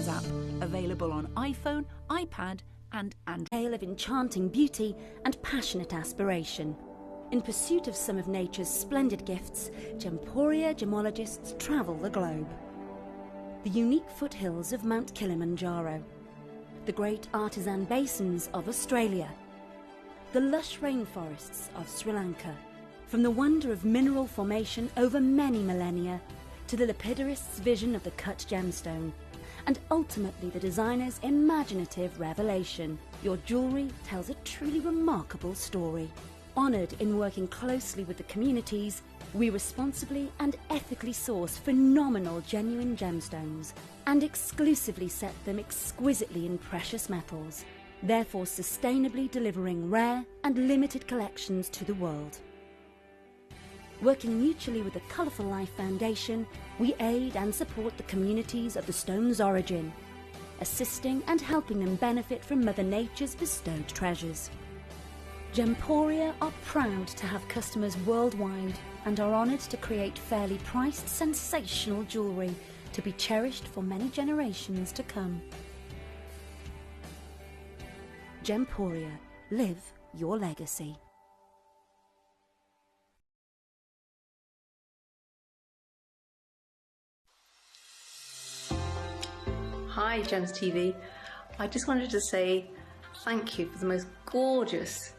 Gems app, available on iPhone, iPad and Android. A tale of enchanting beauty and passionate aspiration. In pursuit of some of nature's splendid gifts, Gemporia gemologists travel the globe. The unique foothills of Mount Kilimanjaro, the great artisan basins of Australia, the lush rainforests of Sri Lanka, from the wonder of mineral formation over many millennia to the lapidarists' vision of the cut gemstone, and ultimately the designer's imaginative revelation, your jewellery tells a truly remarkable story. Honoured in working closely with the communities, we responsibly and ethically source phenomenal genuine gemstones and exclusively set them exquisitely in precious metals, therefore sustainably delivering rare and limited collections to the world. Working mutually with the Colourful Life Foundation, we aid and support the communities of the stone's origin, assisting and helping them benefit from Mother Nature's bestowed treasures. Gemporia are proud to have customers worldwide and are honoured to create fairly priced, sensational jewellery to be cherished for many generations to come. Gemporia, live your legacy. Hi Gems TV, I just wanted to say thank you for the most gorgeous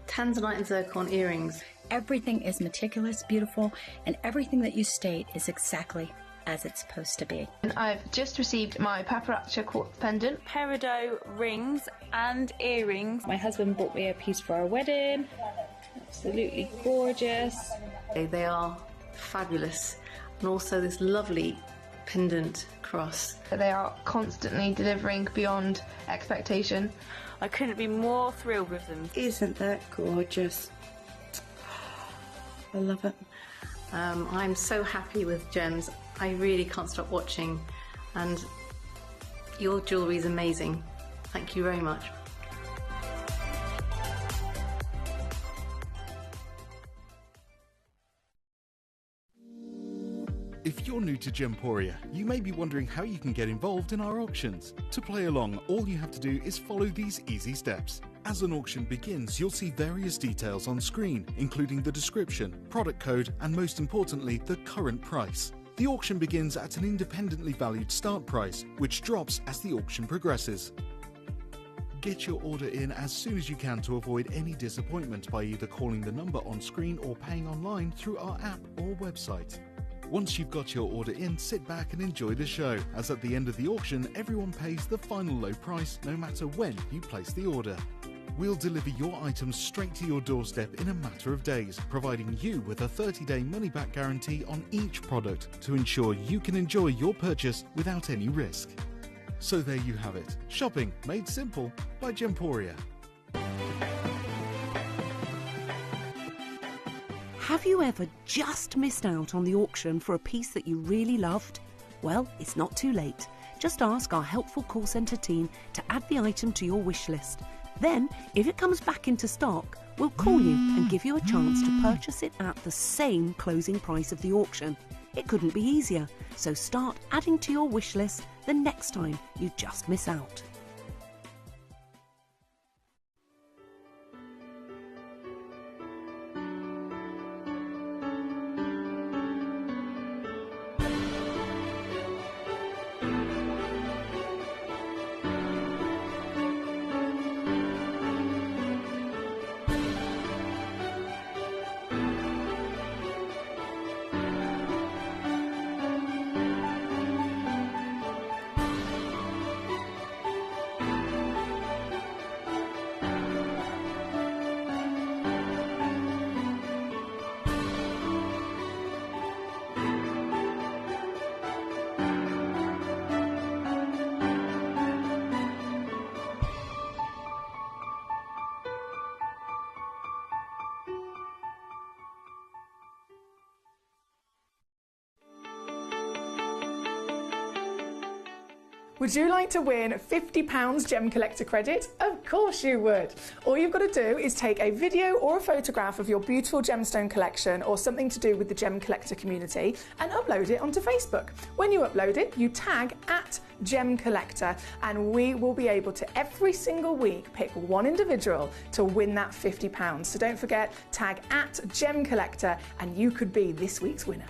tanzanite and zircon earrings. Everything is meticulous, beautiful, and everything that you state is exactly as it's supposed to be. And I've just received my paparazzi quartz pendant, peridot rings and earrings. My husband bought me a piece for our wedding. Absolutely gorgeous. They are fabulous, and also this lovely pendant cross. They are constantly delivering beyond expectation. I couldn't be more thrilled with them. Isn't that gorgeous? I love it. I'm so happy with Gems. I really can't stop watching, and your jewellery is amazing. Thank you very much. If you're new to Gemporia, you may be wondering how you can get involved in our auctions. To play along, all you have to do is follow these easy steps. As an auction begins, you'll see various details on screen, including the description, product code, and most importantly, the current price. The auction begins at an independently valued start price, which drops as the auction progresses. Get your order in as soon as you can to avoid any disappointment by either calling the number on screen or paying online through our app or website. Once you've got your order in, sit back and enjoy the show, as at the end of the auction, everyone pays the final low price no matter when you place the order. We'll deliver your items straight to your doorstep in a matter of days, providing you with a 30-day money-back guarantee on each product to ensure you can enjoy your purchase without any risk. So there you have it, shopping made simple by Gemporia. Have you ever just missed out on the auction for a piece that you really loved? Well, it's not too late. Just ask our helpful call centre team to add the item to your wish list. Then, if it comes back into stock, we'll call you and give you a chance to purchase it at the same closing price of the auction. It couldn't be easier, so start adding to your wish list the next time you just miss out. Would you like to win £50 Gem Collector credit? Of course you would. All you've got to do is take a video or a photograph of your beautiful gemstone collection or something to do with the Gem Collector community and upload it onto Facebook. When you upload it, you tag @Gemcollector and we will be able to every single week pick one individual to win that £50. So don't forget, tag @Gemcollector and you could be this week's winner.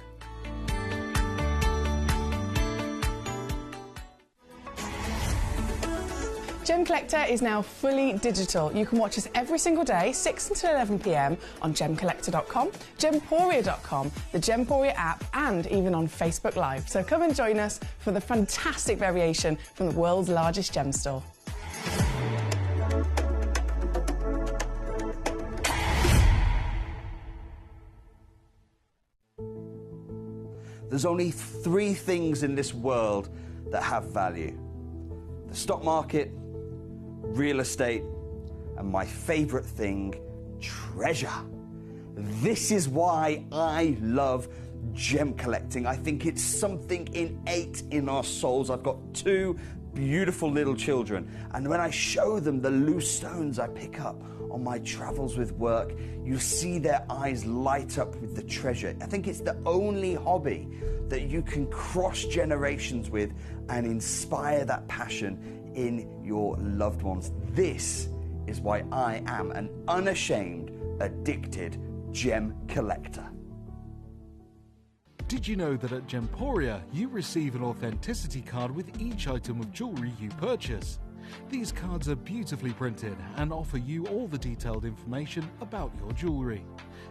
Gemcollector is now fully digital. You can watch us every single day, 6 until 11 p.m. on gemcollector.com, gemporia.com, the Gemporia app, and even on Facebook Live. So come and join us for the fantastic variation from the world's largest gem store. There's only 3 things in this world that have value: the stock market, real estate, and my favourite thing, treasure. This is why I love gem collecting. I think it's something innate in our souls. I've got 2 beautiful little children, and when I show them the loose stones I pick up on my travels with work, you see their eyes light up with the treasure. I think it's the only hobby that you can cross generations with and inspire that passion in your loved ones. This is why I am an unashamed, addicted gem collector. Did you know that at Gemporia you receive an authenticity card with each item of jewellery you purchase? These cards are beautifully printed and offer you all the detailed information about your jewellery.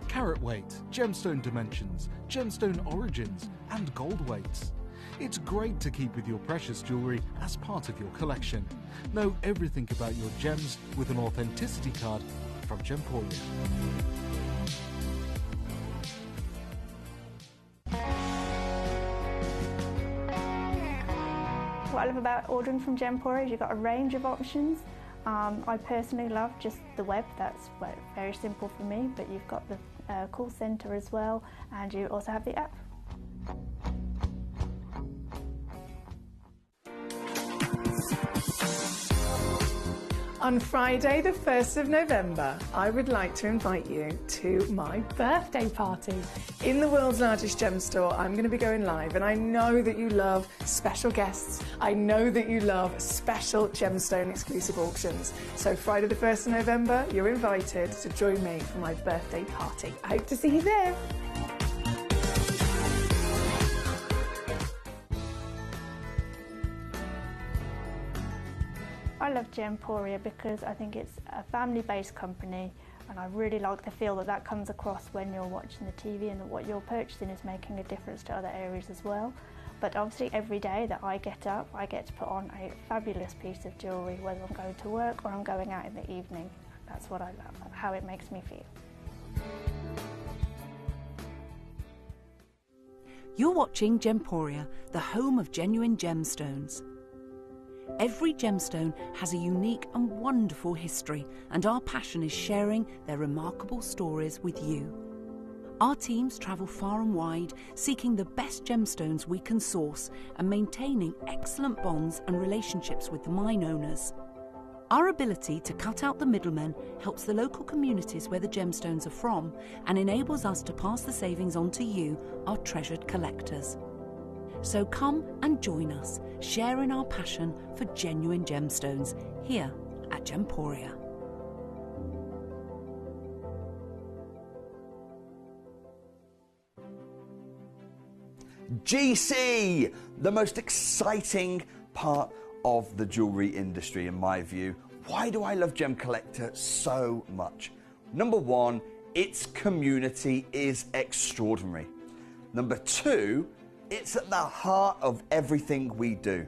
Carat weight, gemstone dimensions, gemstone origins, and gold weights. It's great to keep with your precious jewellery as part of your collection. Know everything about your gems with an authenticity card from Gemporia. What I love about ordering from Gemporia is you've got a range of options. I personally love just the web, that's very simple for me, but you've got the call centre as well, and you also have the app. On Friday, the 1st of November, I would like to invite you to my birthday party. In the world's largest gem store, I'm going to be going live, and I know that you love special guests. I know that you love special gemstone exclusive auctions. So Friday the 1st of November, you're invited to join me for my birthday party. I hope to see you there. I love Gemporia because I think it's a family-based company, and I really like the feel that that comes across when you're watching the TV, and that what you're purchasing is making a difference to other areas as well. But obviously every day that I get up, I get to put on a fabulous piece of jewellery, whether I'm going to work or I'm going out in the evening. That's what I love, how it makes me feel. You're watching Gemporia, the home of genuine gemstones. Every gemstone has a unique and wonderful history, and our passion is sharing their remarkable stories with you. Our teams travel far and wide, seeking the best gemstones we can source and maintaining excellent bonds and relationships with the mine owners. Our ability to cut out the middlemen helps the local communities where the gemstones are from and enables us to pass the savings on to you, our treasured collectors. So come and join us, sharing our passion for genuine gemstones here at Gemporia. GC, the most exciting part of the jewellery industry in my view. Why do I love Gem Collector so much? Number 1, its community is extraordinary. Number 2, it's at the heart of everything we do.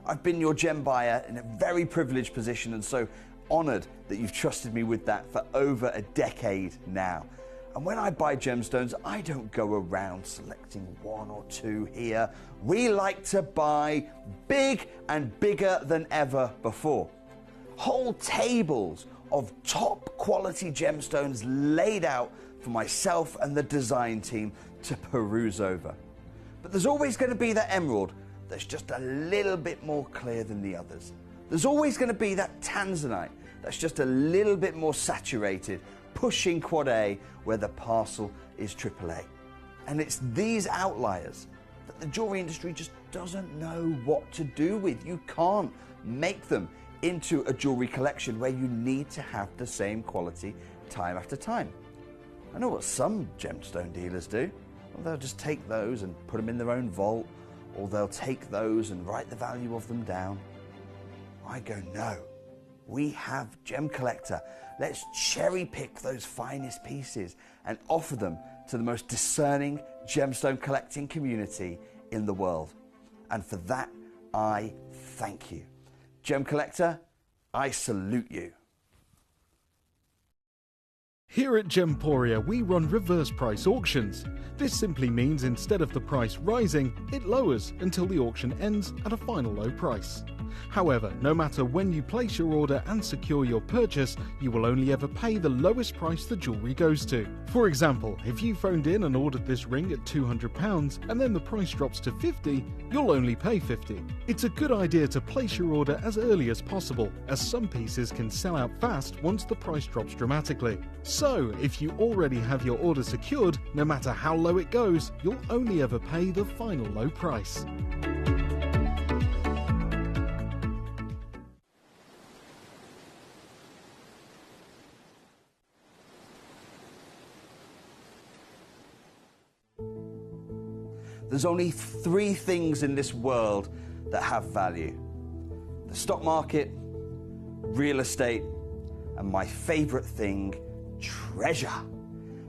I've been your gem buyer in a very privileged position, and so honoured that you've trusted me with that for over a decade now. And when I buy gemstones, I don't go around selecting 1 or 2 here. We like to buy big and bigger than ever before. Whole tables of top quality gemstones laid out for myself and the design team to peruse over. But there's always going to be that emerald that's just a little bit more clear than the others. There's always going to be that tanzanite that's just a little bit more saturated, pushing quad A where the parcel is AAA. And it's these outliers that the jewellery industry just doesn't know what to do with. You can't make them into a jewellery collection where you need to have the same quality time after time. I know what some gemstone dealers do. Well, they'll just take those and put them in their own vault, or they'll take those and write the value of them down. I go, no, we have Gemcollector. Let's cherry pick those finest pieces and offer them to the most discerning gemstone collecting community in the world. And for that, I thank you. Gemcollector, I salute you. Here at Gemporia, we run reverse price auctions. This simply means instead of the price rising, it lowers until the auction ends at a final low price. However, no matter when you place your order and secure your purchase, you will only ever pay the lowest price the jewellery goes to. For example, if you phoned in and ordered this ring at £200 and then the price drops to £50, you'll only pay £50. It's a good idea to place your order as early as possible, as some pieces can sell out fast once the price drops dramatically. So, if you already have your order secured, no matter how low it goes, you'll only ever pay the final low price. There's only 3 things in this world that have value: the stock market, real estate, and my favorite thing, treasure.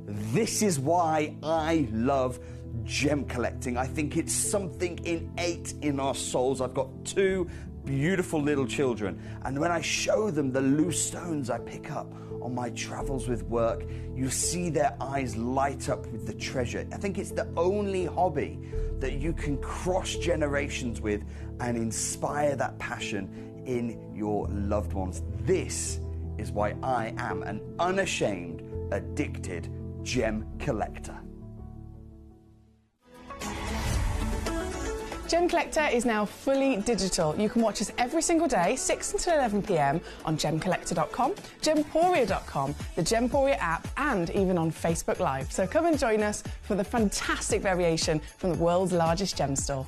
This is why I love gem collecting. I think it's something innate in our souls. I've got 2 beautiful little children, and when I show them the loose stones I pick up on my travels with work, you see their eyes light up with the treasure. I think it's the only hobby that you can cross generations with and inspire that passion in your loved ones. This is why I am an unashamed, addicted gem collector. Gemcollector is now fully digital. You can watch us every single day, 6 until 11 p.m. on gemcollector.com, gemporia.com, the Gemporia app, and even on Facebook Live. So come and join us for the fantastic variation from the world's largest gem store.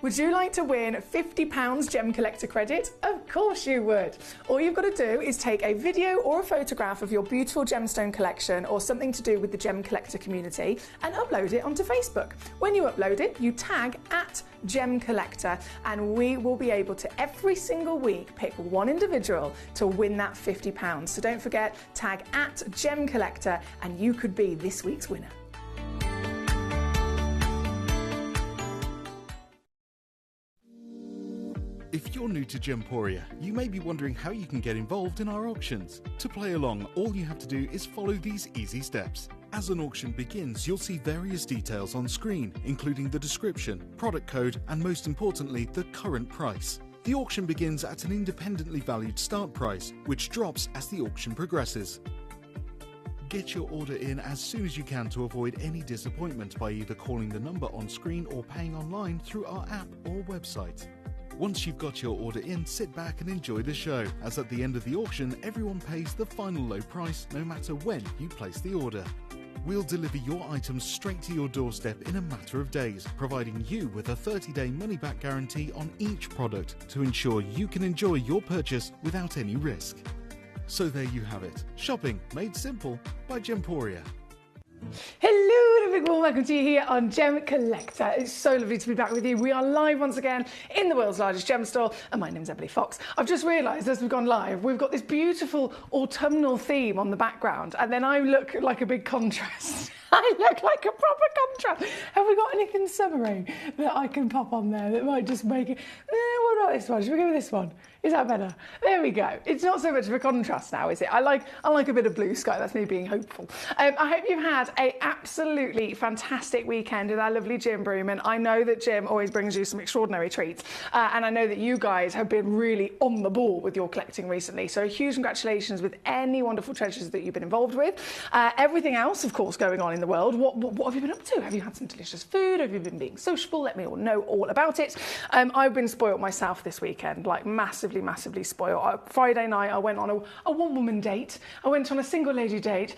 Would you like to win £50 Gemcollector credit? Of course you would. All you've got to do is take a video or a photograph of your beautiful gemstone collection or something to do with the Gemcollector community and upload it onto Facebook. When you upload it, you tag @Gemcollector, and we will be able to every single week pick one individual to win that £50. So don't forget, tag @Gemcollector and you could be this week's winner. If you're new to Gemporia, you may be wondering how you can get involved in our auctions. To play along, all you have to do is follow these easy steps. As an auction begins, you'll see various details on screen, including the description, product code, and most importantly, the current price. The auction begins at an independently valued start price, which drops as the auction progresses. Get your order in as soon as you can to avoid any disappointment by either calling the number on screen or paying online through our app or website. Once you've got your order in, sit back and enjoy the show, as at the end of the auction, everyone pays the final low price no matter when you place the order. We'll deliver your items straight to your doorstep in a matter of days, providing you with a 30-day money-back guarantee on each product to ensure you can enjoy your purchase without any risk. So there you have it. Shopping made simple by Gemporia. Hello and a big warm welcome to you here on Gemcollector. It's so lovely to be back with you. We are live once again in the world's largest gem store, and my name's Emily Fox. I've just realised as we've gone live, we've got this beautiful autumnal theme on the background, and then I look like a big contrast. I look like a proper contrast. Have we got anything summery that I can pop on there that might just make it? What about this one? Should we go with this one? Is that better? There we go. It's not so much of a contrast now, is it? I like a bit of blue sky. That's me being hopeful. I hope you've had an absolutely fantastic weekend with our lovely Jim Broomman. I know that Jim always brings you some extraordinary treats, and I know that you guys have been really on the ball with your collecting recently. So a huge congratulations with any wonderful treasures that you've been involved with. Everything else, of course, going on in the world. What have you been up to? Have you had some delicious food? Have you been being sociable? Let me all know all about it. I've been spoiled myself this weekend, like massively spoiled. Friday night I went on a one-woman date. I went on a single lady date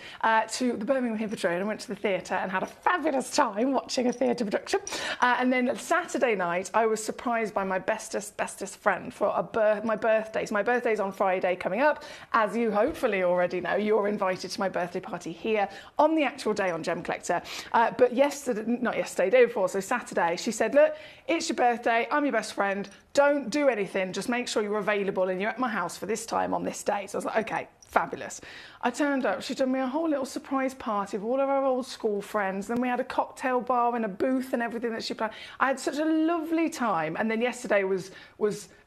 to the Birmingham Hippodrome and went to the theatre and had a fabulous time watching a theatre production. And then Saturday night I was surprised by my bestest friend for my birthday. So my birthday's on Friday coming up. As you hopefully already know, you're invited to my birthday party here on the actual day on Gemcollector. But day before, so Saturday, she said, look, it's your birthday, I'm your best friend, don't do anything, just make sure you're available and you're at my house for this time on this day. So I was like, okay, fabulous. I turned up, she'd done me a whole little surprise party with all of our old school friends. Then we had a cocktail bar and a booth and everything that she planned. I had such a lovely time. And then yesterday was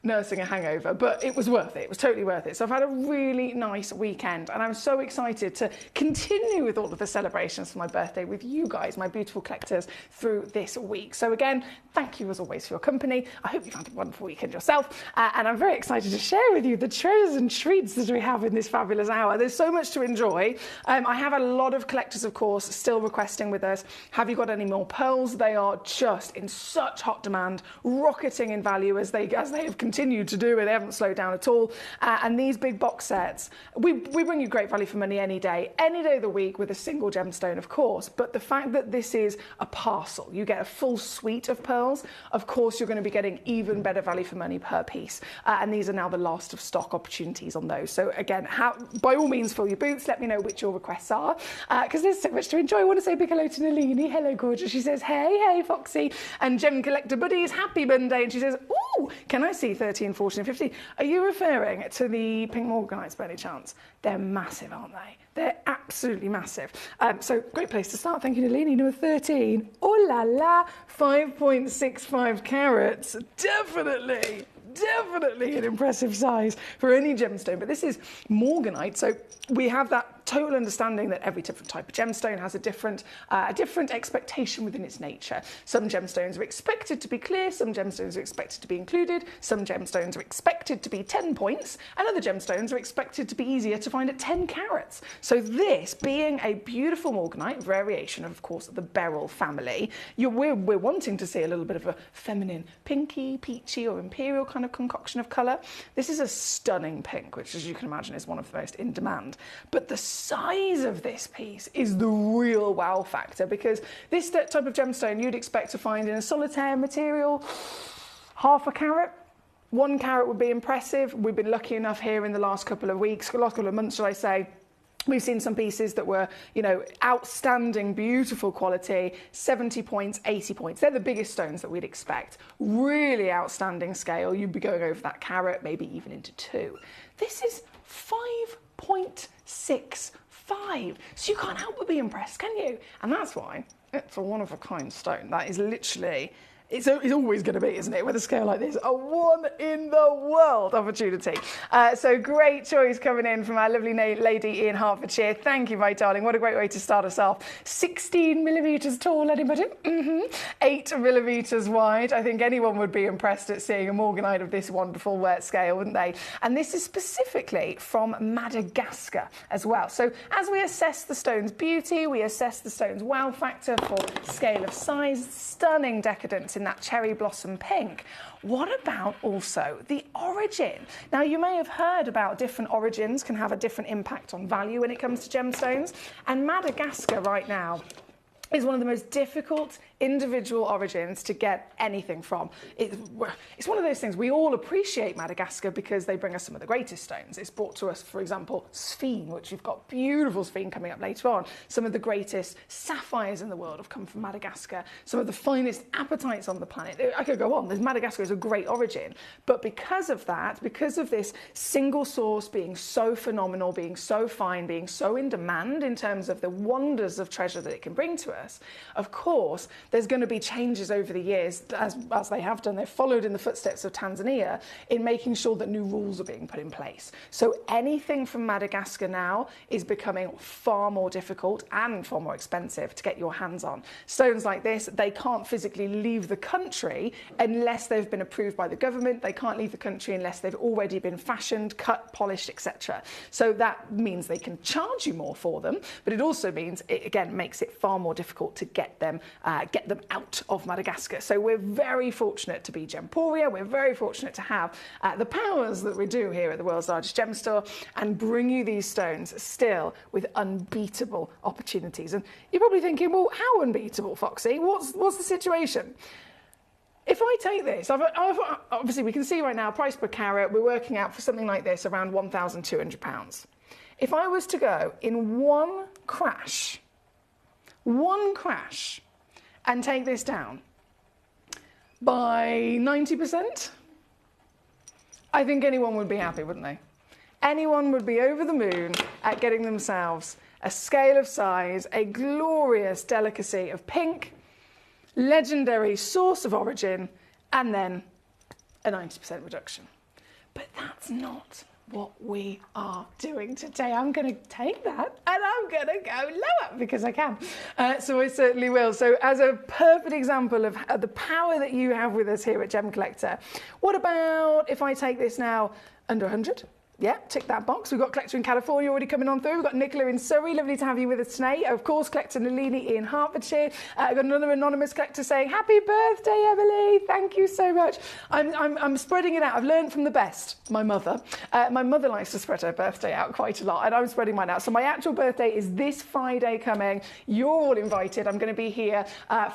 nursing a hangover, but it was worth it. It was totally worth it. So I've had a really nice weekend and I'm so excited to continue with all of the celebrations for my birthday with you guys, my beautiful collectors, through this week. So again, thank you as always for your company. I hope you've had a wonderful weekend yourself. And I'm very excited to share with you the treasures and treats that we have in this fabulous hour. There's so much to enjoy. I have a lot of collectors, of course, still requesting with us, have you got any more pearls? They are just in such hot demand, rocketing in value as they have continued to do, and they haven't slowed down at all. And these big box sets, we bring you great value for money any day of the week with a single gemstone, of course. But the fact that this is a parcel, you get a full suite of pearls, of course you're going to be getting even better value for money per piece. And these are now the last of stock opportunities on those. So again, by all means, fill your boots. Let me know which your requests are, because there's so much to enjoy. I want to say a big hello to Nalini. Hello, gorgeous. She says, hey, Foxy. And Gemcollector Buddies, happy Monday. And she says, ooh, can I see 13, 14, 15? Are you referring to the pink morganites by any chance? They're massive, aren't they? They're absolutely massive. So great place to start. Thank you, Nalini. Number 13. Oh la la, 5.65 carats. Definitely an impressive size for any gemstone, but this is morganite, so we have that total understanding that every different type of gemstone has a different expectation within its nature. Some gemstones are expected to be clear, some gemstones are expected to be included, some gemstones are expected to be 10 points, and other gemstones are expected to be easier to find at 10 carats. So this being a beautiful morganite variation of course, the beryl family, we're wanting to see a little bit of a feminine pinky, peachy or imperial kind of concoction of colour. This is a stunning pink, which as you can imagine is one of the most in demand. But the size of this piece is the real wow factor, because this type of gemstone you'd expect to find in a solitaire material, half a carat. 1 carat would be impressive. We've been lucky enough here in the last couple of months, shall I say, we've seen some pieces that were, outstanding, beautiful quality, 70 points, 80 points. They're the biggest stones that we'd expect. Really outstanding scale. You'd be going over that carat, maybe even into 2. This is 5.65. So you can't help but be impressed, can you? And that's why it's a one-of-a-kind stone. That is literally... It's always going to be, isn't it, with a scale like this, a one-in-the-world opportunity. So great choice coming in from our lovely lady in Hertfordshire. Thank you, my darling. What a great way to start us off. 16 millimetres tall, anybody? 8 millimetres wide. I think anyone would be impressed at seeing a morganite of this wonderful scale, wouldn't they? And this is specifically from Madagascar as well. So as we assess the stone's beauty, we assess the stone's wow factor for scale of size, stunning decadence in that cherry blossom pink. What about also the origin? Now, you may have heard about different origins can have a different impact on value when it comes to gemstones, and Madagascar right now is one of the most difficult individual origins to get anything from. It's one of those things, we all appreciate Madagascar because they bring us some of the greatest stones. It's brought to us, for example, sphene, which you've got beautiful sphene coming up later on. Some of the greatest sapphires in the world have come from Madagascar. Some of the finest apatites on the planet. I could go on. Madagascar is a great origin. But because of that, because of this single source being so phenomenal, being so fine, being so in demand in terms of the wonders of treasure that it can bring to us. Of course, there's going to be changes over the years, as they have done. They've followed in the footsteps of Tanzania in making sure that new rules are being put in place. So anything from Madagascar now is becoming far more difficult and far more expensive to get your hands on. Stones like this, they can't physically leave the country unless they've been approved by the government. They can't leave the country unless they've already been fashioned, cut, polished, etc. So that means they can charge you more for them, but it also means it again makes it far more difficult to get them out of Madagascar. So we're very fortunate to be Gemporia. We're very fortunate to have the powers that we do here at the world's largest gem store and bring you these stones still with unbeatable opportunities. And you're probably thinking, well, how unbeatable, Foxy? What's the situation? If I take this, obviously we can see right now, price per carat, we're working out for something like this around £1,200. If I was to go in one crash, and take this down by 90%, I think anyone would be happy, wouldn't they? Anyone would be over the moon at getting themselves a scale of size, a glorious delicacy of pink, legendary source of origin, and then a 90% reduction. But that's not what we are doing today. I'm going to take that and I'm going to go lower because I can. So I certainly will. So as a perfect example of the power that you have with us here at Gemcollector, what about if I take this now under 100? Yeah, tick that box. We've got Collector in California already coming on through. We've got Nicola in Surrey. Lovely to have you with us today. Of course, Collector Nalini in Hertfordshire. I've got another anonymous collector saying, happy birthday, Emily. Thank you so much. I'm spreading it out. I've learned from the best, my mother. My mother likes to spread her birthday out quite a lot, and I'm spreading mine out. So my actual birthday is this Friday coming. You're all invited. I'm going to be here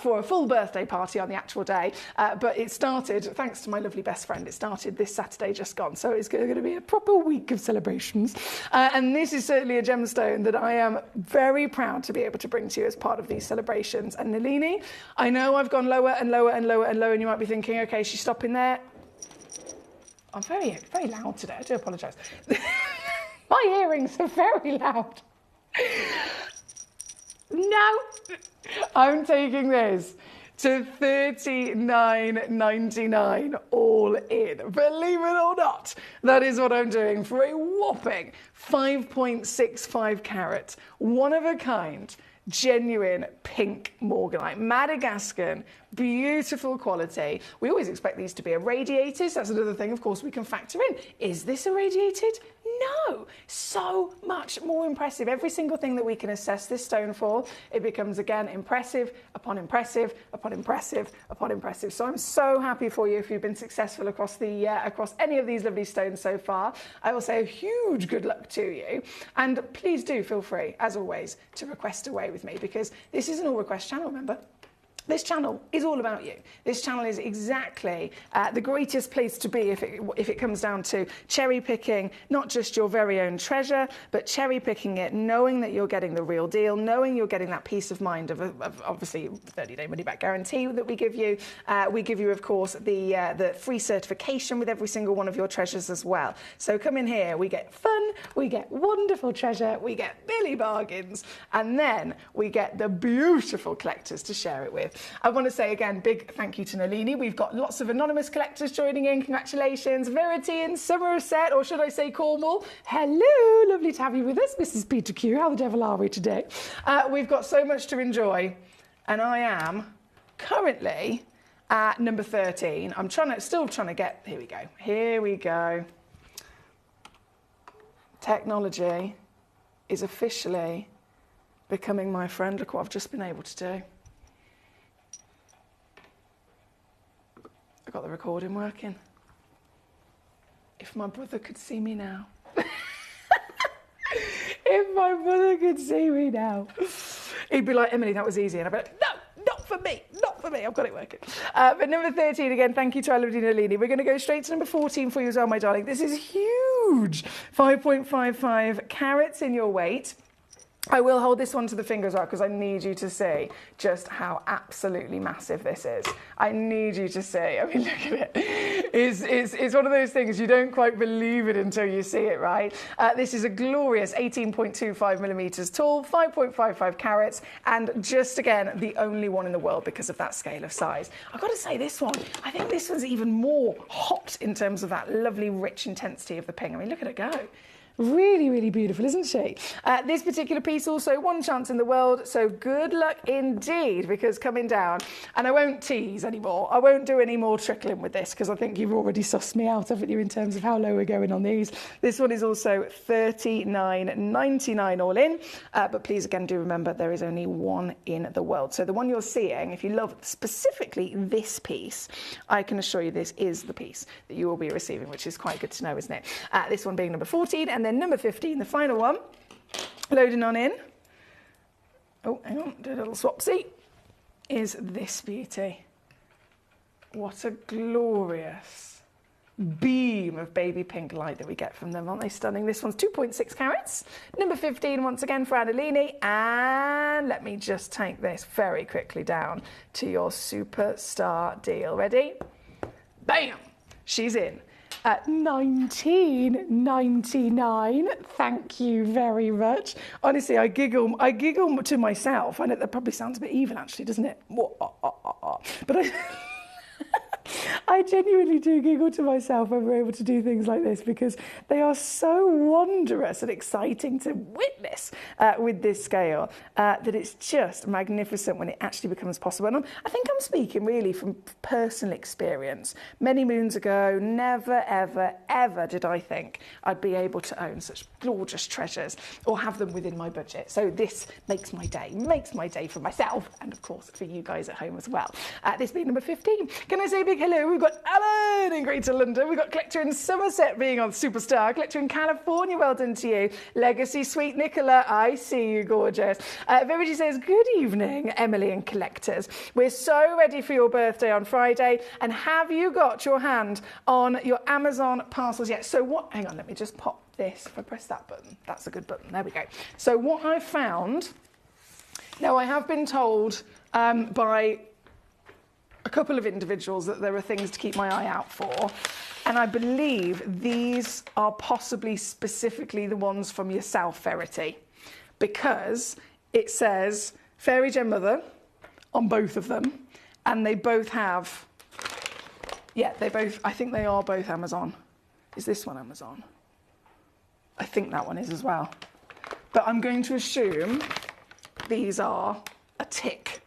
for a full birthday party on the actual day. But it started, thanks to my lovely best friend, it started this Saturday just gone. So it's going to be a proper week of celebrations, and this is certainly a gemstone that I am very proud to be able to bring to you as part of these celebrations. And Nalini, I know I've gone lower and lower and lower and lower, and you might be thinking, okay, she's stopping there. I'm very, very loud today. I do apologise. My earrings are very loud. No, I'm taking this to $39.99 all in. Believe it or not, that is what I'm doing for a whopping 5.65 carat, one of a kind, genuine pink morganite, Madagascan, beautiful quality. We always expect these to be irradiated. So that's another thing, of course, we can factor in. Is this irradiated? No. So much more impressive. Every single thing that we can assess this stone for, it becomes, again, impressive upon impressive upon impressive upon impressive. So I'm so happy for you if you've been successful across any of these lovely stones so far. I will say a huge good luck to you. And please do feel free, as always, to request away with me, because this is an all request channel, remember? This channel is all about you. This channel is exactly the greatest place to be if it comes down to cherry picking, not just your very own treasure, but cherry picking it, knowing that you're getting the real deal, knowing you're getting that peace of mind of obviously 30-day money-back guarantee that we give you. We give you, of course, the free certification with every single one of your treasures as well. So come in here, we get fun, we get wonderful treasure, we get Billy bargains, and then we get the beautiful collectors to share it with. I want to say again, big thank you to Nalini. We've got lots of anonymous collectors joining in. Congratulations. Verity in Somerset, or should I say Cornwall. Hello, lovely to have you with us, Mrs. Peter Q. How the devil are we today? We've got so much to enjoy, and I am currently at number 13. I'm still trying to get, here we go. Technology is officially becoming my friend. Look what I've just been able to do. Got the recording working. If my brother could see me now. If my brother could see me now. He'd be like, Emily, that was easy. And I'd be like, no, not for me, not for me. I've got it working. But number 13, again, thank you to Elodie Nalini. We're going to go straight to number 14 for you as well, my darling. This is huge. 5.55 carats in your weight. I will hold this one to the finger as well, because I need you to see just how absolutely massive this is. I need you to see. I mean, look at it. It's one of those things you don't quite believe it until you see it, right? This is a glorious 18.25 millimetres tall, 5.55 carats, and just again, the only one in the world because of that scale of size. I've got to say this one, I think this one's even more hot in terms of that lovely rich intensity of the pink. I mean, look at it go. Really, really beautiful, isn't she? This particular piece also, one chance in the world, so good luck indeed, because coming down, and I won't tease anymore, I won't do any more trickling with this, because I think you've already sussed me out, haven't you, in terms of how low we're going on these. This one is also $39.99 all in, but please again do remember there is only one in the world. So the one you're seeing, if you love specifically this piece, I can assure you this is the piece that you will be receiving, which is quite good to know, isn't it? This one being number 14, and then number 15, the final one, loading on in. Oh, hang on, do a little swapsy. Is this beauty. What a glorious beam of baby pink light that we get from them. Aren't they stunning? This one's 2.6 carats. Number 15, once again, for Adelini. And let me just take this very quickly down to your superstar deal. Ready? Bam! She's in. At $19.99. Thank you very much. Honestly, I giggle to myself. I know that probably sounds a bit evil, actually, doesn't it? But I genuinely do giggle to myself when we're able to do things like this, because they are so wondrous and exciting to witness with this scale that it's just magnificent when it actually becomes possible. And I think I'm speaking really from personal experience. Many moons ago, never, ever, ever did I think I'd be able to own such gorgeous treasures or have them within my budget. So this makes my day for myself and of course for you guys at home as well. This being number 15. Can I say a big hello? We've got Alan in Greater London. We've got Collector in Somerset being on Superstar. Collector in California, well done to you. Legacy Sweet Nicola, I see you, gorgeous. Verity says, good evening, Emily and Collectors. We're so ready for your birthday on Friday. And have you got your hand on your Amazon parcels yet? So what, hang on, let me just pop this. If I press that button, that's a good button. There we go. So what I found, now I have been told by a couple of individuals that there are things to keep my eye out for, and I believe these are possibly specifically the ones from yourself, Verity, because it says Fairy Gem Mother on both of them, and they both have, yeah, I think they are both Amazon. Is this one Amazon? I think that one is as well. But I'm going to assume these are a tick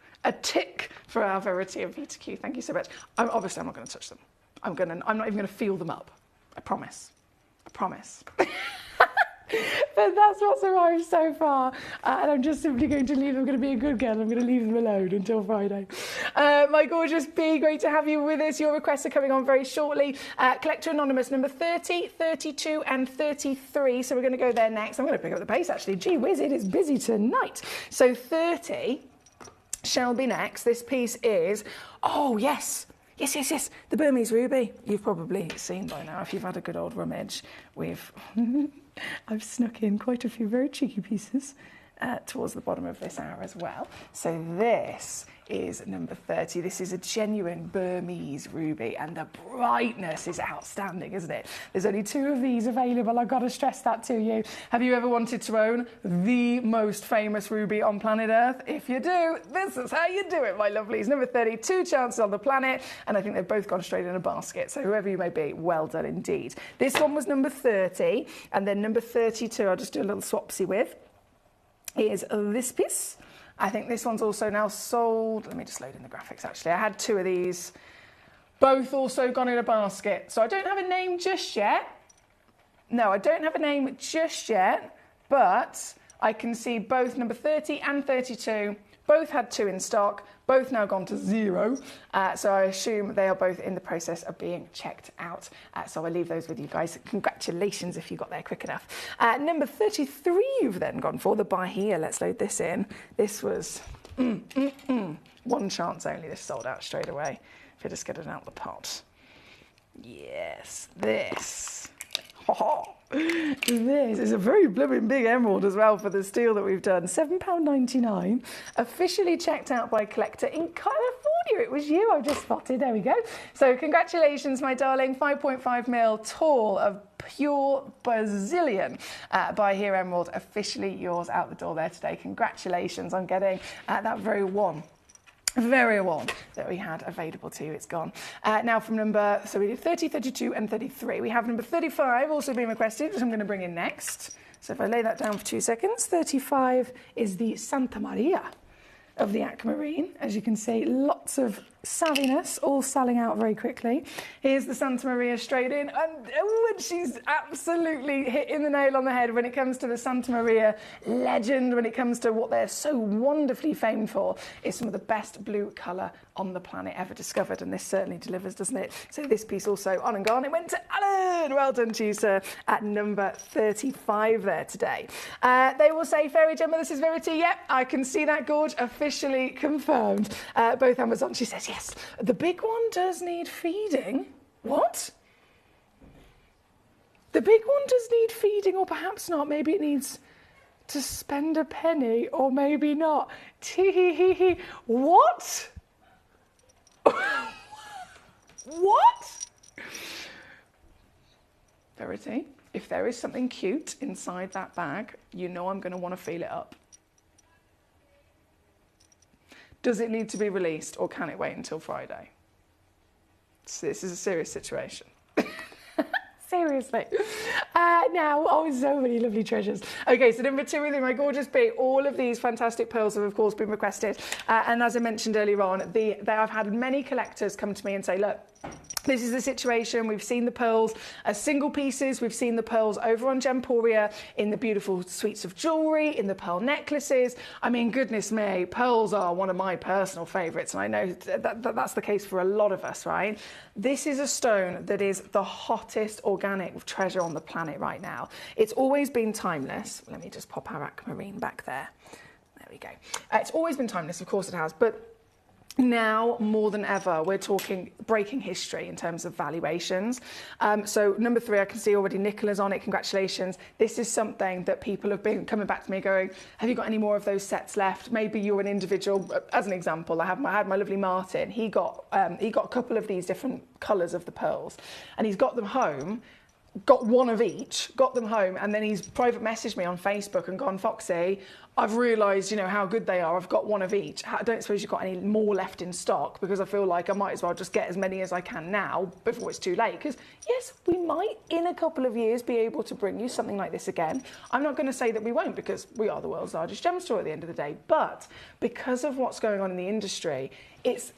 for our Verity of Vita Q. Thank you so much. Obviously, I'm not going to touch them. I'm not even going to feel them up. I promise. But that's what's arrived so far. And I'm just simply going to leave them. I'm going to be a good girl. I'm going to leave them alone until Friday. My gorgeous B, great to have you with us. Your requests are coming on very shortly. Collector Anonymous, number 30, 32 and 33. So we're going to go there next. I'm going to pick up the pace, actually. Gee whiz, it is busy tonight. So 30 shall be next. This piece is, oh, yes, the Burmese ruby. You've probably seen by now if you've had a good old rummage. I've snuck in quite a few very cheeky pieces towards the bottom of this hour as well. So this is number 30. This is a genuine Burmese ruby, and the brightness is outstanding, isn't it? There's only 2 of these available. I've got to stress that to you. Have you ever wanted to own the most famous ruby on planet Earth? If you do, this is how you do it, my lovelies. Number 30, 2 chances on the planet, and I think they've both gone straight in a basket. So whoever you may be, well done indeed. This one was number 30, and then number 32, I'll just do a little swapsy with, is this piece. I think this one's also now sold. Let me just load in the graphics, actually. I had 2 of these. Both also gone in a basket. So I don't have a name just yet. No, I don't have a name just yet, but I can see both number 30 and 32. Both had 2 in stock, both now gone to 0. So I assume they are both in the process of being checked out. So I'll leave those with you guys. Congratulations if you got there quick enough. Number 33 you've then gone for, the Bahia. Let's load this in. This was one chance only. This sold out straight away. If you just get it out the pot. Yes, this. This is a very blooming big emerald as well for the steel that we've done. £7.99. Officially checked out by Collector in California. you, it was you. I just spotted. There we go. So congratulations, my darling. 5.5mm tall of pure Brazilian by Here Emerald. Officially yours out the door there today. Congratulations on getting that very one that we had available to you. It's gone. Now from number, so we did 30, 32 and 33. We have number 35 also being requested, which I'm going to bring in next. So if I lay that down for 2 seconds, 35 is the Santa Maria of the aquamarine. As you can see, lots of savviness, all selling out very quickly. Here's the Santa Maria straight in, and she's absolutely hitting the nail on the head when it comes to the Santa Maria legend, when it comes to what they're so wonderfully famed for, is some of the best blue colour on the planet ever discovered, and this certainly delivers, doesn't it? So this piece also on and gone. It went to Alan. Well done to you, sir, at number 35 there today. They will say, Fairy Gemma, this is Verity. Yep, I can see that, Gorge. Officially confirmed. Both Amazon. She says, yes, the big one does need feeding. What? The big one does need feeding, or perhaps not. Maybe it needs to spend a penny, or maybe not. Tee-hee-hee-hee. What? What? Verity, if there is something cute inside that bag, you know I'm going to want to feel it up. Does it need to be released, or can it wait until Friday? So this is a serious situation. Seriously. Now, so many lovely treasures. Okay, so number 2 within my gorgeous bee, all of these fantastic pearls have, of course, been requested. And as I mentioned earlier on, I've had many collectors come to me and say, look, this is the situation. We've seen the pearls as single pieces. We've seen the pearls over on Gemporia in the beautiful suites of jewellery, in the pearl necklaces. I mean, goodness me, pearls are one of my personal favourites, and I know that's the case for a lot of us, right? This is a stone that is the hottest organic treasure on the planet right now. It's always been timeless. Let me just pop our aquamarine back there. There we go. It's always been timeless, of course it has, but now, more than ever, we're talking breaking history in terms of valuations. So number 3, I can see already Nicola's on it. Congratulations. This is something that people have been coming back to me going, have you got any more of those sets left? Maybe you're an individual. As an example, I had my lovely Martin. He got a couple of these different colours of the pearls, and he's got them home. Got one of each, got them home, and then he's private messaged me on Facebook and gone, Foxy, I've realised, how good they are. I've got one of each. I don't suppose you've got any more left in stock, because I feel like I might as well just get as many as I can now before it's too late. Because, yes, we might, in a couple of years, be able to bring you something like this again. I'm not going to say that we won't, because we are the world's largest gem store at the end of the day. But because of what's going on in the industry, it's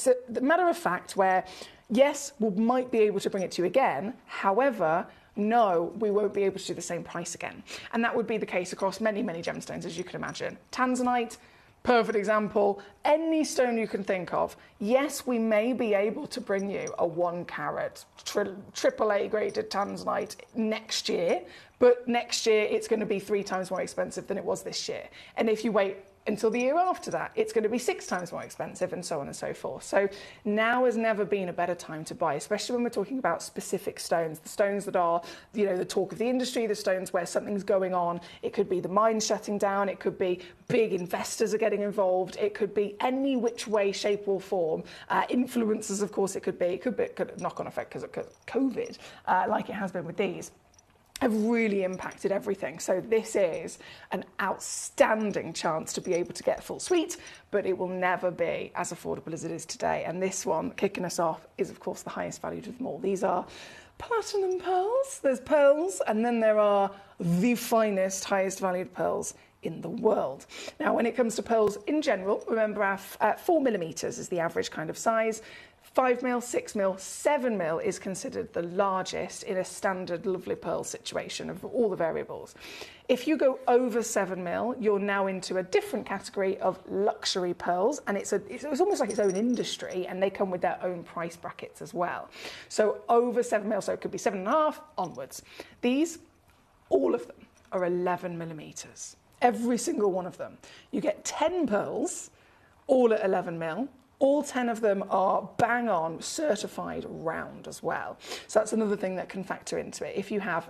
a matter of fact where, yes, we might be able to bring it to you again. However, no, we won't be able to do the same price again. And that would be the case across many, many gemstones, as you can imagine. Tanzanite, perfect example. Any stone you can think of. Yes, we may be able to bring you a 1 carat AAA graded Tanzanite next year, but next year it's going to be 3 times more expensive than it was this year. And if you wait until the year after that, it's going to be 6 times more expensive, and so on and so forth. So now has never been a better time to buy, especially when we're talking about specific stones, the stones that are, the talk of the industry, the stones where something's going on. It could be the mines shutting down, it could be big investors are getting involved, it could be any which way, shape or form. Influencers, of course, it could have knock-on effect because of COVID, like it has been with these, have really impacted everything. So this is an outstanding chance to be able to get a full suite, but it will never be as affordable as it is today. And this one, kicking us off, is of course the highest valued of them all. These are platinum pearls. There's pearls, and then there are the finest, highest valued pearls in the world. Now, when it comes to pearls in general, remember our 4mm is the average kind of size. 5mm, 6mm, 7mm is considered the largest in a standard lovely pearl situation of all the variables. If you go over 7mm, you're now into a different category of luxury pearls, and it's almost like its own industry, and they come with their own price brackets as well. So over 7mm, so it could be 7.5 onwards. These, all of them, are 11mm. Every single one of them. You get 10 pearls, all at 11mm. All 10 of them are bang on certified round as well. So that's another thing that can factor into it. If you have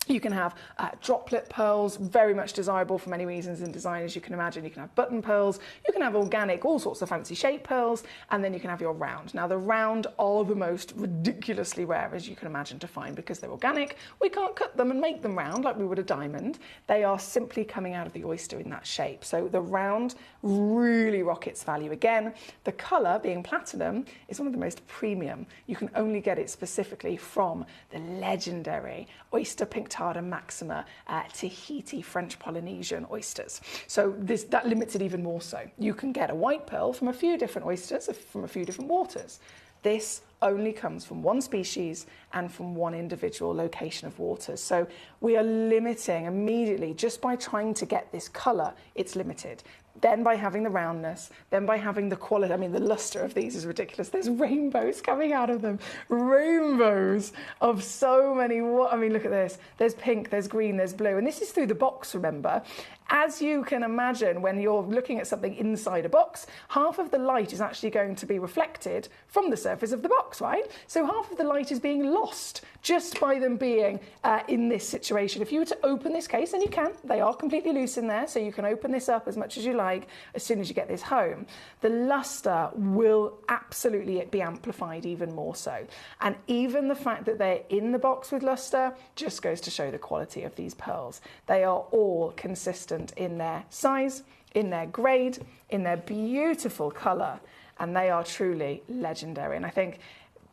You can have droplet pearls, very much desirable for many reasons in design, as you can imagine. You can have button pearls, you can have organic, all sorts of fancy shape pearls, and then you can have your round. Now, the round are the most ridiculously rare, as you can imagine, to find because they're organic. We can't cut them and make them round like we would a diamond. They are simply coming out of the oyster in that shape. So the round really rockets value. Again, the colour, being platinum, is one of the most premium. You can only get it specifically from the legendary oyster pink Maxima Tahiti French Polynesian oysters. So that limits it even more so. You can get a white pearl from a few different oysters, from a few different waters. This only comes from one species and from one individual location of waters. So we are limiting immediately, just by trying to get this colour, it's limited. Then by having the roundness, then by having the quality, I mean, the luster of these is ridiculous. There's rainbows coming out of them. Rainbows of so many, I mean, look at this. There's pink, there's green, there's blue. And this is through the box, remember. As you can imagine, when you're looking at something inside a box, half of the light is actually going to be reflected from the surface of the box, right? So half of the light is being lost just by them being in this situation. If you were to open this case, and you can, they are completely loose in there, so you can open this up as much as you like as soon as you get this home, the luster will absolutely be amplified even more so. And even the fact that they're in the box with luster just goes to show the quality of these pearls. They are all consistent in their size, in their grade, in their beautiful colour, and they are truly legendary. And I think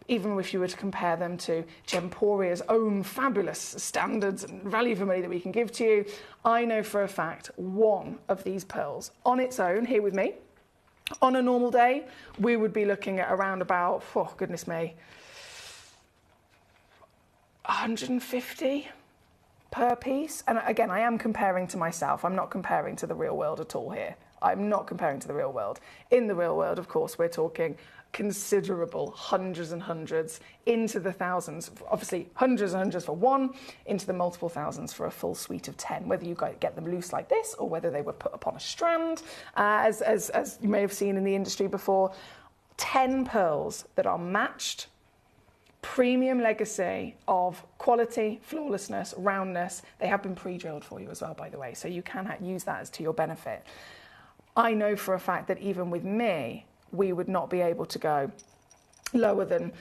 even if you were to compare them to Gemporia's own fabulous standards and value for money that we can give to you, I know for a fact one of these pearls on its own, here with me, on a normal day, we would be looking at around about, oh goodness me, 150 per piece. And again, I am comparing to myself. I'm not comparing to the real world at all here. I'm not comparing to the real world. In the real world, of course, we're talking considerable, hundreds and hundreds, into the thousands, obviously hundreds and hundreds for one, into the multiple thousands for a full suite of 10, whether you get them loose like this or whether they were put upon a strand, as you may have seen in the industry before. 10 pearls that are matched, premium legacy of quality, flawlessness, roundness. They have been pre-drilled for you as well, by the way, so you can use that as to your benefit. I know for a fact that even with me, we would not be able to go lower than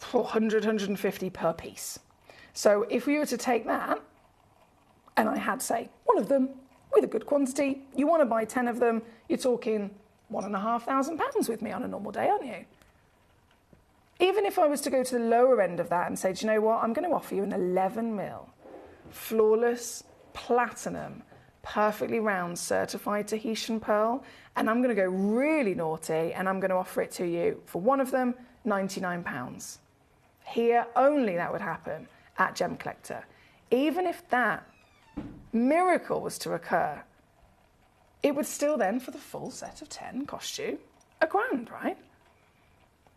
100, 150 per piece. So if we were to take that, and I had, say, one of them with a good quantity, you want to buy 10 of them, you're talking £1,500 with me on a normal day, aren't you? Even if I was to go to the lower end of that and say, do you know what, I'm going to offer you an 11mm, flawless, platinum, perfectly round certified Tahitian pearl, and I'm going to go really naughty and I'm going to offer it to you for one of them, £99. Here only that would happen at Gemcollector. Even if that miracle was to occur, it would still then, for the full set of 10, cost you £1,000, right?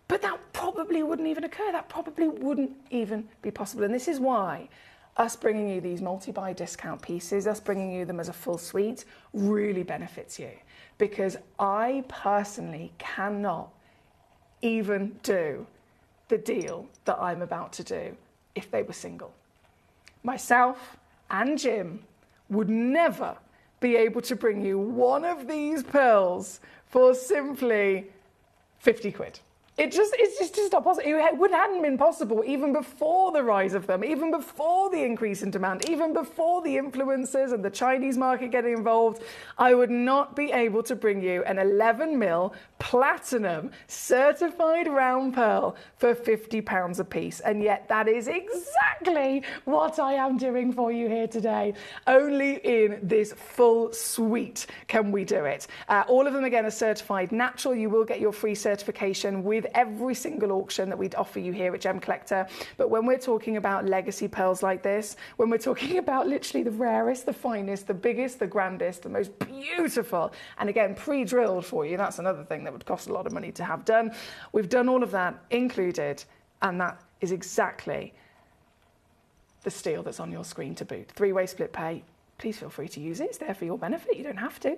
But that probably wouldn't even occur. That probably wouldn't even be possible. And this is why us bringing you these multi-buy discount pieces, us bringing you them as a full suite, really benefits you. Because I personally cannot even do the deal that I'm about to do if they were single. Myself and Jim would never be able to bring you one of these pearls for simply 50 quid. It's just not possible. It hadn't been possible even before the rise of them, even before the increase in demand, even before the influencers and the Chinese market getting involved. I would not be able to bring you an 11mm platinum certified round pearl for £50 a piece. And yet that is exactly what I am doing for you here today. Only in this full suite can we do it. All of them, again, are certified natural. You will get your free certification with every single auction that we'd offer you here at Gemcollector. But when we're talking about legacy pearls like this, when we're talking about literally the rarest, the finest, the biggest, the grandest, the most beautiful, and again, pre-drilled for you, that's another thing that would cost a lot of money to have done. We've done all of that included, and that is exactly the steel that's on your screen to boot. 3-way split pay. Please feel free to use it. It's there for your benefit. You don't have to.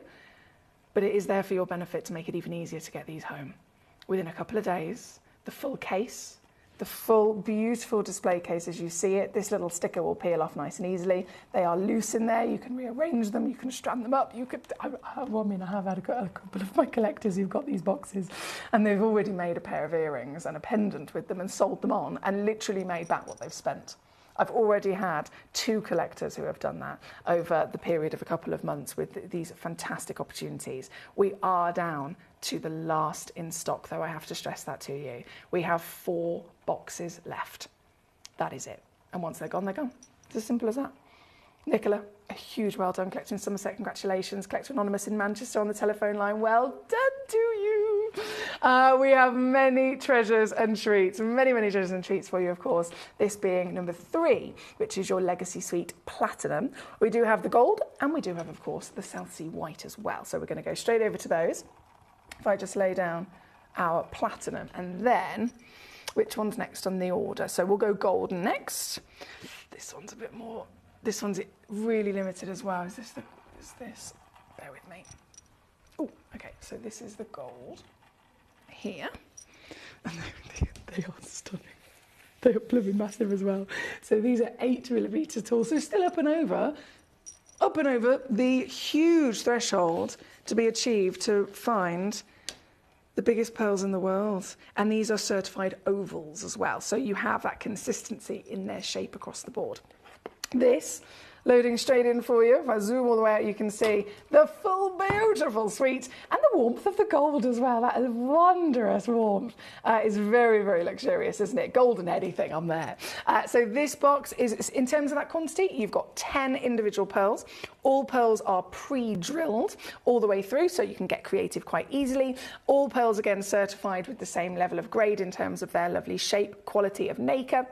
But it is there for your benefit to make it even easier to get these home. Within a couple of days, the full case, the full beautiful display case as you see it. This little sticker will peel off nice and easily. They are loose in there. You can rearrange them. You can strand them up. I have had a couple of my collectors who've got these boxes, and they've already made a pair of earrings and a pendant with them and sold them on and literally made back what they've spent. I've already had 2 collectors who have done that over the period of a couple of months with these fantastic opportunities. We are down to the last in stock, though I have to stress that to you. We have 4 boxes left. That is it. And once they're gone, they're gone. It's as simple as that. Nicola, a huge well done. Collector in Somerset, congratulations. Collector Anonymous in Manchester on the telephone line, well done to you. We have many treasures and treats, many treasures and treats for you, of course. This being number 3, which is your Legacy Suite Platinum. We do have the gold, and we do have, of course, the South Sea White as well. So we're going to go straight over to those. If I just lay down our platinum, and then which one's next on the order? So we'll go gold next. This one's a bit more. This one's really limited as well. Is this? Bear with me. Oh, okay. So this is the gold here, and they are stunning. They are blooming massive as well. So these are 8mm tall. So still up and over the huge threshold to be achieved to find the biggest pearls in the world. And these are certified ovals as well. So you have that consistency in their shape across the board. This, loading straight in for you. If I zoom all the way out, you can see the full beautiful suite and the warmth of the gold as well. That is wondrous warmth. It's very luxurious, isn't it? Golden anything, I'm there. So this box is, in terms of that quantity, you've got 10 individual pearls. All pearls are pre-drilled all the way through, so you can get creative quite easily. All pearls, again, certified with the same level of grade in terms of their lovely shape, quality of nacre,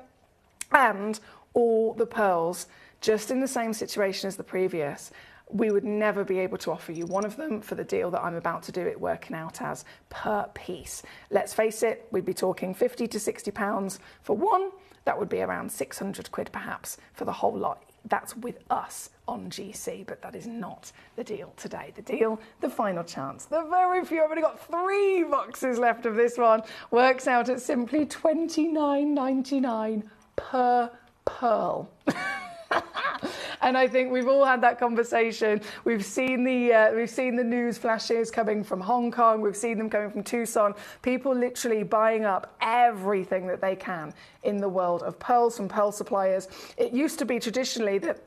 and all the pearls just in the same situation as the previous. We would never be able to offer you one of them for the deal that I'm about to do it working out as per piece. Let's face it, we'd be talking 50 to 60 pounds for one. That would be around 600 quid perhaps for the whole lot. That's with us on GC, but that is not the deal today. The deal, the final chance, the very few, I've only got 3 boxes left of this one, works out at simply £29.99 per pearl. And I think we've all had that conversation. We've seen the news flashes coming from Hong Kong. We've seen them coming from Tucson. People literally buying up everything that they can in the world of pearls from pearl suppliers. It used to be traditionally that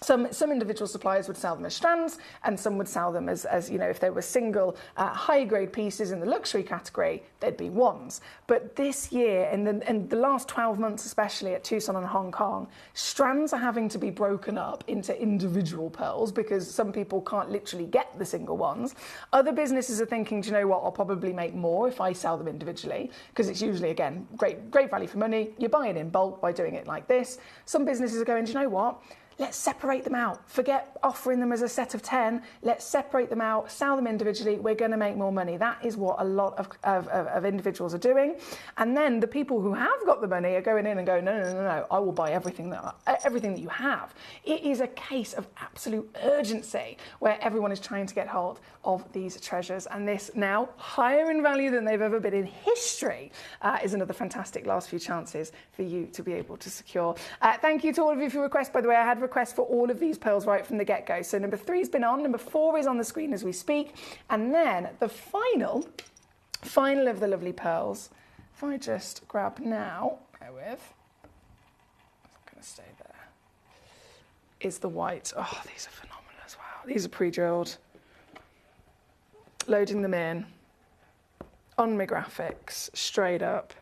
some individual suppliers would sell them as strands, and some would sell them as you know, if they were single high-grade pieces in the luxury category, they'd be ones. But this year, in the last 12 months especially at Tucson and Hong Kong, strands are having to be broken up into individual pearls because some people can't literally get the single ones. Other businesses are thinking, do you know what, I'll probably make more if I sell them individually, because it's usually, again, great value for money. You're buying in bulk by doing it like this. Some businesses are going, do you know what, let's separate them out. Forget offering them as a set of 10. Let's separate them out, sell them individually. We're going to make more money. That is what a lot of individuals are doing. And then the people who have got the money are going in and going, no, I will buy everything that you have. It is a case of absolute urgency where everyone is trying to get hold of these treasures. And this, now higher in value than they've ever been in history, is another fantastic last few chances for you to be able to secure. Thank you to all of you for your requests. By the way, I had requests for all of these pearls right from the get-go. So number 3's been on, number 4 is on the screen as we speak, and then the final of the lovely pearls, if I just grab now, bear with, I'm going to stay there, is the white. Oh, these are phenomenal as well. These are pre-drilled. Loading them in on my graphics, straight up.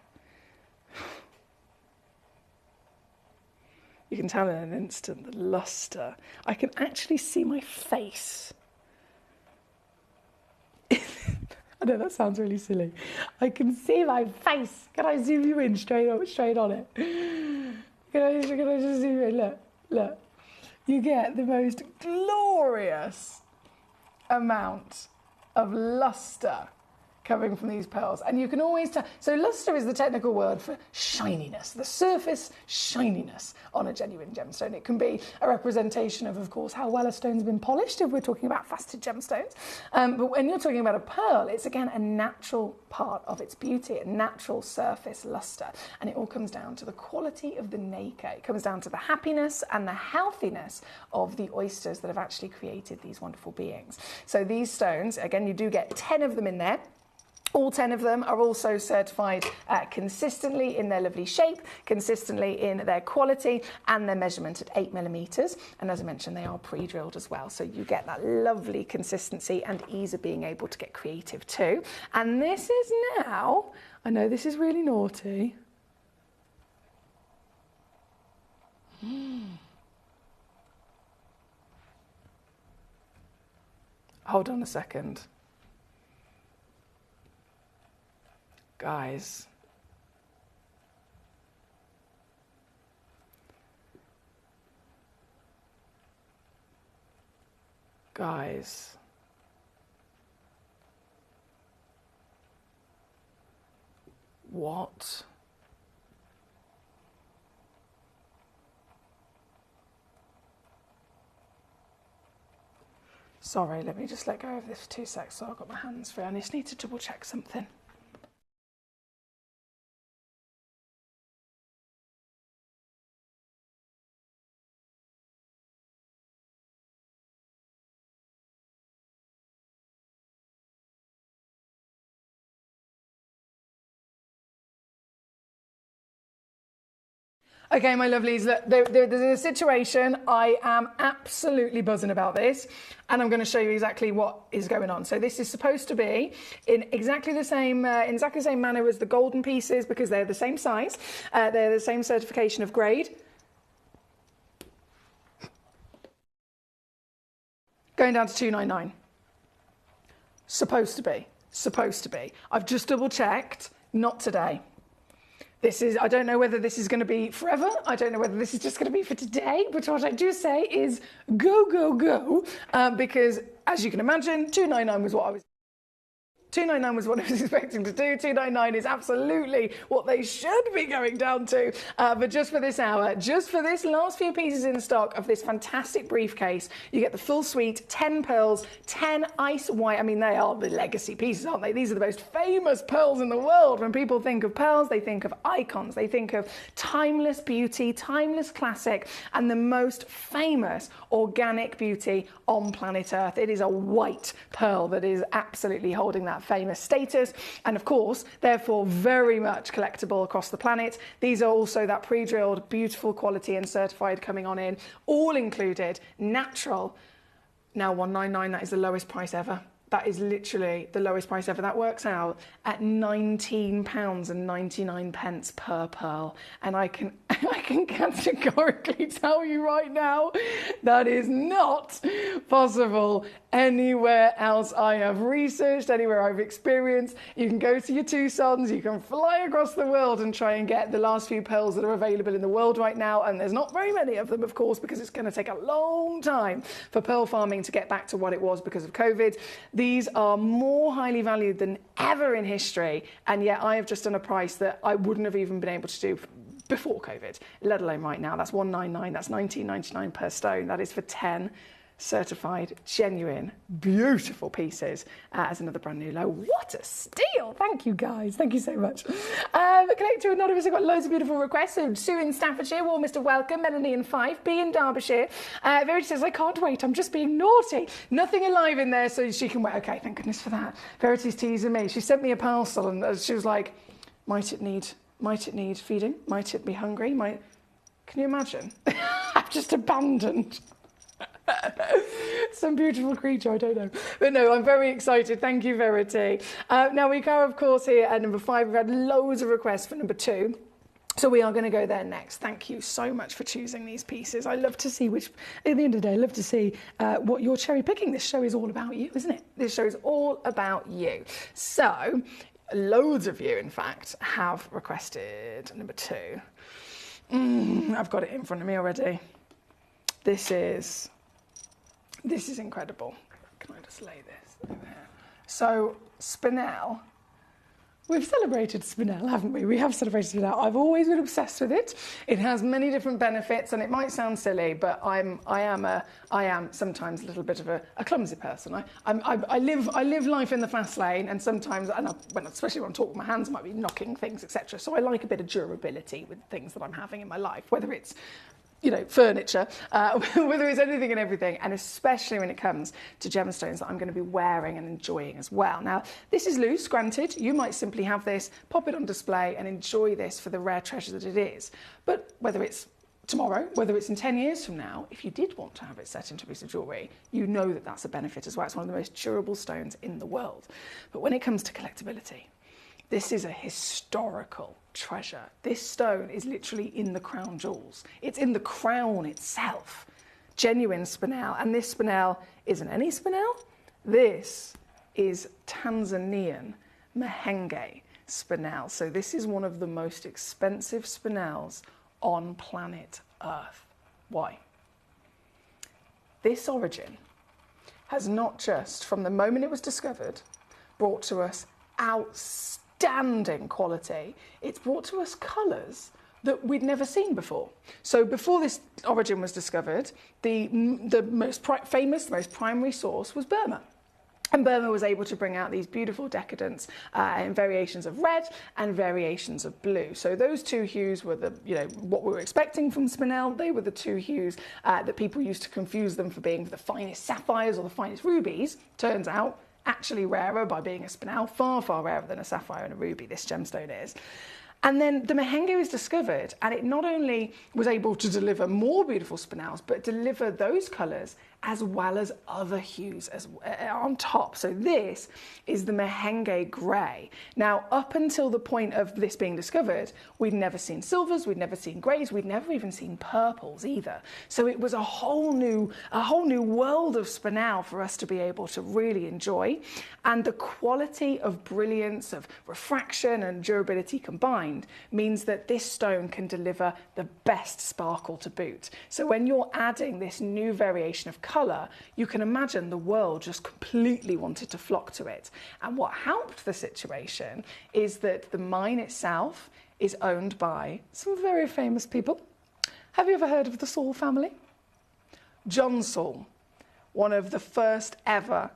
You can tell in an instant the luster. I can actually see my face. I know that sounds really silly. I can see my face. Can I zoom you in straight on it? Can I just zoom you in? Look. You get the most glorious amount of luster coming from these pearls. And you can always tell. So luster is the technical word for shininess, the surface shininess on a genuine gemstone. It can be a representation of course, how well a stone's been polished if we're talking about faceted gemstones. But when you're talking about a pearl, it's again a natural part of its beauty, a natural surface luster. And it all comes down to the quality of the nacre. It comes down to the happiness and the healthiness of the oysters that have actually created these wonderful beings. So these stones, again, you do get 10 of them in there. All 10 of them are also certified consistently in their lovely shape, consistently in their quality and their measurement at 8mm. And as I mentioned, they are pre-drilled as well. So you get that lovely consistency and ease of being able to get creative too. And this is now, I know this is really naughty. Hold on a second. Guys, what? Sorry, let me just let go of this for 2 secs so I've got my hands free. I just need to double check something. Okay, my lovelies, look, there's a situation. I am absolutely buzzing about this, and I'm going to show you exactly what is going on. So this is supposed to be in exactly the same manner as the golden pieces, because they're the same size, they're the same certification of grade. Going down to $299. Supposed to be. I've just double checked. Not today. I don't know whether this is going to be forever. I don't know whether this is just going to be for today. But what I do say is go, go, go. Because as you can imagine, $299 was what I was expecting to do. $299 is absolutely what they should be going down to. But just for this hour, just for this last few pieces in stock of this fantastic briefcase, you get the full suite, 10 pearls, 10 ice white. I mean, they are the legacy pieces, aren't they? These are the most famous pearls in the world. When people think of pearls, they think of icons. They think of timeless beauty, timeless classic, and the most famous organic beauty on planet Earth. It is a white pearl that is absolutely holding that famous status, and of course therefore very much collectible across the planet. These are also that pre-drilled beautiful quality and certified coming on in, all included, natural. Now $199, that is the lowest price ever. That is literally the lowest price ever. That works out at £19.99 per pearl. And I can categorically tell you right now, that is not possible anywhere else I have researched, anywhere I've experienced. You can go to your Tucson's, you can fly across the world and try and get the last few pearls that are available in the world right now. And there's not very many of them, of course, because it's going to take a long time for pearl farming to get back to what it was because of COVID. These are more highly valued than ever in history, and yet I have just done a price that I wouldn't have even been able to do before COVID, let alone right now. That's $199, that's $19.99 per stone. That is for 10 certified, genuine, beautiful pieces as another brand new low. What a steal! Thank you guys, thank you so much. Collector Anonymous, I've got loads of beautiful requests. So Sue in Staffordshire, warmest of welcome. Melanie in Fife, B in Derbyshire. Verity says, I can't wait, I'm just being naughty. Nothing alive in there so she can wait. Okay, thank goodness for that. Verity's teasing me. She sent me a parcel and she was like, might it need feeding? Might it be hungry? Can you imagine? I've just abandoned some beautiful creature, I don't know. But no, I'm very excited. Thank you, Verity. Now we go, of course, here at number 5. We've had loads of requests for number 2. So we are going to go there next. Thank you so much for choosing these pieces. I love to see at the end of the day, I love to see what you're cherry picking. This show is all about you, isn't it? This show is all about you. So loads of you, in fact, have requested number 2. I've got it in front of me already. This is incredible. Can I just lay this over here? So Spinel We've celebrated spinel, haven't we? We have celebrated spinel. I've always been obsessed with it. It has many different benefits, and it might sound silly, but I am sometimes a little bit of a clumsy person. I live life in the fast lane, and sometimes, especially when I'm talking with my hands, I might be knocking things, etc. So I like a bit of durability with things that I'm having in my life, whether it's furniture, whether it's anything and everything, and especially when it comes to gemstones that I'm going to be wearing and enjoying as well. Now, this is loose, granted. You might simply have this, pop it on display and enjoy this for the rare treasure that it is. But whether it's tomorrow, whether it's in 10 years from now, if you did want to have it set into a piece of jewellery, you know that that's a benefit as well. It's one of the most durable stones in the world. But when it comes to collectability, this is a historical treasure. This stone is literally in the crown jewels. It's in the crown itself. Genuine spinel. And this spinel isn't any spinel. This is Tanzanian Mahenge spinel. So this is one of the most expensive spinels on planet Earth. Why? This origin has not just, from the moment it was discovered, brought to us outstanding quality. It's brought to us colours that we'd never seen before. So before this origin was discovered, the most famous, the most primary source was Burma. And Burma was able to bring out these beautiful decadents in variations of red and variations of blue. So those two hues were what we were expecting from spinel. They were the two hues that people used to confuse them for being the finest sapphires or the finest rubies. Turns out, actually rarer by being a spinel, far, far rarer than a sapphire and a ruby, this gemstone is. And then the Mahenge was discovered, and it not only was able to deliver more beautiful spinels, but deliver those colours as well as other hues on top. So this is the Mahenge grey. Now, up until the point of this being discovered, we'd never seen silvers, we'd never seen greys, we'd never even seen purples either. So it was a whole new world of spinel for us to be able to really enjoy. And the quality of brilliance, of refraction and durability combined means that this stone can deliver the best sparkle to boot. So when you're adding this new variation of colour, you can imagine the world just completely wanted to flock to it. And what helped the situation is that the mine itself is owned by some very famous people. Have you ever heard of the Saul family? John Saul, one of the first ever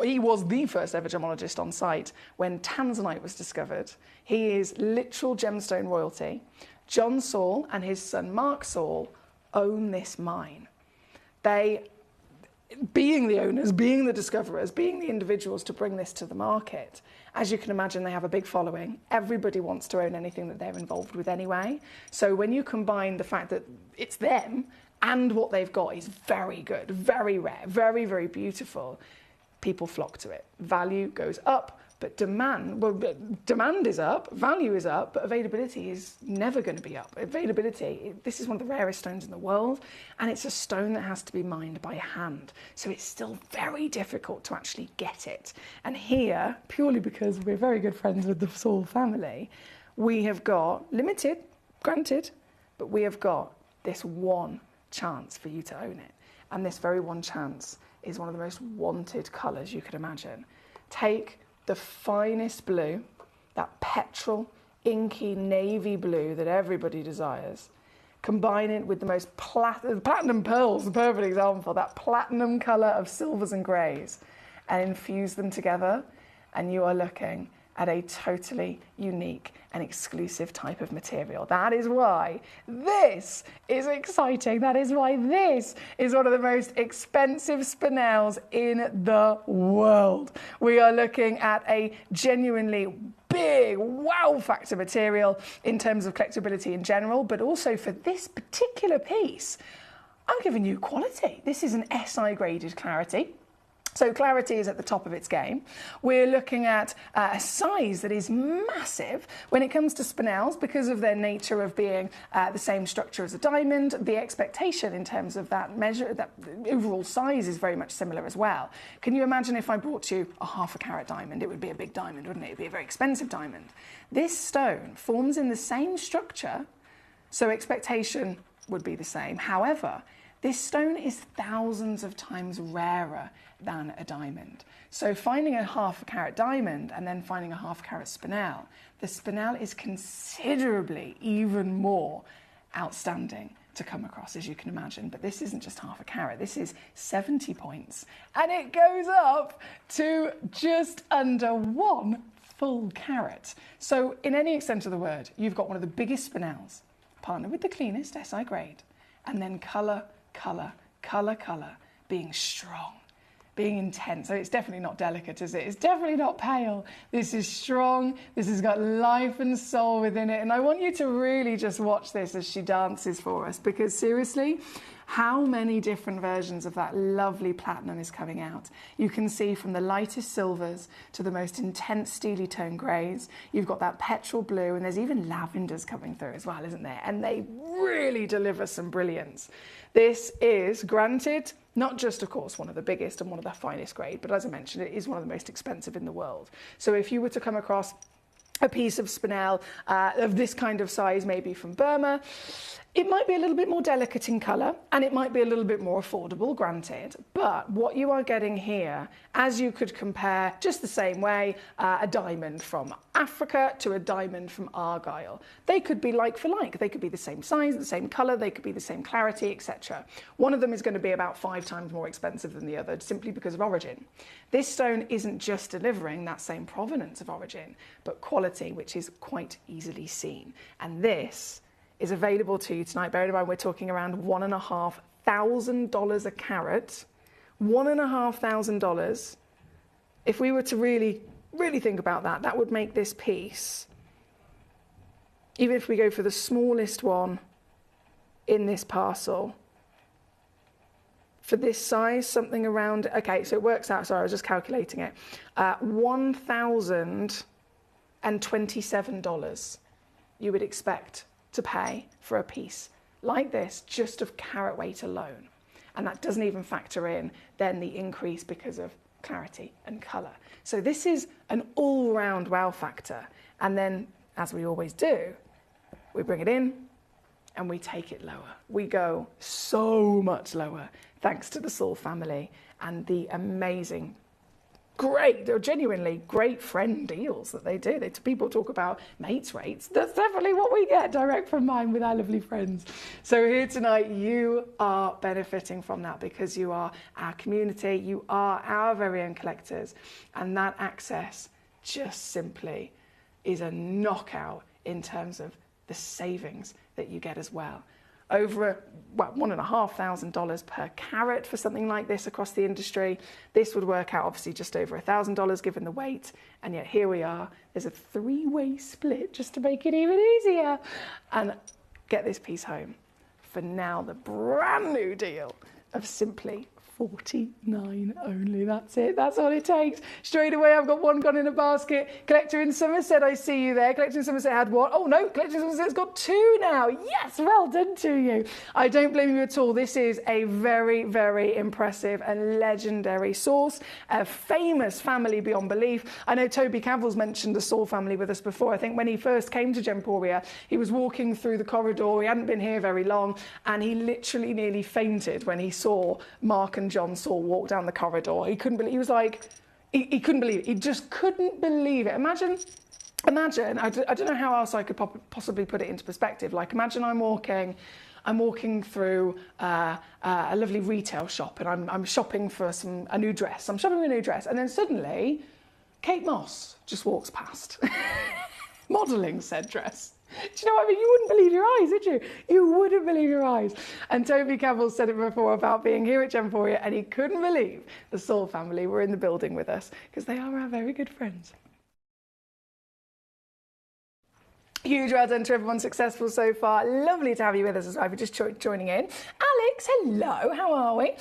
he was the first ever gemologist on site when tanzanite was discovered. He is literal gemstone royalty. John Saul and his son Mark Saul own this mine. They, being the owners, being the discoverers, being the individuals to bring this to the market, as you can imagine, they have a big following. Everybody wants to own anything that they're involved with anyway. So when you combine the fact that it's them and what they've got is very good, very rare, very, very beautiful, people flock to it. Value goes up, but demand is up, value is up, but availability is never going to be up. Availability, this is one of the rarest stones in the world, and it's a stone that has to be mined by hand. So it's still very difficult to actually get it. And here, purely because we're very good friends with the Saul family, we have got, limited, granted, but we have got this one chance for you to own it. And this very one chance is one of the most wanted colours you could imagine. Take the finest blue, that petrol, inky, navy blue that everybody desires, combine it with the most platinum pearls, a perfect example, that platinum colour of silvers and greys, and infuse them together, and you are looking at a totally unique and exclusive type of material. That is why this is exciting. That is why this is one of the most expensive spinels in the world. We are looking at a genuinely big wow factor material in terms of collectability in general, but also for this particular piece, I'm giving you quality. This is an SI graded clarity. So clarity is at the top of its game. We're looking at a size that is massive when it comes to spinels because of their nature of being the same structure as a diamond. The expectation in terms of that measure, that overall size is very much similar as well. Can you imagine if I brought you a ½ carat diamond? It would be a big diamond, wouldn't it? It would be a very expensive diamond. This stone forms in the same structure, so expectation would be the same. However, this stone is thousands of times rarer than a diamond. So finding a half a carat diamond and then finding a half carat spinel, the spinel is considerably even more outstanding to come across, as you can imagine. But this isn't just half a carat, this is 70 points. And it goes up to just under 1 full carat. So in any extent of the word, you've got one of the biggest spinels, partnered with the cleanest SI grade, and then colour, colour, colour, colour, being strong, being intense. So it's definitely not delicate, is it? It's definitely not pale. This is strong. This has got life and soul within it. And I want you to really just watch this as she dances for us, because seriously, how many different versions of that lovely platinum is coming out. You can see from the lightest silvers to the most intense steely tone greys. You've got that petrol blue, and there's even lavenders coming through as well, isn't there? And they really deliver some brilliance. This is, granted, not just, of course, one of the biggest and one of the finest grade, but as I mentioned, it is one of the most expensive in the world. So if you were to come across a piece of spinel of this kind of size, maybe from Burma, it might be a little bit more delicate in colour, and it might be a little bit more affordable, granted. But what you are getting here, as you could compare just the same way, a diamond from Africa to a diamond from Argyle. They could be like for like. They could be the same size, the same colour, they could be the same clarity, etc. One of them is going to be about 5 times more expensive than the other, simply because of origin. This stone isn't just delivering that same provenance of origin, but quality, which is quite easily seen. And this is available to you tonight. Bear in mind, we're talking around $1,500 a carat. $1,500. If we were to really think about that, that would make this piece, even if we go for the smallest one in this parcel, for this size, something around, okay, so it works out, sorry, I was just calculating it, $1,027 you would expect to pay for a piece like this, just of carat weight alone. And that doesn't even factor in then the increase because of clarity and colour. So this is an all-round wow factor. And then, as we always do, we bring it in and we take it lower. We go so much lower, thanks to the Saul family and the amazing, great, they're genuinely great friend deals that they do. People talk about mates rates. That's definitely what we get direct from mine with our lovely friends. So here tonight, you are benefiting from that because you are our community, you are our very own collectors, and that access just simply is a knockout in terms of the savings that you get as well. Over $1,500 per carat for something like this across the industry. This would work out obviously just over $1,000 given the weight, and yet here we are. There's a 3-way split just to make it even easier. And get this piece home for now the brand new deal of simply $49 only. That's it. That's all it takes. Straight away, I've got one gone in a basket. Collector in Somerset, I see you there. Collector in Somerset had one. Oh no, Collector in Somerset's got 2 now. Yes, well done to you. I don't blame you at all. This is a very, very impressive and legendary source. A famous family beyond belief. I know Toby Cavill's mentioned the Saul family with us before. I think when he first came to Gemporia, he was walking through the corridor. He hadn't been here very long, and he literally nearly fainted when he saw Mark and John Saul walk down the corridor. He couldn't believe, he was like, he couldn't believe it. He just couldn't believe it. Imagine, I don't know how else I could possibly put it into perspective. Like, imagine I'm walking through a lovely retail shop, and I'm shopping for a new dress. I'm shopping for a new dress, and then suddenly Kate Moss just walks past, modelling said dress. Do you know what I mean? You wouldn't believe your eyes, would you? You wouldn't believe your eyes. And Toby Cavill said it before about being here at Gemporia, and he couldn't believe the Saul family were in the building with us, because they are our very good friends. Huge well done to everyone successful so far. Lovely to have you with us as well, if you're just joining in. Alex, hello, how are we?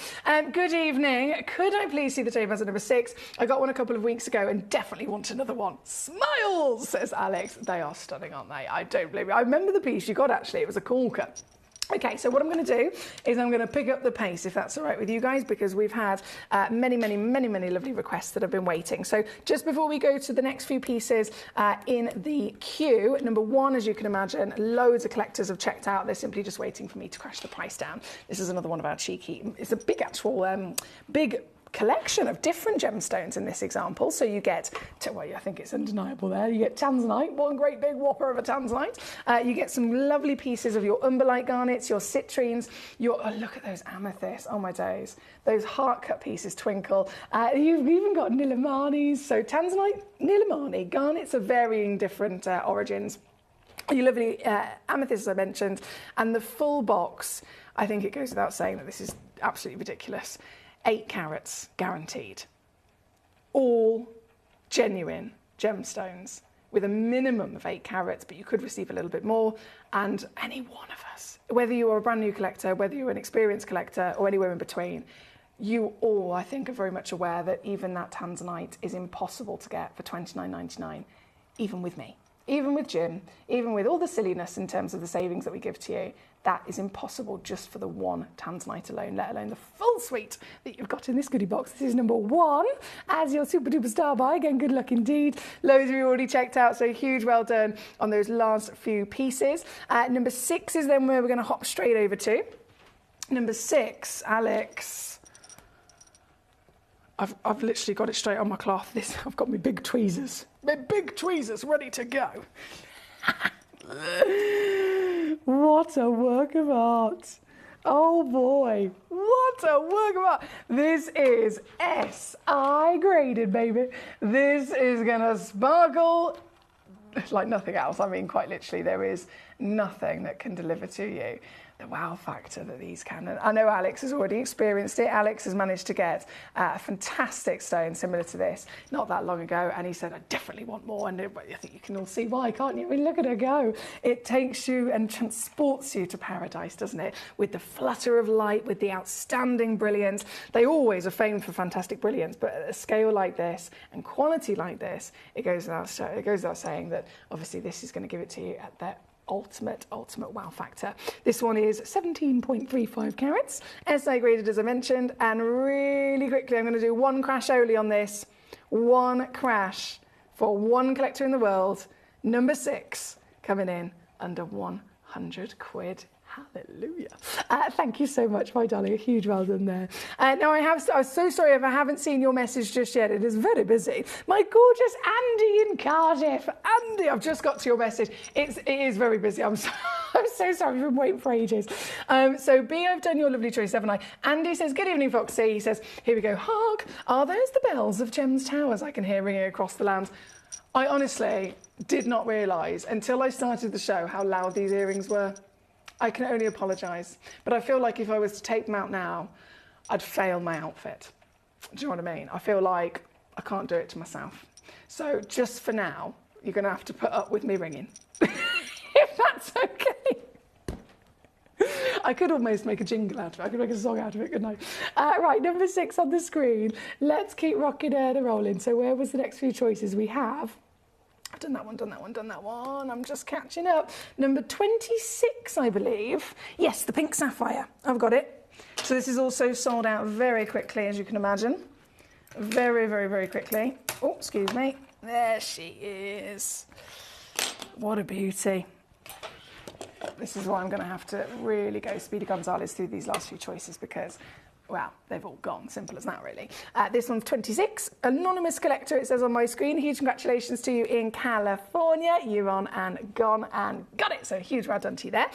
Good evening. Could I please see the table as number 6? I got one a couple of weeks ago and definitely want another one. Smiles, says Alex. They are stunning, aren't they? I don't believe it. I remember the piece you got, actually. It was a corker. Okay, so what I'm going to do is I'm going to pick up the pace, if that's all right with you guys, because we've had many lovely requests that have been waiting. So just before we go to the next few pieces in the queue, number one, as you can imagine, loads of collectors have checked out. They're simply just waiting for me to crash the price down. This is another one of our cheeky. It's a big actual, big collection of different gemstones in this example. So you get, well, I think it's undeniable there, you get tanzanite, one great big whopper of a tanzanite. You get some lovely pieces of your umberlite garnets, your citrines, your, oh, look at those amethysts, oh my days. Those heart cut pieces twinkle. You've even got nilamanis, so tanzanite, nilamani, garnets of varying different origins. Your lovely amethysts I mentioned, and the full box, I think it goes without saying that this is absolutely ridiculous. 8 carats guaranteed. All genuine gemstones with a minimum of 8 carats, but you could receive a little bit more. And any one of us, whether you are a brand new collector, whether you're an experienced collector, or anywhere in between, you all, I think, are very much aware that even that tanzanite is impossible to get for $29.99, even with me. Even with Jim, even with all the silliness in terms of the savings that we give to you, that is impossible just for the one tanzanite alone, let alone the full suite that you've got in this goodie box. This is number 1 as your super duper star buy. Again, good luck indeed. Loads of you already checked out, so huge well done on those last few pieces. Number 6 is then where we're going to hop straight over to. Number 6, Alex. I've literally got it straight on my cloth. I've got my big tweezers. My big tweezers ready to go. What a work of art. Oh boy, what a work of art. This is SI graded, baby. This is gonna sparkle like nothing else. I mean, quite literally, there is nothing that can deliver to you the wow factor that these can. And I know Alex has already experienced it. Alex has managed to get a fantastic stone similar to this not that long ago, and he said, I definitely want more. And I think you can all see why, can't you? I mean, look at her go. It takes you and transports you to paradise, doesn't it? With the flutter of light, with the outstanding brilliance. They always are famed for fantastic brilliance, but at a scale like this and quality like this, it goes without saying that obviously this is going to give it to you at that ultimate wow factor. This one is 17.35 carats, SI graded as I mentioned, and really quickly I'm going to do one crash only on this. One crash for one collector in the world. Number 6 coming in under 100 quid. Hallelujah. Thank you so much, my darling. A huge well done there. Now, I'm so sorry if I haven't seen your message just yet. It is very busy. My gorgeous Andy in Cardiff. Andy, I've just got to your message. It is very busy. I'm so sorry. I've been waiting for ages. So, B, I've done your lovely choice, haven't I? Andy says, good evening, Foxy. He says, here we go. Hark, are those the bells of Gems Towers I can hear ringing across the land? I honestly did not realise until I started the show how loud these earrings were. I can only apologise, but I feel like if I was to take them out now, I'd fail my outfit. Do you know what I mean? I feel like I can't do it to myself. So just for now, you're going to have to put up with me ringing, if that's okay. I could almost make a jingle out of it. I could make a song out of it, couldn't I? Right, number 6 on the screen. Let's keep rocking and rolling. So where was the next few choices we have? I've done that one. I'm just catching up. Number 26, I believe. Yes, the pink sapphire. I've got it. So this is also sold out very quickly, as you can imagine. Very, very, very quickly. Oh, excuse me. There she is. What a beauty. This is why I'm going to have to really go Speedy Gonzalez through these last few choices because, well, they've all gone. Simple as that, really. This one's 26. Anonymous collector, it says on my screen. Huge congratulations to you in California. You're on and gone and got it. So huge well done to you there.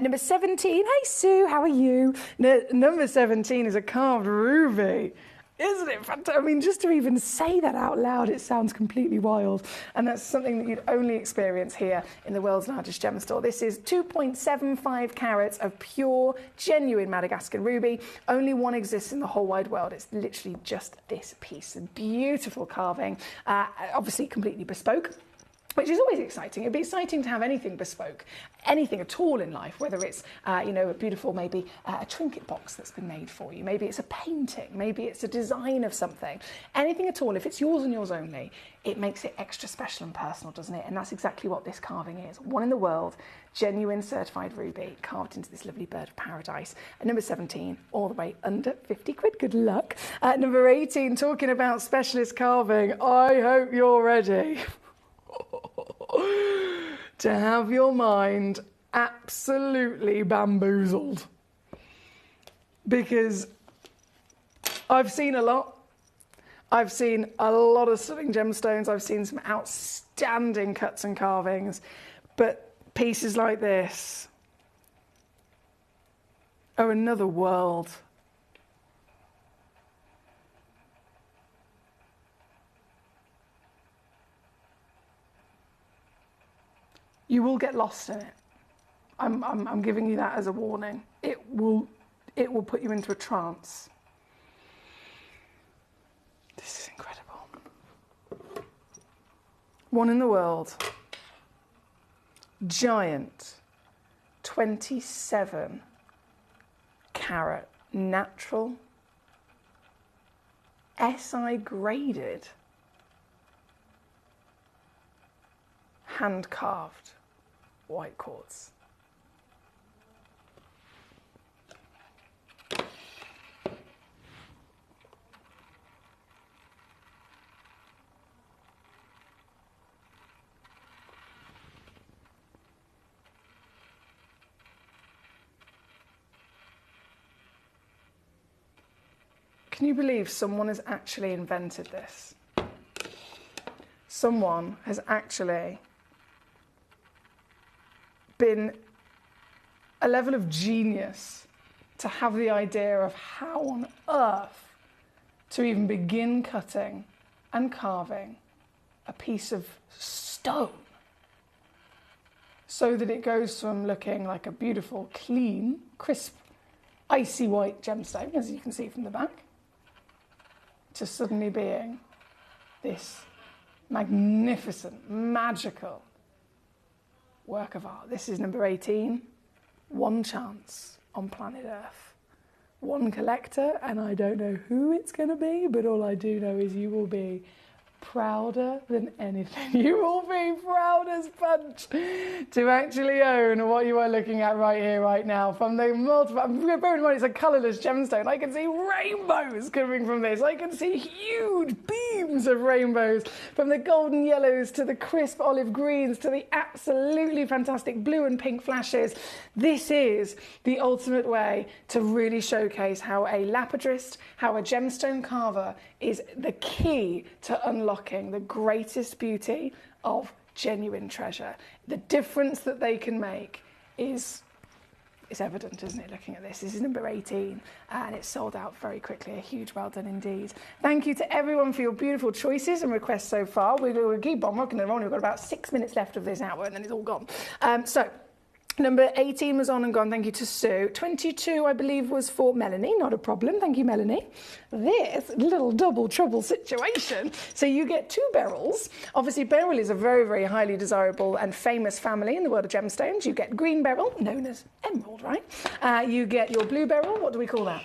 Number 17. Hey, Sue, how are you? Number 17 is a carved ruby. Isn't it fantastic? I mean, just to even say that out loud, it sounds completely wild. And that's something that you'd only experience here in the world's largest gem store. This is 2.75 carats of pure, genuine Madagascar ruby. Only one exists in the whole wide world. It's literally just this piece. A beautiful carving, obviously completely bespoke. which is always exciting. It'd be exciting to have anything bespoke, anything at all in life, whether it's, you know, a beautiful, maybe a trinket box that's been made for you, maybe it's a painting, maybe it's a design of something, anything at all. If it's yours and yours only, it makes it extra special and personal, doesn't it? And that's exactly what this carving is. One in the world, genuine certified ruby, carved into this lovely bird of paradise. At number 17, all the way under 50 quid, good luck. At number 18, talking about specialist carving, I hope you're ready to have your mind absolutely bamboozled, because I've seen a lot. I've seen a lot of stunning gemstones. I've seen some outstanding cuts and carvings, but pieces like this are another world. You will get lost in it. I'm giving you that as a warning. It will put you into a trance. This is incredible. One in the world. Giant 27 carat natural SI graded hand carved white quartz. Can you believe someone has actually invented this? Someone has actually been a level of genius to have the idea of how on earth to even begin cutting and carving a piece of stone so that it goes from looking like a beautiful, clean, crisp, icy white gemstone, as you can see from the back, to suddenly being this magnificent, magical work of art. This is number 18, one chance on planet Earth. One collector, and I don't know who it's going to be, but all I do know is you will be prouder than anything. You will be proud as punch to actually own what you are looking at right here, right now. From the multiple, bear in mind it's a colourless gemstone. I can see rainbows coming from this. I can see huge beams of rainbows, from the golden yellows to the crisp olive greens to the absolutely fantastic blue and pink flashes. This is the ultimate way to really showcase how a lapidrist, how a gemstone carver is the key to unlocking the greatest beauty of genuine treasure. The difference that they can make is evident, isn't it, looking at this? This is number 18, and it's sold out very quickly. A huge well done indeed. Thank you to everyone for your beautiful choices and requests so far. We're going to keep on rocking and rolling. We've got about 6 minutes left of this hour, and then it's all gone. Number 18 was on and gone, thank you to Sue. 22, I believe, was for Melanie, not a problem, thank you, Melanie. This little double trouble situation. So you get 2 beryls. Obviously, beryl is a very, very highly desirable and famous family in the world of gemstones. You get green beryl, known as emerald, right? You get your blue beryl, what do we call that?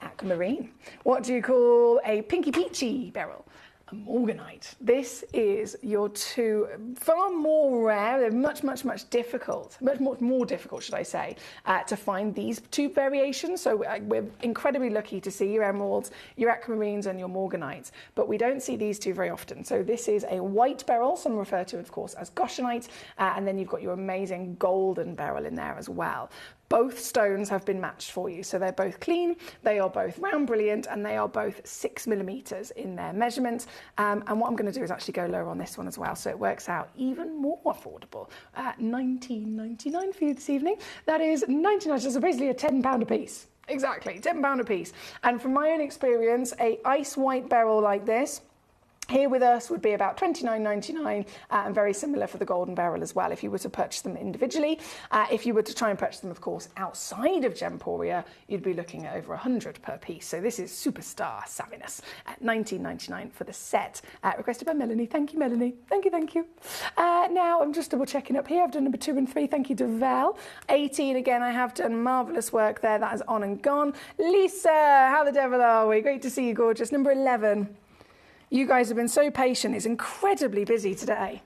Aquamarine. What do you call a pinky peachy beryl? A morganite. This is your 2 far more rare, they're much more difficult, should I say, to find these 2 variations. So we're incredibly lucky to see your emeralds, your aquamarines and your morganites, but we don't see these 2 very often. So this is a white beryl, some refer to, of course, as goshenite, and then you've got your amazing golden beryl in there as well. Both stones have been matched for you, so they're both clean, they are both round brilliant, and they are both 6 millimeters in their measurement. And what I'm going to do is actually go lower on this one as well, so it works out even more affordable. £19.99 for you this evening. That is 99, so basically a £10 a piece. Exactly, £10 a piece. And from my own experience, a ice white beryl like this Here with us would be about $29.99 and very similar for the Golden Beryl as well if you were to purchase them individually. If you were to try and purchase them, of course, outside of Gemporia, you'd be looking at over $100 per piece. So this is superstar savviness at $19.99 for the set. Requested by Melanie. Thank you, Melanie. Thank you, thank you. Now I'm just double checking up here. I've done number 2 and 3. Thank you to Val. 18 again, I have done marvellous work there. That is on and gone. Lisa, how the devil are we? Great to see you, gorgeous. Number 11. You guys have been so patient. It's incredibly busy today,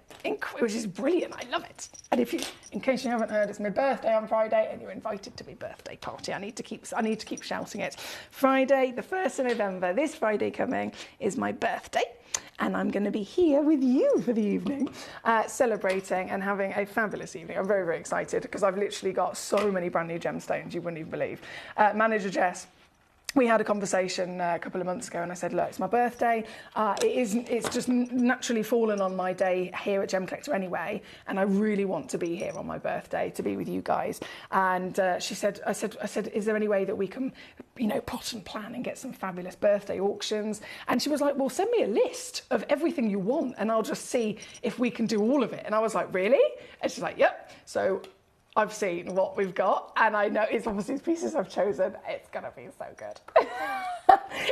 which is brilliant. I love it. And if you, in case you haven't heard, it's my birthday on Friday, and you're invited to my birthday party. I need to keep shouting it. Friday, the 1st of November, this Friday coming, is my birthday. And I'm going to be here with you for the evening, celebrating and having a fabulous evening. I'm very, very excited because I've literally got so many brand new gemstones you wouldn't even believe. Manager Jess, we had a conversation a couple of months ago and I said, look, it's my birthday. It's just naturally fallen on my day here at Gemcollector anyway. And I really want to be here on my birthday to be with you guys. And she said, I said, is there any way that we can, plot and plan and get some fabulous birthday auctions? And she was like, well, send me a list of everything you want and I'll just see if we can do all of it. And I was like, really? And she's like, yep. So I've seen what we've got and I know it's obviously the pieces I've chosen. It's going to be so good.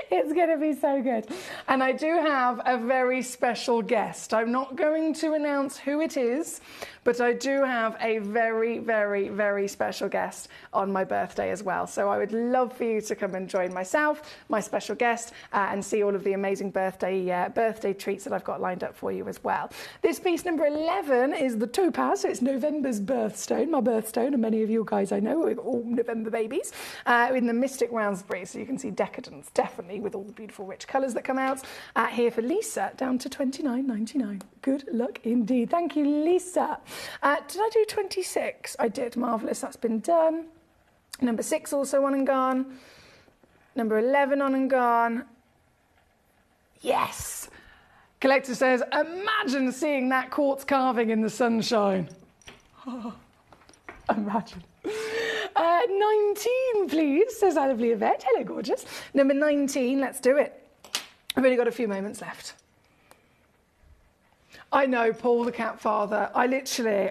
It's going to be so good. And I do have a very special guest. I'm not going to announce who it is, but I do have a very, very, very special guest on my birthday as well. So I would love for you to come and join myself, my special guest, and see all of the amazing birthday treats that I've got lined up for you as well. This piece number 11 is the topaz. So it's November's birthstone, my birthstone, and many of you guys I know are all November babies, in the Mystic Raspberry. So you can see decadence, definitely, with all the beautiful rich colours that come out. Here for Lisa, down to $29.99. Good luck indeed. Thank you, Lisa. Did I do 26? I did. Marvellous. That's been done. Number 6 also on and gone. Number 11 on and gone. Yes. Collector says, imagine seeing that quartz carving in the sunshine. Oh, imagine. 19, please, says our lovely Yvette. Hello, gorgeous. Number 19, let's do it. I've only got a few moments left. I know, Paul, the cat father. I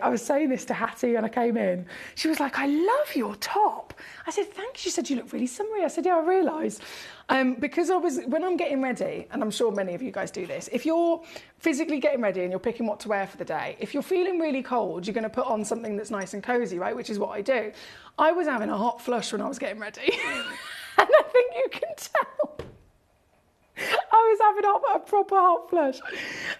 was saying this to Hattie when I came in. She was like, I love your top. I said, thanks. She said, you look really summery. I said, yeah, I realise. Because when I'm getting ready, and I'm sure many of you guys do this, if you're physically getting ready and you're picking what to wear for the day, if you're feeling really cold, you're going to put on something that's nice and cosy, right? Which is what I do. I was having a hot flush when I was getting ready. And I think you can tell. I was having a proper hot flush.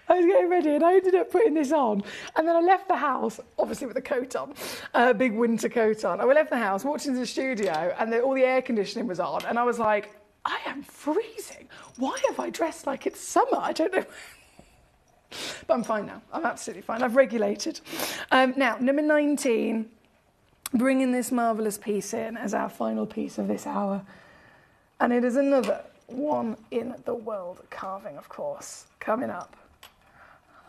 I was getting ready and I ended up putting this on. And then I left the house, obviously with a coat on, a big winter coat on. I left the house, walked into the studio and all the air conditioning was on. And I was like, I am freezing. Why have I dressed like it's summer? I don't know. But I'm fine now. I'm absolutely fine. I've regulated. Now, number 19, bringing this marvellous piece in as our final piece of this hour. And it is another one in the world carving, of course, coming up.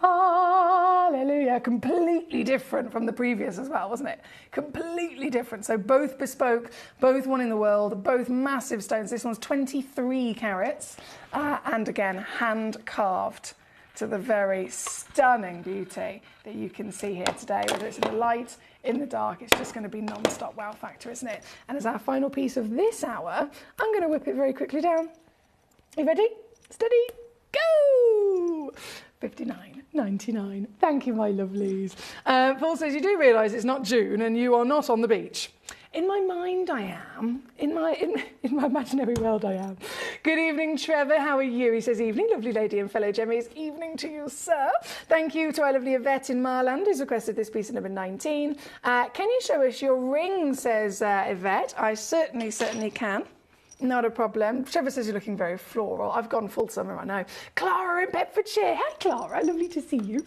Hallelujah. Completely different from the previous as well, wasn't it? Completely different. So both bespoke, both one in the world, both massive stones. This one's 23 carats and again, hand carved to the very stunning beauty that you can see here today, whether it's in the light, in the dark. It's just going to be non-stop wow factor, isn't it? And as our final piece of this hour, I'm going to whip it very quickly down. You ready? Steady, go! $59.99. Thank you, my lovelies. Paul says, you do realise it's not June and you are not on the beach. In my mind, I am. In my imaginary world, I am. Good evening, Trevor. How are you? He says, evening, lovely lady and fellow Gemmies. Evening to you, sir. Thank you to our lovely Yvette in Marland, who's requested this piece at number 19. Can you show us your ring, says Yvette. I certainly can. Not a problem. Trevor says you're looking very floral. I've gone full summer, I know. Clara in Bedfordshire. Hi, Clara. Lovely to see you.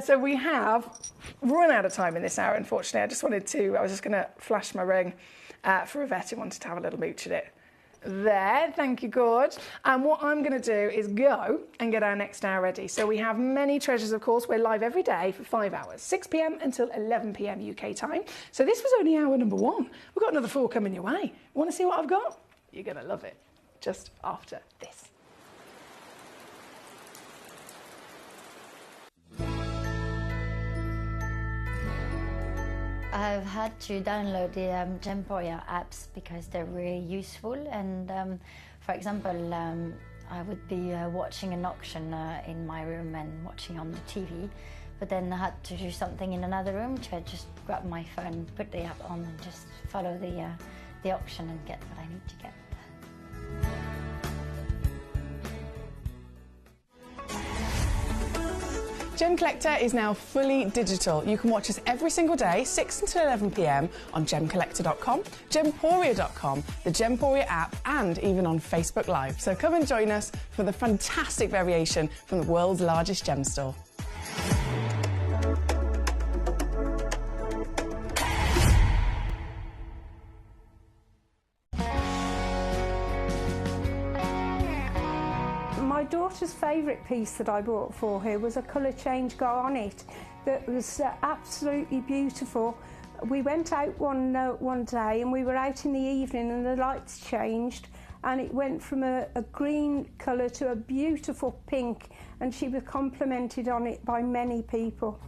So we have run out of time in this hour, unfortunately. I was just going to flash my ring for Yvette who wanted to have a little mooch at it. There. Thank you, Gord. And what I'm going to do is go and get our next hour ready. So we have many treasures, of course. We're live every day for 5 hours, 6 p.m. until 11 p.m. UK time. So this was only hour number 1. We've got another 4 coming your way. Want to see what I've got? You're going to love it just after this. I've had to download the Gemporia apps because they're really useful, and for example, I would be watching an auction in my room and watching on the TV, but then I had to do something in another room, so I just grab my phone, put the app on and just follow the auction and get what I need to get. Gemcollector is now fully digital. You can watch us every single day, 6 until 11 p.m. on gemcollector.com, gemporia.com, the Gemporia app, and even on Facebook Live. So come and join us for the fantastic variation from the world's largest gem store. My daughter's favourite piece that I bought for her was a colour change garnet that was absolutely beautiful. We went out one day and we were out in the evening and the lights changed and it went from a green colour to a beautiful pink, and she was complimented on it by many people.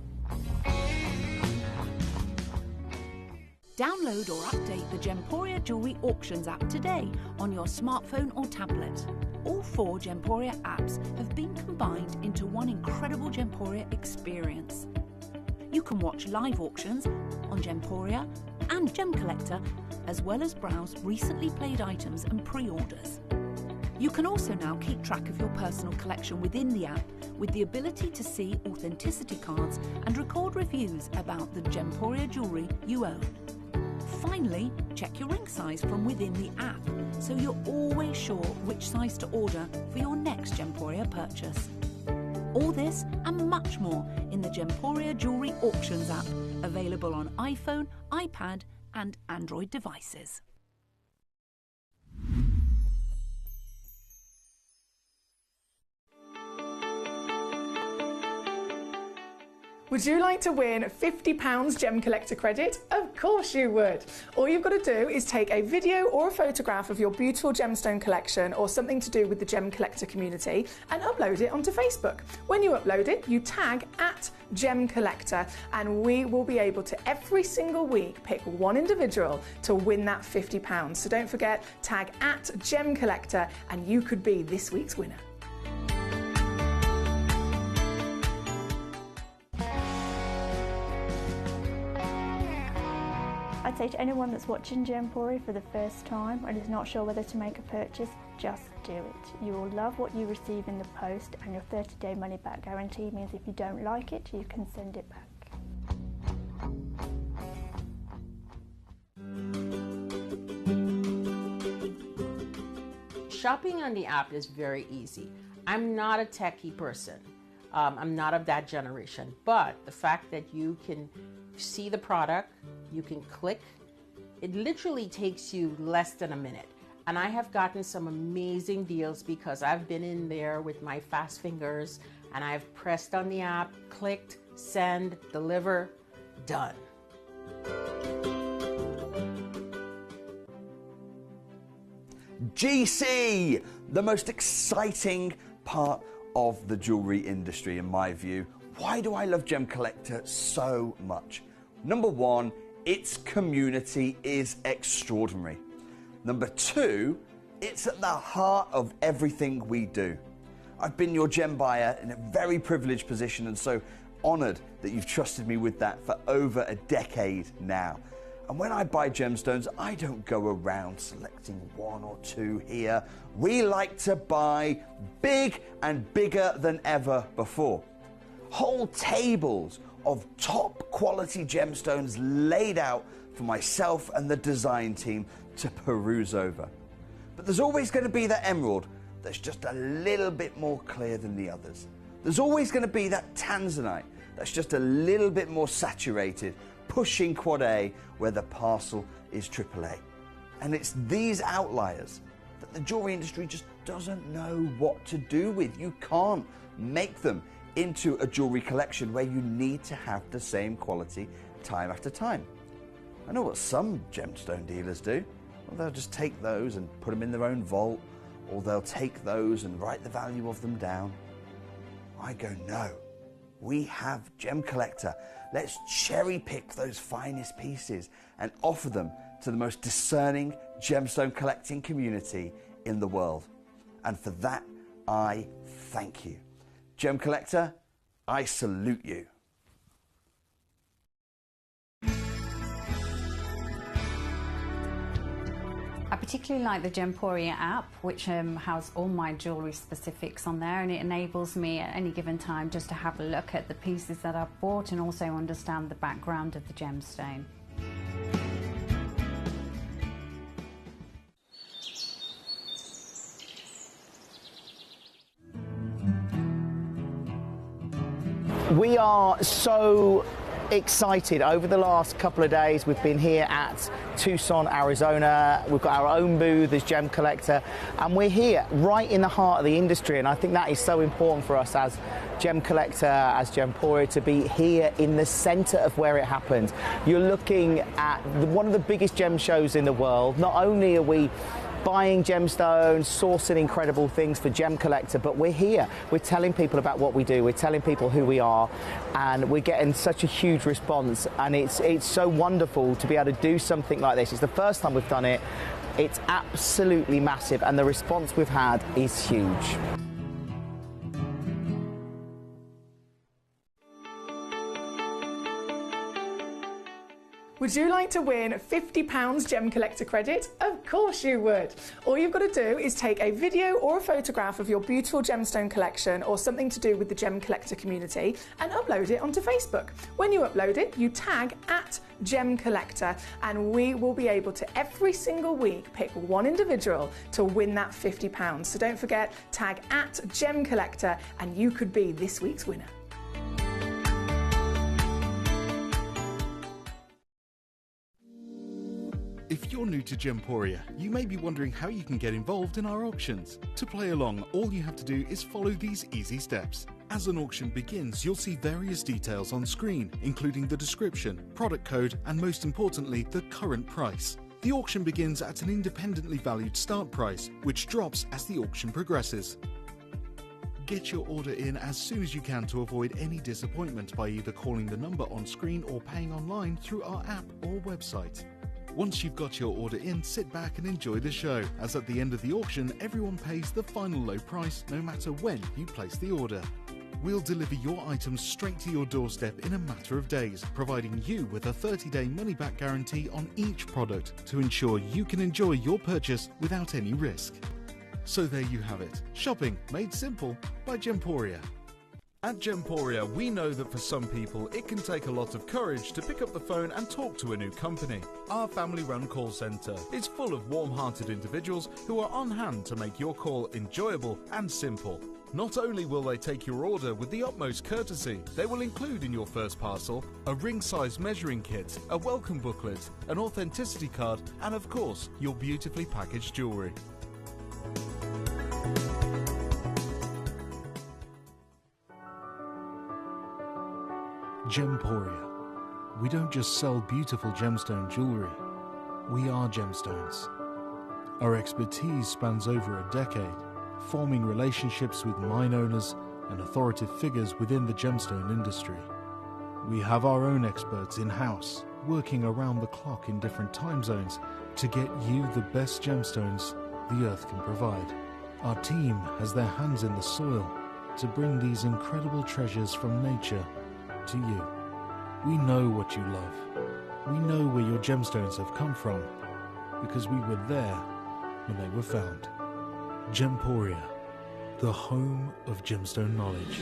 Download or update the Gemporia Jewellery Auctions app today on your smartphone or tablet. All 4 Gemporia apps have been combined into one incredible Gemporia experience. You can watch live auctions on Gemporia and Gemcollector, as well as browse recently played items and pre-orders. You can also now keep track of your personal collection within the app with the ability to see authenticity cards and record reviews about the Gemporia jewellery you own. Finally, check your ring size from within the app, so you're always sure which size to order for your next Gemporia purchase. All this and much more in the Gemporia Jewellery Auctions app, available on iPhone, iPad and Android devices. Would you like to win £50 Gemcollector credit? Of course you would. All you've got to do is take a video or a photograph of your beautiful gemstone collection or something to do with the Gemcollector community and upload it onto Facebook. When you upload it, you tag @Gemcollector and we will be able to every single week pick one individual to win that £50. So don't forget, tag @Gemcollector and you could be this week's winner. I'd say to anyone that's watching Gemporia for the first time and is not sure whether to make a purchase, just do it. You will love what you receive in the post, and your 30-day money-back guarantee means if you don't like it, you can send it back. Shopping on the app is very easy. I'm not a techie person. I'm not of that generation, but the fact that you can see the product, you can click, it literally takes you less than a minute. And I have gotten some amazing deals because I've been in there with my fast fingers and I've pressed on the app, clicked, send, deliver, done. GC, the most exciting part of the jewellery industry in my view. Why do I love Gemcollector so much? Number one, its community is extraordinary. Number two, it's at the heart of everything we do. I've been your gem buyer in a very privileged position and so honoured that you've trusted me with that for over a decade now. And when I buy gemstones, I don't go around selecting one or two here. We like to buy big and bigger than ever before. Whole tables of top quality gemstones laid out for myself and the design team to peruse over. But there's always going to be that emerald that's just a little bit more clear than the others. There's always going to be that tanzanite that's just a little bit more saturated, pushing quad A where the parcel is AAA. And it's these outliers that the jewelry industry just doesn't know what to do with. You can't make them into a jewelry collection where you need to have the same quality time after time. I know what some gemstone dealers do. Well, they'll just take those and put them in their own vault, or they'll take those and write the value of them down. I go, no, we have Gemcollector. Let's cherry pick those finest pieces and offer them to the most discerning gemstone collecting community in the world. And for that, I thank you. Gemcollector, I salute you. I particularly like the Gemporia app, which has all my jewellery specifics on there, and it enables me at any given time just to have a look at the pieces that I've bought and also understand the background of the gemstone. We are so excited. Over the last couple of days we've been here at Tucson, Arizona. We've got our own booth as Gemcollector, and we're here right in the heart of the industry, and I think that is so important for us as Gemcollector, as Gemporia, to be here in the center of where it happened. You're looking at one of the biggest gem shows in the world. Not only are we buying gemstones, sourcing incredible things for Gemcollector, but we're here. We're telling people about what we do. We're telling people who we are, and we're getting such a huge response. And it's so wonderful to be able to do something like this. It's the first time we've done it. It's absolutely massive, and the response we've had is huge. Would you like to win £50 Gemcollector credit? Of course you would. All you've got to do is take a video or a photograph of your beautiful gemstone collection or something to do with the Gemcollector community and upload it onto Facebook. When you upload it, you tag @Gemcollector, and we will be able to every single week pick one individual to win that £50. So don't forget, tag @Gemcollector and you could be this week's winner. If you're new to Gemporia, you may be wondering how you can get involved in our auctions. To play along, all you have to do is follow these easy steps. As an auction begins, you'll see various details on screen, including the description, product code, and most importantly, the current price. The auction begins at an independently valued start price, which drops as the auction progresses. Get your order in as soon as you can to avoid any disappointment by either calling the number on screen or paying online through our app or website. Once you've got your order in, sit back and enjoy the show, as at the end of the auction, everyone pays the final low price no matter when you place the order. We'll deliver your items straight to your doorstep in a matter of days, providing you with a 30-day money-back guarantee on each product to ensure you can enjoy your purchase without any risk. So there you have it, shopping made simple by Gemporia. At Gemporia, we know that for some people it can take a lot of courage to pick up the phone and talk to a new company. Our family-run call centre is full of warm-hearted individuals who are on hand to make your call enjoyable and simple. Not only will they take your order with the utmost courtesy, they will include in your first parcel a ring-size measuring kit, a welcome booklet, an authenticity card, and of course, your beautifully packaged jewellery. Gemporia. We don't just sell beautiful gemstone jewellery, we are gemstones. Our expertise spans over a decade, forming relationships with mine owners and authoritative figures within the gemstone industry. We have our own experts in-house, working around the clock in different time zones to get you the best gemstones the earth can provide. Our team has their hands in the soil to bring these incredible treasures from nature to you. We know what you love. We know where your gemstones have come from because we were there when they were found. Gemporia, the home of gemstone knowledge.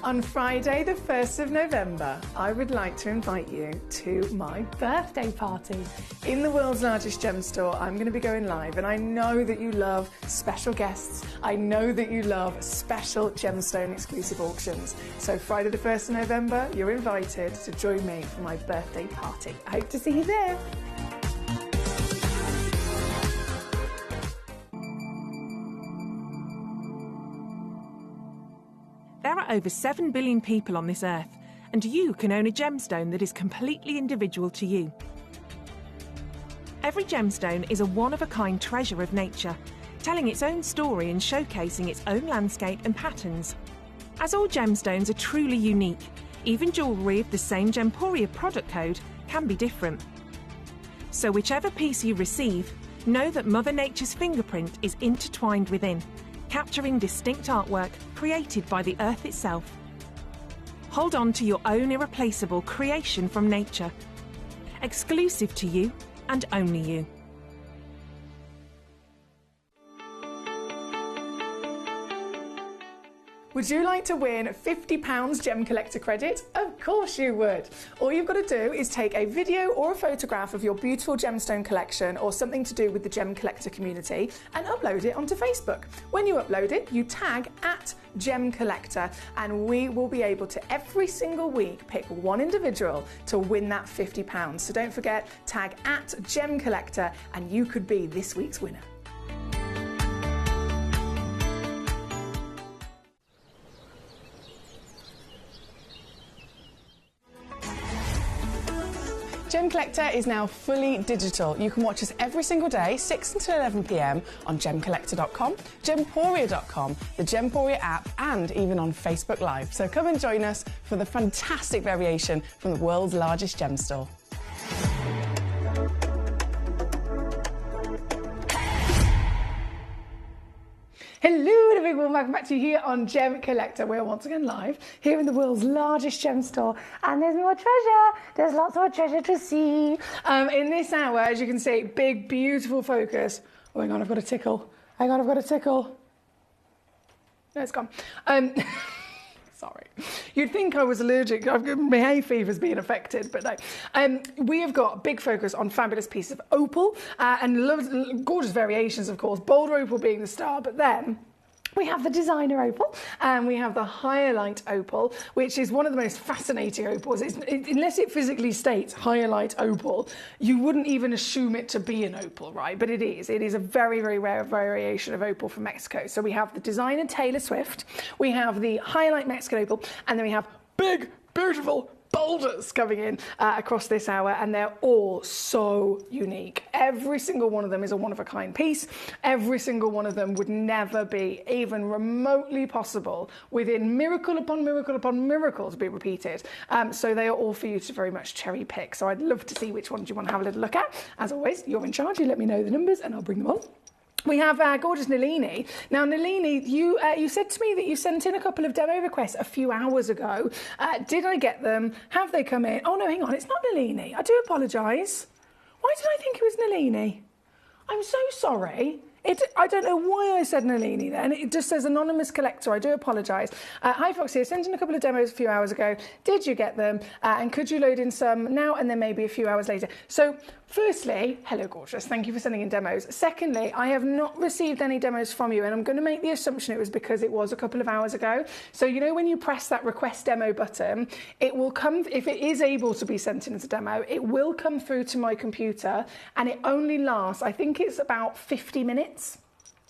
On Friday, the 1st of November, I would like to invite you to my birthday party. In the world's largest gem store, I'm going to be going live, and I know that you love special guests. I know that you love special gemstone exclusive auctions. So Friday, the 1st of November, you're invited to join me for my birthday party. I hope to see you there. There are over 7 billion people on this earth, and you can own a gemstone that is completely individual to you. Every gemstone is a one-of-a-kind treasure of nature, telling its own story and showcasing its own landscape and patterns. As all gemstones are truly unique, even jewellery of the same Gemporia product code can be different. So whichever piece you receive, know that Mother Nature's fingerprint is intertwined within, capturing distinct artwork created by the earth itself. Hold on to your own irreplaceable creation from nature, exclusive to you and only you. Would you like to win £50 Gemcollector credit? Of course you would. All you've got to do is take a video or a photograph of your beautiful gemstone collection or something to do with the Gemcollector community and upload it onto Facebook. When you upload it, you tag @Gemcollector, and we will be able to every single week pick one individual to win that £50. So don't forget, tag @Gemcollector and you could be this week's winner. Gemcollector is now fully digital. You can watch us every single day, 6 until 11 p.m. on gemcollector.com, gemporia.com, the Gemporia app, and even on Facebook Live. So come and join us for the fantastic variation from the world's largest gem store. Hello and a big warm welcome back to you here on Gemcollector. We're once again live here in the world's largest gem store, and there's more treasure. There's lots more treasure to see. In this hour, as you can see, big, beautiful focus. Oh, hang on, I've got a tickle. Hang on, I've got a tickle. No, it's gone. Sorry. You'd think I was allergic. My hay fever's being affected, but no. We have got a big focus on fabulous pieces of opal and gorgeous variations, of course, bold opal being the star, but then we have the designer opal and we have the highlight opal, which is one of the most fascinating opals. Unless it physically states highlight opal, you wouldn't even assume it to be an opal, right? But it is. It is a very, very rare variation of opal from Mexico. So we have the designer Taylor Swift, we have the highlight Mexican opal, and then we have big, beautiful boulders coming in across this hour, and they're all so unique. Every single one of them is a one-of-a-kind piece. Every single one of them would never be even remotely possible within miracle upon miracle upon miracle to be repeated. So they are all for you to very much cherry pick. So I'd love to see which ones you want to have a little look at. As always, you're in charge. You let me know the numbers and I'll bring them on. We have gorgeous Nalini. Now, Nalini, you said to me that you sent in a couple of demo requests a few hours ago. Did I get them? Have they come in? Oh, no, hang on. It's not Nalini. I do apologise. Why did I think it was Nalini? I'm so sorry. I don't know why I said Nalini then. It just says anonymous collector. I do apologise. Hi Foxy, I sent in a couple of demos a few hours ago. Did you get them? And could you load in some now and then maybe a few hours later? So firstly, hello gorgeous, thank you for sending in demos. Secondly, I have not received any demos from you, and I'm going to make the assumption it was because it was a couple of hours ago. So you know when you press that request demo button, it will come, if it is able to be sent in as a demo, it will come through to my computer, and it only lasts, I think it's about 50 minutes.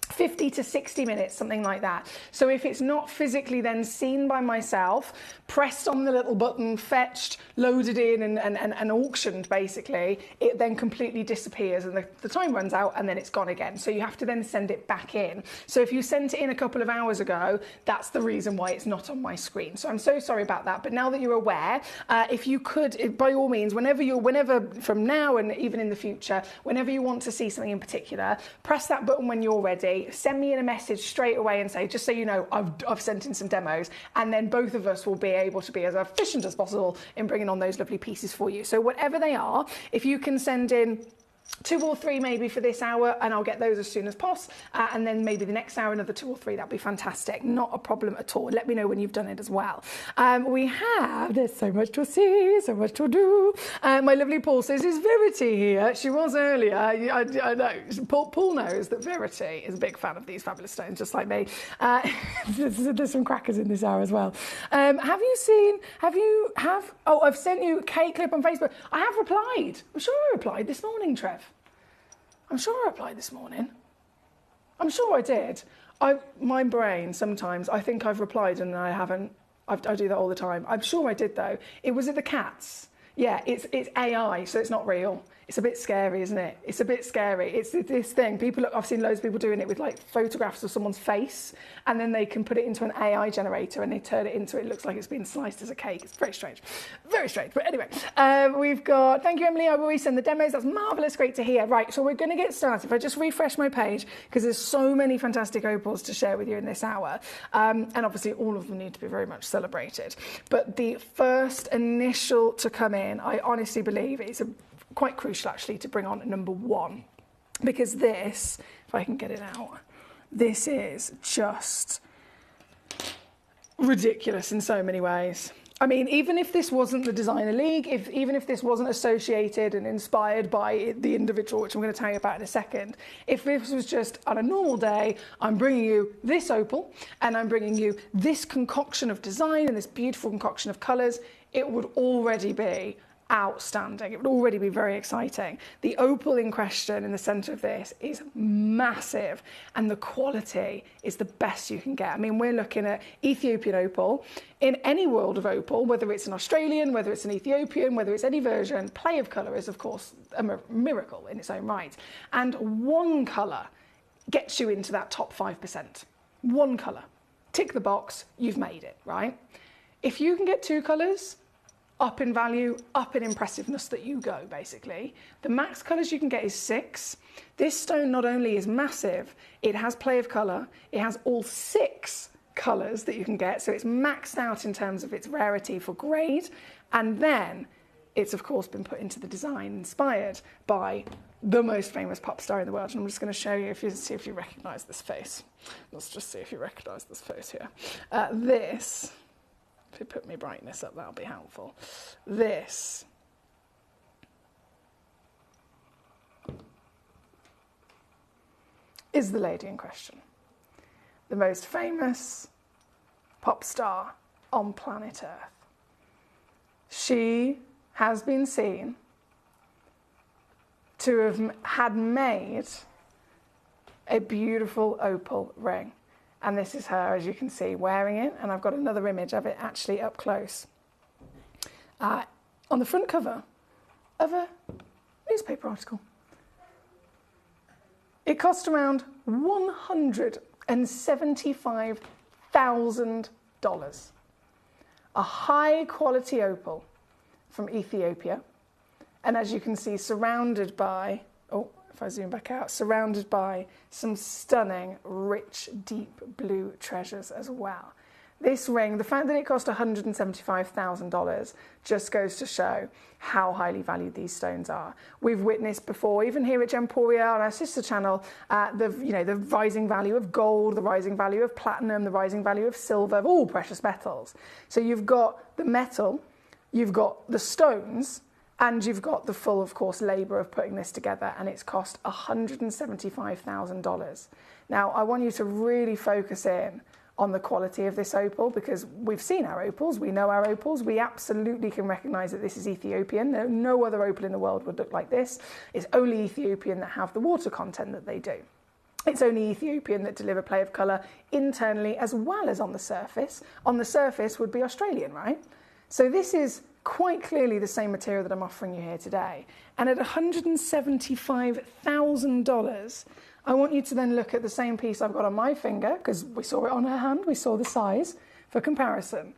50 to 60 minutes, something like that. So if it's not physically then seen by myself, pressed on the little button, fetched, loaded in and auctioned basically, it then completely disappears and the time runs out and then it's gone again. So you have to then send it back in. So if you sent it in a couple of hours ago, that's the reason why it's not on my screen. So I'm so sorry about that. But now that you're aware, if you could, by all means, whenever from now and even in the future, whenever you want to see something in particular, press that button when you're ready. Send me in a message straight away and say, just so you know, I've sent in some demos, and then both of us will be able to be as efficient as possible in bringing on those lovely pieces for you. So whatever they are, if you can send in 2 or 3 maybe for this hour, and I'll get those as soon as possible. And then maybe the next hour, another 2 or 3. That'd be fantastic. Not a problem at all. Let me know when you've done it as well. There's so much to see, so much to do. My lovely Paul says, is Verity here? She was earlier. I know. Paul knows that Verity is a big fan of these fabulous stones, just like me. There's some crackers in this hour as well. I've sent you a Kate clip on Facebook. I have replied. I'm sure I replied this morning, Trev. I'm sure I replied this morning. I'm sure I did. My brain, sometimes, I think I've replied and I haven't. I do that all the time. I'm sure I did, though. It was at the cats. Yeah, it's AI, so it's not real. It's a bit scary, isn't it? It's a bit scary. It's this thing. I've seen loads of people doing it with like photographs of someone's face, and then they can put it into an AI generator and they turn it into, it looks like it's been sliced as a cake. It's very strange. Very strange. But anyway, we've got, thank you, Emily. I will resend the demos. That's marvellous. Great to hear. Right, so we're going to get started. If I just refresh my page, because there's so many fantastic opals to share with you in this hour. And obviously all of them need to be very much celebrated. But the first initial to come in, I honestly believe it's quite crucial actually to bring on number 1, because this, if I can get it out, this is just ridiculous in so many ways. I mean, even if this wasn't the Designer League, even if this wasn't associated and inspired by the individual, which I'm going to tell you about in a second, if this was just on a normal day, I'm bringing you this opal and I'm bringing you this concoction of design and this beautiful concoction of colours, it would already be outstanding. It would already be very exciting. The opal in question in the centre of this is massive, and the quality is the best you can get. I mean, we're looking at Ethiopian opal. In any world of opal, whether it's an Australian, whether it's an Ethiopian, whether it's any version, play of colour is, of course, a miracle in its own right. And one colour gets you into that top 5%. One colour. Tick the box, you've made it, right? If you can get 2 colours, up in value, up in impressiveness that you go, basically. The max colours you can get is 6. This stone not only is massive, it has play of colour, it has all 6 colours that you can get, so it's maxed out in terms of its rarity for grade, and then it's of course been put into the design inspired by the most famous pop star in the world. And I'm just going to show you, see if you recognise this face. Let's just see if you recognise this face here. This, if you put my brightness up, that'll be helpful. This is the lady in question. The most famous pop star on planet Earth. She has been seen to have had made a beautiful opal ring. And this is her, as you can see, wearing it. And I've got another image of it actually up close. On the front cover of a newspaper article. It cost around $175,000. A high quality opal from Ethiopia. And as you can see, surrounded by, if I zoom back out, surrounded by some stunning, rich, deep blue treasures as well. This ring, the fact that it cost $175,000 just goes to show how highly valued these stones are. We've witnessed before, even here at Gemporia on our sister channel, the rising value of gold, the rising value of platinum, the rising value of silver, of all precious metals. So you've got the metal, you've got the stones, and you've got the full, of course, labour of putting this together, and it's cost $175,000. Now, I want you to really focus in on the quality of this opal, because we've seen our opals, we know our opals, we absolutely can recognise that this is Ethiopian. No other opal in the world would look like this. It's only Ethiopian that have the water content that they do. It's only Ethiopian that deliver play of colour internally as well as on the surface. On the surface would be Australian, right? So this is quite clearly the same material that I'm offering you here today. And at $175,000, I want you to then look at the same piece I've got on my finger, because we saw it on her hand, we saw the size for comparison.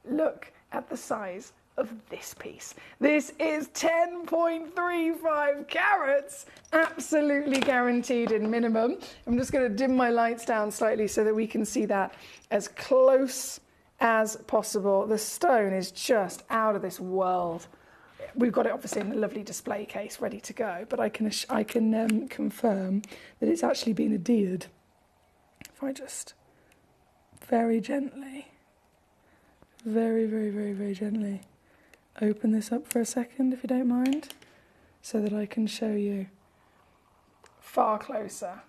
Look at the size of this piece. This is 10.35 carats, absolutely guaranteed in minimum. I'm just going to dim my lights down slightly so that we can see that as close as possible. The stone is just out of this world. We've got it obviously in a lovely display case ready to go, but I can confirm that it's actually been adhered. If I just very gently, very, very, very, very gently open this up for a second, if you don't mind, so that I can show you far closer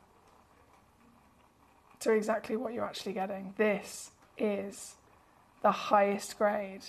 to exactly what you're actually getting. This is the highest grade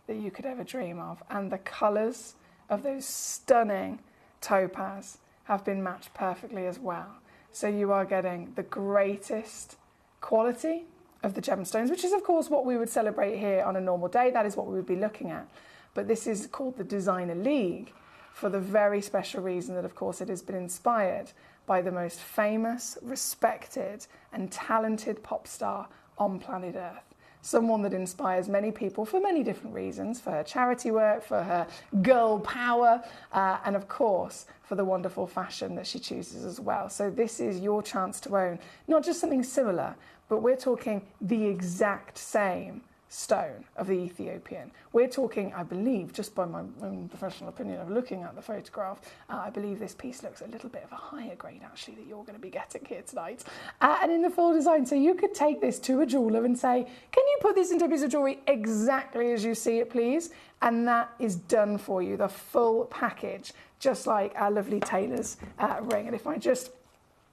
that you could ever dream of, and the colours of those stunning topaz have been matched perfectly as well. So you are getting the greatest quality of the gemstones, which is of course what we would celebrate here on a normal day. That is what we would be looking at. But this is called the Designer League for the very special reason that of course it has been inspired by the most famous, respected and talented pop star on planet Earth. Someone that inspires many people for many different reasons, for her charity work, for her girl power, and of course for the wonderful fashion that she chooses as well. So this is your chance to own not just something similar, but we're talking the exact same stone of the Ethiopian. We're talking, I believe, just by my own professional opinion of looking at the photograph, I believe this piece looks a little bit of a higher grade actually that you're going to be getting here tonight. And in the full design, so you could take this to a jeweller and say, can you put this into a piece of jewellery exactly as you see it, please? And that is done for you, the full package, just like our lovely tailor's ring. And if I just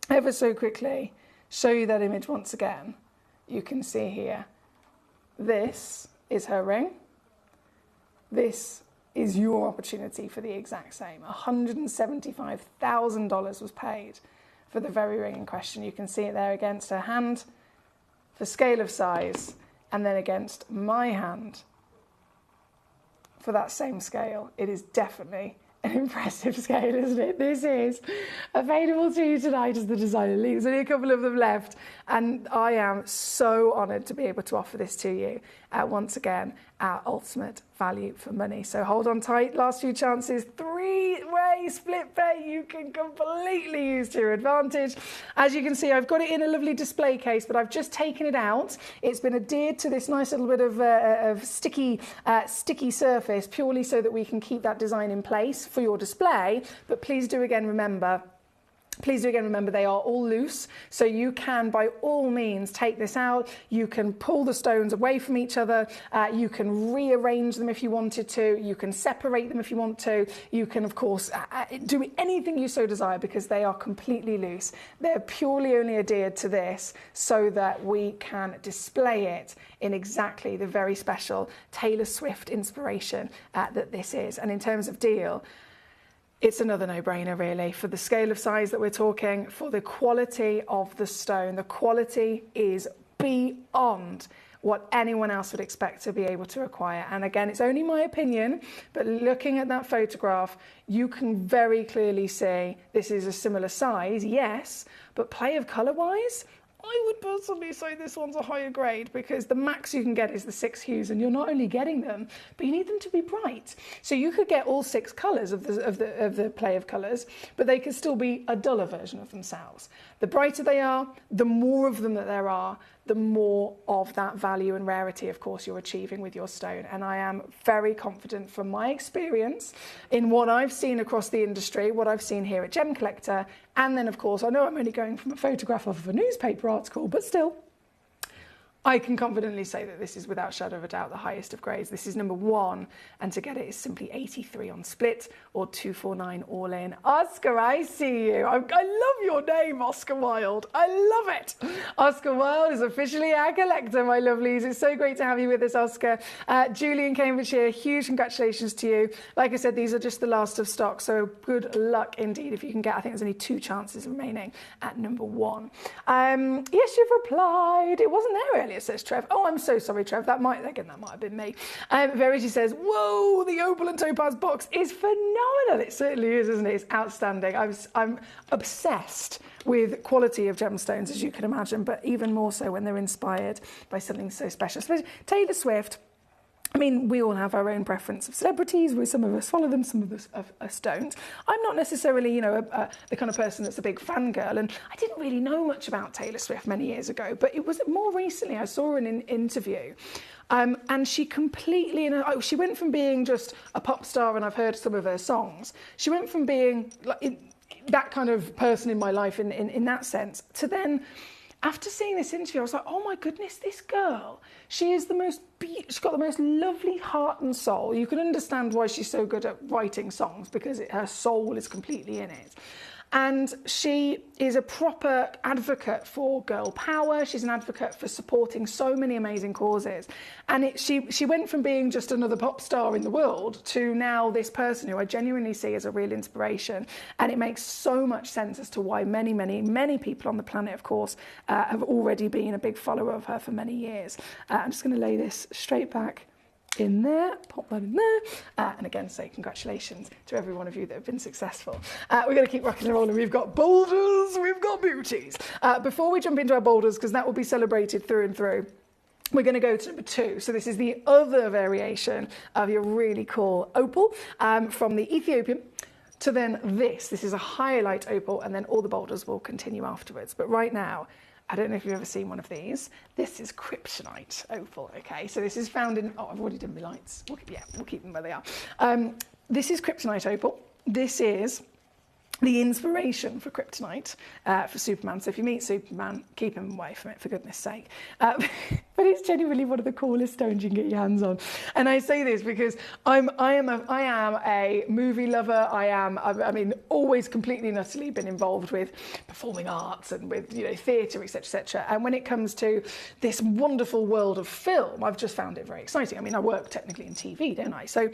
ever so quickly show you that image once again, you can see here, this is her ring. This is your opportunity for the exact same. $175,000 was paid for the very ring in question. You can see it there against her hand for scale of size, and then against my hand for that same scale. It is definitely an impressive scale, isn't it? This is available to you tonight as the Designer League. There's only a couple of them left, and I am so honoured to be able to offer this to you once again, our ultimate value for money. So hold on tight, last few chances, 3-way split pay you can completely use to your advantage. As you can see, I've got it in a lovely display case, but I've just taken it out. It's been adhered to this nice little bit of sticky surface, purely so that we can keep that design in place for your display. But please do again remember they are all loose, so you can by all means take this out. You can pull the stones away from each other. You can rearrange them if you wanted to. You can separate them if you want to. You can, of course, do anything you so desire because they are completely loose. They're purely only adhered to this so that we can display it in exactly the very special Taylor Swift inspiration that this is. And in terms of deal, it's another no-brainer, really, for the scale of size that we're talking, for the quality of the stone. The quality is beyond what anyone else would expect to be able to acquire. And again, it's only my opinion, but looking at that photograph, you can very clearly see this is a similar size, yes, but play of colour-wise, I would personally say this one's a higher grade because the max you can get is the 6 hues, and you're not only getting them, but you need them to be bright. So you could get all 6 colours of the play of colours, but they could still be a duller version of themselves. The brighter they are, the more of them that there are, the more of that value and rarity, of course, you're achieving with your stone. And I am very confident from my experience in what I've seen across the industry, what I've seen here at Gemcollector, and then, of course, I know I'm only going from a photograph off of a newspaper article, but still, I can confidently say that this is without shadow of a doubt the highest of grades. This is number 1, and to get it is simply 83 on split or 249 all in. Oscar, I see you. I love your name, Oscar Wilde. I love it. Oscar Wilde is officially our collector, my lovelies. It's so great to have you with us, Oscar. Julie in Cambridgeshire, huge congratulations to you. Like I said, these are just the last of stock, so good luck indeed if you can get, I think there's only 2 chances remaining at number 1. Yes, you've replied. It wasn't there earlier, says Trev. Oh, I'm so sorry, Trev. That might have been me. Verity says, whoa, the opal and topaz box is phenomenal. It certainly is, isn't it? It's outstanding. I'm obsessed with quality of gemstones, as you can imagine, but even more so when they're inspired by something so special. So Taylor Swift, I mean, we all have our own preference of celebrities. Some of us follow them, some of us don't. I'm not necessarily, the kind of person that's a big fangirl, and I didn't really know much about Taylor Swift many years ago, but it was more recently I saw an interview And she completely, she went from being just a pop star, and I've heard some of her songs. She went from being like that kind of person in my life in that sense, to then, after seeing this interview, I was like, oh my goodness, this girl, she is the most, she's got the most lovely heart and soul. You can understand why she's so good at writing songs, because her soul is completely in it. And she is a proper advocate for girl power. She's an advocate for supporting so many amazing causes. And she went from being just another pop star in the world to now this person who I genuinely see as a real inspiration. And it makes so much sense as to why many, many, many people on the planet, of course, have already been a big follower of her for many years. I'm just going to lay this straight back in there, pop that in there, and again say congratulations to every one of you that have been successful. We're going to keep rocking and rolling. We've got boulders, we've got beauties. Before we jump into our boulders, because that will be celebrated through and through, we're going to go to number 2. So this is the other variation of your really cool opal, from the Ethiopian to then this. This is a highlight opal, and then all the boulders will continue afterwards. But right now, I don't know if you've ever seen one of these. This is kryptonite opal, okay? So this is found in, I've already done my lights. We'll keep them where they are. This is kryptonite opal. This is the inspiration for kryptonite for Superman. So if you meet Superman, keep him away from it, for goodness sake. But it's genuinely one of the coolest stones you can get your hands on. And I say this because I am a movie lover. I mean, always completely and utterly been involved with performing arts and with, theatre, etc., etc. And when it comes to this wonderful world of film, I've just found it very exciting. I mean, I work technically in TV, don't I? So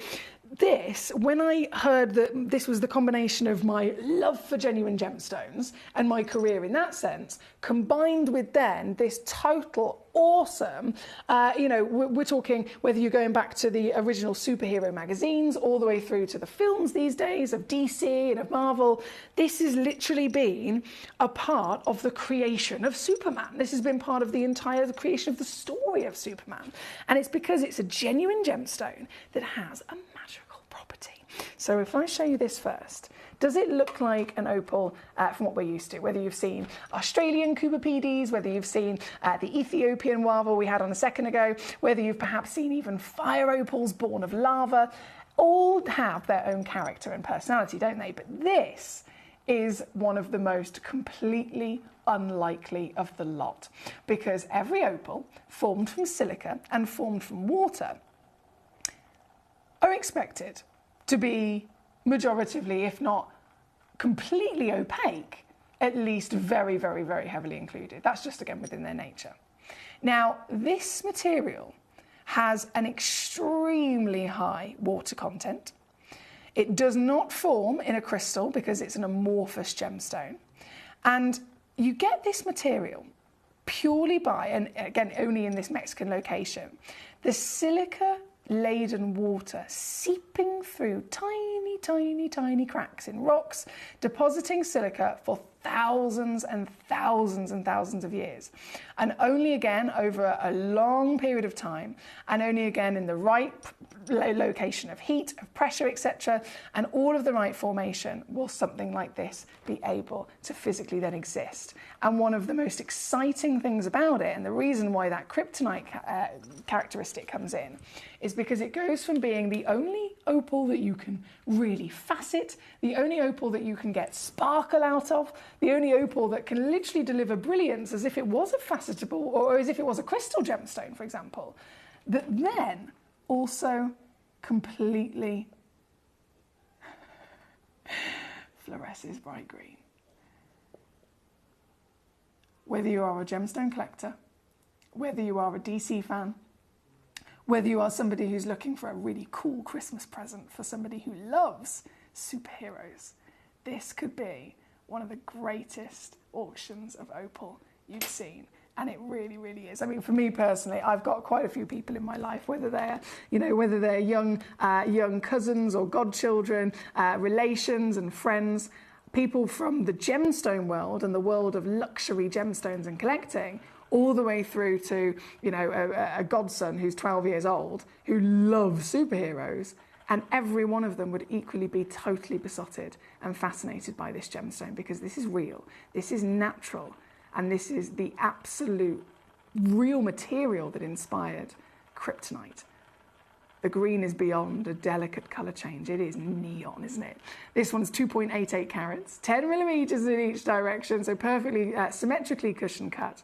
this, when I heard that this was the combination of my love for genuine gemstones and my career in that sense, combined with then this total awesome, we're talking whether you're going back to the original superhero magazines all the way through to the films these days of DC and of Marvel, this has literally been a part of the creation of Superman. This has been part of the creation of the story of Superman. And it's because it's a genuine gemstone that has a magical property. So if I show you this first, does it look like an opal from what we're used to? Whether you've seen Australian Cooperpedies, whether you've seen the Ethiopian Wava we had on a second ago, whether you've perhaps seen even fire opals born of lava, all have their own character and personality, don't they? But this is one of the most completely unlikely of the lot, because every opal formed from silica and formed from water are expected to be majoritively, if not completely opaque, at least very, very, very heavily included. That's just, again, within their nature. Now, this material has an extremely high water content. It does not form in a crystal because it's an amorphous gemstone. And you get this material purely by, and again, only in this Mexican location, the silica-laden water seeping through tiny, tiny, tiny cracks in rocks, depositing silica for thousands and thousands and thousands of years. And only again over a long period of time, and only again in the right location of heat, of pressure, etc., and all of the right formation, will something like this be able to physically then exist. And one of the most exciting things about it, and the reason why that kryptonite characteristic comes in, is because it goes from being the only opal that you can really facet, the only opal that you can get sparkle out of, the only opal that can literally deliver brilliance as if it was a facetable, or as if it was a crystal gemstone, for example, that then also completely fluoresces bright green. Whether you are a gemstone collector, whether you are a DC fan, whether you are somebody who's looking for a really cool Christmas present for somebody who loves superheroes, this could be one of the greatest auctions of opal you've seen. And it really, really is. I mean, for me personally, I've got quite a few people in my life, whether they're, whether they're young cousins or godchildren, relations and friends, people from the gemstone world and the world of luxury gemstones and collecting, all the way through to, a godson who's 12 years old who loves superheroes. And every one of them would equally be totally besotted and fascinated by this gemstone, because this is real, this is natural, and this is the absolute real material that inspired kryptonite. The green is beyond a delicate colour change. It is neon, isn't it? This one's 2.88 carats, 10 millimetres in each direction, so perfectly symmetrically cushion cut.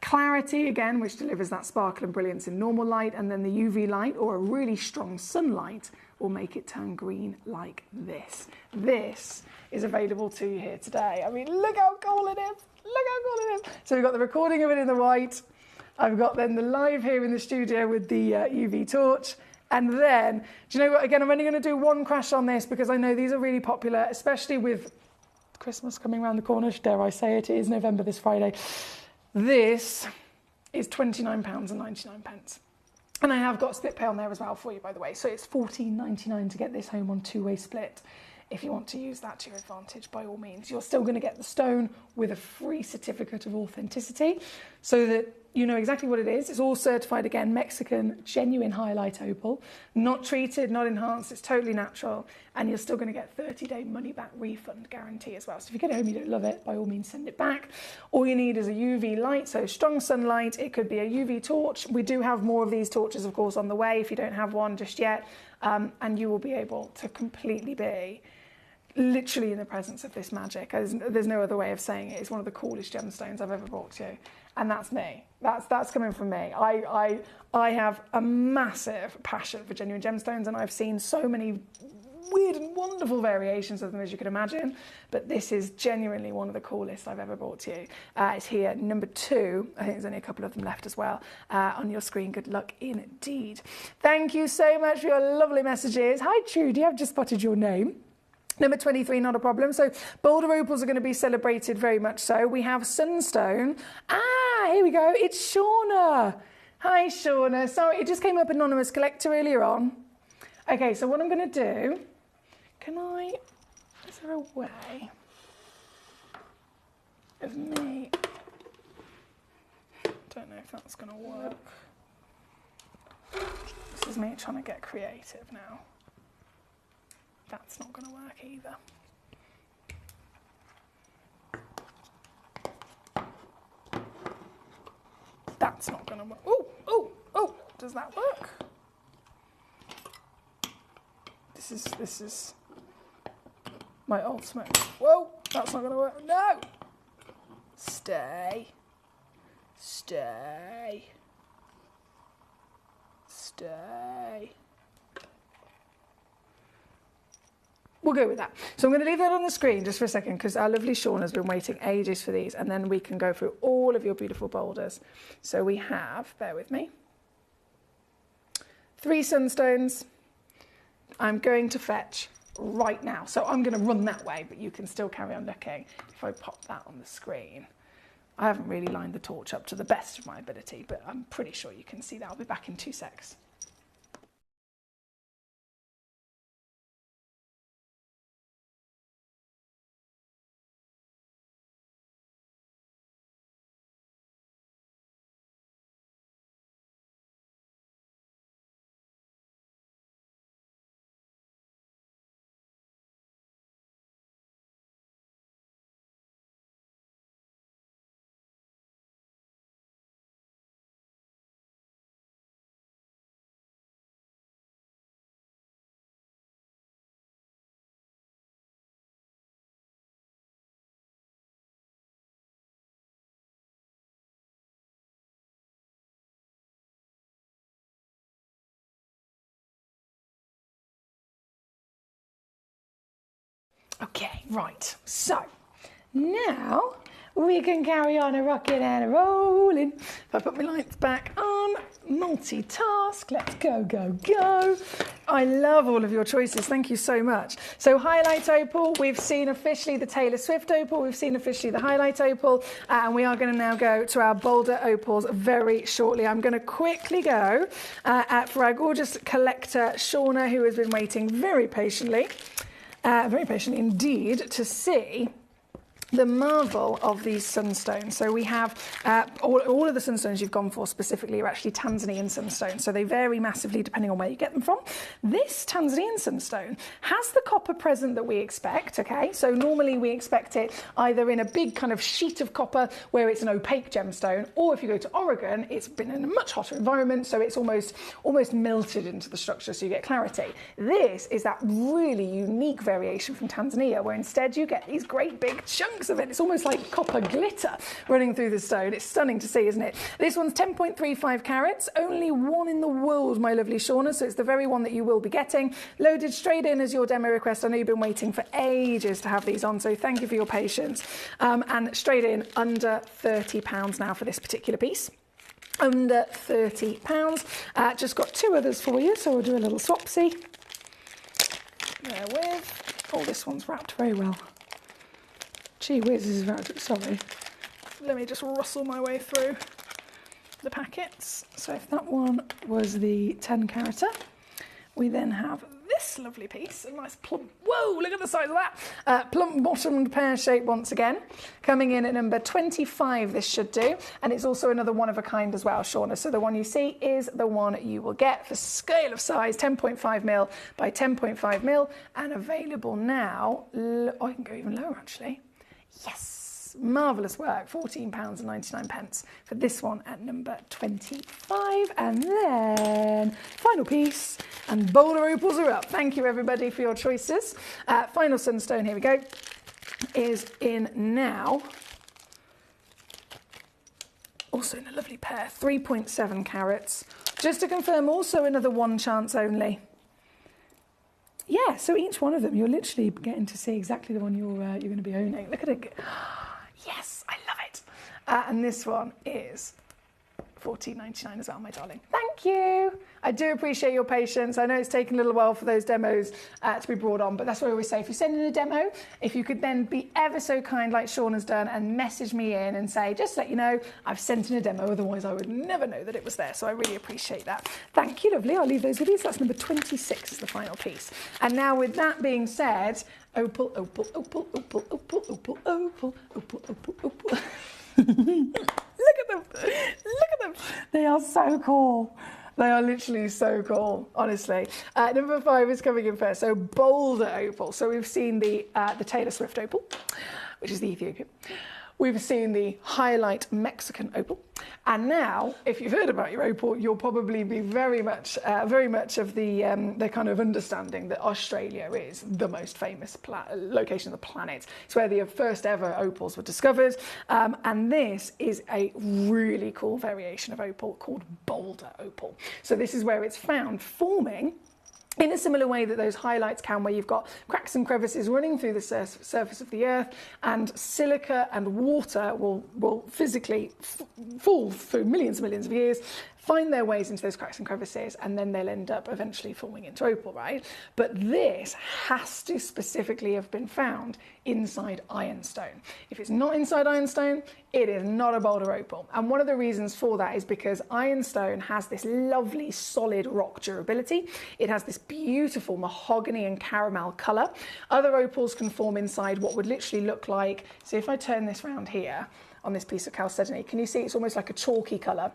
Clarity, again, which delivers that sparkle and brilliance in normal light, and then the UV light or a really strong sunlight will make it turn green like this. This is available to you here today. I mean, look how cool it is. Look how cool it is. So we've got the recording of it in the white. I've got then the live here in the studio with the UV torch. And then, do you know what, again, I'm only going to do one crash on this because I know these are really popular, especially with Christmas coming around the corner. Dare I say it, it is November this Friday. This is £29.99. And I have got split pay on there as well for you, by the way. So it's £14.99 to get this home on two-way split. If you want to use that to your advantage, by all means. You're still going to get the stone with a free certificate of authenticity so that you know exactly what it is. It's all certified, again, Mexican, genuine highlight opal. Not treated, not enhanced, it's totally natural. And you're still going to get 30-day money-back refund guarantee as well. So if you get it home, you don't love it, by all means, send it back. All you need is a UV light, so strong sunlight. It could be a UV torch. We do have more of these torches, of course, on the way if you don't have one just yet. And you will be able to completely be literally in the presence of this magic. There's no other way of saying it. It's one of the coolest gemstones I've ever brought to you. And that's me. That's coming from me. I have a massive passion for genuine gemstones, and I've seen so many weird and wonderful variations of them, as you can imagine. But this is genuinely one of the coolest I've ever brought to you. It's here, number 2. I think there's only a couple of them left as well on your screen. Good luck indeed. Thank you so much for your lovely messages. Hi, Trudy. I've just spotted your name. Number 23, not a problem. So boulder opals are going to be celebrated very much so. We have sunstone. Here we go. It's Shauna. Hi, Shauna. Sorry, it just came up anonymous collector earlier on. Okay, so what I'm going to do, is there a way of me, don't know if that's going to work. This is me trying to get creative now. That's not going to work either. That's not going to work. Oh, does that work? This is my ultimate. Whoa, that's not going to work. No! Stay. We'll go with that. So I'm going to leave that on the screen just for a second because our lovely Sean has been waiting ages for these, and then we can go through all of your beautiful boulders. So we have, bear with me, 3 sunstones. I'm going to fetch right now. So I'm going to run that way, but you can still carry on looking. If I pop that on the screen. I haven't really lined the torch up to the best of my ability, but I'm pretty sure you can see that. I'll be back in 2 secs. Okay, right, so now we can carry on a rocking and a rolling. If I put my lights back on, multitask, let's go, go, go. I love all of your choices, thank you so much. So highlight opal, we've seen officially the Taylor Swift opal, we've seen officially the highlight opal, and we are going to now go to our boulder opals very shortly. I'm going to quickly go for our gorgeous collector, Shauna, who has been waiting very patiently indeed to see the marvel of these sunstones. So we have all of the sunstones you've gone for specifically are actually Tanzanian sunstones. So they vary massively depending on where you get them from. This Tanzanian sunstone has the copper present that we expect, okay? So normally we expect it either in a big kind of sheet of copper where it's an opaque gemstone, or if you go to Oregon, it's been in a much hotter environment, so it's almost melted into the structure, so you get clarity. This is that really unique variation from Tanzania, where instead you get these great big chunks of it. It's almost like copper glitter running through the stone. It's stunning to see, isn't it? This one's 10.35 carats, only one in the world, my lovely Shauna, so it's the very one that you will be getting. Loaded straight in as your demo request. I know you've been waiting for ages to have these on, so thank you for your patience. And straight in, under £30 now for this particular piece. Under £30. Just got two others for you, so we'll do a little swapsy. There with. Oh, this one's wrapped very well. Gee whiz, this is wrapped. Sorry. Let me just rustle my way through the packets. So if that one was the 10 carater, we then have this lovely piece, a nice plump, whoa, look at the size of that, plump bottomed pear shape once again, coming in at number 25 this should do, and it's also another one of a kind as well, Shauna, so the one you see is the one you will get for scale of size, 10.5mm by 10.5mm, and available now, oh, I can go even lower actually, yes, marvellous work, £14.99 for this one at number 25. And then final piece, and boulder opals are up. Thank you everybody for your choices. Final sunstone, here we go, is in now. Also in a lovely pair, 3.7 carats. Just to confirm, also another one chance only. Yeah, so each one of them, you're literally getting to see exactly the one you're going to be owning. Look at it. Yes, I love it. And this one is $14.99 as well, my darling. Thank you. I do appreciate your patience. I know it's taken a little while for those demos to be brought on, but that's what I always say. If you send in a demo, if you could then be ever so kind like Sean has done and message me in and say, just let you know, I've sent in a demo, otherwise I would never know that it was there. So I really appreciate that. Thank you, lovely. I'll leave those with you. So that's number 26 is the final piece. And now with that being said, opal, opal, opal, opal, opal, opal, opal, opal, opal, opal. Look at them. Look at them. They are so cool. They are literally so cool, honestly. Number 5 is coming in first. So boulder opal. So we've seen the Taylor Swift opal, which is the Ethiopian. We've seen the highlight Mexican opal. And now, if you've heard about your opal, you'll probably be very much of the kind of understanding that Australia is the most famous location of the planet. It's where the first ever opals were discovered. And this is a really cool variation of opal called boulder opal. So this is where it's found forming in a similar way that those highlights can, where you've got cracks and crevices running through the surface of the earth, and silica and water will physically fall through millions and millions of years, find their ways into those cracks and crevices, and then they'll end up eventually forming into opal, right? But this has to specifically have been found inside ironstone. If it's not inside ironstone, it is not a boulder opal. And one of the reasons for that is because ironstone has this lovely solid rock durability. It has this beautiful mahogany and caramel colour. Other opals can form inside what would literally look like, so if I turn this round here on this piece of chalcedony, can you see it's almost like a chalky colour?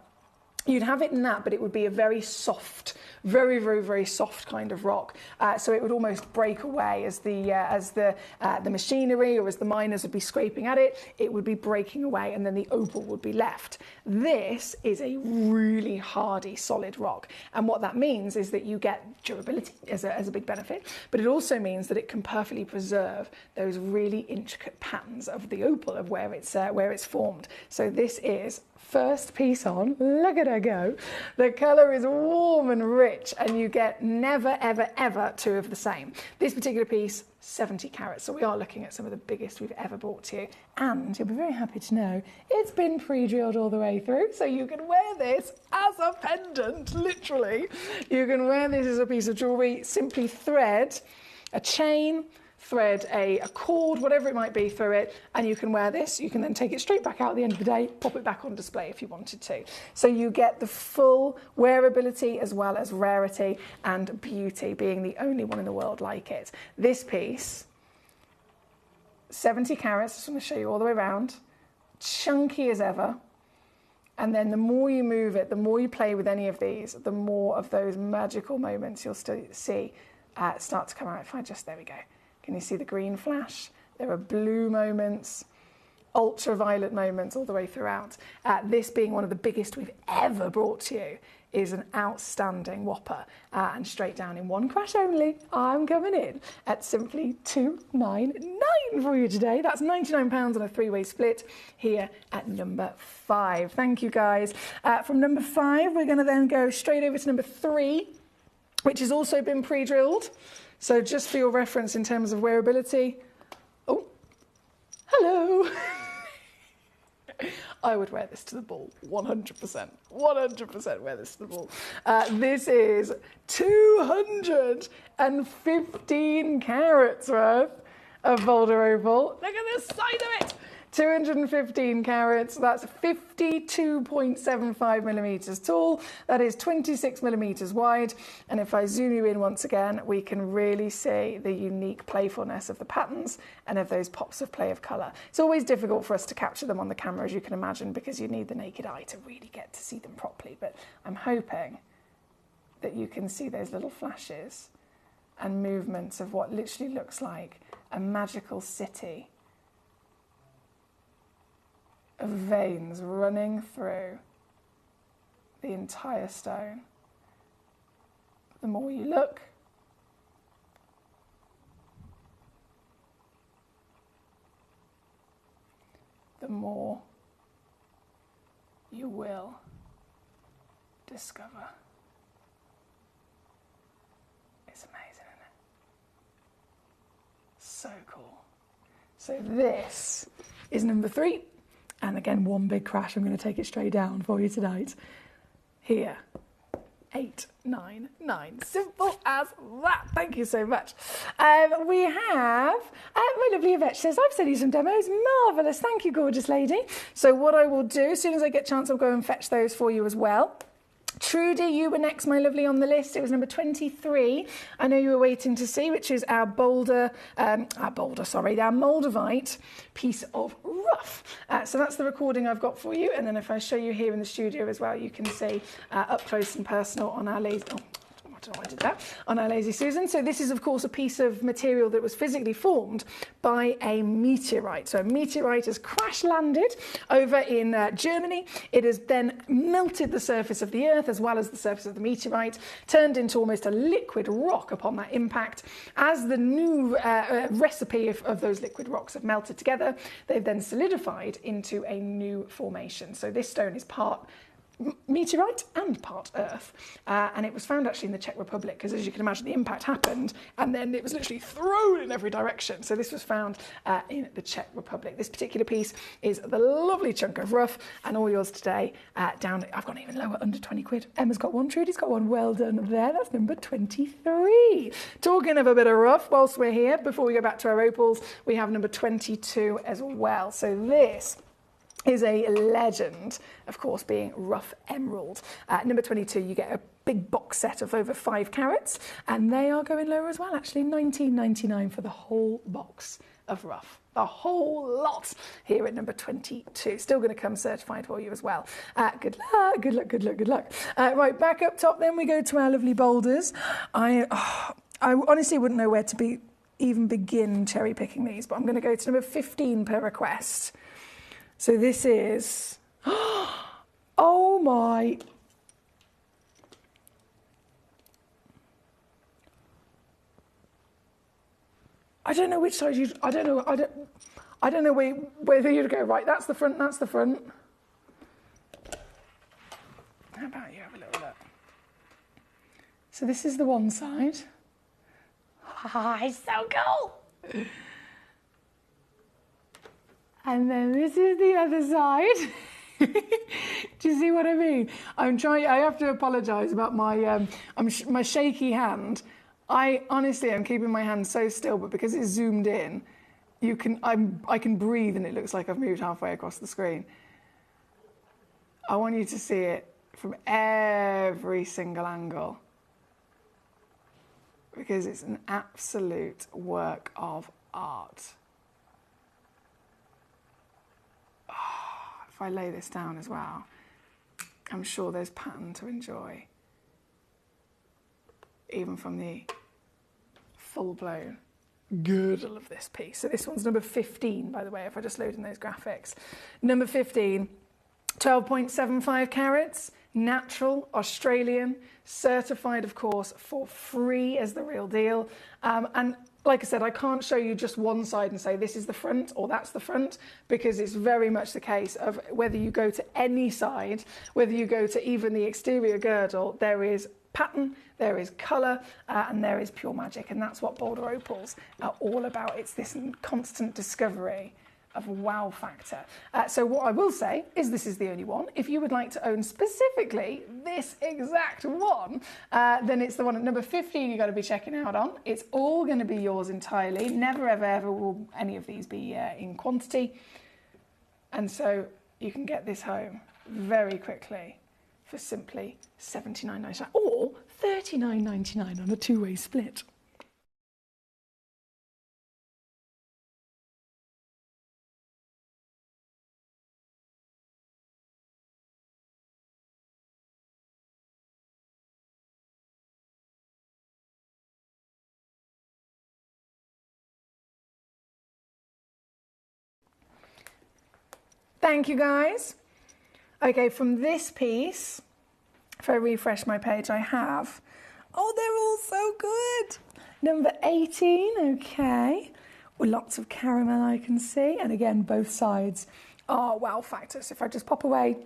You'd have it in that, but it would be a very soft, very, very, very soft kind of rock. So it would almost break away as the machinery or as the miners would be scraping at it. It would be breaking away, and then the opal would be left. This is a really hardy, solid rock, and what that means is that you get durability as a big benefit, but it also means that it can perfectly preserve those really intricate patterns of the opal of where it's formed. So this is first piece on. Look at her go. The colour is warm and rich, and you get never, ever, ever two of the same. This particular piece, 70 carats, so we are looking at some of the biggest we've ever brought to you, and you'll be very happy to know it's been pre-drilled all the way through, so you can wear this as a pendant, literally. You can wear this as a piece of jewellery, simply thread a chain, thread a cord, whatever it might be, through it, and you can wear this. You can then take it straight back out at the end of the day, pop it back on display if you wanted to. So you get the full wearability as well as rarity and beauty, being the only one in the world like it. This piece, 70 carats, just want to show you all the way around, chunky as ever. And then the more you move it, the more you play with any of these, the more of those magical moments you'll still see start to come out. If I just, there we go. Can you see the green flash? There are blue moments, ultraviolet moments all the way throughout. This being one of the biggest we've ever brought to you is an outstanding whopper, and straight down in one crash only. I'm coming in at simply $299 for you today. That's £99 on a three-way split here at number 5. Thank you, guys. From number 5, we're going to then go straight over to number 3, which has also been pre-drilled. So just for your reference in terms of wearability. Oh, hello. I would wear this to the ball, 100%. 100% wear this to the ball. This is 215 carats worth of Boulder Opal. Look at the size of it. 215 carats, that's 52.75 millimetres tall, that is 26 millimetres wide, and if I zoom you in once again, we can really see the unique playfulness of the patterns and of those pops of play of colour. It's always difficult for us to capture them on the camera, as you can imagine, because you need the naked eye to really get to see them properly, but I'm hoping that you can see those little flashes and movements of what literally looks like a magical city of veins running through the entire stone. The more you look, the more you will discover. It's amazing, isn't it? So cool. So this is number 3. And again, one big crash. I'm going to take it straight down for you tonight. Here, 899. Simple as that. Thank you so much. We have my lovely Yvette says, I've sent you some demos. Marvellous. Thank you, gorgeous lady. So what I will do, as soon as I get a chance, I'll go and fetch those for you as well. Trudy, you were next, my lovely, on the list. It was number 23. I know you were waiting to see, which is our Moldavite piece of rough. So that's the recording I've got for you. And then if I show you here in the studio as well, you can see up close and personal on our laser. Oh, I don't know why I did that. On our Lazy Susan. So this is, of course, a piece of material that was physically formed by a meteorite. So a meteorite has crash landed over in Germany. It has then melted the surface of the Earth as well as the surface of the meteorite, turned into almost a liquid rock upon that impact. As the new recipe of those liquid rocks have melted together, they've then solidified into a new formation. So this stone is part meteorite and part earth, and it was found actually in the Czech Republic, because as you can imagine, the impact happened and then it was literally thrown in every direction. So this was found in the Czech Republic. This particular piece is the lovely chunk of rough, and all yours today down. I've gone even lower, under 20 quid. Emma's got one, Trudy's got one. Well done there. That's number 23. Talking of a bit of rough, whilst we're here, before we go back to our opals, we have number 22 as well. So this is a legend, of course, being rough emerald. Number 22, you get a big box set of over 5 carats, and they are going lower as well, actually $19.99 for the whole box of rough. The whole lot here at number 22. Still going to come certified for you as well. Good luck, good luck, good luck, good luck. Right, back up top then we go to our lovely boulders. I honestly wouldn't know where to even begin cherry picking these, but I'm going to go to number 15 per request. So this is, oh my, I don't know which side I don't know whether you'd go, right, that's the front, that's the front. How about you have a little look? So this is the one side. It's so cool. And then this is the other side. Do you see what I mean? I have to apologise about my my shaky hand. I honestly am keeping my hand so still, but because it's zoomed in, I can breathe and it looks like I've moved halfway across the screen. I want you to see it from every single angle, because it's an absolute work of art. I lay this down as well, I'm sure there's pattern to enjoy, even from the full-blown girdle of this piece. So this one's number 15, by the way, if I just load in those graphics. Number 15, 12.75 carats, natural, Australian, certified, of course, for free as the real deal. And like I said, I can't show you just one side and say this is the front or that's the front, because it's very much the case of whether you go to any side, whether you go to even the exterior girdle, there is pattern, there is colour, and there is pure magic. And that's what Boulder Opals are all about. It's this constant discovery of wow factor. So what I will say is this is the only one. If you would like to own specifically this exact one, then it's the one at number 15 you've got to be checking out on. It's all going to be yours entirely. Never, ever, ever will any of these be in quantity. And so you can get this home very quickly for simply $79.99 or $39.99 on a two-way split. Thank you, guys. Okay, from this piece, if I refresh my page, I have, oh, they're all so good. Number 18, okay, with lots of caramel I can see. And again, both sides are wow factors. If I just pop away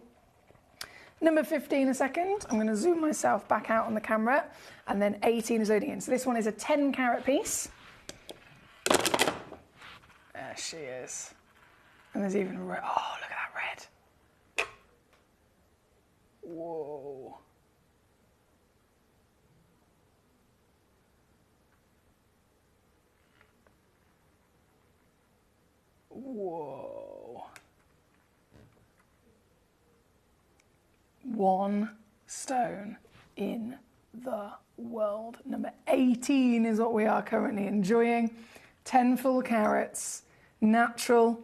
number 15 a second, I'm going to zoom myself back out on the camera, and then 18 is loading in. So this one is a 10 carat piece. There she is. And there's even red. Oh, look at that red. Whoa. Whoa. One stone in the world. Number 18 is what we are currently enjoying. 10 full carats, natural.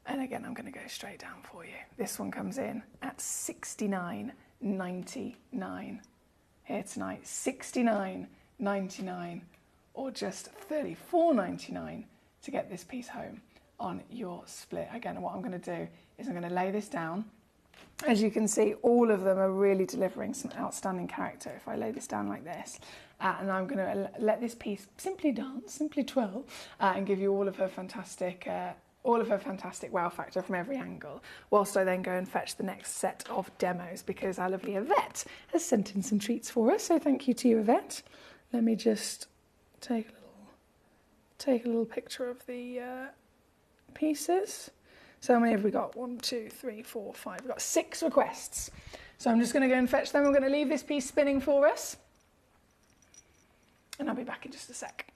And again, I'm going to go straight down for you. This one comes in at $69.99 here tonight. $69.99 or just $34.99 to get this piece home on your split. Again, what I'm going to do is I'm going to lay this down. As you can see, all of them are really delivering some outstanding character. If I lay this down like this, and I'm going to let this piece simply dance, simply twirl, and give you all of her fantastic wow factor from every angle, whilst I then go and fetch the next set of demos, because our lovely Yvette has sent in some treats for us. So thank you to you, Yvette. Let me just take a little picture of the pieces. So how many have we got? 1, 2, 3, 4, 5. We've got 6 requests. So I'm just going to go and fetch them. I'm going to leave this piece spinning for us, and I'll be back in just a sec.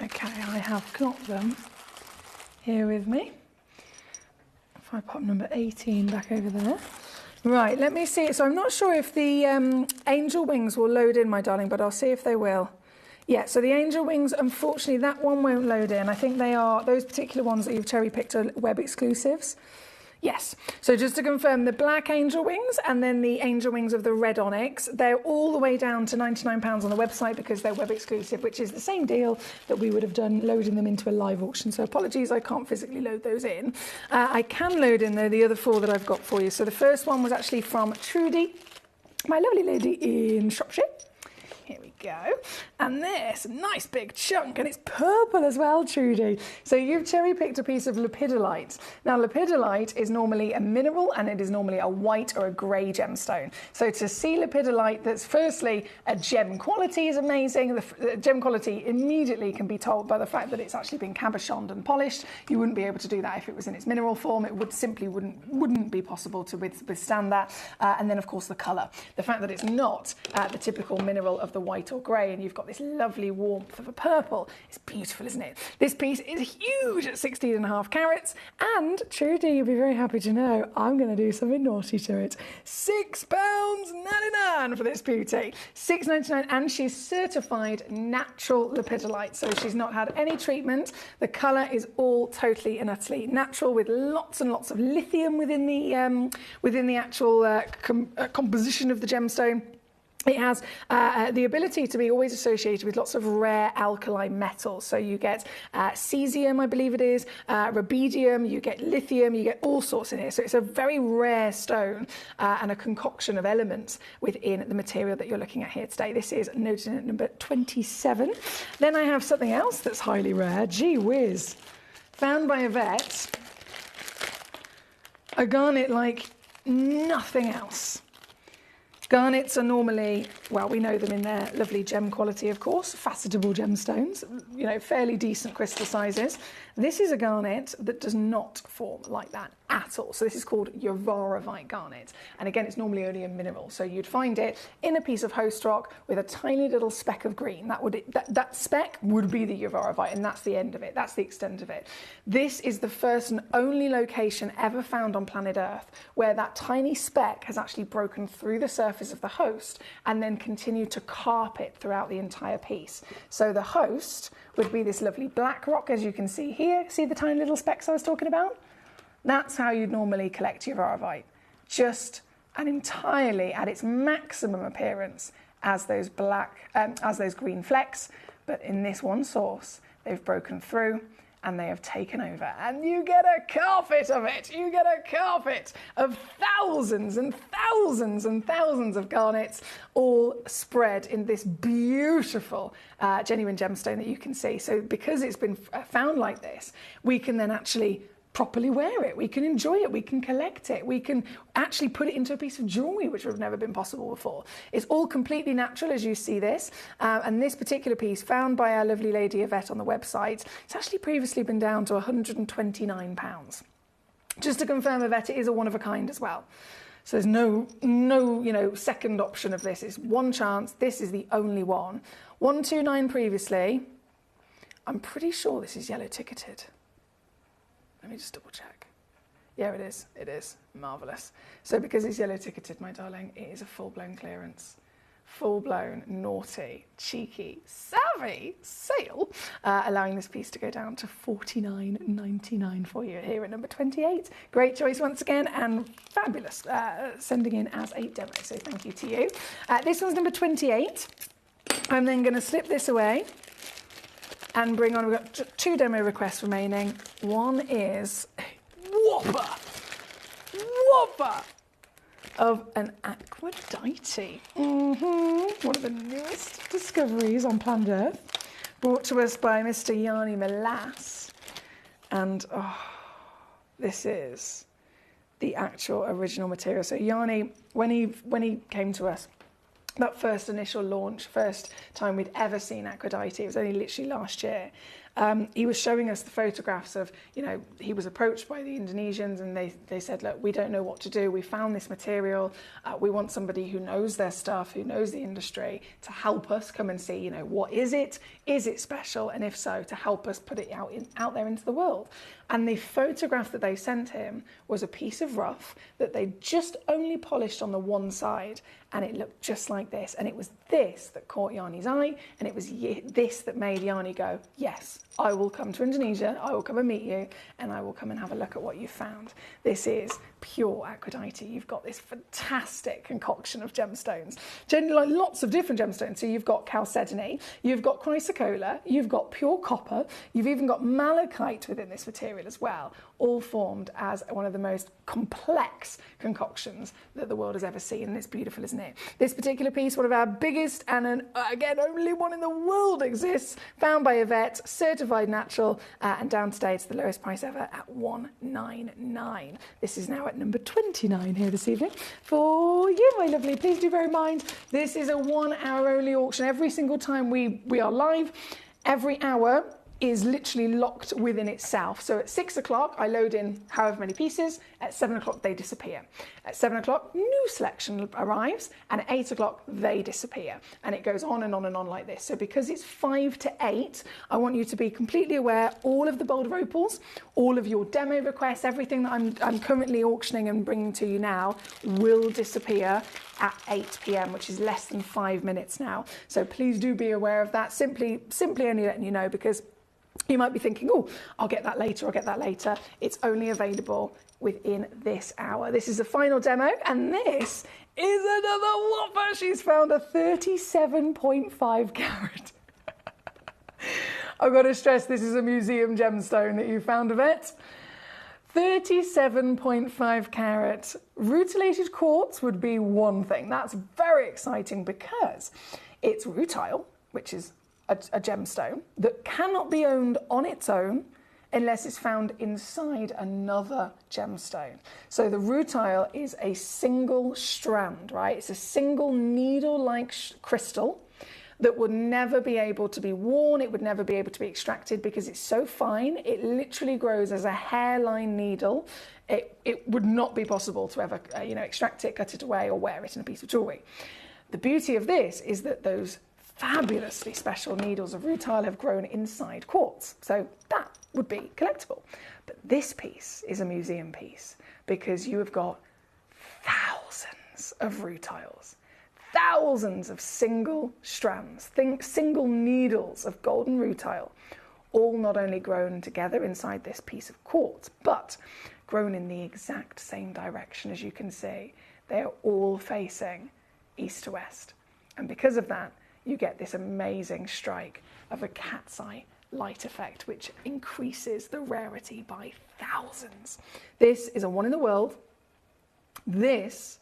Okay, I have got them here with me. If I pop number 18 back over there. Right, let me see. So I'm not sure if the angel wings will load in, my darling, but I'll see if they will. Yeah, so the angel wings, unfortunately, that one won't load in. I think they are, those particular ones that you've cherry-picked are web exclusives. Yes, so just to confirm, the black angel wings and then the angel wings of the red onyx, they're all the way down to £99 on the website because they're web exclusive, which is the same deal that we would have done loading them into a live auction. So apologies, I can't physically load those in. I can load in, though, the other 4 that I've got for you. So the first one was actually from Trudy, my lovely lady in Shropshire. Here we go. And this nice big chunk, and it's purple as well, Trudy. So you've cherry-picked a piece of lepidolite. Now, lepidolite is normally a mineral, and it is normally a white or a grey gemstone. So to see lepidolite that's firstly a gem quality is amazing. The gem quality immediately can be told by the fact that it's actually been cabochoned and polished. You wouldn't be able to do that if it was in its mineral form. It wouldn't be possible to withstand that. And then, of course, the colour. The fact that it's not the typical mineral of the white or grey, and you've got this lovely warmth of a purple. It's beautiful, isn't it? This piece is huge at 16.5 carats, and Trudy, you'll be very happy to know I'm going to do something naughty to it. £6.99 for this beauty. £6.99, and she's certified natural lepidolite, so she's not had any treatment. The colour is all totally and utterly natural, with lots and lots of lithium within the actual composition of the gemstone. It has the ability to be always associated with lots of rare alkali metals. So you get cesium, I believe it is, rubidium, you get lithium, you get all sorts in here. So it's a very rare stone and a concoction of elements within the material that you're looking at here today. This is noted at number 27. Then I have something else that's highly rare. Gee whiz. Found by a vet. A garnet like nothing else. Garnets are normally, well, we know them in their lovely gem quality, of course, facetable gemstones, you know, fairly decent crystal sizes. This is a garnet that does not form like that at all. So this is called Uvarovite garnet. And again, it's normally only a mineral. So you'd find it in a piece of host rock with a tiny little speck of green. That speck would be the Uvarovite, and that's the end of it. That's the extent of it. This is the first and only location ever found on planet Earth where that tiny speck has actually broken through the surface of the host and then continued to carp it throughout the entire piece. So the host would be this lovely black rock, as you can see here. See the tiny little specks I was talking about? That's how you'd normally collect your Uvarovite. Just and entirely at its maximum appearance as those green flecks. But in this one source, they've broken through and they have taken over, and you get a carpet of it. You get a carpet of thousands and thousands and thousands of garnets, all spread in this beautiful genuine gemstone that you can see. So because it's been found like this, we can then actually properly wear it, we can enjoy it, we can collect it, we can actually put it into a piece of jewellery, which would have never been possible before. It's all completely natural, as you see this, and this particular piece, found by our lovely lady Yvette on the website, it's actually previously been down to £129. Just to confirm, Yvette, it is a one-of-a-kind as well. So there's no second option of this. It's one chance. This is the only one. 129 previously. I'm pretty sure this is yellow ticketed. Let me just double check. Yeah, it is. It is. Marvellous. So because it's yellow ticketed, my darling, it is a full-blown clearance. Full-blown, naughty, cheeky, savvy sale, allowing this piece to go down to $49.99 for you here at number 28. Great choice once again, and fabulous sending in as a demo, so thank you to you. This one's number 28. I'm then going to slip this away and bring on, we've got 2 demo requests remaining. One is a whopper of an aquadite. One of the newest discoveries on planet Earth, brought to us by Mr. Yanni Melas. And this is the actual original material. So Yanni, when he came to us, that first initial launch, first time we'd ever seen aquadite, it was only literally last year. He was showing us the photographs of, you know, he was approached by the Indonesians and they said, look, we don't know what to do. We found this material. We want somebody who knows their stuff, who knows the industry, to help us come and see, you know, what is it? Is it special? And if so, to help us put it out there into the world. And the photograph that they sent him was a piece of rough that they just only polished on the one side, and it looked just like this. And it was this that caught Yanni's eye, and it was this that made Yanni go, yes, I will come to Indonesia, I will come and meet you, and I will come and have a look at what you found. This is pure Aphrodite. You've got this fantastic concoction of gemstones, generally like lots of different gemstones. So you've got chalcedony, you've got chrysocolla, you've got pure copper, you've even got malachite within this material as well, all formed as one of the most complex concoctions that the world has ever seen, and it's beautiful, isn't it? This particular piece, one of our biggest, and again, only one in the world exists, found by Yvette, certified natural, and down today it's the lowest price ever at $199. This is now at number 29 here this evening for you, my lovely. Please do bear in mind, this is a 1 hour only auction. Every single time we are live, every hour is literally locked within itself. So at 6 o'clock, I load in however many pieces. At 7 o'clock, they disappear. At 7 o'clock, new selection arrives, and at 8 o'clock, they disappear. And it goes on and on and on like this. So because it's 5 to 8, I want you to be completely aware, all of the boulder opals, all of your demo requests, everything that I'm currently auctioning and bringing to you now will disappear at 8 p.m, which is less than 5 minutes now. So please do be aware of that. Simply only letting you know, because you might be thinking, oh, I'll get that later, I'll get that later. It's only available within this hour. This is the final demo, and this is another whopper. She's found a 37.5 carat. I've got to stress, this is a museum gemstone that you found, Yvette. 37.5 carat. Rutilated quartz would be one thing. That's very exciting because it's rutile, which is a gemstone that cannot be owned on its own unless it's found inside another gemstone. So the rutile is a single strand, right? It's a single needle-like crystal that would never be able to be worn. It would never be able to be extracted because it's so fine. It literally grows as a hairline needle. It would not be possible to ever, extract it, cut it away, or wear it in a piece of jewelry. The beauty of this is that those fabulously special needles of rutile have grown inside quartz. So that would be collectible. But this piece is a museum piece because you have got thousands of rutiles, thousands of single strands, single needles of golden rutile, all not only grown together inside this piece of quartz, but grown in the exact same direction. As you can see, they are all facing east to west. And because of that, you get this amazing strike of a cat's eye light effect, which increases the rarity by thousands. This is a one in the world. This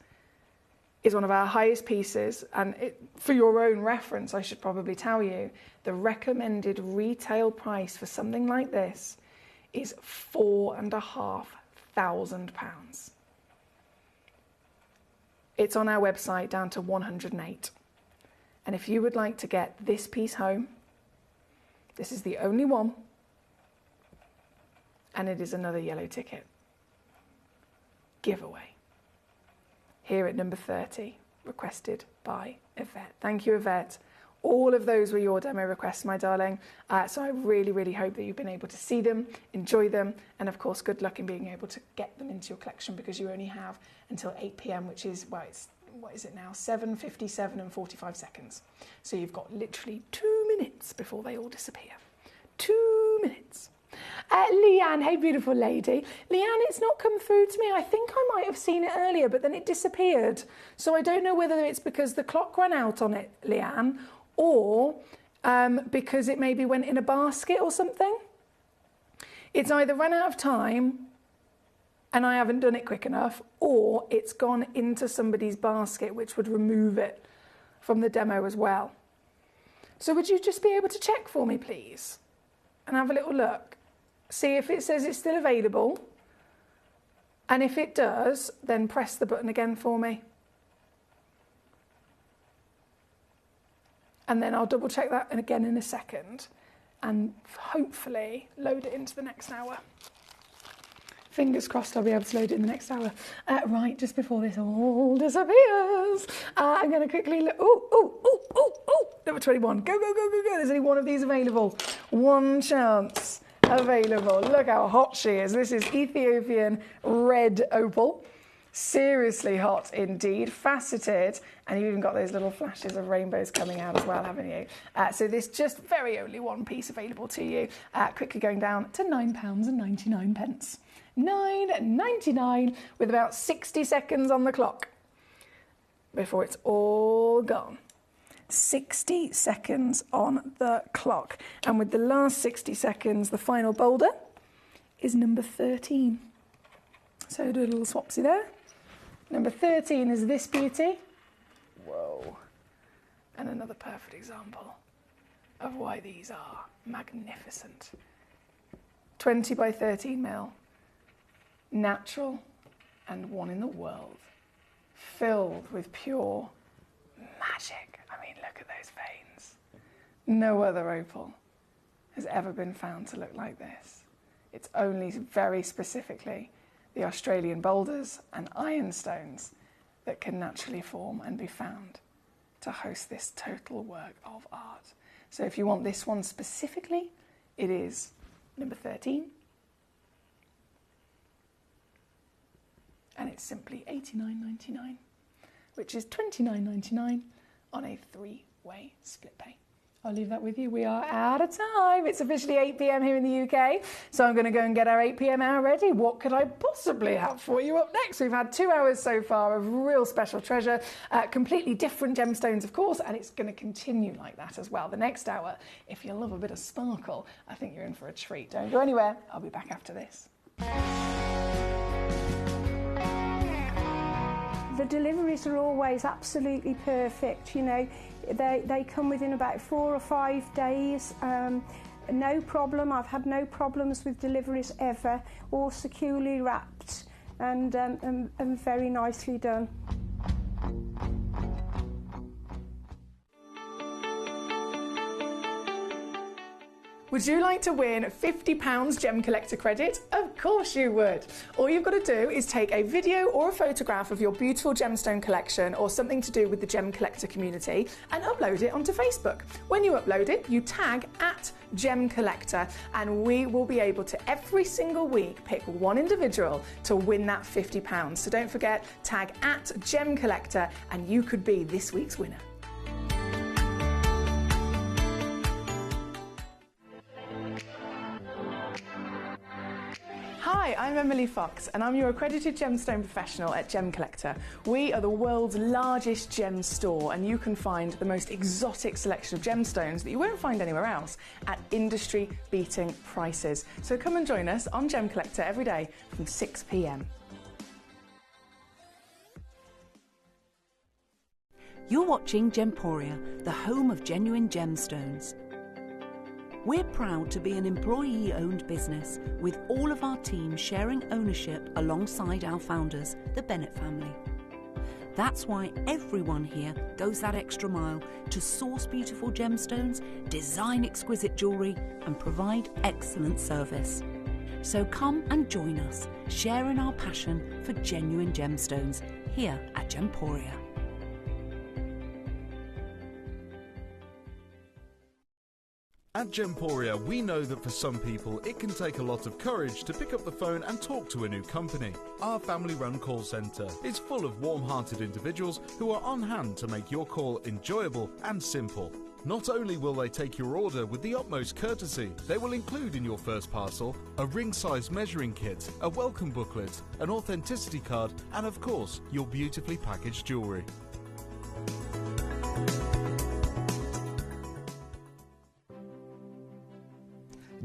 is one of our highest pieces, and for your own reference, I should probably tell you, the recommended retail price for something like this is £4,500. It's on our website down to 108. And if you would like to get this piece home, this is the only one, and it is another yellow ticket giveaway. Here at number 30, requested by Yvette. Thank you, Yvette. All of those were your demo requests, my darling. So I really, really hope that you've been able to see them, enjoy them, and of course, good luck in being able to get them into your collection, because you only have until 8 p.m, which is, well, what is it now? 7:57 and 45 seconds. So you've got literally 2 minutes before they all disappear. 2 minutes. Leanne, hey beautiful lady. Leanne, it's not come through to me. I think I might have seen it earlier, but then it disappeared. So I don't know whether it's because the clock ran out on it, Leanne, or because it maybe went in a basket or something. It's either run out of time and I haven't done it quick enough, or it's gone into somebody's basket, which would remove it from the demo as well. So would you just be able to check for me, please? And have a little look. See if it says it's still available. And if it does, then press the button again for me. And then I'll double check that again in a second. and hopefully load it into the next hour. Fingers crossed I'll be able to load it in the next hour. Right, just before this all disappears, I'm going to quickly look. Number 21. Go, go, go, go, go. There's only one of these available. One chance available. Look how hot she is. This is Ethiopian red opal. Seriously hot indeed, faceted, and you've even got those little flashes of rainbows coming out as well, haven't you? So this just very only one piece available to you. Quickly going down to £9.99. £9.99 with about 60 seconds on the clock before it's all gone. 60 seconds on the clock. And with the last 60 seconds, the final boulder is number 13. So do a little swapsy there. Number 13 is this beauty. Whoa. And another perfect example of why these are magnificent. 20 by 13 mil. Natural and one in the world. Filled with pure magic. I mean, look at those veins. No other opal has ever been found to look like this. It's only very specifically the Australian boulders and ironstones that can naturally form and be found to host this total work of art. So if you want this one specifically, it is number 13. And it's simply $89.99, which is $29.99 on a 3-way split pay. I'll leave that with you. We are out of time. It's officially 8 p.m. here in the UK, so I'm going to go and get our 8 p.m. hour ready. What could I possibly have for you up next? We've had 2 hours so far of real special treasure, completely different gemstones, of course, and it's going to continue like that as well. The next hour, if you love a bit of sparkle, I think you're in for a treat. Don't go anywhere. I'll be back after this. The deliveries are always absolutely perfect, you know. They come within about 4 or 5 days. No problem. I've had no problems with deliveries ever. All securely wrapped and very nicely done. Would you like to win £50 Gemcollector credit? Of course you would. All you've got to do is take a video or a photograph of your beautiful gemstone collection or something to do with the Gemcollector community and upload it onto Facebook. When you upload it, you tag @Gemcollector and we will be able to every single week pick one individual to win that £50. So don't forget, tag @Gemcollector and you could be this week's winner. Hi, I'm Emily Fox and I'm your accredited gemstone professional at Gemcollector. We are the world's largest gem store and you can find the most exotic selection of gemstones that you won't find anywhere else at industry-beating prices. So come and join us on Gemcollector every day from 6 p.m. You're watching Gemporia, the home of genuine gemstones. We're proud to be an employee-owned business with all of our team sharing ownership alongside our founders, the Bennett family. That's why everyone here goes that extra mile to source beautiful gemstones, design exquisite jewellery and provide excellent service. So come and join us, sharing our passion for genuine gemstones here at Gemporia. At Gemporia, we know that for some people it can take a lot of courage to pick up the phone and talk to a new company. Our family-run call centre is full of warm-hearted individuals who are on hand to make your call enjoyable and simple. Not only will they take your order with the utmost courtesy, they will include in your first parcel a ring-size measuring kit, a welcome booklet, an authenticity card and of course your beautifully packaged jewellery.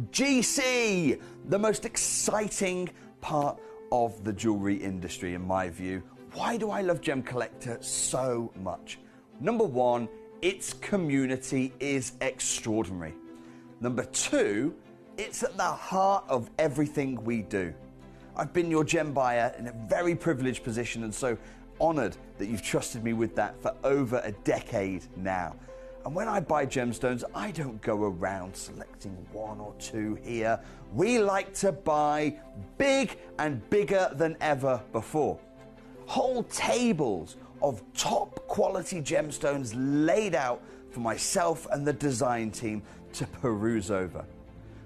GC, the most exciting part of the jewellery industry in my view. Why do I love Gemcollector so much? Number one, its community is extraordinary. Number two, it's at the heart of everything we do. I've been your gem buyer in a very privileged position and so honoured that you've trusted me with that for over a decade now. And when I buy gemstones, I don't go around selecting one or two here. We like to buy big and bigger than ever before. Whole tables of top quality gemstones laid out for myself and the design team to peruse over.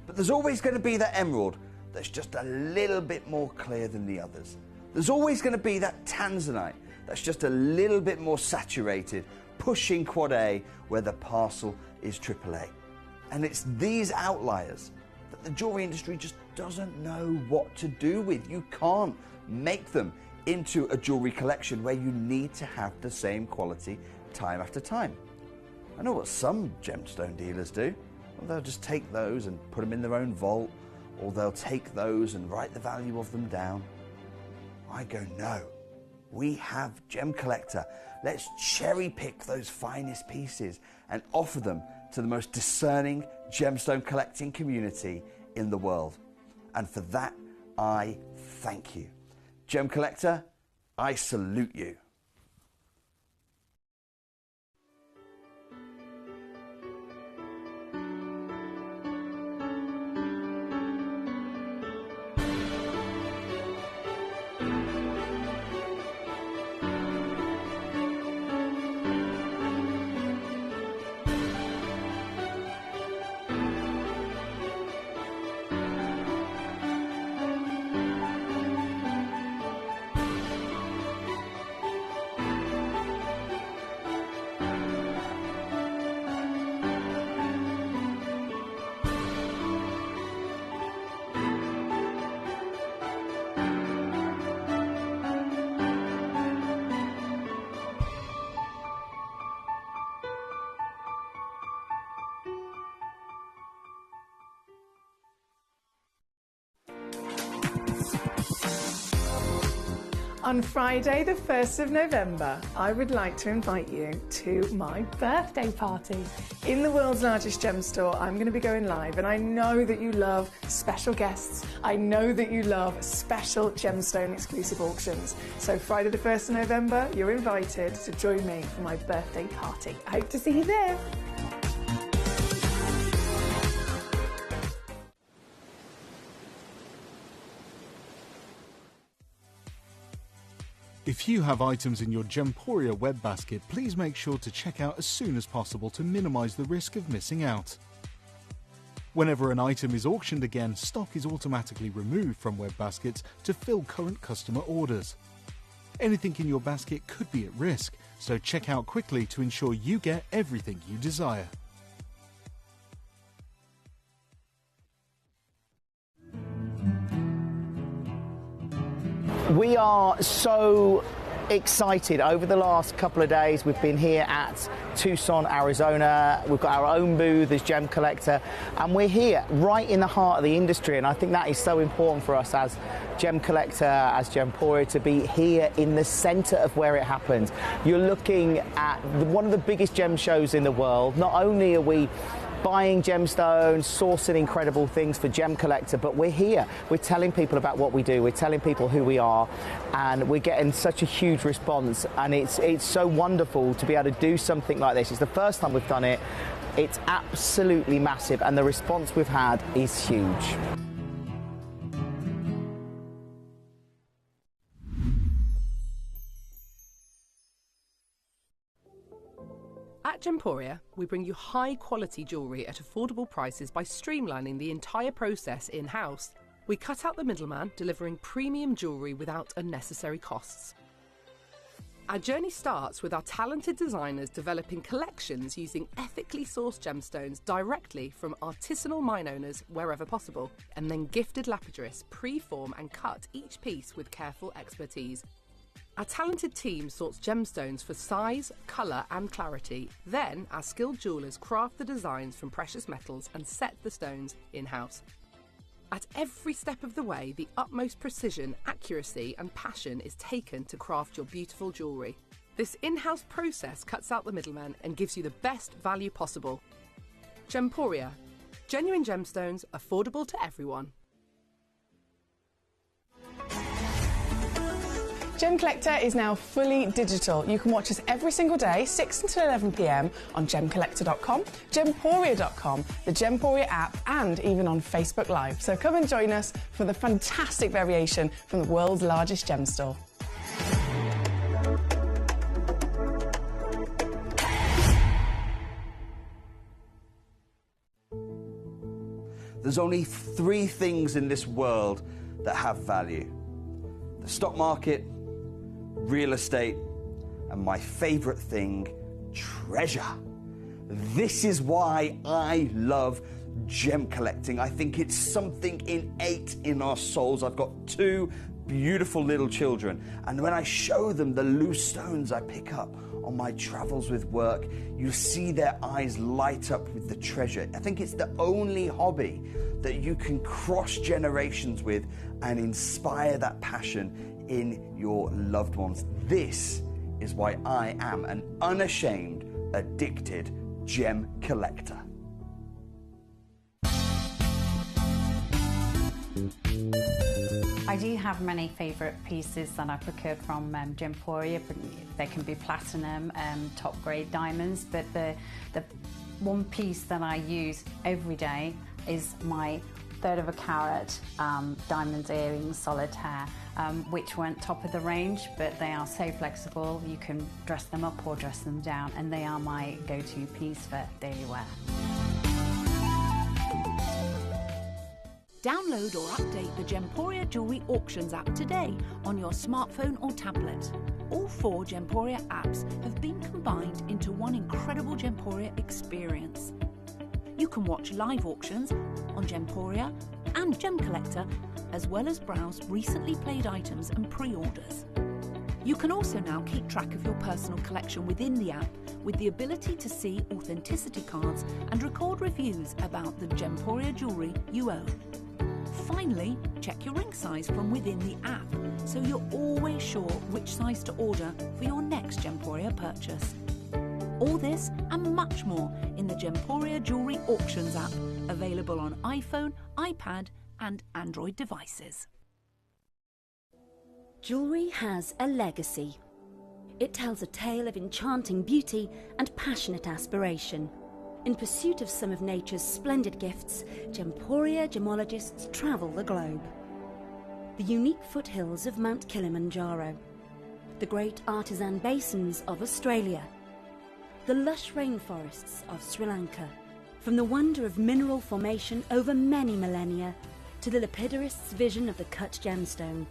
But there's always going to be that emerald that's just a little bit more clear than the others. There's always going to be that tanzanite that's just a little bit more saturated, pushing quad A where the parcel is AAA. And it's these outliers that the jewelry industry just doesn't know what to do with. You can't make them into a jewelry collection where you need to have the same quality time after time. I know what some gemstone dealers do. Well, they'll just take those and put them in their own vault, or they'll take those and write the value of them down. I go, no. We have Gemcollector. Let's cherry pick those finest pieces and offer them to the most discerning gemstone collecting community in the world. And for that, I thank you. Gemcollector, I salute you. On Friday, the 1st of November, I would like to invite you to my birthday party. In the world's largest gem store, I'm going to be going live, and I know that you love special guests. I know that you love special gemstone exclusive auctions. So Friday the 1st of November, you're invited to join me for my birthday party. I hope to see you there. If you have items in your Gemporia web basket, please make sure to check out as soon as possible to minimise the risk of missing out. Whenever an item is auctioned again, stock is automatically removed from web baskets to fill current customer orders. Anything in your basket could be at risk, so check out quickly to ensure you get everything you desire. We are so excited. Over the last couple of days, we've been here at Tucson, Arizona. We've got our own booth as Gemcollector, and we're here right in the heart of the industry. And I think that is so important for us as Gemcollector, as Gemporia, to be here in the center of where it happens. You're looking at one of the biggest gem shows in the world. Not only are we buying gemstones, sourcing incredible things for Gemcollector, but we're here. We're telling people about what we do. We're telling people who we are, and we're getting such a huge response. And it's so wonderful to be able to do something like this. It's the first time we've done it. It's absolutely massive, and the response we've had is huge. At Gemporia, we bring you high-quality jewellery at affordable prices by streamlining the entire process in-house. We cut out the middleman, delivering premium jewellery without unnecessary costs. Our journey starts with our talented designers developing collections using ethically sourced gemstones directly from artisanal mine owners wherever possible, and then gifted lapidarists pre-form and cut each piece with careful expertise. Our talented team sorts gemstones for size, colour and clarity. Then our skilled jewellers craft the designs from precious metals and set the stones in-house. At every step of the way, the utmost precision, accuracy and passion is taken to craft your beautiful jewellery. This in-house process cuts out the middleman and gives you the best value possible. Gemporia. Genuine gemstones, affordable to everyone. Gemcollector is now fully digital. You can watch us every single day, 6 until 11 p.m. on gemcollector.com, gemporia.com, the Gemporia app, and even on Facebook Live. So come and join us for the fantastic variation from the world's largest gem store. There's only three things in this world that have value: the stock market, real estate, and my favorite thing, treasure. This is why I love gem collecting. I think it's something innate in our souls. I've got two beautiful little children, and when I show them the loose stones I pick up on my travels with work, you see their eyes light up with the treasure. I think it's the only hobby that you can cross generations with and inspire that passion in your loved ones. This is why I am an unashamed, addicted gem collector. I do have many favourite pieces that I procured from Gemporia. They can be platinum, top grade diamonds, but the one piece that I use every day is my 1/3 of a carat diamond earrings, solitaire, which weren't top of the range, but they are so flexible. You can dress them up or dress them down, and they are my go-to piece for daily wear. Download or update the Gemporia Jewellery Auctions app today on your smartphone or tablet. All 4 Gemporia apps have been combined into one incredible Gemporia experience. You can watch live auctions on Gemporia and Gemcollector, as well as browse recently played items and pre-orders. You can also now keep track of your personal collection within the app with the ability to see authenticity cards and record reviews about the Gemporia jewellery you own. Finally, check your ring size from within the app, so you're always sure which size to order for your next Gemporia purchase. All this and much more in the Gemporia Jewellery Auctions app, available on iPhone, iPad and Android devices. Jewellery has a legacy. It tells a tale of enchanting beauty and passionate aspiration. In pursuit of some of nature's splendid gifts, Gemporia gemologists travel the globe. The unique foothills of Mount Kilimanjaro, the great artisan basins of Australia, the lush rainforests of Sri Lanka, from the wonder of mineral formation over many millennia to the lapidarists' vision of the cut gemstone,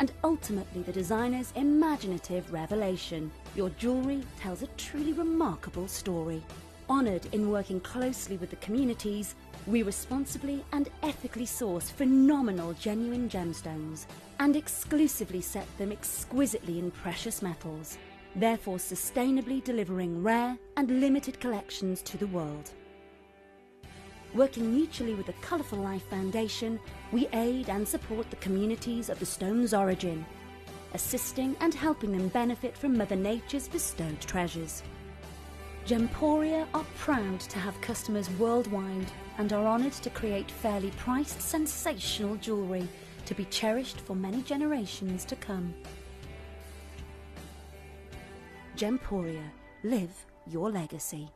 and ultimately the designer's imaginative revelation, your jewellery tells a truly remarkable story. Honoured in working closely with the communities, we responsibly and ethically source phenomenal genuine gemstones and exclusively set them exquisitely in precious metals, therefore sustainably delivering rare and limited collections to the world. Working mutually with the Colourful Life Foundation, we aid and support the communities of the stone's origin, assisting and helping them benefit from Mother Nature's bestowed treasures. Gemporia are proud to have customers worldwide and are honoured to create fairly priced, sensational jewellery to be cherished for many generations to come. Gemporia, live your legacy.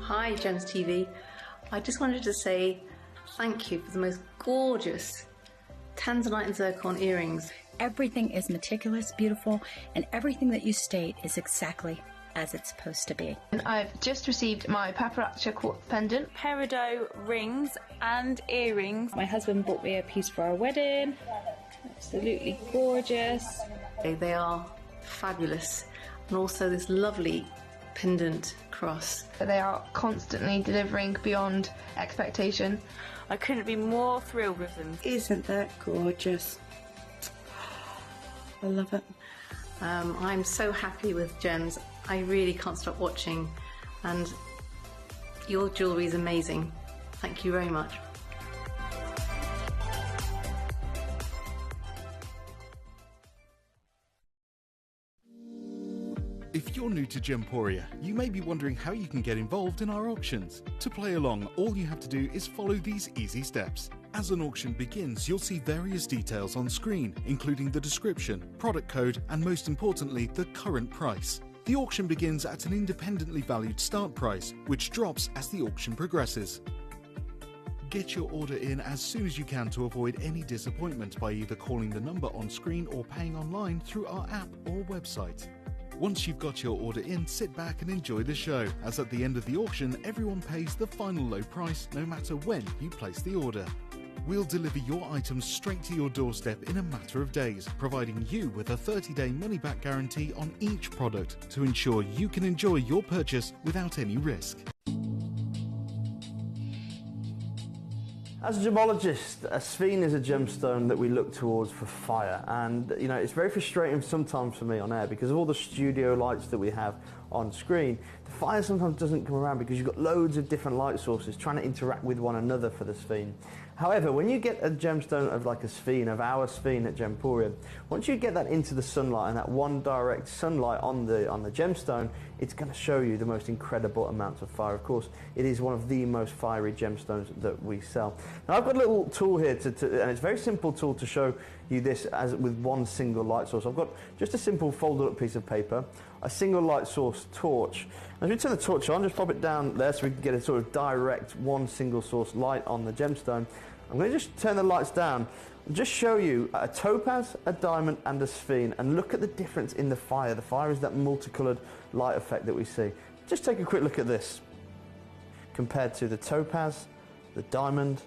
Hi Gems TV. I just wanted to say thank you for the most gorgeous tanzanite and zircon earrings. Everything is meticulous, beautiful, and everything that you state is exactly as it's supposed to be. And I've just received my paparazzi quartz pendant, peridot rings and earrings. My husband bought me a piece for our wedding. Absolutely gorgeous. They are fabulous. And also this lovely pendant cross. They are constantly delivering beyond expectation. I couldn't be more thrilled with them. Isn't that gorgeous? I love it. I'm so happy with Gems. I really can't stop watching, and your jewellery is amazing. Thank you very much. If you're new to Gemporia, you may be wondering how you can get involved in our auctions. To play along, all you have to do is follow these easy steps. As an auction begins, you'll see various details on screen, including the description, product code, and most importantly, the current price. The auction begins at an independently valued start price, which drops as the auction progresses. Get your order in as soon as you can to avoid any disappointment by either calling the number on screen or paying online through our app or website. Once you've got your order in, sit back and enjoy the show, as at the end of the auction, everyone pays the final low price no matter when you place the order. We'll deliver your items straight to your doorstep in a matter of days, providing you with a 30-day money-back guarantee on each product to ensure you can enjoy your purchase without any risk. As a gemologist, a sphene is a gemstone that we look towards for fire, and you know, it's very frustrating sometimes for me on air because of all the studio lights that we have on screen. The fire sometimes doesn't come around because you've got loads of different light sources trying to interact with one another for the sphene. However, when you get a gemstone of like a sphene, of our sphene at Gemporia, once you get that into the sunlight and that one direct sunlight on the gemstone, it's going to show you the most incredible amounts of fire. Of course, it is one of the most fiery gemstones that we sell. Now, I've got a little tool here, and it's a very simple tool to show you this as with one single light source. I've got just a simple folded up piece of paper, a single light source torch. As we turn the torch on, just pop it down there so we can get a sort of direct one single source light on the gemstone. I'm going to just turn the lights down and just show you a topaz, a diamond and a sphene, and look at the difference in the fire. The fire is that multicoloured light effect that we see. Just take a quick look at this. Compared to the topaz, the diamond,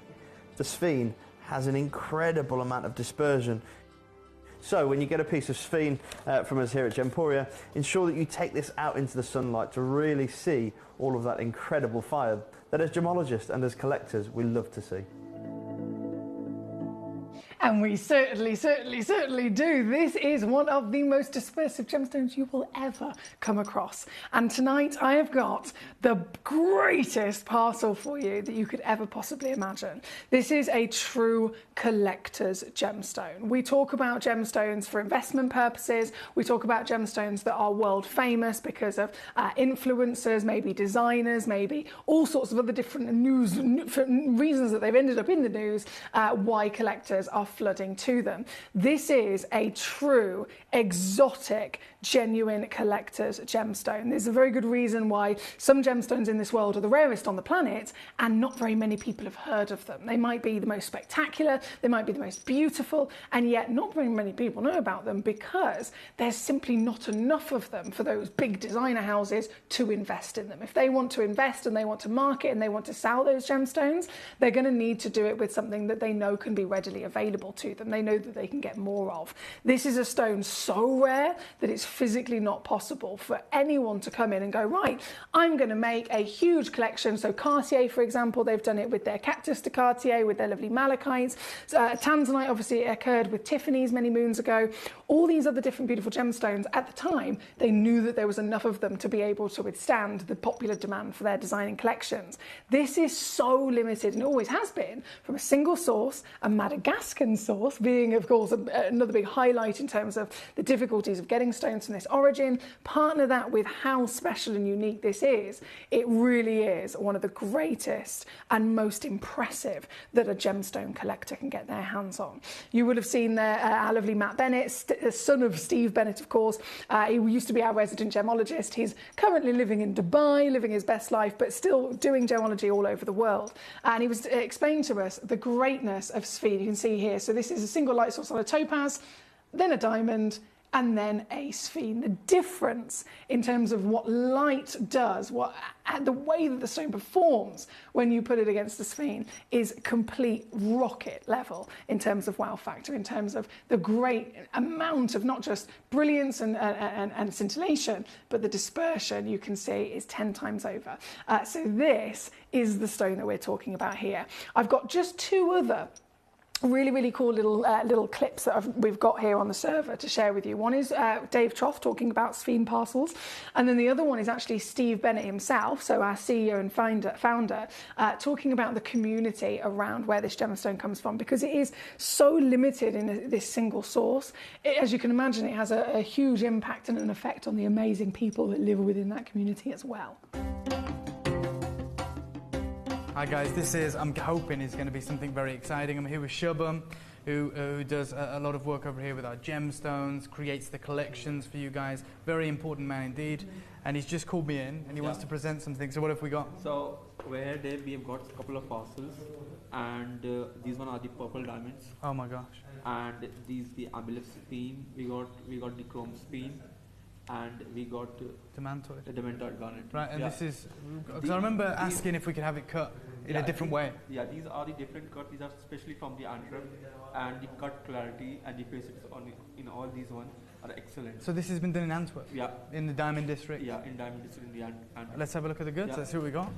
the sphene has an incredible amount of dispersion. So when you get a piece of sphene from us here at Gemporia, ensure that you take this out into the sunlight to really see all of that incredible fire that as gemologists and as collectors we love to see. And we certainly do. This is one of the most dispersive gemstones you will ever come across. And tonight I have got the greatest parcel for you that you could ever possibly imagine. This is a true collector's gemstone. We talk about gemstones for investment purposes. We talk about gemstones that are world famous because of influencers, maybe designers, maybe all sorts of other different reasons that they've ended up in the news, why collectors are flooding to them. This is a true, exotic, genuine collector's gemstone. There's a very good reason why some gemstones in this world are the rarest on the planet and not very many people have heard of them. They might be the most spectacular, they might be the most beautiful, and yet not very many people know about them because there's simply not enough of them for those big designer houses to invest in them. If they want to invest and they want to market and they want to sell those gemstones, they're going to need to do it with something that they know can be readily available to them. They know that they can get more of. This is a stone so rare that it's physically not possible for anyone to come in and go, right, I'm going to make a huge collection. So Cartier, for example, they've done it with their Cactus de Cartier, with their lovely malachites. Tanzanite, obviously, it occurred with Tiffany's many moons ago. All these other different beautiful gemstones, at the time, they knew that there was enough of them to be able to withstand the popular demand for their designing collections. This is so limited, and it always has been, from a single source, a Madagascan source, being, of course, another big highlight in terms of the difficulties of getting stones from this origin. Partner that with how special and unique this is. It really is one of the greatest and most impressive that a gemstone collector can get their hands on. You would have seen there our lovely Matt Bennett, son of Steve Bennett, of course. He used to be our resident gemologist. He's currently living in Dubai, living his best life, but still doing gemology all over the world. And he was explaining to us the greatness of sphene. You can see here. So this is a single light source on a topaz, then a diamond, and then a sphene. The difference in terms of what light does, the way that the stone performs when you put it against the sphene is complete rocket level in terms of wow factor, in terms of the great amount of not just brilliance and scintillation, but the dispersion you can see is 10 times over. So this is the stone that we're talking about here. I've got just two other really cool little clips that we've got here on the server to share with you. One is Dave Troff talking about Sphene parcels, and then the other one is actually Steve Bennett himself, so our CEO and founder, talking about the community around where this gemstone comes from, because it is so limited in this single source. As you can imagine, it has a huge impact and an effect on the amazing people that live within that community as well. Hi guys, I'm hoping is going to be something very exciting. I'm here with Shubham, who does a lot of work over here with our gemstones, creates the collections for you guys. Very important man indeed. And he's just called me in and he wants to present something. So what have we got? So over here, Dave, we have got a couple of parcels, and these one are the purple diamonds. Oh my gosh! And these the amulet Sphene. We got the chrome Sphene. And we got demantoid. The demantoid garnet. Right, and this is because I remember asking if we could have it cut in a different way. Yeah, these are the different cut. These are especially from the Antwerp, and the cut clarity and the facets on in all these ones are excellent. So this has been done in Antwerp. Yeah. In the diamond district. Yeah, in diamond district in the Antwerp. Let's have a look at the goods. Yeah. Let's see what we got.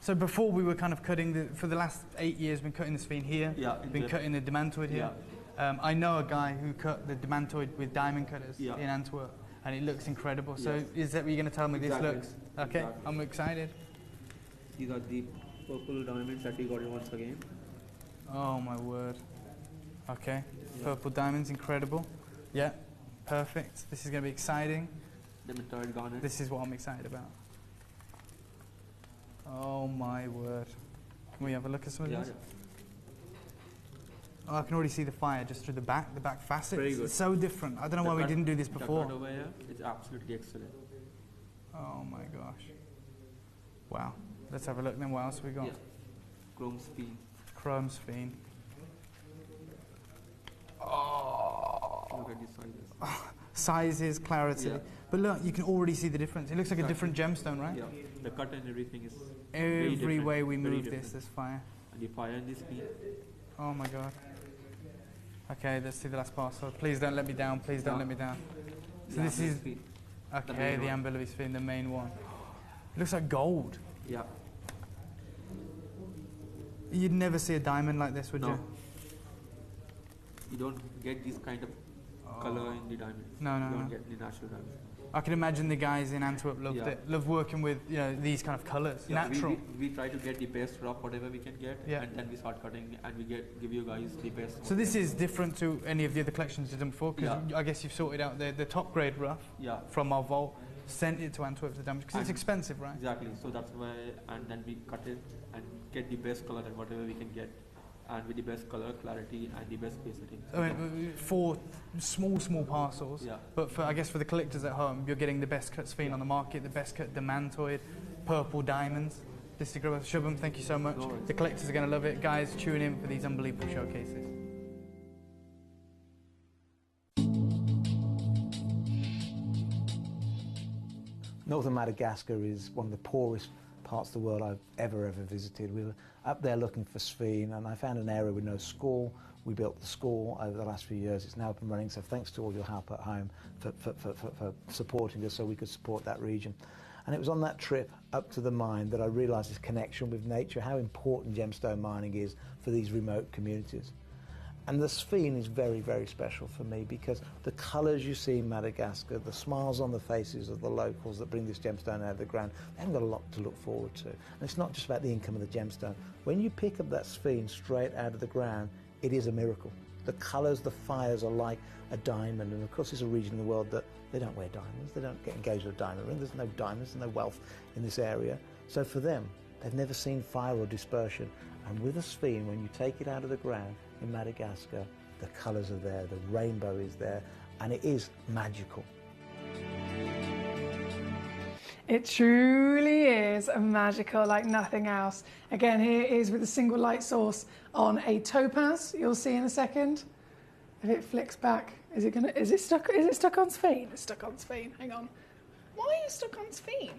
So before we were kind of cutting for the last 8 years, been cutting the Sphene here. Yeah. Been cutting the demantoid here. Yeah. I know a guy who cut the demantoid with diamond cutters in Antwerp. And it looks incredible. So is that what you're going to tell me this looks? Okay, exactly. I'm excited. These are the purple diamonds that we got once again. Oh my word. Okay, purple diamonds, incredible. Yeah, perfect. This is going to be exciting. Demantoid garnet. This is what I'm excited about. Oh my word. Can we have a look at some of these? Yeah. Oh, I can already see the fire just through the back facets. Very good. It's so different. I don't know why we didn't do this before. Over here, it's absolutely excellent. Oh my gosh. Wow. Let's have a look then. What else have we got? Yeah. Chrome Sphene. Chrome Sphene. Oh. Look at these sizes. Sizes, clarity. Yeah. But look, you can already see the difference. It looks like a different gemstone, right? Yeah. The cut and everything is every way we move this, there's fire. And the fire in this Sphene. Oh my god. Okay, let's see the last parcel. Please don't let me down. Please don't let me down. So this is okay. The amber Sphene, the main one. It looks like gold. Yeah. You'd never see a diamond like this, would you? You don't get this kind of color in the diamond. No. You don't get the natural diamond. I can imagine the guys in Antwerp loved it. Love working with these kind of colours, natural. We try to get the best rough, whatever we can get, and then we start cutting, and we give you guys the best. So this is different to any of the other collections you've done before, because I guess you've sorted out the top grade rough from our vault, sent it to Antwerp to damage, because it's expensive, right? Exactly. So that's why, and then we cut it and get the best color and whatever we can get. And with the best color, clarity, and the best faceting. I mean, for small parcels, but I guess for the collectors at home, you're getting the best cut Sphene on the market, the best cut demantoid, purple diamonds. This is great. Shubham, thank you so much. The collectors are going to love it. Guys, tune in for these unbelievable showcases. Northern Madagascar is one of the poorest parts of the world I've ever visited. We were up there looking for Sphene, and I found an area with no school. We built the school over the last few years. It's now up and running, so thanks to all your help at home for supporting us so we could support that region. And it was on that trip up to the mine that I realised this connection with nature, how important gemstone mining is for these remote communities. And the Sphene is very, very special for me because the colours you see in Madagascar, the smiles on the faces of the locals that bring this gemstone out of the ground, they haven't got a lot to look forward to. And it's not just about the income of the gemstone. When you pick up that Sphene straight out of the ground, it is a miracle. The colours, the fires are like a diamond, and of course it's a region in the world that they don't wear diamonds, they don't get engaged with a diamond ring, there's no diamonds, no wealth in this area. So for them, they've never seen fire or dispersion. And with a Sphene, when you take it out of the ground in Madagascar, the colours are there, the rainbow is there, and it is magical. It truly is magical like nothing else. Again, here it is with a single light source on a topaz. You'll see in a second. If it flicks back, is it stuck on Sphene? It's stuck on Sphene. Hang on. Why are you stuck on Sphene?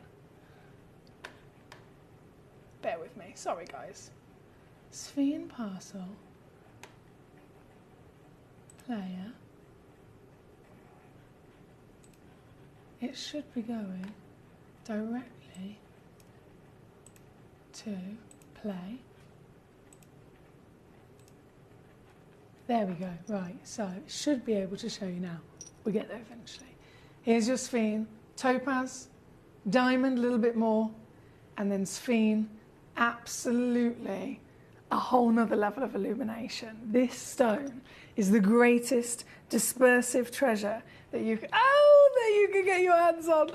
Bear with me. Sorry, guys. Sphene parcel. Player. It should be going directly to play. There we go. Right, so should be able to show you now. We'll get there eventually. Here's your sphene, topaz, diamond a little bit more, and then sphene, absolutely a whole nother level of illumination. This stone is the greatest dispersive treasure that you can get your hands on.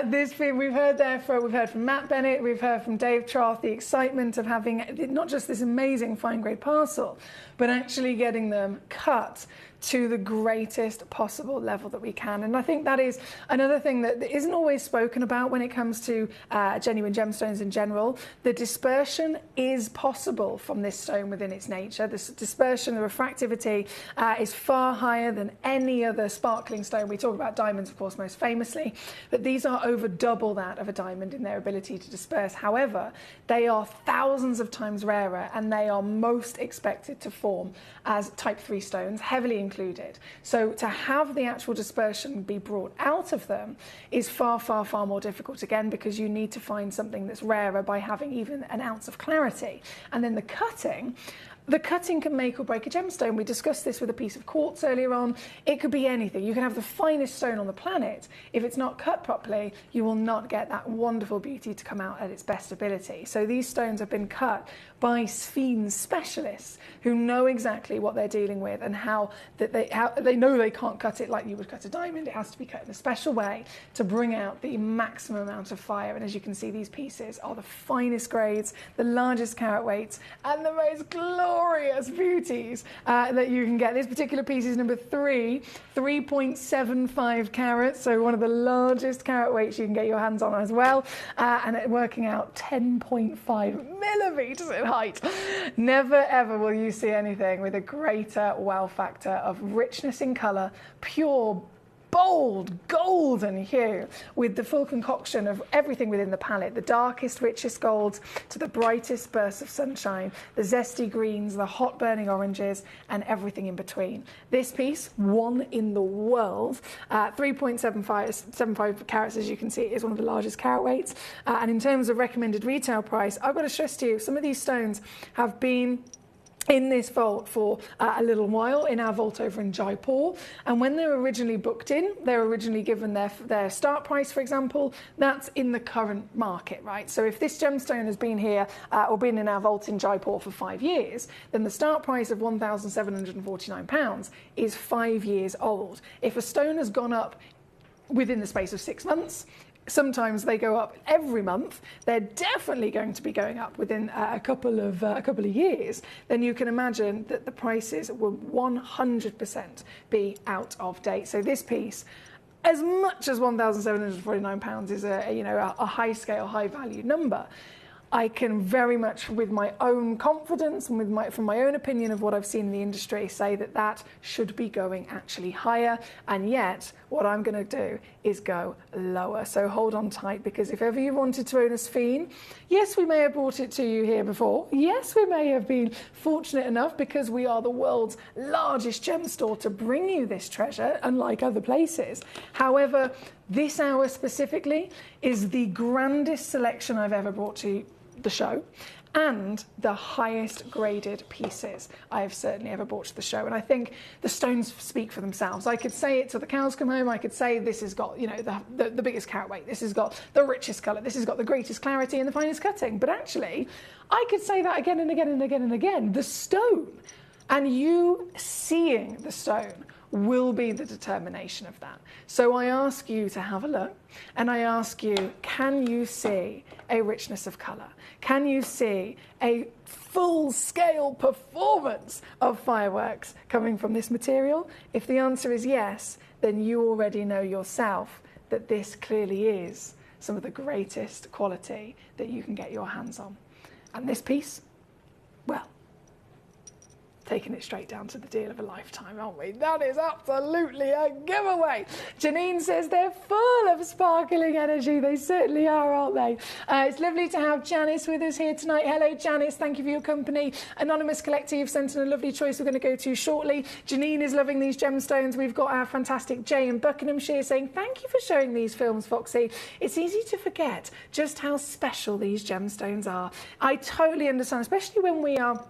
We've heard from Matt Bennett, we've heard from Dave Troth, the excitement of having not just this amazing fine grade parcel, but actually getting them cut to the greatest possible level that we can. And I think that is another thing that isn't always spoken about when it comes to genuine gemstones in general. The dispersion is possible from this stone within its nature. The dispersion, the refractivity is far higher than any other sparkling stone. We talk about diamonds, of course, most famously, but these are over double that of a diamond in their ability to disperse. However, they are thousands of times rarer, and they are most expected to form as type 3 stones, heavily included. So to have the actual dispersion be brought out of them is far, far, far more difficult, again, because you need to find something that's rarer by having even an ounce of clarity. And then the cutting can make or break a gemstone. We discussed this with a piece of quartz earlier on. It could be anything. You can have the finest stone on the planet. If it's not cut properly, you will not get that wonderful beauty to come out at its best ability. So these stones have been cut by sphene specialists who know exactly what they're dealing with, and how they know they can't cut it like you would cut a diamond. It has to be cut in a special way to bring out the maximum amount of fire. And as you can see, these pieces are the finest grades, the largest carat weights, and the most glorious beauties that you can get. This particular piece is number 3.75 carats, so one of the largest carat weights you can get your hands on as well, and it working out 10.5 millimeters in height. Never ever will you see anything with a greater wow factor of richness in colour, pure bold golden hue, with the full concoction of everything within the palette, the darkest, richest golds to the brightest bursts of sunshine, the zesty greens, the hot burning oranges, and everything in between. This piece, one in the world, 3.75 carats, as you can see, is one of the largest carat weights. And in terms of recommended retail price, I've got to stress to you, some of these stones have been in this vault for a little while, in our vault over in Jaipur, and when they're originally booked in, they're originally given their start price, for example, that's in the current market, right? So if this gemstone has been here or been in our vault in Jaipur for 5 years, then the start price of £1,749 is 5 years old. If a stone has gone up within the space of 6 months, sometimes they go up every month, they're definitely going to be going up within a couple of years, then you can imagine that the prices will 100% be out of date. So this piece, as much as £1,749 is a high scale, high value number, I can very much, with my own confidence and from my own opinion of what I've seen in the industry, say that that should be going actually higher. And yet, what I'm going to do is go lower. So hold on tight, because if ever you wanted to own a sphene, yes, we may have brought it to you here before. Yes, we may have been fortunate enough, because we are the world's largest gem store, to bring you this treasure, unlike other places. However, this hour specifically is the grandest selection I've ever brought to the show, and the highest graded pieces I have certainly ever brought to the show. And I think the stones speak for themselves. I could say it till the cows come home. I could say this has got, the biggest carat weight, this has got the richest colour, this has got the greatest clarity and the finest cutting. But actually, I could say that again and again and again and again. The stone, and you seeing the stone, will be the determination of that. So I ask you to have a look, and I ask you, can you see a richness of colour? Can you see a full-scale performance of fireworks coming from this material? If the answer is yes, then you already know yourself that this clearly is some of the greatest quality that you can get your hands on. And this piece, well, taking it straight down to the deal of a lifetime, aren't we? That is absolutely a giveaway. Janine says they're full of sparkling energy. They certainly are, aren't they? It's lovely to have Janice with us here tonight. Hello, Janice. Thank you for your company. Anonymous Collector, you've sent in a lovely choice we're going to go to shortly. Janine is loving these gemstones. We've got our fantastic Jay in Buckinghamshire saying, thank you for showing these films, Foxy. It's easy to forget just how special these gemstones are. I totally understand, especially when we are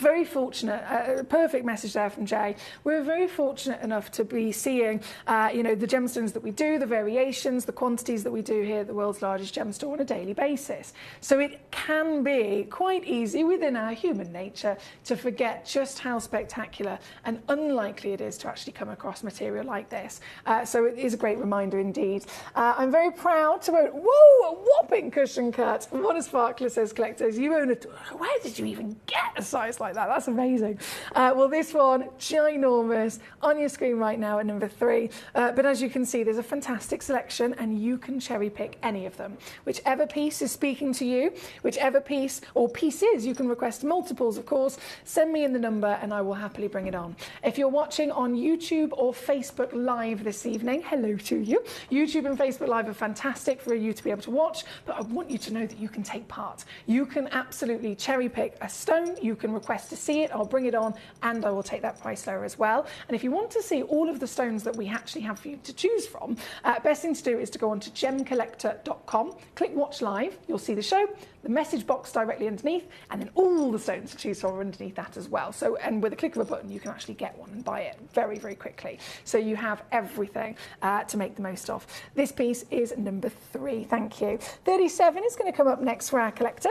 very fortunate, perfect message there from Jay. We're very fortunate enough to be seeing, the gemstones that we do, the variations, the quantities that we do here at the world's largest gem store on a daily basis. So it can be quite easy within our human nature to forget just how spectacular and unlikely it is to actually come across material like this. So it is a great reminder indeed. I'm very proud to own, whoa, a whopping cushion cut. What a sparkler, says Collectors. You own where did you even get a size like that? That's amazing. Well, this one, ginormous, on your screen right now at number 3. But as you can see, there's a fantastic selection and you can cherry pick any of them. Whichever piece is speaking to you, whichever piece or pieces, you can request multiples, of course, send me in the number and I will happily bring it on. If you're watching on YouTube or Facebook Live this evening, hello to you. YouTube and Facebook Live are fantastic for you to be able to watch, but I want you to know that you can take part. You can absolutely cherry pick a stone, you can request to see it, I'll bring it on and I will take that price lower as well. And if you want to see all of the stones that we actually have for you to choose from, best thing to do is to go on to gemcollector.com, click watch live, you'll see the show, the message box directly underneath, and then all the stones to choose from are underneath that as well. So, and with a click of a button, you can actually get one and buy it very, very quickly. So you have everything to make the most of. This piece is number 3, thank you. 37 is going to come up next for our collector.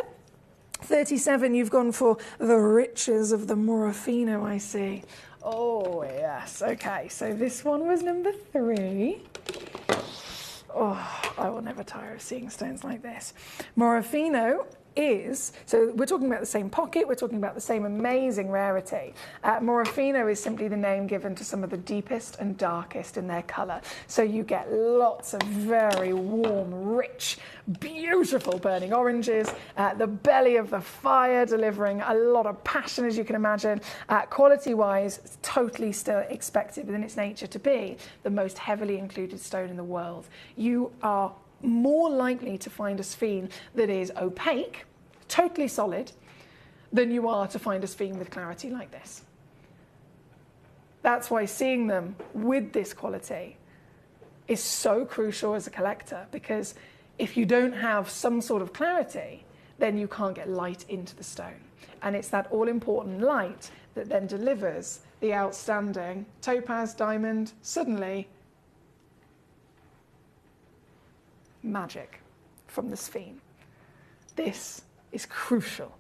37, you've gone for the riches of the Morofino, I see. Oh, yes. Okay, so this one was number 3. Oh, I will never tire of seeing stones like this. Morofino is, so we're talking about the same pocket, we're talking about the same amazing rarity. Morofino is simply the name given to some of the deepest and darkest in their colour. So you get lots of very warm, rich, beautiful burning oranges, the belly of the fire delivering a lot of passion, as you can imagine. Quality-wise, totally still expected within its nature to be the most heavily included stone in the world. You are more likely to find a sphene that is opaque, totally solid, than you are to find a sphene with clarity like this. That's why seeing them with this quality is so crucial as a collector, because if you don't have some sort of clarity, then you can't get light into the stone. And it's that all-important light that then delivers the outstanding topaz, diamond, suddenly magic from the sphene. This is crucial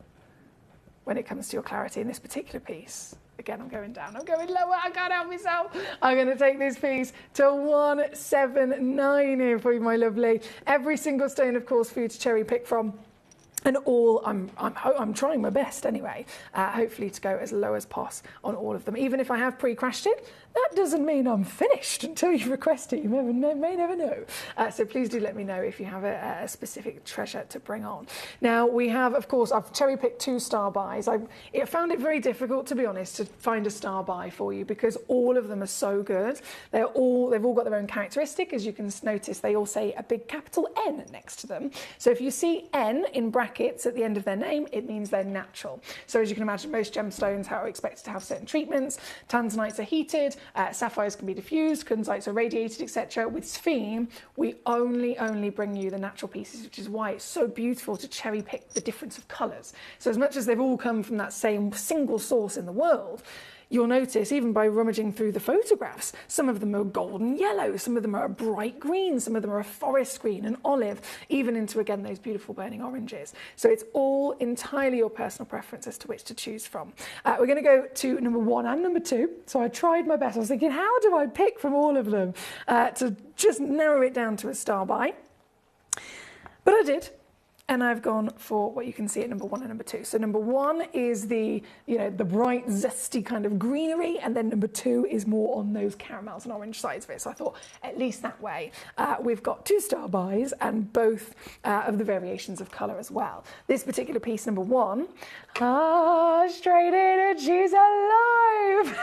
when it comes to your clarity in this particular piece. Again, I'm going down, I'm going lower, I can't help myself. I'm going to take this piece to 179 here for you, my lovely. Every single stone, of course, for you to cherry pick from. And all, I'm trying my best anyway, hopefully to go as low as possible on all of them. Even if I have pre-crashed it, that doesn't mean I'm finished until you request it. You may never know. So please do let me know if you have a specific treasure to bring on. Now we have, of course, I've cherry-picked 2 star buys. I found it very difficult, to be honest, to find a star buy for you because all of them are so good. They've all got their own characteristic. As you can notice, they all say a big capital N next to them. So if you see N in brackets at the end of their name, it means they're natural. So as you can imagine, most gemstones are expected to have certain treatments. Tanzanites are heated, sapphires can be diffused, kunzites are radiated, etc. With sphene, we only bring you the natural pieces, which is why it's so beautiful to cherry pick the difference of colours. So as much as they've all come from that same single source in the world, you'll notice, even by rummaging through the photographs, some of them are golden yellow, some of them are a bright green, some of them are a forest green, an olive, even into, again, those beautiful burning oranges. So it's all entirely your personal preference as to which to choose from. We're going to go to number 1 and number 2. So I tried my best. I was thinking, how do I pick from all of them to just narrow it down to a star buy? But I did. And I've gone for what you can see at number 1 and number 2. So number 1 is the bright, zesty kind of greenery, and then number 2 is more on those caramels and orange sides of it. So I thought, at least that way, we've got 2 star buys and both of the variations of colour as well. This particular piece, number 1, straight in and she's alive!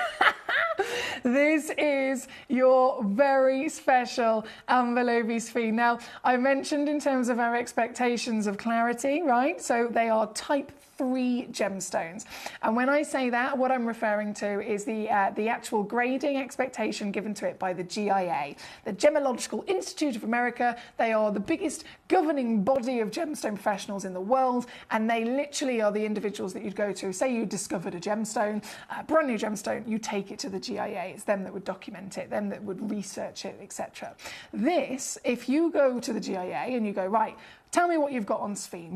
This is your very special Amvelovi sphene. Now, I mentioned in terms of our expectations of clarity, right? So they are type 3 gemstones. And when I say that, what I'm referring to is the actual grading expectation given to it by the GIA, the Gemological Institute of America. They are the biggest governing body of gemstone professionals in the world, and they literally are the individuals that you'd go to. Say you discovered a gemstone, a brand new gemstone, you take it to the GIA. It's them that would document it, them that would research it, etc. This, if you go to the GIA and you go, right, tell me what you've got on sphene.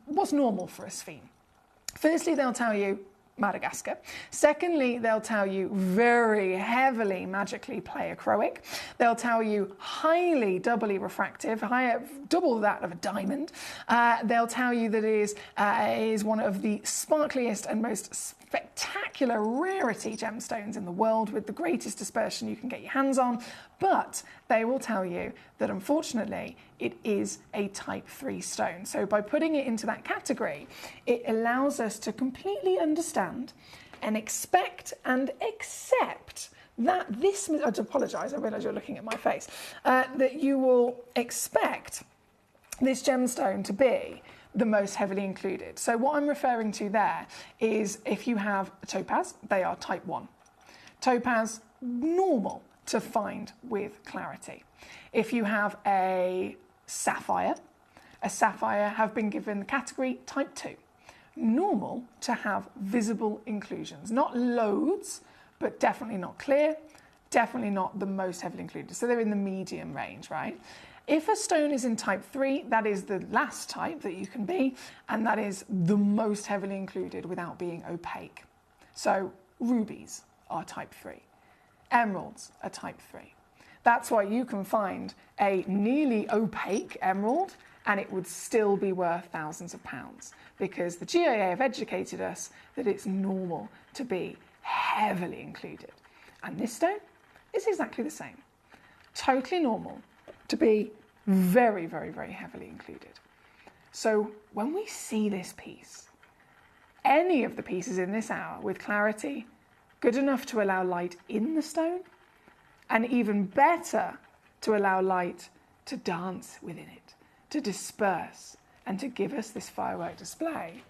What's normal for a sphene? Firstly, they'll tell you Madagascar. Secondly, they'll tell you very heavily magically pleochroic. They'll tell you highly doubly refractive, higher, double that of a diamond. They'll tell you that it is one of the sparkliest and most spectacular rarity gemstones in the world with the greatest dispersion you can get your hands on. But they will tell you that unfortunately it is a type 3 stone. So by putting it into that category, it allows us to completely understand and expect and accept that this, I apologise, I realise you're looking at my face, that you will expect this gemstone to be the most heavily included. So what I'm referring to there is if you have a topaz, they are type 1. Topaz, normal to find with clarity. If you have a sapphire have been given the category type 2. Normal to have visible inclusions. Not loads, but definitely not clear, definitely not the most heavily included. So they're in the medium range, right? If a stone is in type 3, that is the last type that you can be, and that is the most heavily included without being opaque. So rubies are type 3. Emeralds are type 3. That's why you can find a nearly opaque emerald and it would still be worth thousands of pounds, because the GIA have educated us that it's normal to be heavily included. And this stone is exactly the same. Totally normal to be very, very, very heavily included. So when we see this piece, any of the pieces in this hour with clarity, good enough to allow light in the stone, and even better to allow light to dance within it, to disperse and to give us this firework display,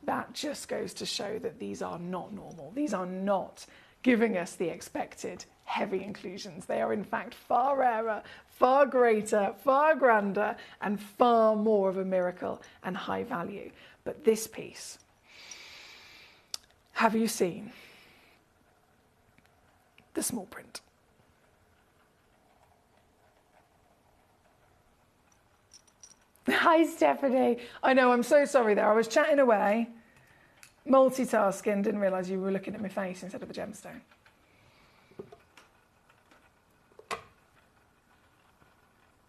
that just goes to show that these are not normal. These are not giving us the expected heavy inclusions. They are in fact far rarer, far greater, far grander, and far more of a miracle and high value. But this piece, have you seen the small print? Hi, Stephanie. I know, I'm so sorry there. I was chatting away, multitasking, didn't realise you were looking at my face instead of the gemstone.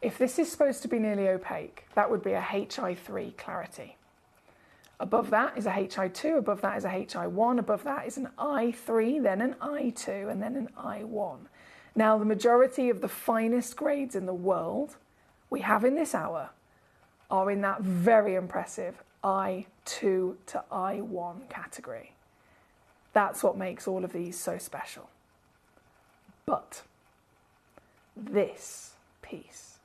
If this is supposed to be nearly opaque, that would be a HI3 clarity. Above that is a HI2, above that is a HI1, above that is an I3, then an I2, and then an I1. Now, the majority of the finest grades in the world we have in this hour are in that very impressive I2 to I1 category. That's what makes all of these so special. But this piece,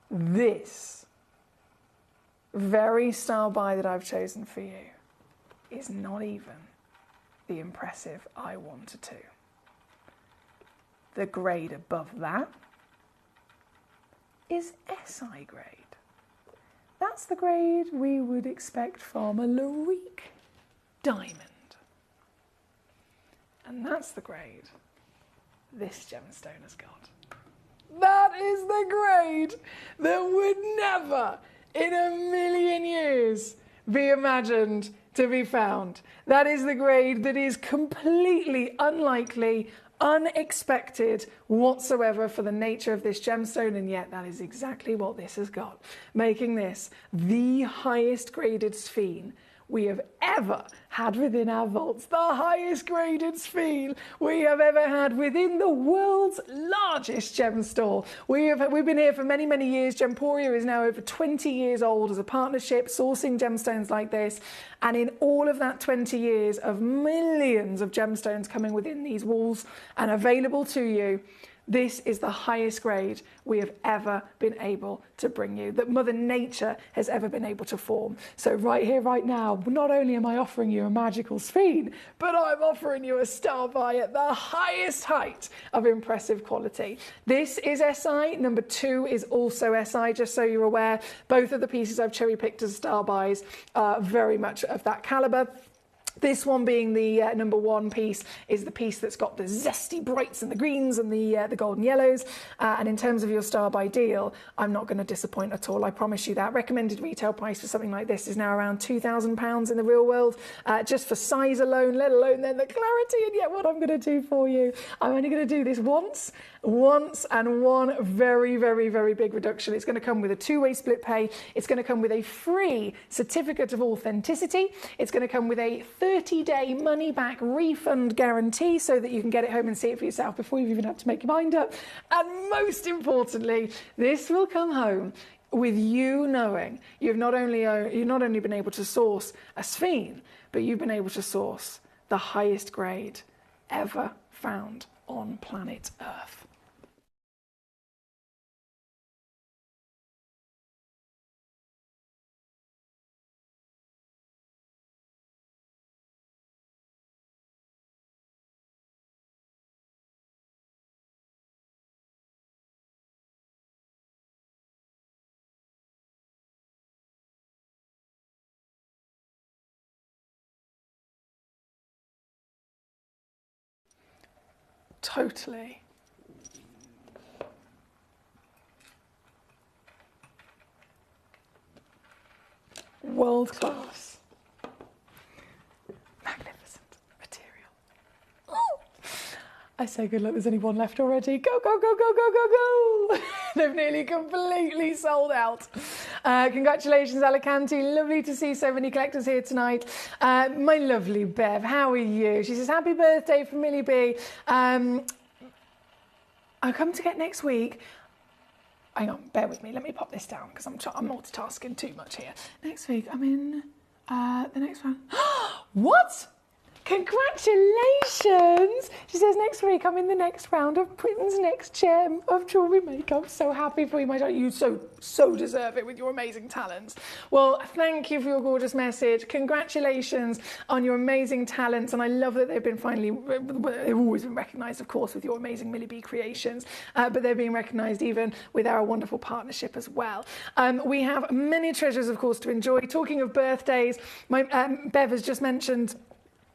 this very style buy that I've chosen for you is not even the impressive I1 to 2. The grade above that is SI grade. That's the grade we would expect from a Larique diamond. And that's the grade this gemstone has got. That is the grade that would never in a million years be imagined to be found. That is the grade that is completely unlikely, unexpected whatsoever for the nature of this gemstone, and yet that is exactly what this has got, making this the highest graded sphene we have ever had within our vaults, the highest graded sphene we have ever had within the world's largest gem store. We've been here for many, many years. Gemporia is now over 20 years old as a partnership, sourcing gemstones like this. And in all of that 20 years of millions of gemstones coming within these walls and available to you, This is the highest grade we have ever been able to bring you, that Mother Nature has ever been able to form. So right here, right now, not only am I offering you a magical sphene, but I'm offering you a star by at the highest height of impressive quality. This is SI, number 2 is also SI, just so you're aware. Both of the pieces I've cherry picked as star buys are very much of that calibre. This one being the number 1 piece is the piece that's got the zesty brights and the greens and the golden yellows. And in terms of your star by deal, I'm not going to disappoint at all. I promise you that. Recommended retail price for something like this is now around £2,000 in the real world, just for size alone, let alone then the clarity. And yet what I'm going to do for you, I'm only going to do this once and one very, very, very big reduction. It's going to come with a 2-way split pay. It's going to come with a free certificate of authenticity. It's going to come with a 30-day money-back refund guarantee so that you can get it home and see it for yourself before you even have to make your mind up. And most importantly, this will come home with you knowing you've not only been able to source a sphene, but you've been able to source the highest grade ever found on planet Earth. Totally. World class. Magnificent material. Oh. I say good luck, there's only one left already. Go, go, go, go, go, go, go. They've nearly completely sold out. Congratulations, Alicante. Lovely to see so many collectors here tonight. My lovely Bev, how are you? She says, happy birthday from Millie B. I'll come to get next week. Hang on, bear with me. Let me pop this down because I'm multitasking too much here. Next week, I'm in the next round. What? Congratulations! She says next week I'm in the next round of Britain's Next Gem of Jewellery Makeup. So happy for you, my darling. You so deserve it with your amazing talents. Well, thank you for your gorgeous message. Congratulations on your amazing talents, and I love that they've been they've always been recognised, of course, with your amazing Millie B creations, but they're being recognised even with our wonderful partnership as well. We have many treasures, of course, to enjoy. Talking of birthdays, my Bev has just mentioned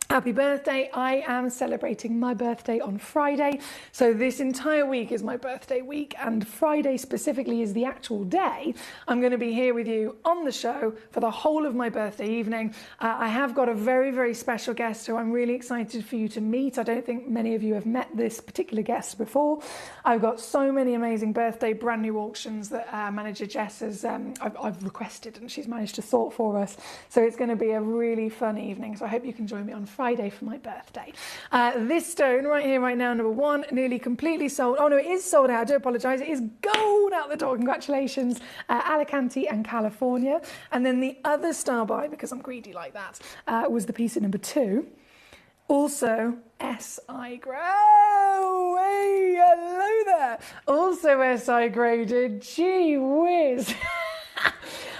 happy birthday. I am celebrating my birthday on Friday. So this entire week is my birthday week, and Friday specifically is the actual day I'm going to be here with you on the show for the whole of my birthday evening. I have got a very, very special guest who I'm really excited for you to meet. I don't think many of you have met this particular guest before. I've got so many amazing birthday brand new auctions that manager Jess has I've requested, and she's managed to sort for us. So it's going to be a really fun evening. So I hope you can join me on Friday for my birthday. This stone right here, right now, number 1, nearly completely sold. Oh no, it is sold out. I do apologise. It is gold out the door. Congratulations, Alicante and California. And then the other star buy, because I'm greedy like that, was the piece at number 2. Also SI grade. Oh, hey, hello there. Also SI graded. Gee whiz.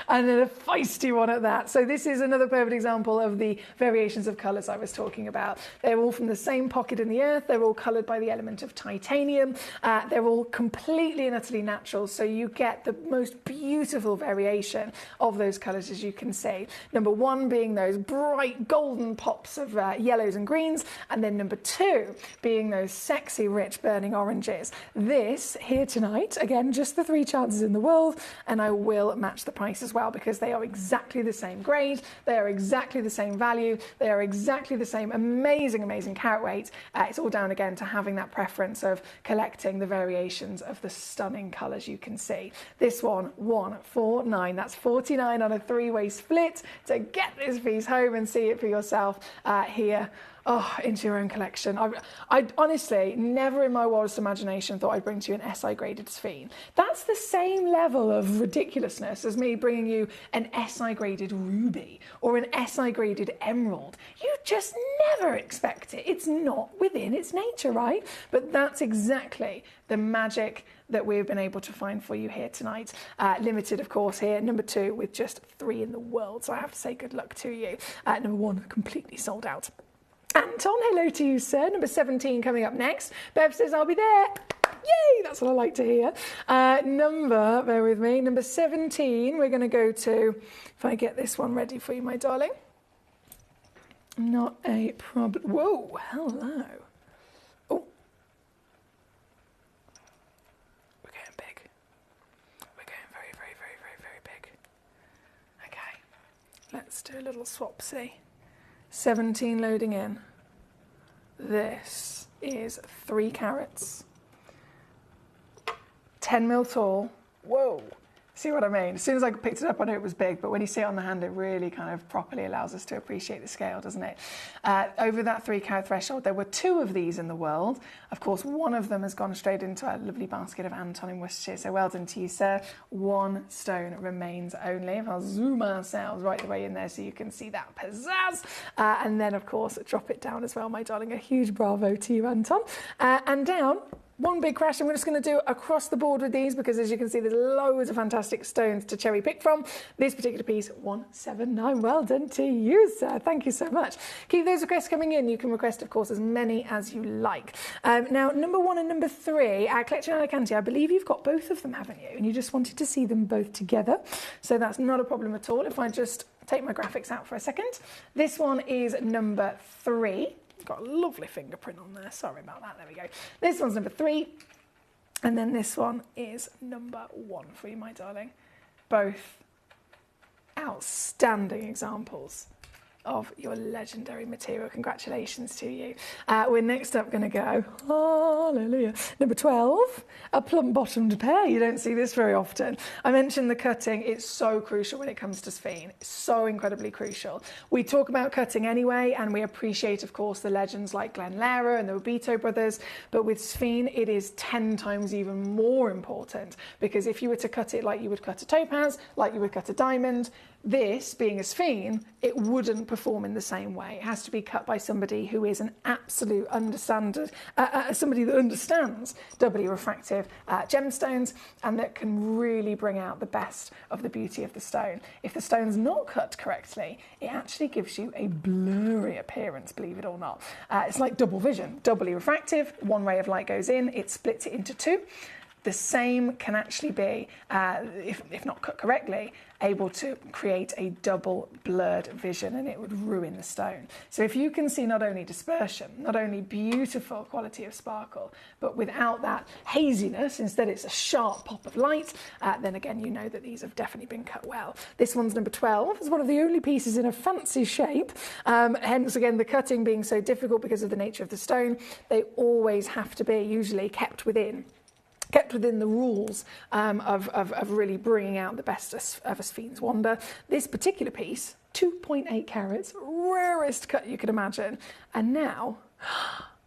And then a feisty one at that. So this is another perfect example of the variations of colours I was talking about. They're all from the same pocket in the earth. They're all coloured by the element of titanium. They're all completely and utterly natural. So you get the most beautiful variation of those colours, as you can see. Number 1 being those bright golden pops of yellows and greens. And then number 2 being those sexy, rich, burning oranges. This here tonight, again, just the 3 chances in the world. And I will match the price as well, because they are exactly the same grade, they are exactly the same value, they are exactly the same amazing carat weight. It's all down again to having that preference of collecting the variations of the stunning colours you can see. This one, 149, that's 49 on a 3-way split to get this piece home and see it for yourself here into your own collection. I honestly never in my wildest imagination thought I'd bring to you an SI graded Sphene. That's the same level of ridiculousness as me bringing you an SI graded ruby or an SI graded emerald. You just never expect it. It's not within its nature, right? But that's exactly the magic that we've been able to find for you here tonight. Limited, of course, here. Number 2 with just 3 in the world. So I have to say good luck to you. Number 1, completely sold out. Anton, hello to you, sir. Number 17 coming up next. Bev says, I'll be there. Yay, that's what I like to hear. Bear with me, number 17, we're going to go to, if I get this one ready for you, my darling. Not a problem. Whoa, hello. Oh. We're getting big. We're going very, very, very, very, very big. Okay, let's do a little swapsy. 17 loading in. This is 3 carats. 10 mil tall. Whoa. See what I mean? As soon as I picked it up, I knew it was big, but when you see it on the hand, it really kind of properly allows us to appreciate the scale, doesn't it? Over that 3 carat threshold, there were 2 of these in the world. Of course, one of them has gone straight into our lovely basket of Anton in Worcestershire, so well done to you, sir. 1 stone remains only. If I'll zoom ourselves right the way in there so you can see that pizzazz. And then, of course, drop it down as well, my darling. A huge bravo to you, Anton. And down. 1 big crash, and we're just going to do across the board with these because, as you can see, there's loads of fantastic stones to cherry pick from. This particular piece, 179. Well done to you, sir. Thank you so much. Keep those requests coming in. You can request, of course, as many as you like. Now, number 1 and number 3, our collection Alicante, I believe you've got both of them, haven't you? And you just wanted to see them both together. So that's not a problem at all. If I just take my graphics out for a second. This one is number 3. Got a lovely fingerprint on there. Sorry about that. There we go. This one's number 3. And then this one is number 1 for you, my darling. Both outstanding examples of your legendary material. Congratulations to you. We're next up going to go, hallelujah, number 12, a plum-bottomed pear. You don't see this very often. I mentioned the cutting. It's so crucial when it comes to Sphene. It's so incredibly crucial. We talk about cutting anyway, and we appreciate, of course, the legends like Glenn Lara and the Obito brothers, but with Sphene, it is 10 times even more important, because if you were to cut it like you would cut a topaz, like you would cut a diamond, this, being a Sphene, it wouldn't perform in the same way. It has to be cut by somebody who is an absolute understander, somebody that understands doubly refractive gemstones and that can really bring out the best of the beauty of the stone. If the stone's not cut correctly, it actually gives you a blurry appearance, believe it or not. It's like double vision, doubly refractive. 1 ray of light goes in, it splits it into 2. The same can actually be, if not cut correctly, able to create a double blurred vision, and it would ruin the stone. So if you can see not only dispersion, not only beautiful quality of sparkle, but without that haziness, instead it's a sharp pop of light, then again you know that these have definitely been cut well. This one's number 12. It's one of the only pieces in a fancy shape, hence again the cutting being so difficult because of the nature of the stone. They always have to be usually kept within the rules of really bringing out the best of a Sphene's wonder. This particular piece, 2.8 carats, rarest cut you could imagine. And now,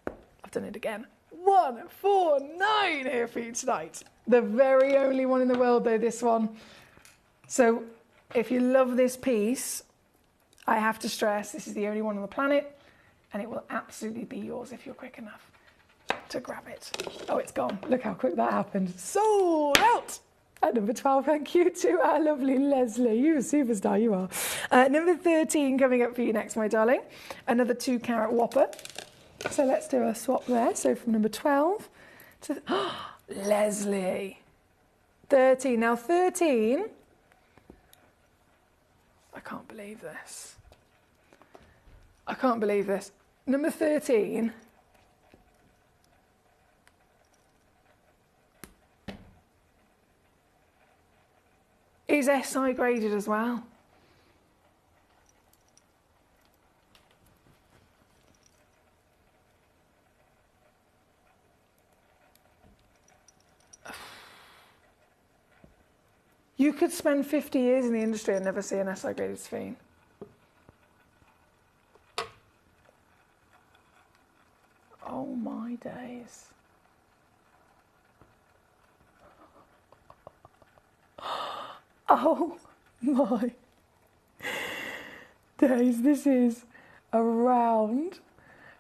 I've done it again, 149 here for you tonight. The very only one in the world though, this one. So if you love this piece, I have to stress, this is the only one on the planet, and it will absolutely be yours if you're quick enough to grab it. Oh, it's gone. Look how quick that happened. Sold out! At number 12, thank you to our lovely Leslie. You're a superstar, you are. Number 13 coming up for you next, my darling. Another 2 carat whopper. So let's do a swap there. So from number 12 to... Leslie. 13. Now 13... I can't believe this. I can't believe this. Number 13... is SI graded as well. You could spend 50 years in the industry and never see an SI graded Sphene. is. Oh my days, this is a round.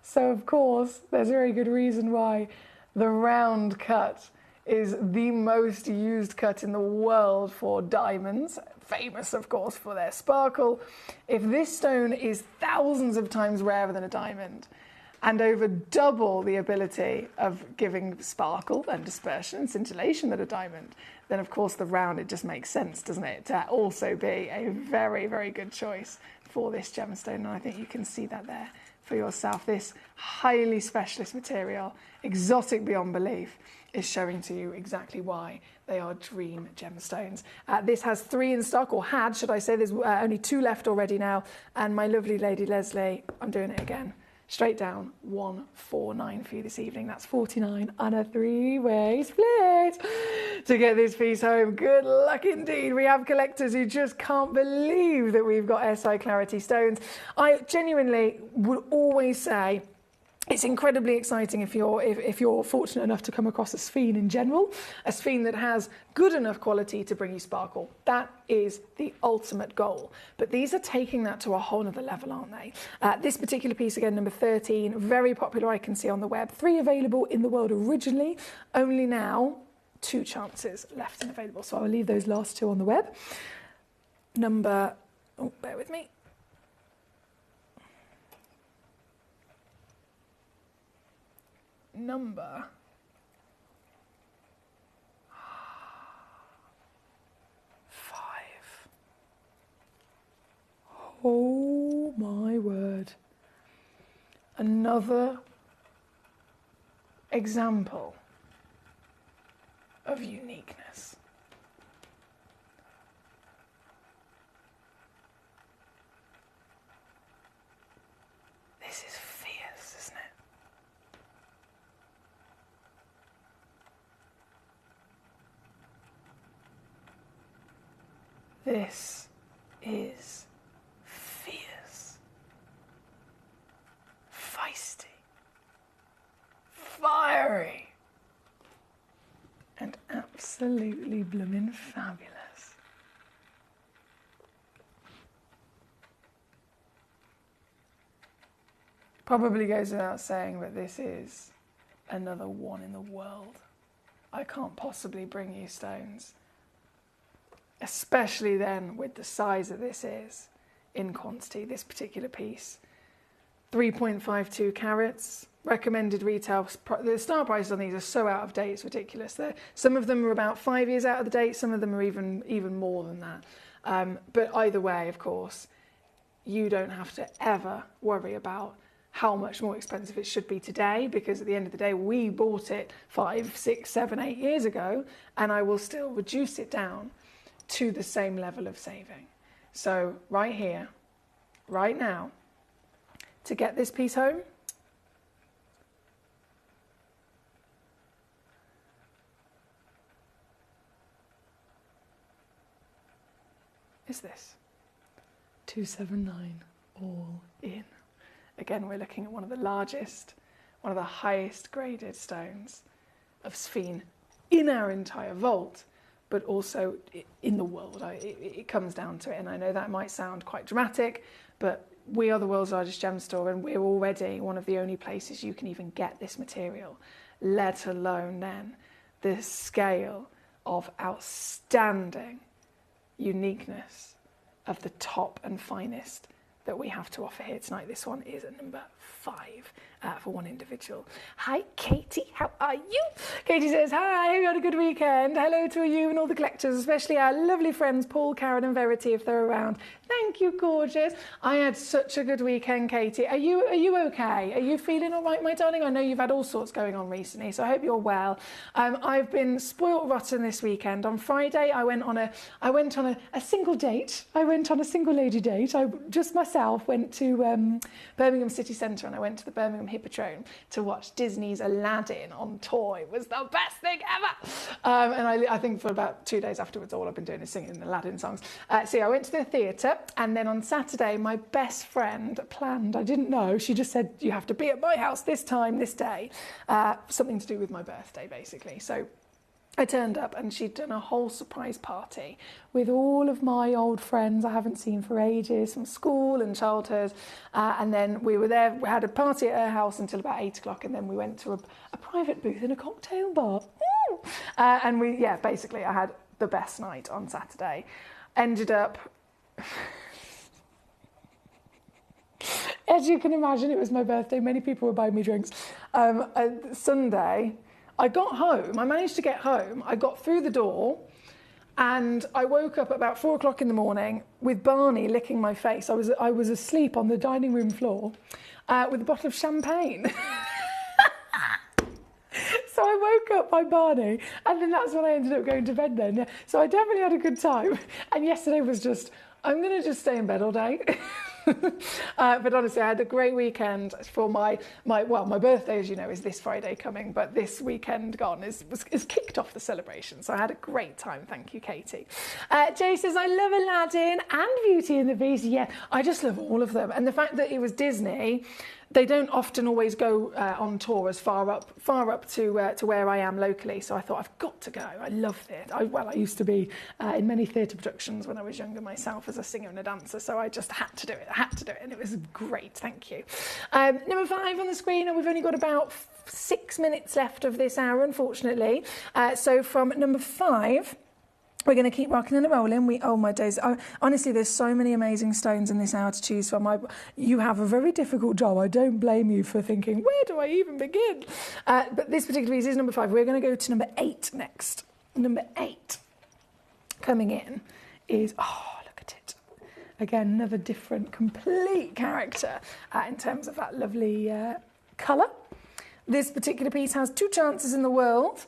So of course, there's a very good reason why the round cut is the most used cut in the world for diamonds, famous of course for their sparkle. If this stone is thousands of times rarer than a diamond and over double the ability of giving sparkle and dispersion and scintillation than a diamond, then of course the round, it just makes sense, doesn't it, to also be a very, very good choice for this gemstone. And I think you can see that there for yourself. This highly specialist material, exotic beyond belief, is showing to you exactly why they are dream gemstones. This has 3 in stock, or had, should I say. There's only 2 left already now. And my lovely lady Leslie, I'm doing it again, straight down, 149 for you this evening. That's 49 on a 3-way split to get this piece home. Good luck indeed. We have collectors who just can't believe that we've got SI Clarity stones. I genuinely would always say it's incredibly exciting if you're fortunate enough to come across a sphene in general, a sphene that has good enough quality to bring you sparkle. That is the ultimate goal. But these are taking that to a whole other level, aren't they? This particular piece, again, number 13, very popular, I can see on the web. 3 available in the world originally, only now 2 chances left and available. So I'll leave those last 2 on the web. Bear with me. Number 5. Oh my word. Another example of uniqueness. This is fierce, isn't it? This is fierce, feisty, fiery, and absolutely bloomin' fabulous. Probably goes without saying, but this is another one in the world. I can't possibly bring you stones, especially then with the size that this is in quantity. This particular piece, 3.52 carats, recommended retail. The start prices on these are so out of date, it's ridiculous. Some of them are about 5 years out of the date, some of them are even more than that. But either way, of course, you don't have to ever worry about how much more expensive it should be today, because at the end of the day, we bought it 5, 6, 7, 8 years ago, and I will still reduce it down to the same level of saving. So right here, right now, to get this piece home, is this 279 all in. Again, we're looking at one of the largest, one of the highest graded stones of sphene in our entire vault, but also in the world. It comes down to it, and I know that might sound quite dramatic, but we are the world's largest gem store, and we're already one of the only places you can even get this material, let alone then the scale of outstanding uniqueness of the top and finest that we have to offer here tonight. This one is at number 5 for one individual. Hi, Katie, how are you? Katie says, hi, hope you had a good weekend. Hello to you and all the collectors, especially our lovely friends Paul, Karen and Verity, if they're around. Thank you, gorgeous. I had such a good weekend, Katie. Are you okay? Are you feeling all right, my darling? I know you've had all sorts going on recently, so I hope you're well. I've been spoilt rotten this weekend. On Friday, I went on a single date. I went on a single lady date. I just myself went to Birmingham City Centre, and I went to the Birmingham Hippodrome to watch Disney's Aladdin on tour. It was the best thing ever. And I think for about 2 days afterwards, all I've been doing is singing Aladdin songs. So yeah, I went to the theatre, and then on Saturday, my best friend planned, I didn't know, she just said, you have to be at my house this time, this day. Something to do with my birthday, basically. So I turned up and she'd done a whole surprise party with all of my old friends I haven't seen for ages from school and childhood. And then we were there, we had a party at her house until about 8 o'clock, and then we went to a private booth in a cocktail bar. And basically I had the best night on Saturday. Ended up, as you can imagine, it was my birthday. Many people were buying me drinks. Sunday, I got home, I managed to get home, I got through the door, and I woke up at about 4 o'clock in the morning with Barney licking my face. I was asleep on the dining room floor with a bottle of champagne. So I woke up by Barney, and then that's when I ended up going to bed then. So I definitely had a good time. And yesterday was just, I'm going to just stay in bed all day. But honestly, I had a great weekend for my birthday, as you know, is this Friday coming, but this weekend gone is kicked off the celebration. So I had a great time. Thank you, Katie. Jay says, I love Aladdin and Beauty and the Beast. Yeah, I just love all of them. And the fact that it was Disney, they don't often always go on tour as far up to where I am locally. So I thought, I've got to go. I love theatre. I used to be in many theatre productions when I was younger myself as a singer and a dancer. So I just had to do it. And it was great. Thank you. Number 5 on the screen, and we've only got about 6 minutes left of this hour, unfortunately. So from number 5, we're going to keep rocking and rolling. Oh my days. Honestly, there's so many amazing stones in this hour to choose from. You have a very difficult job. I don't blame you for thinking, where do I even begin? But this particular piece is number 5. We're going to go to number 8 next. Number 8 coming in is, look at it. Again, another different, complete character in terms of that lovely colour. This particular piece has 2 chances in the world.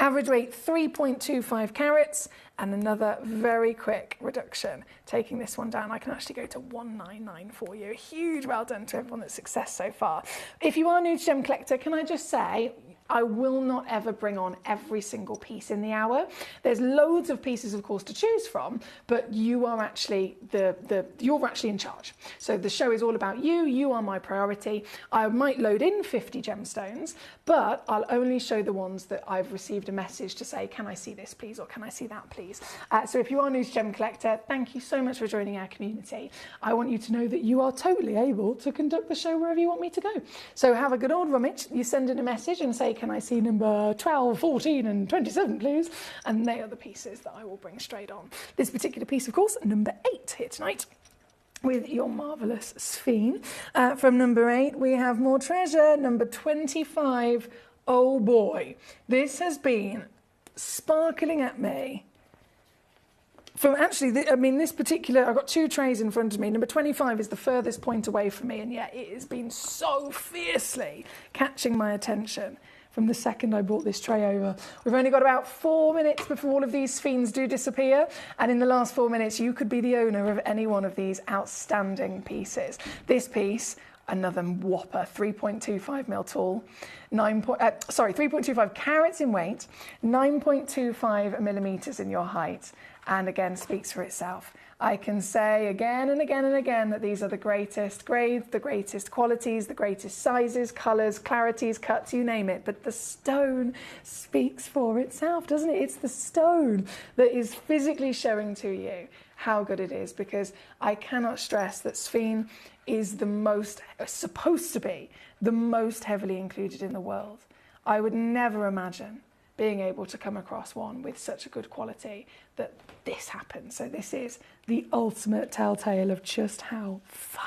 Average weight 3.25 carats, and another very quick reduction. Taking this one down, I can actually go to 199 for you. A huge well done to everyone that's success so far. If you are new to Gemcollector, can I just say, I will not ever bring on every single piece in the hour. There's loads of pieces, of course, to choose from, but you are actually you're actually in charge. So the show is all about you. You are my priority. I might load in 50 gemstones, but I'll only show the ones that I've received a message to say, can I see this, please, or can I see that, please? So if you are new to Gemcollector, thank you so much for joining our community. I want you to know that you are totally able to conduct the show wherever you want me to go. So have a good old rummage. You send in a message and say, can I see number 12, 14 and 27, please? And they are the pieces that I will bring straight on. This particular piece, of course, number 8 here tonight, with your marvellous Sphene. From number 8, we have more treasure. Number 25, oh boy. This has been sparkling at me. From actually, this particular, I've got 2 trays in front of me. Number 25 is the furthest point away from me, and yet it has been so fiercely catching my attention from the second I brought this tray over. We've only got about 4 minutes before all of these Sphenes do disappear, and in the last 4 minutes, you could be the owner of any one of these outstanding pieces. This piece, another whopper, 3.25 mil tall, 3.25 carats in weight, 9.25 millimeters in your height, and again speaks for itself. I can say again and again and again that these are the greatest grades, the greatest qualities, the greatest sizes, colours, clarities, cuts, you name it. But the stone speaks for itself, doesn't it? It's the stone that is physically showing to you how good it is, because I cannot stress that Sphene is supposed to be the most heavily included in the world. I would never imagine being able to come across one with such a good quality that this happens. So this is the ultimate telltale of just how fine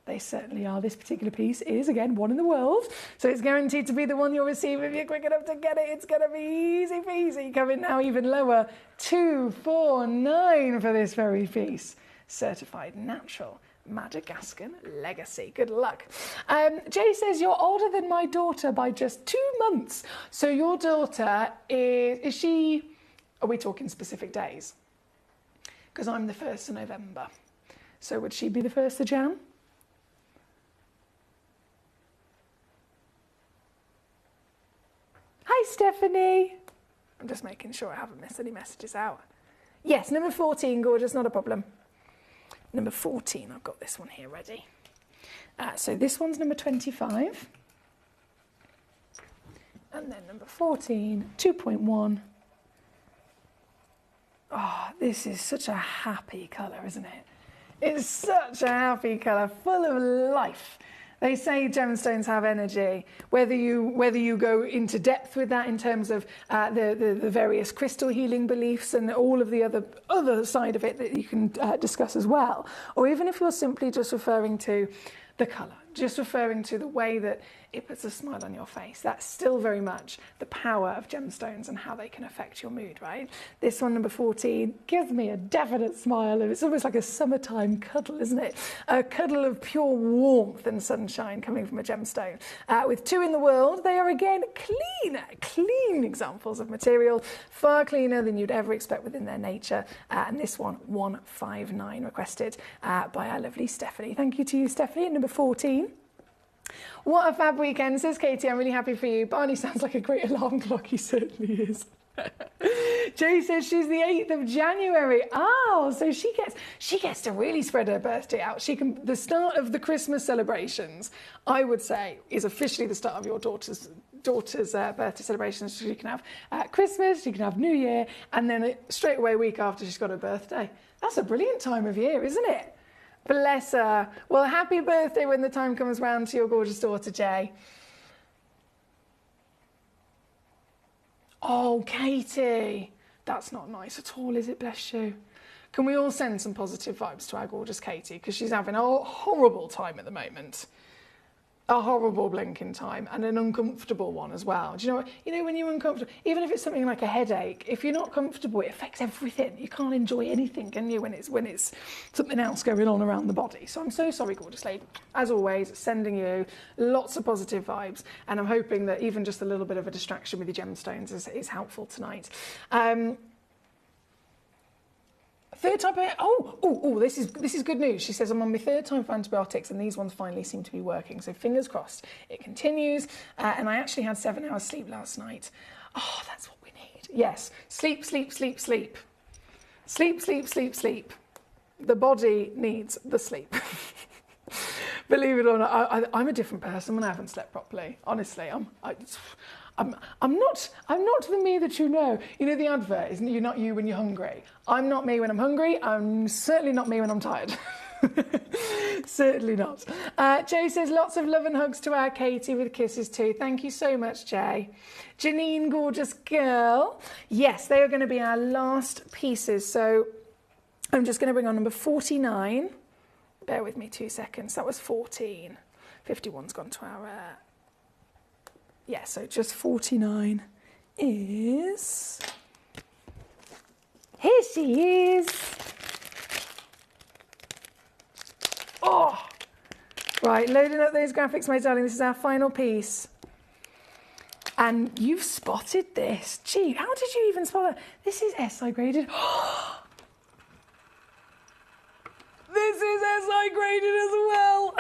they certainly are. This particular piece is, again, one in the world, so it's guaranteed to be the one you'll receive if you're quick enough to get it. It's going to be easy peasy. Coming now even lower, 249 for this very piece. Certified natural Madagascan legacy. Good luck. Jay says, you're older than my daughter by just 2 months. So your daughter is she, are we talking specific days? Because I'm the 1st of November. So would she be the 1st of Jan? Stephanie. I'm just making sure I haven't missed any messages out. Yes, number 14, gorgeous, not a problem. Number 14, I've got this one here ready. So this one's number 25. And then number 14, 2.1. Oh, this is such a happy colour, isn't it? It's such a happy colour, full of life. They say gemstones have energy. Whether you go into depth with that in terms of the various crystal healing beliefs and all of the other side of it that you can discuss as well, or even if you're simply just referring to the colour, just referring to the way that it puts a smile on your face. That's still very much the power of gemstones and how they can affect your mood, right? This one, number 14, gives me a definite smile. It's almost like a summertime cuddle, isn't it? A cuddle of pure warmth and sunshine coming from a gemstone. With 2 in the world, they are again clean examples of material, far cleaner than you'd ever expect within their nature. And this one, 159, requested by our lovely Stephanie. Thank you to you, Stephanie, at number 14. What a fab weekend, says Katie. I'm really happy for you. Barney sounds like a great alarm clock. He certainly is. Jay says she's the 8th of January. Oh, so she gets to really spread her birthday out. She can. The start of the Christmas celebrations, I would say, is officially the start of your daughter's birthday celebrations. So she can have Christmas, she can have New Year, and then straight away a week after she's got her birthday. That's a brilliant time of year, isn't it? Bless her. Well, happy birthday when the time comes round to your gorgeous daughter, Jay. Oh, Katie. That's not nice at all, is it? Bless you. Can we all send some positive vibes to our gorgeous Katie? Because she's having a horrible time at the moment. A horrible blinking time and an uncomfortable one as well. Do you know what? You know when you're uncomfortable, even if it's something like a headache, if you're not comfortable, it affects everything. You can't enjoy anything, can you, when it's something else going on around the body. So I'm so sorry, gorgeous lady. As always, sending you lots of positive vibes, and I'm hoping that even just a little bit of a distraction with your gemstones is helpful tonight. Third time, this is good news. She says, I'm on my 3rd time for antibiotics and these ones finally seem to be working. So fingers crossed it continues. And I actually had 7 hours sleep last night. Oh, that's what we need. Yes, sleep, sleep, sleep, sleep. Sleep, sleep, sleep, sleep. The body needs the sleep. Believe it or not, I'm a different person when I haven't slept properly. Honestly, I'm not the me that you know. You know the advert, isn't it? You're not you when you're hungry. I'm not me when I'm hungry. I'm certainly not me when I'm tired. Certainly not. Jay says lots of love and hugs to our Katie with kisses too. Thank you so much, Jay. Janine, gorgeous girl. Yes, they are going to be our last pieces. So I'm just going to bring on number 49. Bear with me 2 seconds. That was 14. 51's gone to our... Yeah, so just 49 is... Here she is. Oh! Right, loading up those graphics, my darling. This is our final piece. And you've spotted this. Gee, how did you even spot that? This is SI graded. This is SI graded as well.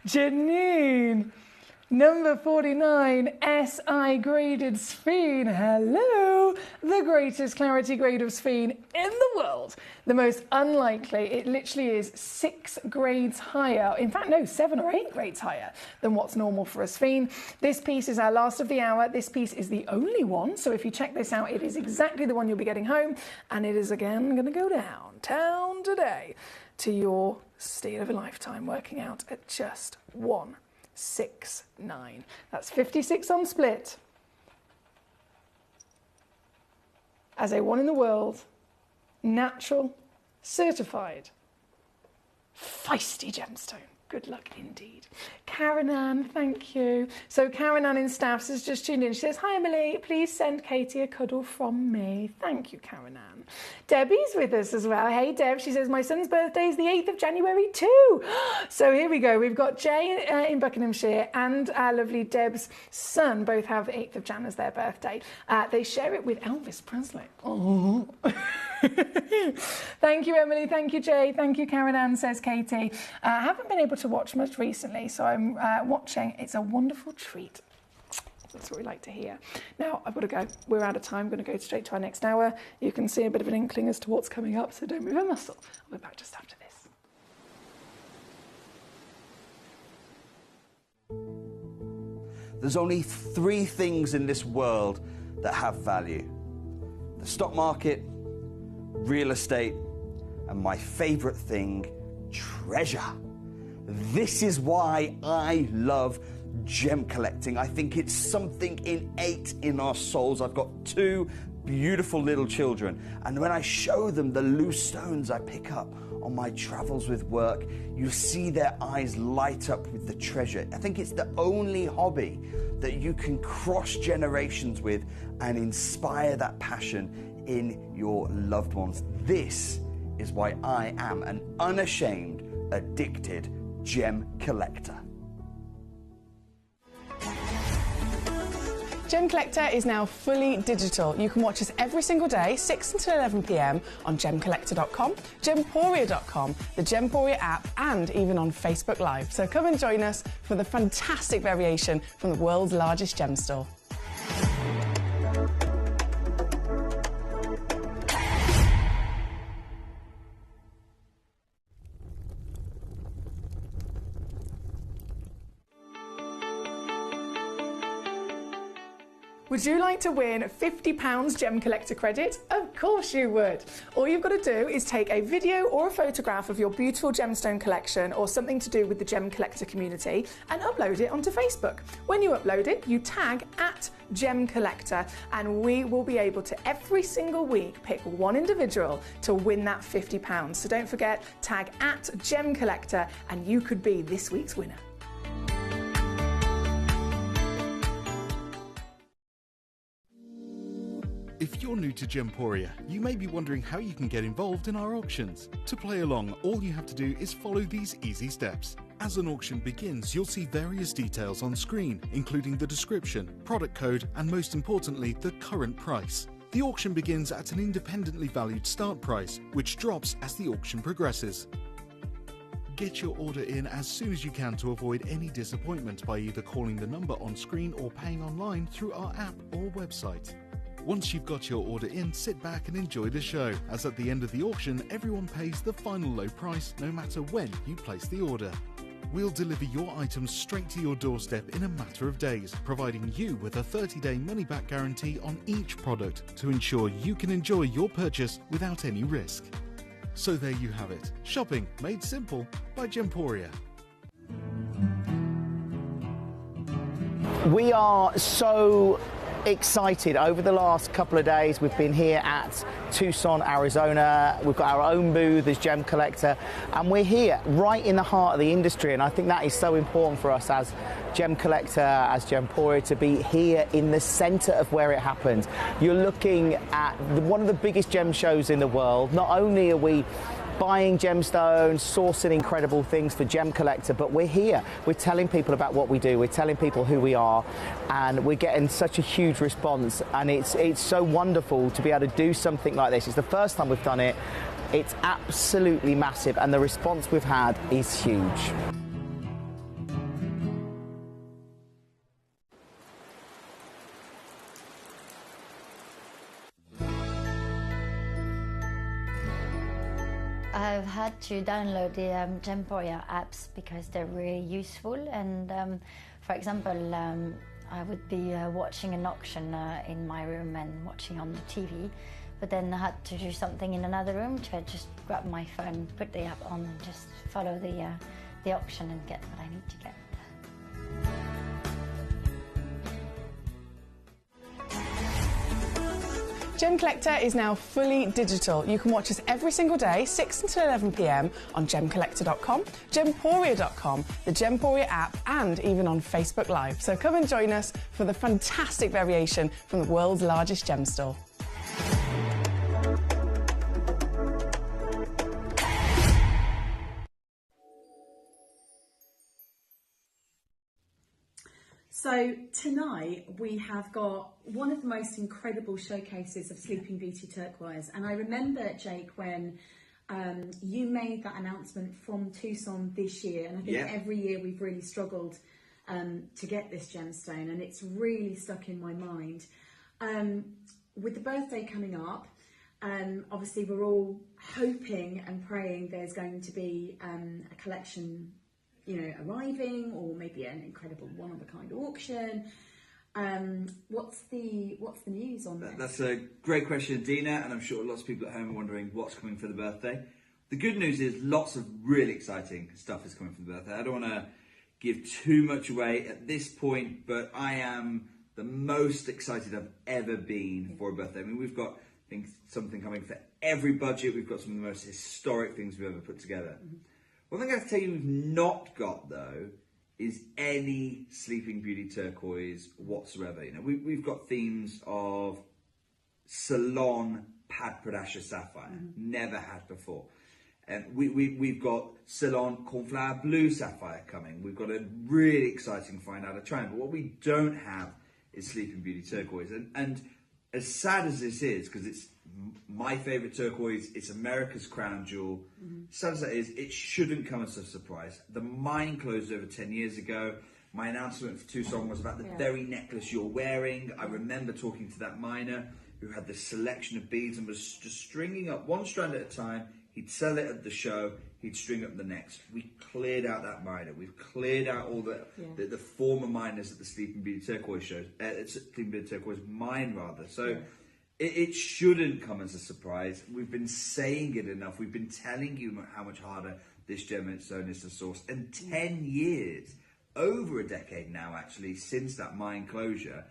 Janine. Number 49, SI graded sphene. Hello, the greatest clarity grade of sphene in the world. The most unlikely. It literally is 6 grades higher. In fact, no, 7 or 8 grades higher than what's normal for a sphene. This piece is our last of the hour. This piece is the only one. So if you check this out, it is exactly the one you'll be getting home. And it is again going to go downtown today to your steal of a lifetime, working out at just 169. That's 56 on split. As a 1 in the world, natural, certified, feisty gemstone. Good luck indeed. Karen Ann, thank you. So Karen Ann in Staffs has just tuned in. She says, hi Emily, please send Katie a cuddle from me. Thank you, Karen Ann. Debbie's with us as well. Hey Deb, she says, my son's birthday is the 8th of January too. So here we go. We've got Jay in Buckinghamshire and our lovely Deb's son both have the 8th of Jan as their birthday. They share it with Elvis Presley. Oh. Thank you, Emily. Thank you, Jay. Thank you, Karen Ann, says Katie. I haven't been able to watch much recently, so I'm watching. It's a wonderful treat. That's what we like to hear. Now, I've got to go. We're out of time. I'm going to go straight to our next hour. You can see a bit of an inkling as to what's coming up, so don't move a muscle. I'll be back just after this. There's only 3 things in this world that have value: the stock market, real estate, and my favourite thing, treasure. This is why I love gem collecting. I think it's something innate in our souls. I've got 2 beautiful little children, and when I show them the loose stones I pick up on my travels with work, you see their eyes light up with the treasure. I think it's the only hobby that you can cross generations with and inspire that passion in your loved ones. This is why I am an unashamed, addicted gem collector. Gemcollector is now fully digital. You can watch us every single day, 6 until 11 p.m. on gemcollector.com, gemporia.com, the Gemporia app, and even on Facebook Live. So come and join us for the fantastic variation from the world's largest gem store. Would you like to win £50 Gem Collector credit? Of course you would. All you've got to do is take a video or a photograph of your beautiful gemstone collection or something to do with the Gem Collector community and upload it onto Facebook. When you upload it, you tag @Gemcollector, and we will be able to every single week pick one individual to win that £50. So don't forget, tag @Gemcollector and you could be this week's winner. If you're new to Gemporia, you may be wondering how you can get involved in our auctions. To play along, all you have to do is follow these easy steps. As an auction begins, you'll see various details on screen, including the description, product code, and most importantly, the current price. The auction begins at an independently valued start price, which drops as the auction progresses. Get your order in as soon as you can to avoid any disappointment by either calling the number on screen or paying online through our app or website. Once you've got your order in, sit back and enjoy the show, as at the end of the auction, everyone pays the final low price no matter when you place the order. We'll deliver your items straight to your doorstep in a matter of days, providing you with a 30-day money-back guarantee on each product to ensure you can enjoy your purchase without any risk. So there you have it, shopping made simple by Gemporia. We are so excited. Over the last couple of days, we've been here at Tucson, Arizona. We've got our own booth as Gemcollector, and we're here right in the heart of the industry, and I think that is so important for us as Gemcollector, as Gemporia, to be here in the centre of where it happens. You're looking at one of the biggest gem shows in the world. Not only are we buying gemstones, sourcing incredible things for Gemcollector, but we're here. We're telling people about what we do. We're telling people who we are, and we're getting such a huge response. And it's so wonderful to be able to do something like this. It's the first time we've done it. It's absolutely massive, and the response we've had is huge. I've had to download the Gemporia apps because they're really useful, and for example, I would be watching an auction in my room and watching on the TV, but then I had to do something in another room, so I just grab my phone, put the app on, and just follow the auction and get what I need to get. Gemcollector is now fully digital. You can watch us every single day, 6 until 11 p.m. on gemcollector.com, gemporia.com, the Gemporia app, and even on Facebook Live. So come and join us for the fantastic variation from the world's largest gem store. So tonight we have got one of the most incredible showcases of Sleeping Beauty turquoise, and I remember, Jake, when you made that announcement from Tucson this year, and I think every year we've really struggled to get this gemstone, and it's really stuck in my mind. With the birthday coming up, obviously we're all hoping and praying there's going to be a collection, arriving, or maybe an incredible one-of-a-kind auction. What's the news on this? That's a great question, Dina, and I'm sure lots of people at home are wondering what's coming for the birthday. The good news is lots of really exciting stuff is coming for the birthday. I don't want to give too much away at this point, but I am the most excited I've ever been for a birthday. I mean, we've got something coming for every budget. We've got some of the most historic things we've ever put together. One thing I have to tell you we've not got, though, is any Sleeping Beauty turquoise whatsoever. We've got themes of Ceylon Pad Pradasha sapphire, never had before. And we've got Ceylon Cornflower Blue sapphire coming. We've got a really exciting find out of China. But what we don't have is Sleeping Beauty turquoise. And as sad as this is, because it's my favourite turquoise, it's America's crown jewel, sad as that is, it shouldn't come as a surprise. The mine closed over 10 years ago. My announcement for Tucson was about the very necklace you're wearing. I remember talking to that miner who had this selection of beads and was just stringing up one strand at a time. He'd sell it at the show, he'd string up the next. We cleared out that miner. We've cleared out all the former miners at the Sleeping Beauty turquoise shows, Sleeping Beauty turquoise mine rather. So it shouldn't come as a surprise. We've been saying it enough. We've been telling you how much harder this gemstone is to source. And 10 years, over a decade now actually, since that mine closure,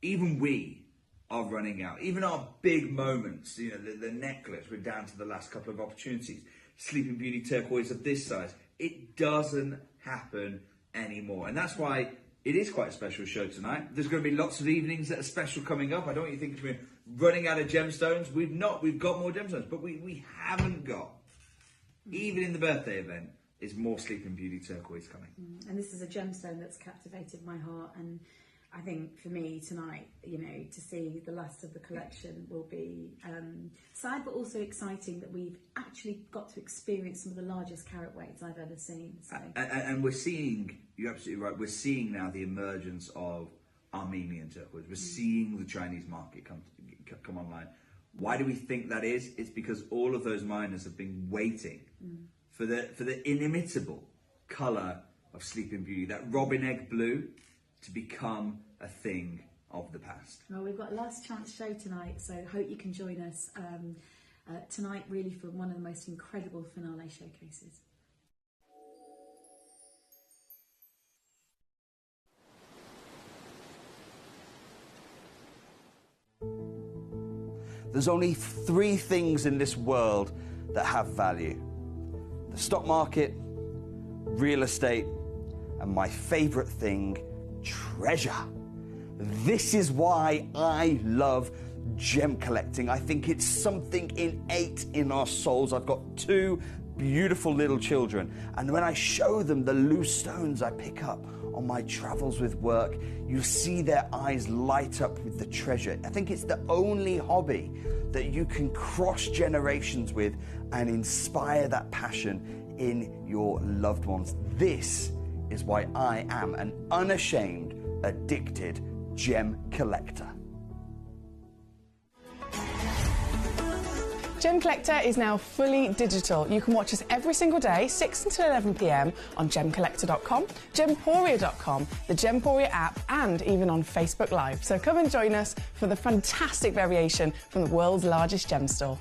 even we are running out. Even our big moments, the necklace, we're down to the last couple of opportunities. Sleeping Beauty turquoise of this size, it doesn't happen anymore. And that's why it is quite a special show tonight. There's going to be lots of evenings that are special coming up. I don't want you to think we're running out of gemstones. We've not. We've got more gemstones, but we haven't got, even in the birthday event, is more Sleeping Beauty turquoise coming. And this is a gemstone that's captivated my heart, and I think for me tonight, to see the last of the collection will be sad but also exciting that we've actually got to experience some of the largest carat weights I've ever seen. So. And we're seeing, you're absolutely right, we're seeing now the emergence of Armenian turquoise. We're seeing the Chinese market come online. Why do we think that is? It's because all of those miners have been waiting for the inimitable colour of Sleeping Beauty, that robin egg blue, to become a thing of the past. Well, we've got a last chance show tonight, so hope you can join us tonight, really, for one of the most incredible finale showcases. There's only 3 things in this world that have value: the stock market, real estate, and my favourite thing, treasure. This is why I love gem collecting. I think it's something innate in our souls. I've got 2 beautiful little children, and when I show them the loose stones I pick up on my travels with work, you see their eyes light up with the treasure. I think it's the only hobby that you can cross generations with and inspire that passion in your loved ones. This is why I am an unashamed, addicted gem collector. Gemcollector is now fully digital. You can watch us every single day, 6 until 11 p.m. on gemcollector.com, gemporia.com, the Gemporia app, and even on Facebook Live. So come and join us for the fantastic variation from the world's largest gem store.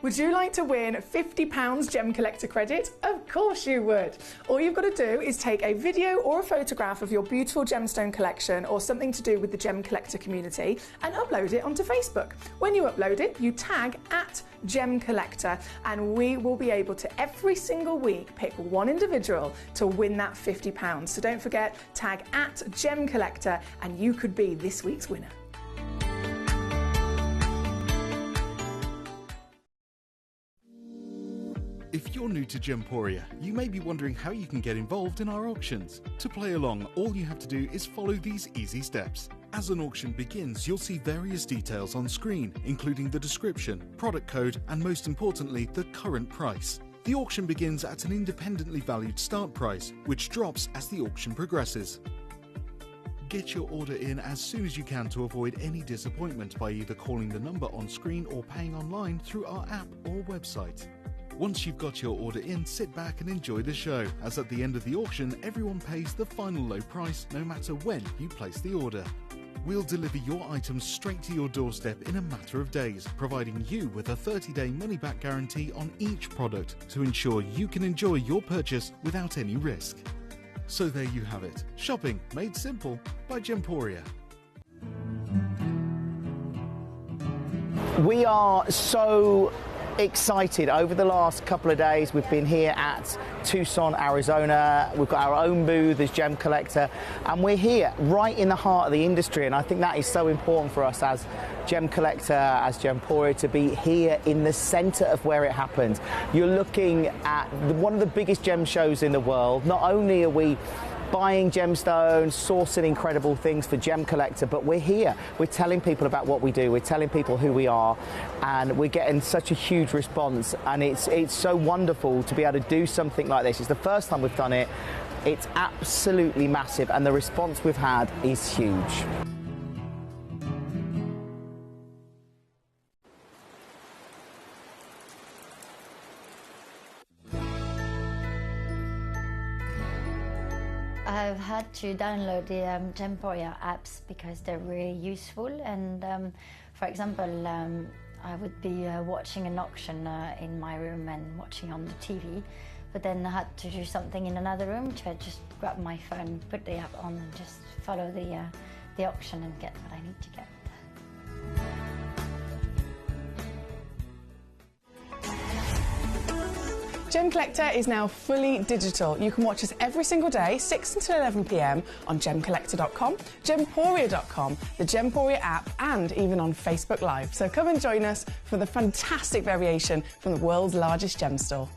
Would you like to win £50 Gemcollector credit? Of course you would. All you've got to do is take a video or a photograph of your beautiful gemstone collection or something to do with the Gemcollector community and upload it onto Facebook. When you upload it, you tag @Gemcollector, and we will be able to every single week pick one individual to win that £50. So don't forget, tag @Gemcollector and you could be this week's winner. If you're new to Gemporia, you may be wondering how you can get involved in our auctions. To play along, all you have to do is follow these easy steps. As an auction begins, you'll see various details on screen, including the description, product code, and most importantly, the current price. The auction begins at an independently valued start price, which drops as the auction progresses. Get your order in as soon as you can to avoid any disappointment by either calling the number on screen or paying online through our app or website. Once you've got your order in, sit back and enjoy the show, as at the end of the auction, everyone pays the final low price no matter when you place the order. We'll deliver your items straight to your doorstep in a matter of days, providing you with a 30-day money-back guarantee on each product to ensure you can enjoy your purchase without any risk. So there you have it. Shopping made simple by Gemporia. We are so excited. Over the last couple of days, we've been here at Tucson, Arizona. We've got our own booth as Gemcollector, and we're here right in the heart of the industry. And I think that is so important for us as Gemcollector, as Gemporia, to be here in the centre of where it happens. You're looking at one of the biggest gem shows in the world. Not only are we buying gemstones, sourcing incredible things for Gemcollector, but we're here. We're telling people about what we do. We're telling people who we are, and we're getting such a huge response. And it's so wonderful to be able to do something like this. It's the first time we've done it. It's absolutely massive, and the response we've had is huge. I've had to download the Gemporia apps because they're really useful, and for example, I would be watching an auction in my room and watching on the TV, but then I had to do something in another room, so I just grab my phone, put the app on and just follow the auction and get what I need to get. Gemcollector is now fully digital. You can watch us every single day, 6 until 11 p.m. on gemcollector.com, gemporia.com, the Gemporia app, and even on Facebook Live. So come and join us for the fantastic variation from the world's largest gem store.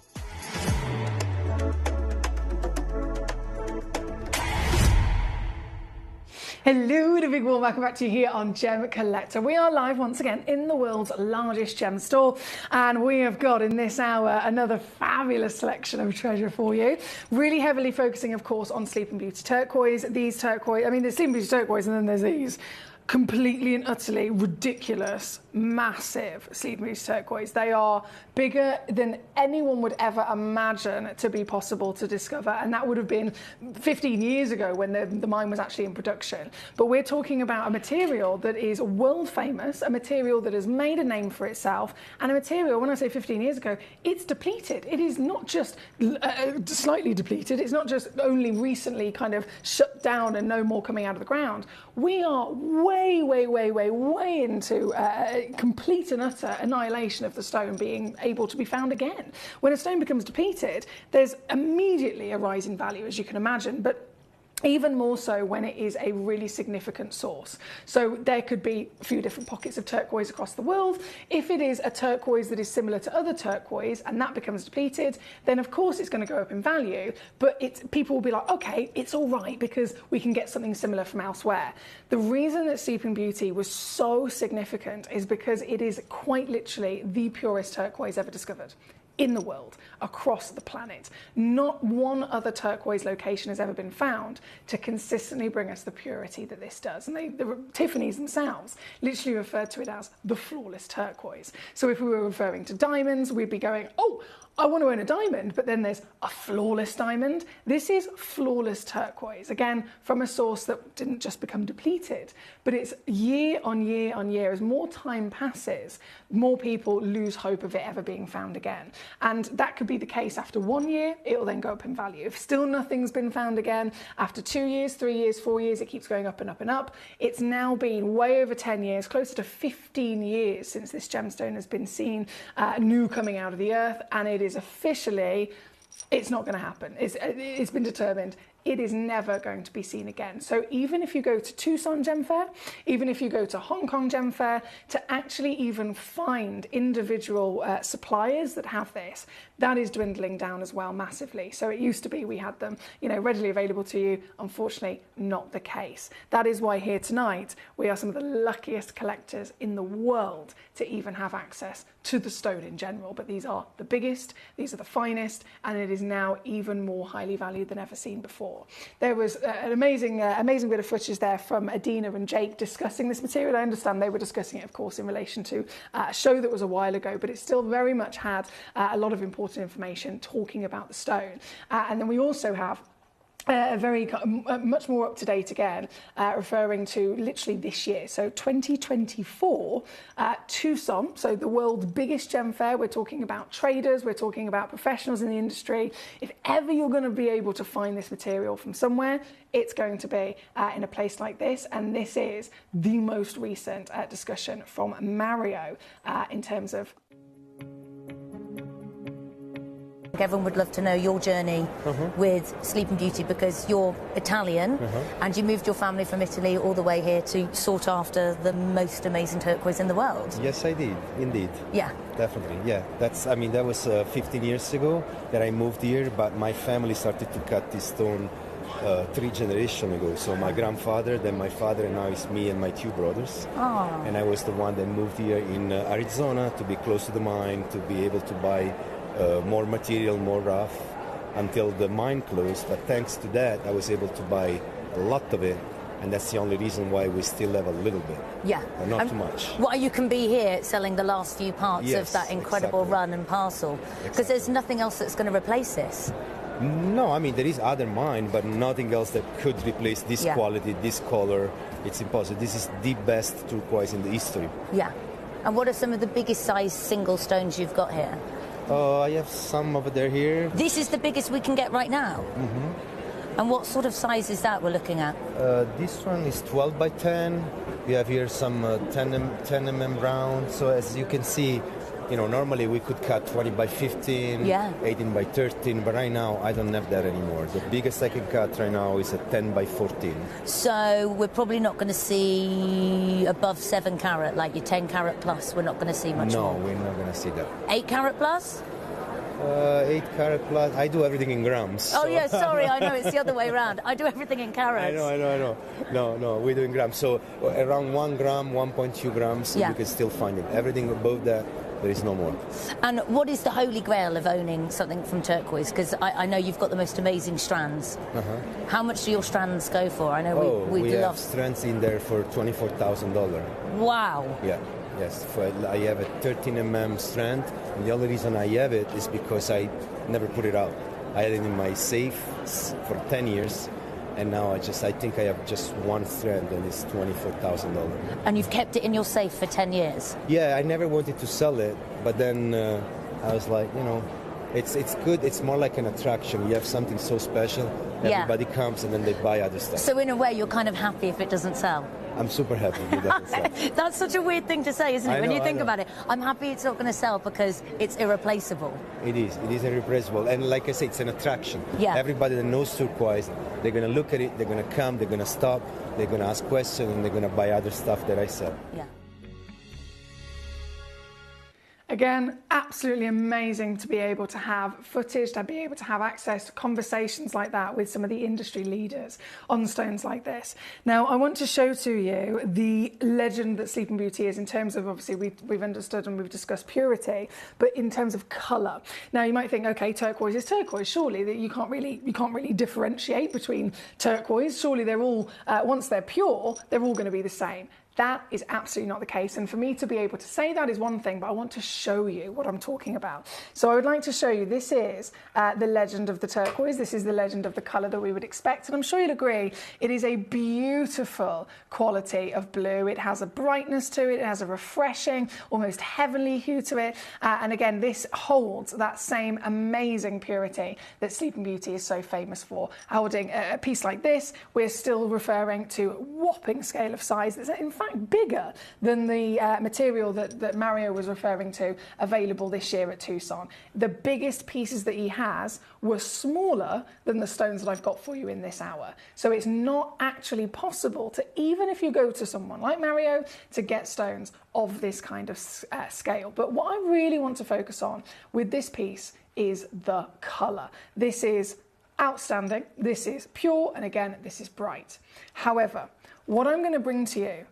Hello and a big warm welcome back to you here on Gemcollector. We are live once again in the world's largest gem store, and we have got in this hour another fabulous selection of treasure for you. Really heavily focusing, of course, on Sleeping Beauty turquoise. These turquoise, I mean, there's Sleeping Beauty turquoise and then there's these completely and utterly ridiculous, massive Sleeping Beauty turquoise. They are bigger than anyone would ever imagine to be possible to discover, and that would have been 15 years ago when the mine was actually in production. But we're talking about a material that is world famous, a material that has made a name for itself, and a material, when I say 15 years ago, it's depleted. It is not just slightly depleted, it's not just only recently kind of shut down and no more coming out of the ground. We are way into complete and utter annihilation of the stone being able to be found again. When a stone becomes depleted, there's immediately a rise in value, as you can imagine, but even more so when it is a really significant source. So there could be a few different pockets of turquoise across the world. If it is a turquoise that is similar to other turquoise and that becomes depleted, then of course it's going to go up in value, but people will be like, okay, it's all right because we can get something similar from elsewhere. The reason that Sleeping Beauty was so significant is because it is quite literally the purest turquoise ever discovered in the world, across the planet. Not one other turquoise location has ever been found to consistently bring us the purity that this does. And the Tiffany's themselves literally referred to it as the flawless turquoise. So if we were referring to diamonds, we'd be going, oh, I want to own a diamond, but then there's a flawless diamond. This is flawless turquoise, again, from a source that didn't just become depleted, but it's year on year on year. As more time passes, more people lose hope of it ever being found again. And that could be the case after 1 year, it will then go up in value. If still nothing's been found again, after 2 years, 3 years, 4 years, it keeps going up and up and up. It's now been way over 10 years, closer to 15 years since this gemstone has been seen new coming out of the earth, and it is officially, it's not going to happen. It's been determined. it is never going to be seen again. So even if you go to Tucson Gem Fair, even if you go to Hong Kong Gem Fair, to actually even find individual suppliers that have this, that is dwindling down as well massively. So it used to be we had them, you know, readily available to you. Unfortunately, not the case. That is why here tonight we are some of the luckiest collectors in the world to even have access to the stone in general. But these are the biggest, these are the finest, and it is now even more highly valued than ever seen before. There was an amazing bit of footage there from Adina and Jake discussing this material. I understand they were discussing it, of course, in relation to a show that was a while ago, but it still very much had a lot of important information talking about the stone. And then we also have much more up to date again, referring to literally this year. So 2024, Tucson, so the world's biggest gem fair. We're talking about traders, we're talking about professionals in the industry. If ever you're going to be able to find this material from somewhere, it's going to be in a place like this. And this is the most recent discussion from Mario in terms of Everyone would love to know your journey with Sleeping Beauty, because you're Italian and you moved your family from Italy all the way here to sought after the most amazing turquoise in the world. Yes, I did, indeed. Yeah. Definitely, yeah. That was 15 years ago that I moved here, but my family started to cut this stone 3 generations ago. So my grandfather, then my father, and now it's me and my 2 brothers. Oh. And I was the one that moved here in Arizona to be close to the mine, to be able to buy more material, more rough, until the mine closed. But thanks to that, I was able to buy a lot of it, and that's the only reason why we still have a little bit. Yeah. But not too much. Why you can be here selling the last few parts of that incredible run and parcel, because there's nothing else that's going to replace this. No, I mean, there is other mine, but nothing else that could replace this quality, this color. It's impossible. This is the best turquoise in the history. Yeah. And what are some of the biggest size single stones you've got here? I have some over there here. This is the biggest we can get right now? And what sort of size is that we're looking at? This one is 12 by 10. We have here some 10 mm round. So as you can see, you know, normally we could cut 20 by 15, 18 by 13, but right now I don't have that anymore. The biggest I can cut right now is a 10 by 14. So we're probably not going to see above 7 carat, like your 10 carat plus. We're not going to see much more. No, we're not going to see that. 8 carat plus? 8 carat plus. I do everything in grams. Oh, so. yeah, sorry, I know, it's the other way around. I do everything in carats. I know. No, we're doing grams. So around 1 gram, 1.2 grams, you can still find it. Everything above that, there is no more. And what is the holy grail of owning something from turquoise? Because I know you've got the most amazing strands. How much do your strands go for? I know we have strands in there for $24,000. Wow. Yeah. Yes, I have a 13 mm strand, and the only reason I have it is because I never put it out. I had it in my safe for 10 years, and now I think I have just one strand, and it's $24,000. And you've kept it in your safe for 10 years? Yeah, I never wanted to sell it, but then I was like, you know, it's good. It's more like an attraction. You have something so special, everybody comes, and then they buy other stuff. So in a way, you're kind of happy if it doesn't sell? I'm super happy with that. That's such a weird thing to say, isn't it? When you think about it, I'm happy it's not going to sell because it's irreplaceable. It is irreplaceable. And like I say, it's an attraction. Yeah. Everybody that knows turquoise, they're going to look at it, they're going to come, they're going to stop, they're going to ask questions, and they're going to buy other stuff that I sell. Yeah. Again, absolutely amazing to be able to have footage, to be able to have access to conversations like that with some of the industry leaders on stones like this. Now, I want to show to you the legend that Sleeping Beauty is in terms of, obviously, we've understood and we've discussed purity, but in terms of colour. Now, you might think, okay, turquoise is turquoise. Surely that you can't really differentiate between turquoise. Surely they're all, once they're pure, they're all going to be the same. That is absolutely not the case. And for me to be able to say that is one thing, but I want to show you what I'm talking about. So I would like to show you, this is the legend of the turquoise. This is the legend of the colour that we would expect. And I'm sure you'll agree, it is a beautiful quality of blue. It has a brightness to it. It has a refreshing, almost heavenly hue to it. And again, this holds that same amazing purity that Sleeping Beauty is so famous for. Holding a piece like this, we're still referring to a whopping scale of size. That's in fact bigger than the material that Mario was referring to available this year at Tucson. The biggest pieces that he has were smaller than the stones that I've got for you in this hour. So it's not actually possible to, even if you go to someone like Mario, to get stones of this kind of scale. But what I really want to focus on with this piece is the colour. This is outstanding, this is pure, and again, this is bright. However, what I'm going to bring to you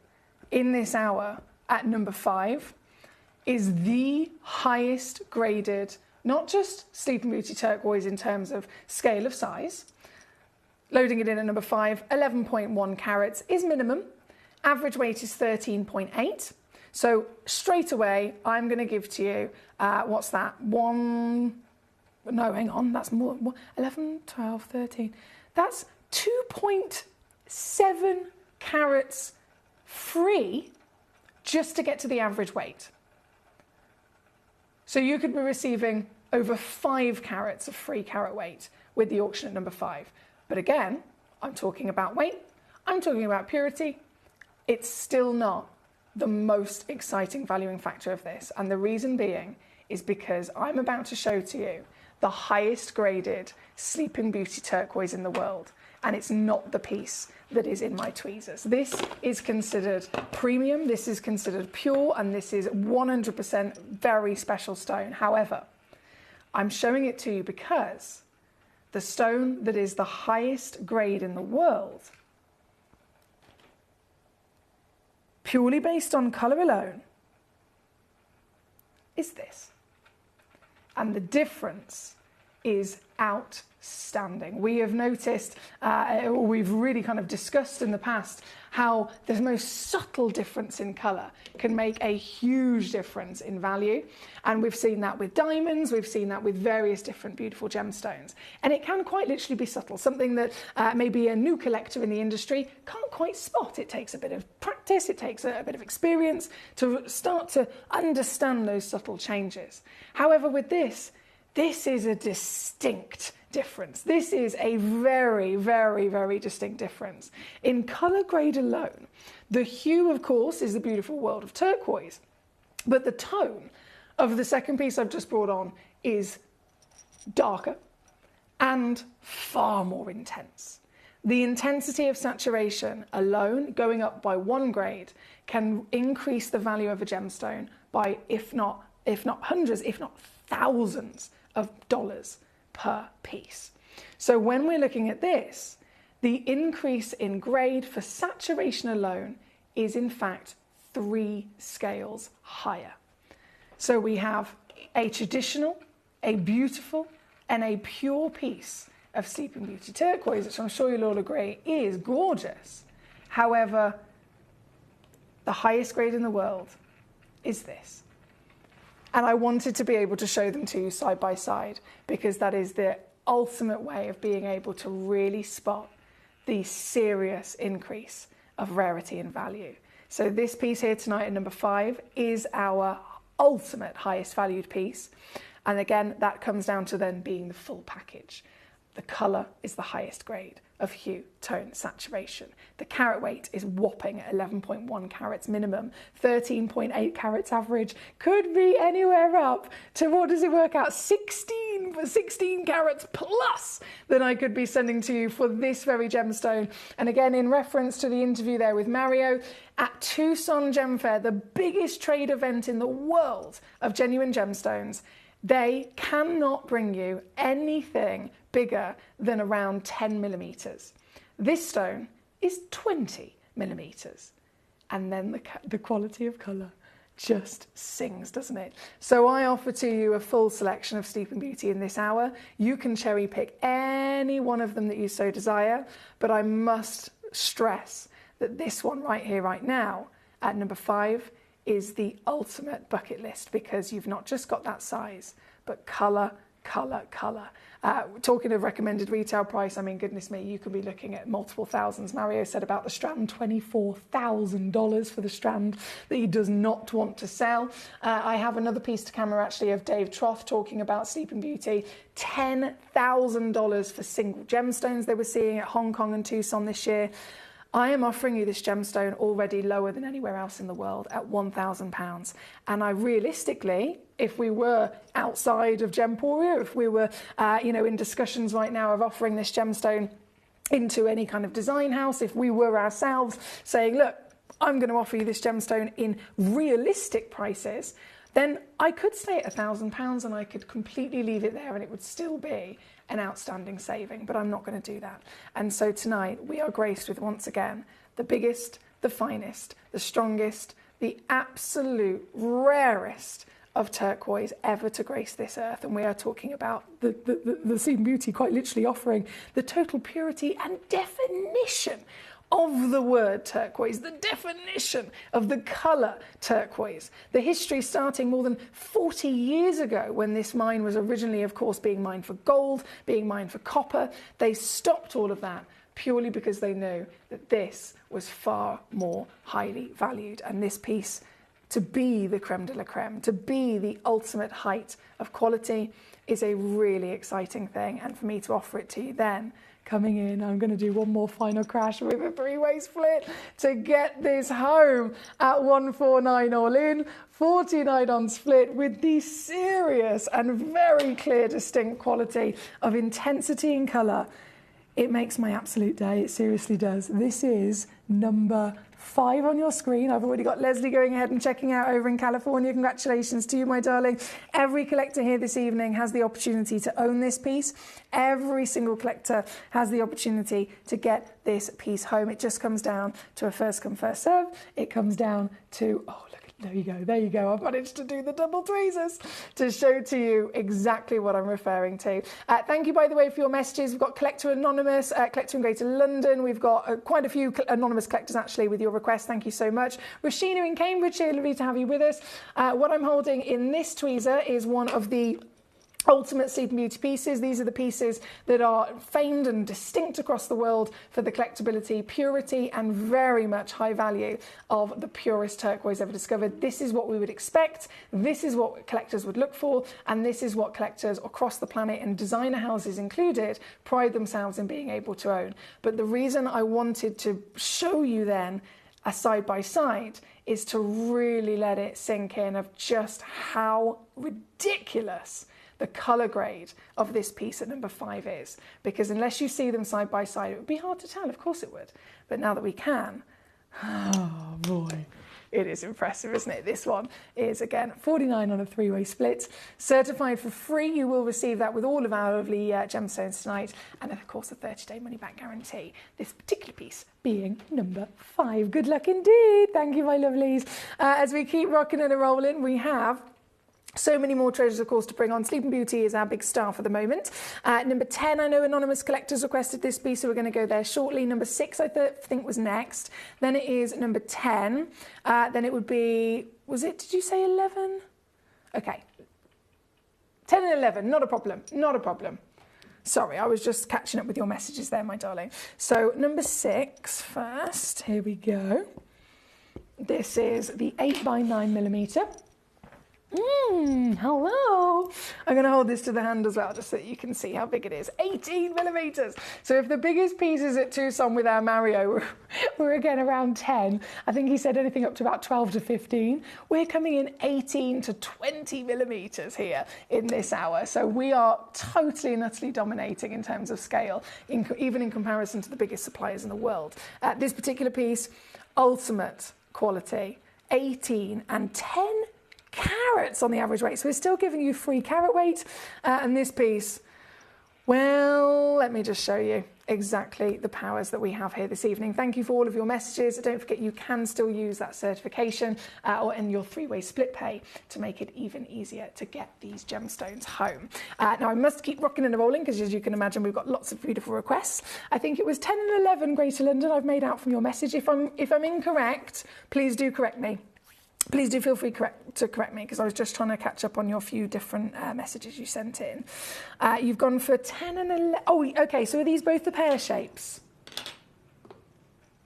in this hour at number 5 is the highest graded, not just Sleeping Beauty turquoise in terms of scale of size. Loading it in at number 5, 11.1 carats is minimum. Average weight is 13.8. So straight away, I'm going to give to you, what's that? No, hang on, that's more. 11, 12, 13. That's 2.7 carats free just to get to the average weight. So you could be receiving over 5 carats of free carat weight with the auction at number 5. But again, I'm talking about weight, I'm talking about purity. It's still not the most exciting valuing factor of this. And the reason being is because I'm about to show to you the highest graded Sleeping Beauty turquoise in the world. And it's not the piece that is in my tweezers. This is considered premium, this is considered pure, and this is 100% very special stone. However, I'm showing it to you because the stone that is the highest grade in the world, purely based on colour alone, is this. And the difference is outstanding. We have noticed, we've really kind of discussed in the past, how the most subtle difference in colour can make a huge difference in value. And we've seen that with diamonds, we've seen that with various different beautiful gemstones. And it can quite literally be subtle, something that maybe a new collector in the industry can't quite spot. It takes a bit of practice, it takes a bit of experience to start to understand those subtle changes. However, with this is a distinct difference. This is a very, very, very distinct difference. In colour grade alone, the hue, of course, is the beautiful world of turquoise, but the tone of the second piece I've just brought on is darker and far more intense. The intensity of saturation alone, going up by 1 grade, can increase the value of a gemstone by, if not hundreds, if not thousands of dollars per piece. So when we're looking at this, the increase in grade for saturation alone is in fact 3 scales higher. So we have a traditional, a beautiful, and a pure piece of Sleeping Beauty turquoise, which I'm sure you'll all agree is gorgeous. However, the highest grade in the world is this. And I wanted to be able to show them to you side by side, because that is the ultimate way of being able to really spot the serious increase of rarity and value. So this piece here tonight at number 5 is our ultimate highest valued piece. And again, that comes down to then being the full package. The colour is the highest grade of hue, tone, saturation. The carat weight is whopping at 11.1 carats minimum, 13.8 carats average, could be anywhere up to, what does it work out, 16 carats plus that I could be sending to you for this very gemstone. And again, in reference to the interview there with Mario, at Tucson Gem Fair, the biggest trade event in the world of genuine gemstones, they cannot bring you anything bigger than around 10 millimeters. This stone is 20 millimeters. And then the quality of colour just sings, doesn't it? So I offer to you a full selection of Sleeping Beauty in this hour. You can cherry pick any one of them that you so desire, but I must stress that this one right here, right now, at number 5, is the ultimate bucket list, because you've not just got that size, but colour, colour, colour. Talking of recommended retail price, I mean, goodness me, you could be looking at multiple thousands. Mario said about the strand, $24,000 for the strand that he does not want to sell. I have another piece to camera actually of Dave Troth talking about Sleeping Beauty, $10,000 for single gemstones they were seeing at Hong Kong and Tucson this year. I am offering you this gemstone already lower than anywhere else in the world at £1,000. And I realistically, if we were outside of Gemporia, if we were, in discussions right now of offering this gemstone into any kind of design house, if we were ourselves saying, look, I'm going to offer you this gemstone in realistic prices, then I could stay at £1,000 and I could completely leave it there and it would still be an outstanding saving, but I'm not going to do that. And so tonight we are graced with, once again, the biggest, the finest, the strongest, the absolute rarest of turquoise ever to grace this earth. And we are talking about the Sleeping Beauty quite literally offering the total purity and definition of the word turquoise, the definition of the colour turquoise. The history starting more than 40 years ago when this mine was originally, of course, being mined for gold, being mined for copper. They stopped all of that purely because they knew that this was far more highly valued. And this piece, to be the creme de la creme, to be the ultimate height of quality, is a really exciting thing. And for me to offer it to you then, coming in, I'm going to do one more final crash with a three-way split to get this home at 149 all in, 49 on split, with the serious and very clear, distinct quality of intensity and colour. It makes my absolute day. It seriously does. This is number 5 on your screen. I've already got Leslie going ahead and checking out over in California. Congratulations to you, my darling. Every collector here this evening has the opportunity to own this piece. Every single collector has the opportunity to get this piece home. It just comes down to a first come, first serve. It comes down to, oh, look, there you go. I've managed to do the double tweezers to show to you exactly what I'm referring to. Thank you, by the way, for your messages. We've got Collector Anonymous, Collector in Greater London. We've got quite a few anonymous collectors, actually, with your requests. Thank you so much. Rashina in Cambridgeshire, lovely to have you with us. What I'm holding in this tweezer is one of the ultimate Sleeping Beauty pieces. These are the pieces that are famed and distinct across the world for the collectability, purity, and very much high value of the purest turquoise ever discovered. This is what we would expect. This is what collectors would look for. And this is what collectors across the planet, and designer houses included, pride themselves in being able to own. But the reason I wanted to show you then a side by side is to really let it sink in of just how ridiculous the colour grade of this piece at number 5 is. Because unless you see them side by side, it would be hard to tell. Of course it would. But now that we can, oh boy, it is impressive, isn't it? This one is, again, 49 on a 3-way split. Certified for free. You will receive that with all of our lovely gemstones tonight. And of course, a 30-day money-back guarantee. This particular piece being number 5. Good luck indeed. Thank you, my lovelies. As we keep rocking and rolling, we have so many more treasures, of course, to bring on. Sleeping Beauty is our big star for the moment. Number 10, I know anonymous collectors requested this piece, so we're going to go there shortly. Number 6, I think, was next. Then it is number 10. Then it would be, did you say 11? Okay. 10 and 11, not a problem, not a problem. Sorry, I was just catching up with your messages there, my darling. So number 6 first, here we go. This is the 8x9mm. Hello. I'm going to hold this to the hand as well, just so that you can see how big it is. 18mm. So if the biggest pieces at Tucson with our Mario were again around 10, I think he said anything up to about 12 to 15. We're coming in 18 to 20mm here in this hour. So we are totally and utterly dominating in terms of scale, even in comparison to the biggest suppliers in the world. This particular piece, ultimate quality, 18 and 10 carats on the average weight, so we're still giving you free carat weight. And this piece, well, let me just show you exactly the powers that we have here this evening. Thank you for all of your messages. Don't forget, you can still use that certification or in your 3-way split pay to make it even easier to get these gemstones home. Now I must keep rocking and rolling because, as you can imagine, we've got lots of beautiful requests. I think it was 10 and 11 Greater London I've made out from your message. If I'm incorrect, please do correct me. Please do feel free to correct me, because I was just trying to catch up on your few different messages you sent in. You've gone for 10 and 11. Oh, okay, so are these both the pear shapes?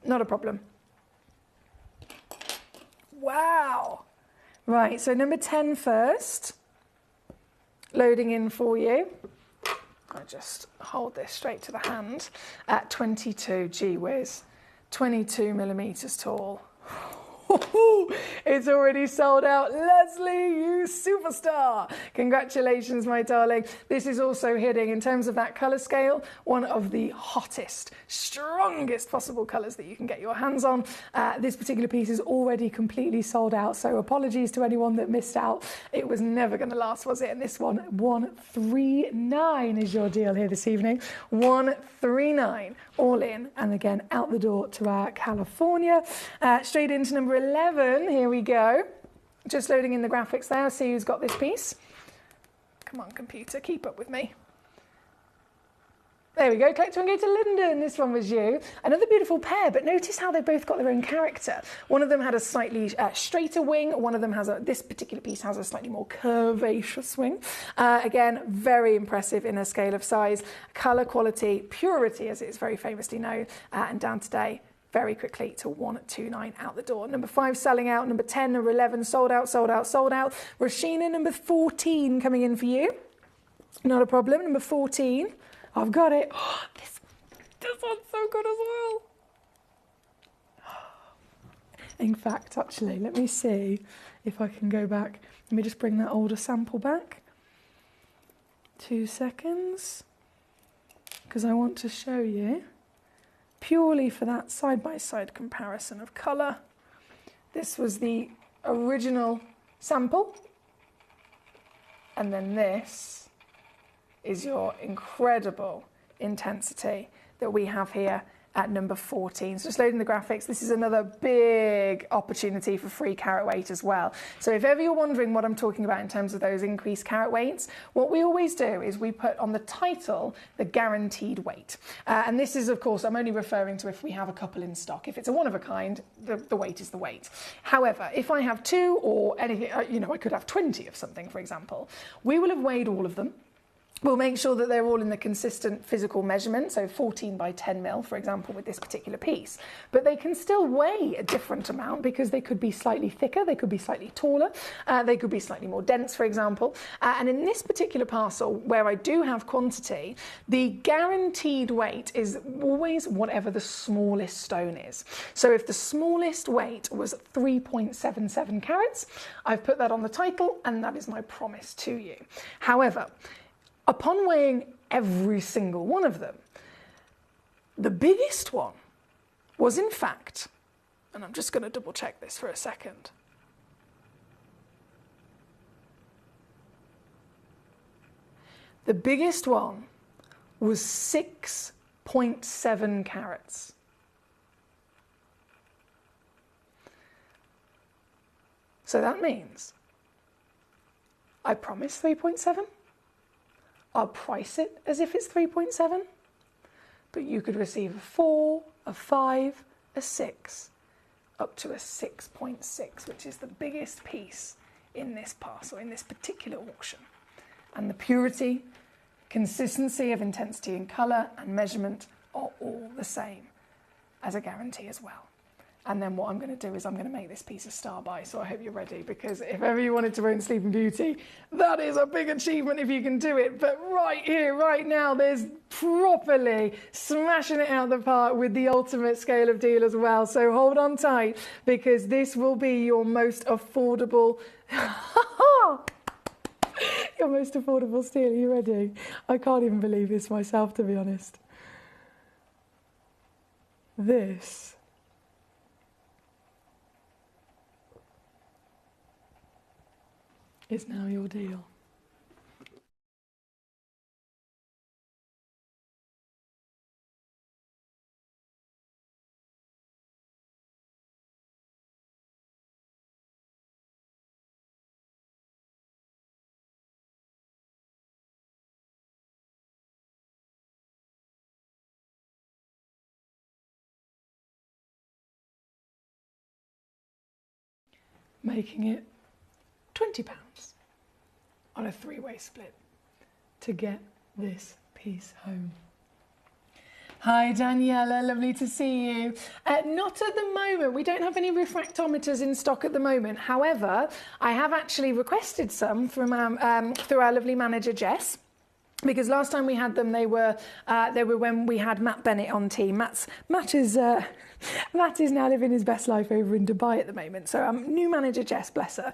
Not a problem. Wow. Right, so number 10 first. Loading in for you. I'll just hold this straight to the hand. 22, gee whiz. 22 millimeters tall. It's already sold out. Leslie, you superstar. Congratulations, my darling. This is also hitting, in terms of that colour scale, one of the hottest, strongest possible colours that you can get your hands on. This particular piece is already completely sold out, so apologies to anyone that missed out. It was never going to last, was it? And this one, 139 is your deal here this evening. 139, all in, and again, out the door to our California. Straight into number 11, here we go. Just loading in the graphics there, see who's got this piece. Come on, computer, keep up with me. There we go, Collector and go to London. This one was you. Another beautiful pair, but notice how they've both got their own character. One of them had a slightly straighter wing. One of them has this particular piece has a slightly more curvaceous wing. Again, very impressive in a scale of size. Colour quality, purity, as it is very famously known, and down today, very quickly to 129 out the door. Number 5 selling out. Number 10, number 11 sold out, sold out, sold out. Rashina, number 14 coming in for you. Not a problem. Number 14. I've got it. Oh, this one's so good as well. In fact, actually, let me see if I can go back. Let me just bring that older sample back. 2 seconds. Because I want to show you, purely for that side-by-side comparison of colour. This was the original sample. And then this is your incredible intensity that we have here at number 14. So just loading the graphics, this is another big opportunity for free carat weight as well. So if ever you're wondering what I'm talking about in terms of those increased carat weights, what we always do is we put on the title the guaranteed weight. And this is, of course, I'm only referring to if we have a couple in stock. If it's a one of a kind, the weight is the weight. However, if I have 2 or anything, you know, I could have 20 of something, for example, we will have weighed all of them. We'll make sure that they're all in the consistent physical measurement, so 14 by 10 mil, for example, with this particular piece. But they can still weigh a different amount because they could be slightly thicker, they could be slightly taller, they could be slightly more dense, for example. And in this particular parcel, where I do have quantity, the guaranteed weight is always whatever the smallest stone is. So if the smallest weight was 3.77 carats, I've put that on the title, and that is my promise to you. However, upon weighing every single one of them, the biggest one was in fact, and I'm just going to double check this for a second. The biggest one was 6.7 carats. So that means I promised 3.7. I'll price it as if it's 3.7, but you could receive a 4, a 5, a 6, up to a 6.6, which is the biggest piece in this parcel, in this particular auction. And the purity, consistency of intensity and colour and measurement are all the same as a guarantee as well. And then what I'm going to do is I'm going to make this piece a star buy, so I hope you're ready, because if ever you wanted to own Sleeping Beauty, that is a big achievement if you can do it. But right here, right now, there's properly smashing it out the park with the ultimate scale of deal as well. So hold on tight, because this will be your most affordable... your most affordable steal. Are you ready? I can't even believe this myself, to be honest. This is now your deal. Making it £20 on a 3-way split to get this piece home. Hi Daniela, lovely to see you. Not at the moment, we don't have any refractometers in stock at the moment. However, I have actually requested some from through our lovely manager Jess. because last time we had them, they were when we had Matt Bennett on team. Matt is now living his best life over in Dubai at the moment. So new manager Jess, bless her,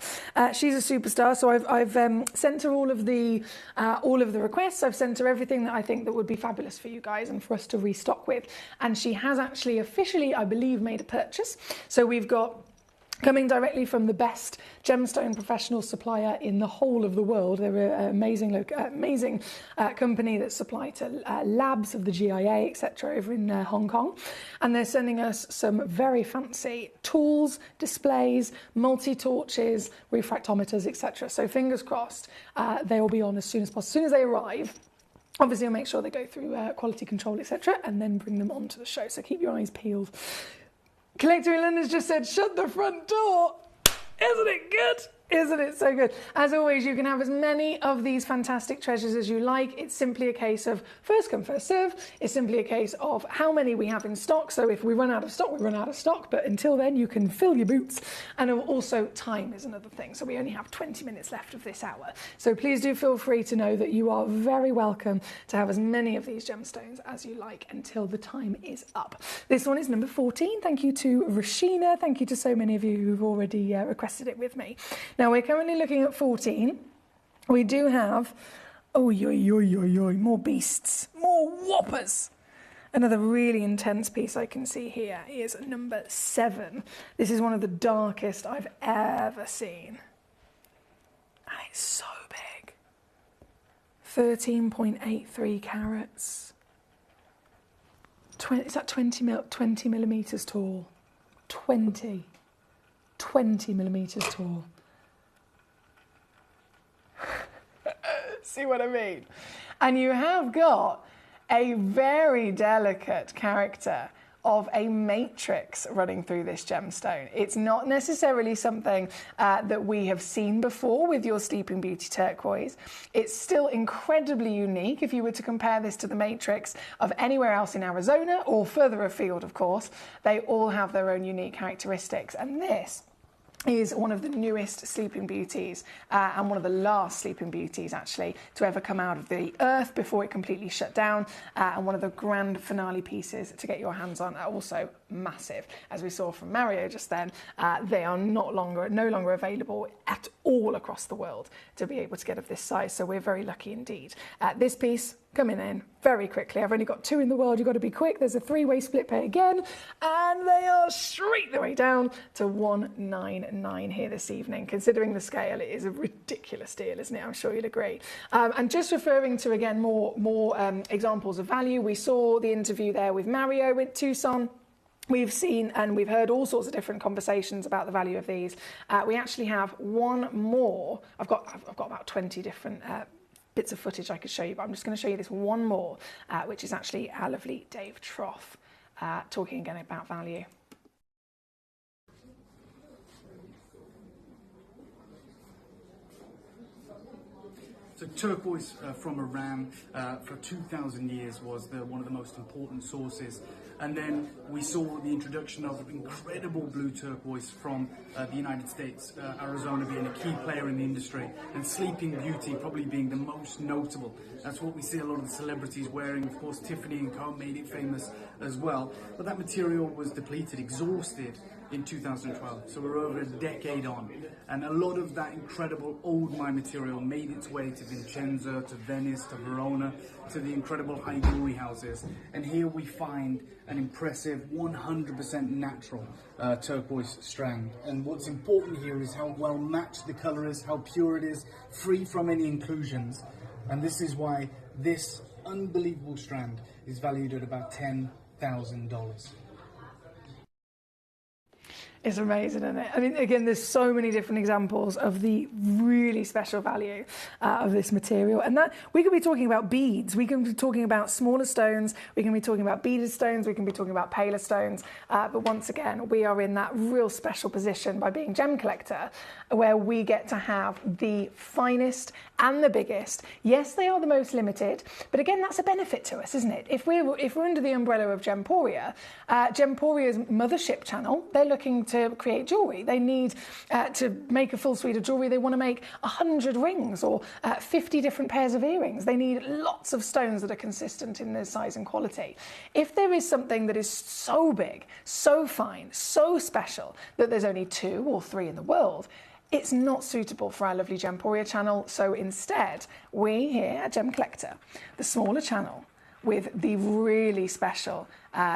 she's a superstar. So I've sent her all of the requests. I've sent her everything that I think that would be fabulous for you guys and for us to restock with. And she has actually officially, I believe, made a purchase. So we've got, coming directly from the best gemstone professional supplier in the whole of the world. They're an amazing company that supply to labs of the GIA, etc., over in Hong Kong. And they're sending us some very fancy tools, displays, multi-torches, refractometers, etc. So fingers crossed, they will be on as soon as possible. As soon as they arrive, obviously I'll make sure they go through quality control, etc., and then bring them onto the show. So keep your eyes peeled. Collector in London's just said, shut the front door. Isn't it good? Isn't it so good? As always, you can have as many of these fantastic treasures as you like. It's simply a case of first come, first serve. It's simply a case of how many we have in stock. So if we run out of stock, we run out of stock. But until then, you can fill your boots. And also time is another thing. So we only have 20 minutes left of this hour. So please do feel free to know that you are very welcome to have as many of these gemstones as you like until the time is up. This one is number 14. Thank you to Rashina. Thank you to so many of you who've already requested it with me. Now, we're currently looking at 14. We do have, more beasts, more whoppers. Another really intense piece I can see here is number 7. This is one of the darkest I've ever seen. And it's so big. 13.83 carats. Is that 20 millimetres tall? 20 millimetres tall. See what I mean? And you have got a very delicate character of a matrix running through this gemstone. It's not necessarily something that we have seen before with your Sleeping Beauty turquoise. It's still incredibly unique. If you were to compare this to the matrix of anywhere else in Arizona or further afield, of course, they all have their own unique characteristics. And this is one of the newest Sleeping Beauties and one of the last Sleeping Beauties actually to ever come out of the earth before it completely shut down, and one of the grand finale pieces to get your hands on. Also massive, as we saw from Mario just then. They are no longer available at all across the world to be able to get of this size, so we're very lucky indeed. This piece coming in very quickly. I've only got 2 in the world. You've got to be quick. There's a 3-way split pay again, and they are straight the way down to 199 here this evening. Considering the scale, it is a ridiculous deal, isn't it? I'm sure you'll agree. And just referring to, again, more examples of value, we saw the interview there with Mario with Tucson. We've seen and we've heard all sorts of different conversations about the value of these. We actually have one more. I've got about 20 different bits of footage I could show you, but I'm just going to show you this one more, which is actually our lovely Dave Trough talking again about value. So turquoise from Iran for 2,000 years was one of the most important sources. And then we saw the introduction of incredible blue turquoise from the United States, Arizona being a key player in the industry, and Sleeping Beauty probably being the most notable. That's what we see a lot of the celebrities wearing. Of course, Tiffany & Co. made it famous as well. But that material was depleted, exhausted in 2012. So we're over a decade on. And a lot of that incredible old mine material made its way to Vincenzo, to Venice, to Verona, to the incredible high jewelry houses. And here we find an impressive 100% natural turquoise strand. And what's important here is how well matched the color is, how pure it is, free from any inclusions. And this is why this unbelievable strand is valued at about $10,000. It's amazing, isn't it? I mean, again, there's so many different examples of the really special value of this material. And that we could be talking about beads, we can be talking about smaller stones, we can be talking about beaded stones, we can be talking about paler stones. But once again, we are in that real special position by being Gemcollector, where we get to have the finest and the biggest. Yes, they are the most limited, but again, that's a benefit to us, isn't it? If we're under the umbrella of Gemporia, Gemporia's mothership channel, they're looking to create jewellery. They need to make a full suite of jewellery. They want to make 100 rings or 50 different pairs of earrings. They need lots of stones that are consistent in their size and quality. If there is something that is so big, so fine, so special that there's only 2 or 3 in the world, it's not suitable for our lovely Gemporia channel. So instead, we here at Gemcollector, the smaller channel with the really special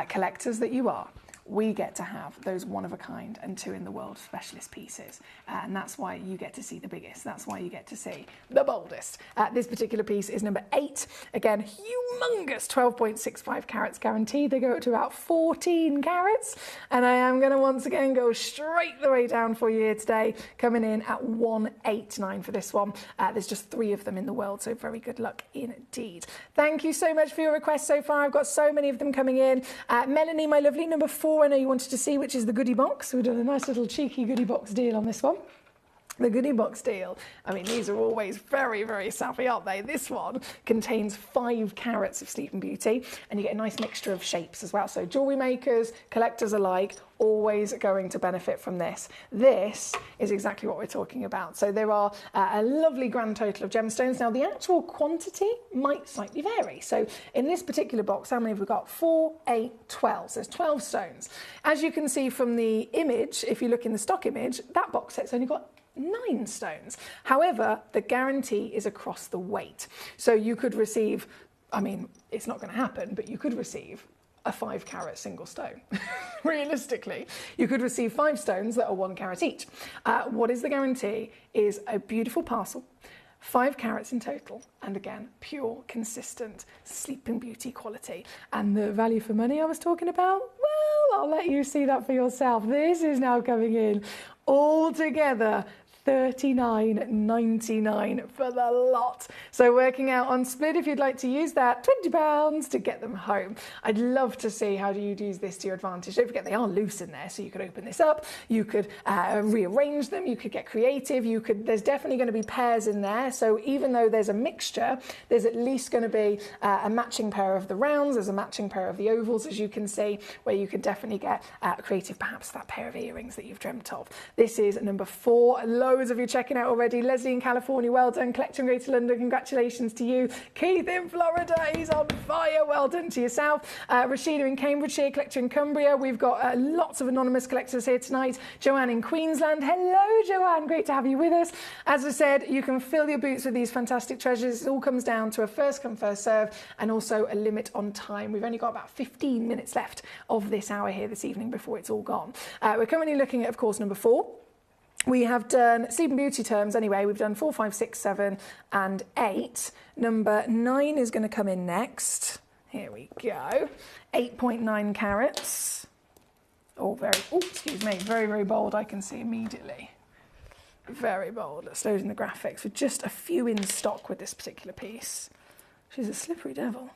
collectors that you are, we get to have those one-of-a-kind and 2 in the world specialist pieces. And that's why you get to see the biggest. That's why you get to see the boldest. This particular piece is number 8. Again, humongous 12.65 carats guaranteed. They go up to about 14 carats. And I am going to once again go straight the way down for you here today, coming in at 189 for this one. There's just 3 of them in the world, so very good luck indeed. Thank you so much for your requests so far. I've got so many of them coming in. Melanie, my lovely, number 4. I know you wanted to see, which is the goodie box. We've done a nice little cheeky goodie box deal on this one. The goodie box deal, I mean, these are always very, very savvy, aren't they? This one contains 5 carats of Sleeping Beauty, and you get a nice mixture of shapes as well. So jewellery makers, collectors alike, always going to benefit from this. This is exactly what we're talking about. So there are a lovely grand total of gemstones. Now, the actual quantity might slightly vary. So in this particular box, how many have we got? 4, 8, 12. So there's 12 stones. As you can see from the image, if you look in the stock image, that box set's only got 9 stones. However, the guarantee is across the weight. So you could receive, I mean, it's not going to happen, but you could receive a 5 carat single stone. Realistically, you could receive 5 stones that are 1 carat each. What is the guarantee is a beautiful parcel, 5 carats in total, and again, pure, consistent Sleeping Beauty quality. And the value for money I was talking about, well, I'll let you see that for yourself. This is now coming in altogether $39.99 for the lot. So working out on split, if you'd like to use that, £20 to get them home. I'd love to see how do you use this to your advantage. Don't forget they are loose in there, so you could open this up, you could rearrange them, you could get creative, there's definitely going to be pairs in there. So even though there's a mixture, there's at least going to be a matching pair of the rounds, there's a matching pair of the ovals, as you can see, where you could definitely get creative, perhaps that pair of earrings that you've dreamt of. This is number 4. Loads of you checking out already. Leslie in California, well done. Collector in Greater London, congratulations to you. Keith in Florida, he's on fire, well done to yourself. Rashida in Cambridgeshire, Collector in Cumbria. We've got lots of anonymous collectors here tonight. Joanne in Queensland, hello Joanne, great to have you with us. As I said, you can fill your boots with these fantastic treasures. It all comes down to a first come first serve and also a limit on time. We've only got about 15 minutes left of this hour here this evening before it's all gone. We're currently looking at, of course, number 4. We have done Sleeping Beauty terms anyway. We've done 4, 5, 6, 7 and 8. Number 9 is going to come in next. Here we go. 8.9 carats. Excuse me. Very, very bold, I can see immediately. Very bold. Let's load in the graphics. With just a few in stock with this particular piece. She's a slippery devil.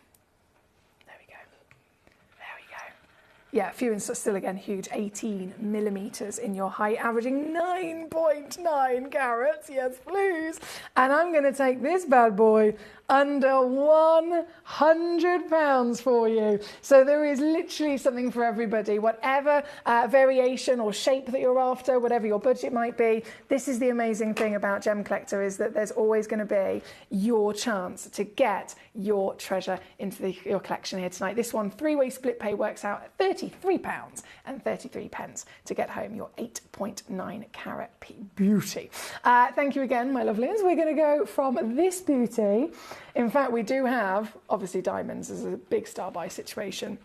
Yeah, few and still again huge, 18 millimeters in your height, averaging 9.9 carats. Yes, please. And I'm going to take this bad boy under £100 for you. So there is literally something for everybody. Whatever variation or shape that you're after, whatever your budget might be, this is the amazing thing about Gemcollector, is that there's always going to be your chance to get your treasure into your collection here tonight. This one, 3-way split pay, works out at £33.33 to get home your 8.9 carat beauty. Thank you again, my lovelies. We're going to go from this beauty. In fact, we do have, obviously, diamonds as a big star buy situation.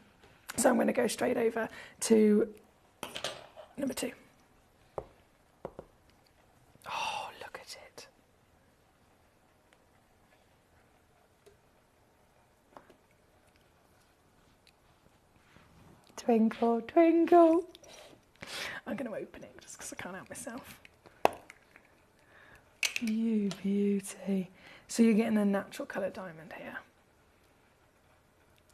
So I'm going to go straight over to number 2. Oh, look at it. Twinkle, twinkle. I'm going to open it just because I can't help myself. You beauty. So you're getting a natural colour diamond here.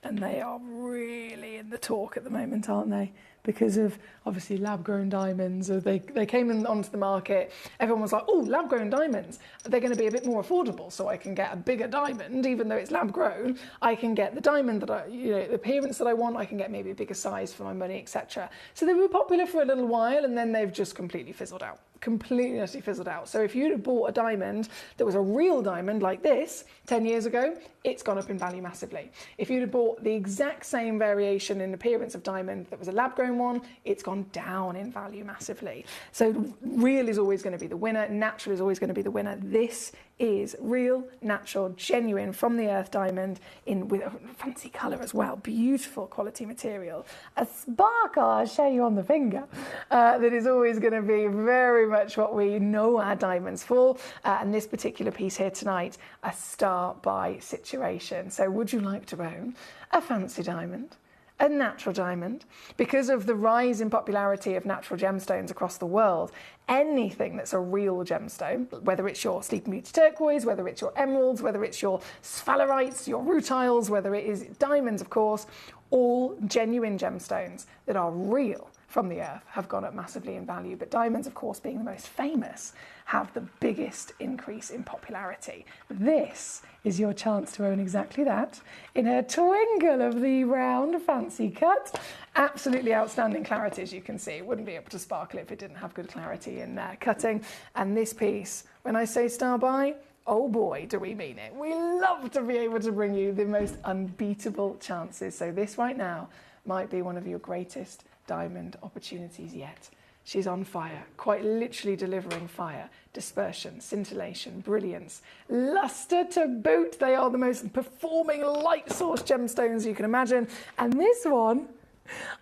And they are really in the talk at the moment, aren't they? Because of, obviously, lab-grown diamonds. They came onto the market. Everyone was like, oh, lab-grown diamonds. They're going to be a bit more affordable, so I can get a bigger diamond, even though it's lab-grown. I can get the diamond that the appearance that I want. I can get maybe a bigger size for my money, etc. So they were popular for a little while, and then they've just completely fizzled out. Completely utterly fizzled out. So if you'd have bought a diamond that was a real diamond like this 10 years ago, it's gone up in value massively. If you'd have bought the exact same variation in appearance of diamond that was a lab-grown one, it's gone down in value massively. So real is always going to be the winner. Natural is always going to be the winner. This is real, natural, genuine, from the earth diamond with a fancy colour as well. Beautiful quality material. A sparkle, I'll show you on the finger, that is always going to be very much what we know our diamonds for. And this particular piece here tonight, a star buy situation. So would you like to own a fancy diamond? A natural diamond? Because of the rise in popularity of natural gemstones across the world, anything that's a real gemstone, whether it's your Sleeping Beauty turquoise, whether it's your emeralds, whether it's your sphalerites, your rutiles, whether it is diamonds, of course, all genuine gemstones that are real from the earth have gone up massively in value. But diamonds, of course, being the most famous, have the biggest increase in popularity. This is your chance to own exactly that in a twinkle of the round fancy cut. Absolutely outstanding clarity, as you can see. It wouldn't be able to sparkle if it didn't have good clarity in cutting. And this piece, when I say star buy, oh boy, do we mean it. We love to be able to bring you the most unbeatable chances. So this right now might be one of your greatest diamond opportunities yet. She's on fire, quite literally delivering fire, dispersion, scintillation, brilliance, luster to boot. They are the most performing light source gemstones you can imagine. And this one,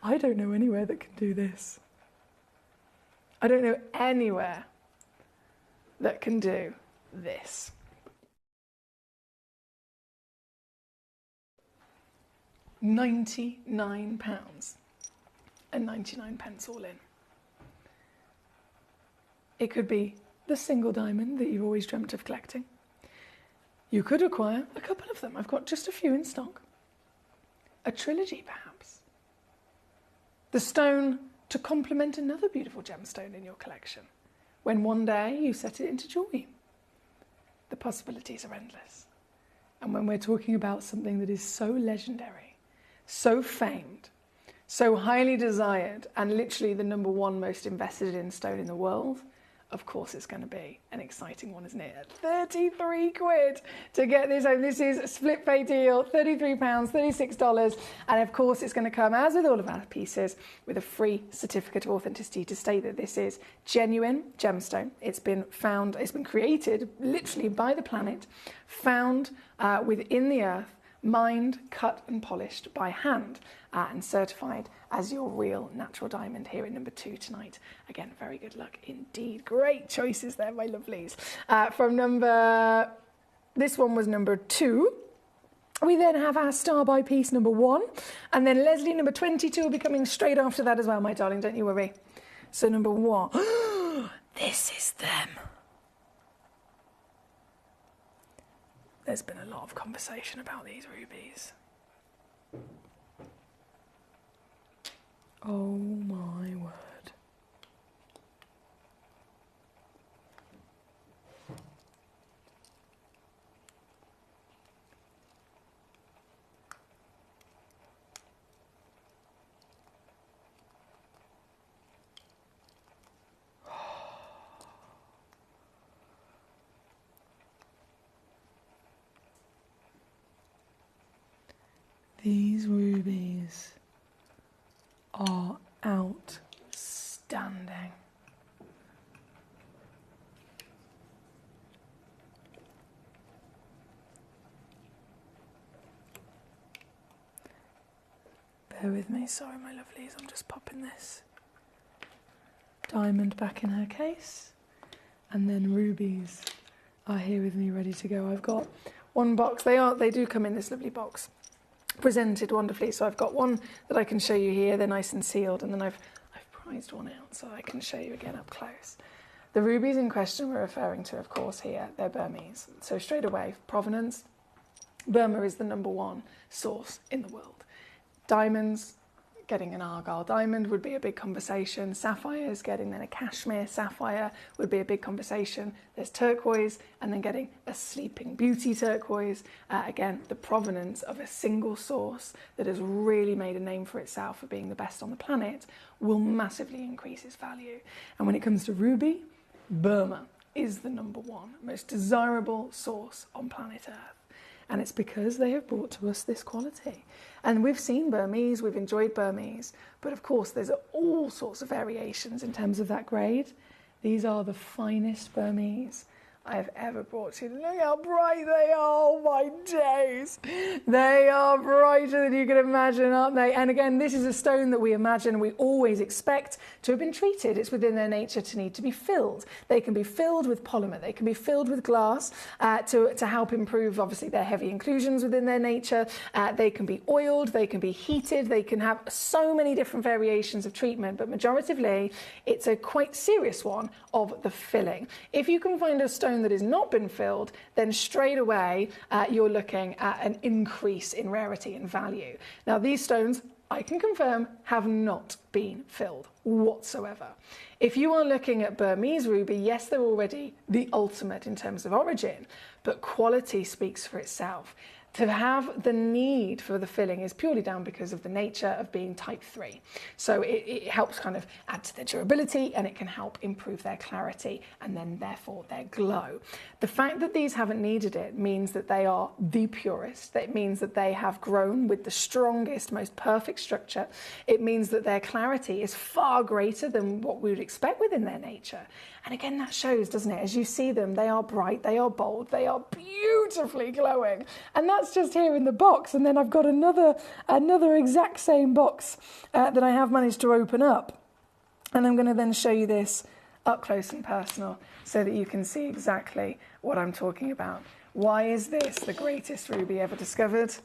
I don't know anywhere that can do this. I don't know anywhere that can do this. £99 and 99 pence all in. It could be the single diamond that you've always dreamt of collecting. You could acquire a couple of them. I've got just a few in stock. A trilogy, perhaps. The stone to complement another beautiful gemstone in your collection. When one day you set it into jewelry, the possibilities are endless. And when we're talking about something that is so legendary, so famed, so highly desired, and literally the #1 most invested in stone in the world, of course it's going to be an exciting one, isn't it? At 33 quid to get this home. This is a split pay deal, £33, $36. And of course it's going to come, as with all of our pieces, with a free certificate of authenticity to state that this is genuine gemstone. It's been found, it's been created literally by the planet, found within the earth, mined, cut and polished by hand, and certified as your real natural diamond here at #2 tonight. Again, very good luck indeed. Great choices there, my lovelies. This one was #2. We then have our star by piece #1, and then Leslie #22 will be coming straight after that as well, my darling, don't you worry. So #1, this is them. There's been a lot of conversation about these rubies. Oh my word. These rubies are outstanding. Bear with me, sorry my lovelies, I'm just popping this diamond back in her case, and then rubies are here with me ready to go. I've got one box, they do come in this lovely box, presented wonderfully. So I've got one that I can show you here, they're nice and sealed, and then I've prized one out so I can show you again up close. The rubies in question we're referring to, of course, here, they're Burmese. So straight away, provenance, Burma is the #1 source in the world. Diamonds, getting an Argyle diamond would be a big conversation. Sapphires, getting then a Kashmir sapphire would be a big conversation. There's turquoise, and then getting a Sleeping Beauty turquoise. Again, the provenance of a single source that has really made a name for itself for being the best on the planet will massively increase its value. And when it comes to ruby, Burma is the #1 most desirable source on planet Earth. And it's because they have brought to us this quality. And we've seen Burmese, we've enjoyed Burmese, but of course there's all sorts of variations in terms of that grade. These are the finest Burmese I have ever brought to you. Look how bright they are, oh my days. They are brighter than you can imagine, aren't they? And again, this is a stone that we imagine, we always expect to have been treated. It's within their nature to need to be filled. They can be filled with polymer, they can be filled with glass to help improve, obviously, their heavy inclusions within their nature. They can be oiled, they can be heated, they can have so many different variations of treatment, but majoritively, it's a quite serious one of the filling. If you can find a stone that has not been filled, then straight away you're looking at an increase in rarity and value. Now these stones, I can confirm, have not been filled whatsoever. If you are looking at Burmese ruby, yes, they're already the ultimate in terms of origin, but quality speaks for itself. To have the need for the filling is purely down because of the nature of being type 3. So it helps kind of add to their durability, and it can help improve their clarity and then therefore their glow. The fact that these haven't needed it means that they are the purest. It means that they have grown with the strongest, most perfect structure. It means that their clarity is far greater than what we would expect within their nature. And again, that shows, doesn't it? As you see them, they are bright, they are bold, they are beautifully glowing. And that's just here in the box. And then I've got another exact same box that I have managed to open up. And I'm going to then show you this up close and personal so that you can see exactly what I'm talking about. Why is this the greatest ruby ever discovered?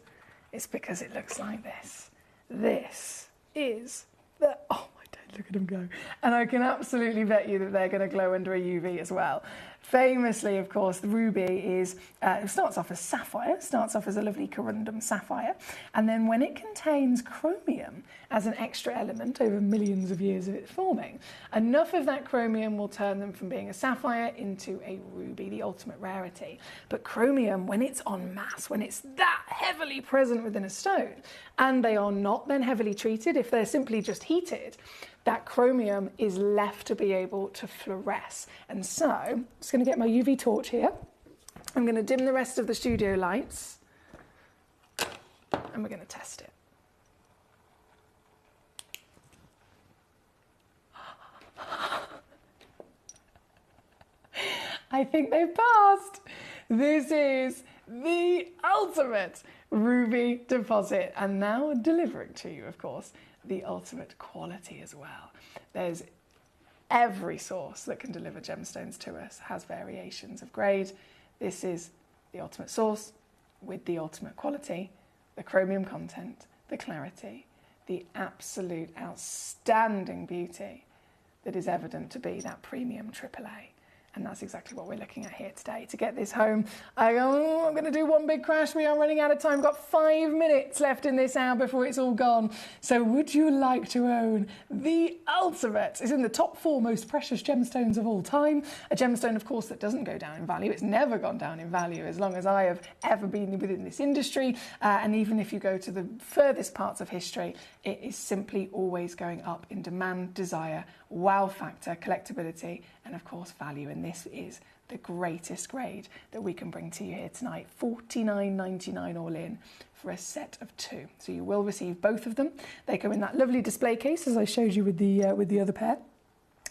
It's because it looks like this. This is the... Oh, look at them go. And I can absolutely bet you that they're going to glow under a UV as well. Famously, of course, the ruby is, it starts off as sapphire, starts off as a lovely corundum sapphire. And then when it contains chromium as an extra element over millions of years of it forming, enough of that chromium will turn them from being a sapphire into a ruby, the ultimate rarity. But chromium, when it's en masse, when it's that heavily present within a stone, and they are not then heavily treated, if they're simply just heated, that chromium is left to be able to fluoresce. And so, I'm just going to get my UV torch here. I'm going to dim the rest of the studio lights. And we're going to test it. I think they've passed. This is the ultimate ruby deposit. And now delivering to you, of course, the ultimate quality as well. There's every source that can deliver gemstones to us has variations of grade. This is the ultimate source with the ultimate quality, the chromium content, the clarity, the absolute outstanding beauty that is evident to be that premium AAA. And that's exactly what we're looking at here today. To get this home, I'm going to do one big crash. We are running out of time. Got 5 minutes left in this hour before it's all gone. So would you like to own the ultimate? It's in the top 4 most precious gemstones of all time. A gemstone, of course, that doesn't go down in value. It's never gone down in value as long as I have ever been within this industry. And even if you go to the furthest parts of history, it is simply always going up in demand, desire, wow factor, collectability, and of course value. And this is the greatest grade that we can bring to you here tonight. $49.99 all in for a set of 2. So you will receive both of them. They come in that lovely display case as I showed you with the other pair.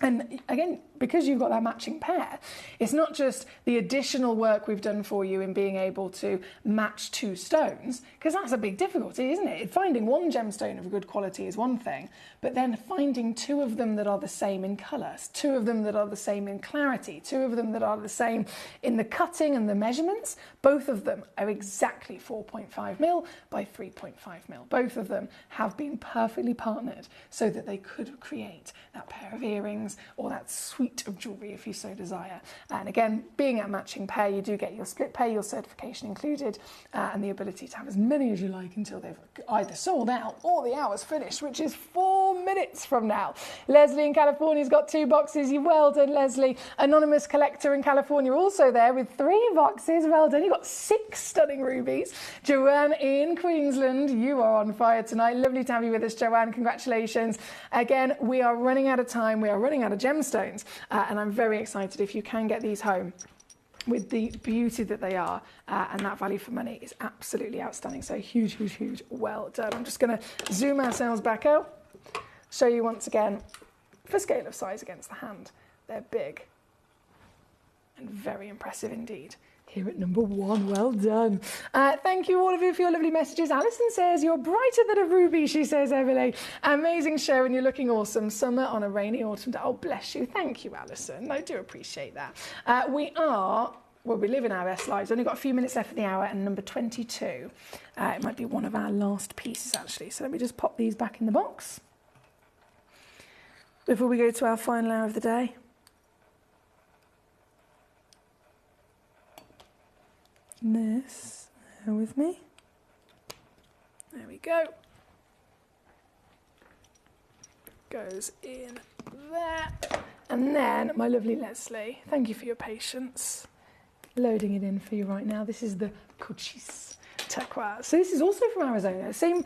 And again, because you've got that matching pair, it's not just the additional work we've done for you in being able to match 2 stones, because that's a big difficulty, isn't it? Finding one gemstone of good quality is one thing, but then finding 2 of them that are the same in colour, 2 of them that are the same in clarity, 2 of them that are the same in the cutting and the measurements, both of them are exactly 4.5mm by 3.5mm. Both of them have been perfectly partnered so that they could create that pair of earrings or that sweet suite of jewellery if you so desire. And again, being at matching pair, you do get your split pay, your certification included, and the ability to have as many as you like until they've either sold out or the hour's finished, which is 4 minutes from now. Leslie in California's got 2 boxes. You well done, Leslie. Anonymous Collector in California also there with 3 boxes. Well done. You got 6 stunning rubies. Joanne in Queensland, you are on fire tonight. Lovely to have you with us, Joanne. Congratulations. Again, we are running out of time. We are running out of gemstones, and I'm very excited if you can get these home with the beauty that they are, and that value for money is absolutely outstanding. So huge, huge, huge well done. I'm just going to zoom ourselves back out, show you once again for scale of size against the hand. They're big and very impressive indeed. Here at number 1, well done. Thank you all of you for your lovely messages. Alison says, you're brighter than a ruby, she says, Emily. Amazing show and you're looking awesome. Summer on a rainy autumn day. Oh, bless you. Thank you, Alison. I do appreciate that. We live in our best lives. Only got a few minutes left of the hour, and number 22. It might be one of our last pieces, actually. So let me just pop these back in the box before we go to our final hour of the day. This, bear with me. There we go. Goes in there. And then, my lovely Leslie, thank you for your patience. Loading it in for you right now. This is the Cochise turquoise. So this is also from Arizona. Same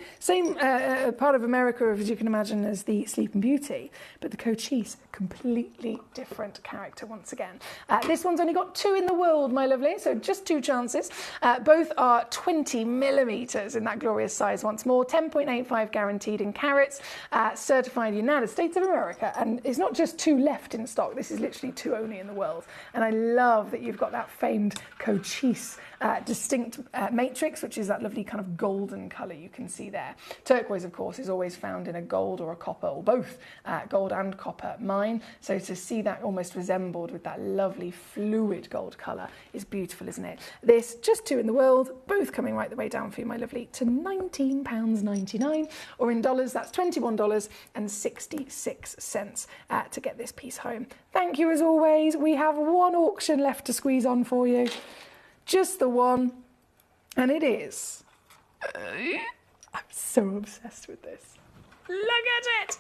part of America, as you can imagine, as the Sleeping Beauty, but the Cochise, completely different character once again. This one's only got 2 in the world, my lovely, so just 2 chances. Both are 20 millimetres in that glorious size once more, 10.85 guaranteed in carats, certified United States of America, and it's not just 2 left in stock, this is literally 2 only in the world. And I love that you've got that famed Cochise distinct matrix, which is that lovely kind of golden colour you can see there. Turquoise, of course, is always found in a gold or a copper, or both gold and copper mine. So to see that almost resembled with that lovely fluid gold colour is beautiful, isn't it? This, just 2 in the world, both coming right the way down for you, my lovely, to £19.99, or in dollars, that's $21.66 to get this piece home. Thank you as always. We have 1 auction left to squeeze on for you. Just the one, and it is. I'm so obsessed with this. Look at it!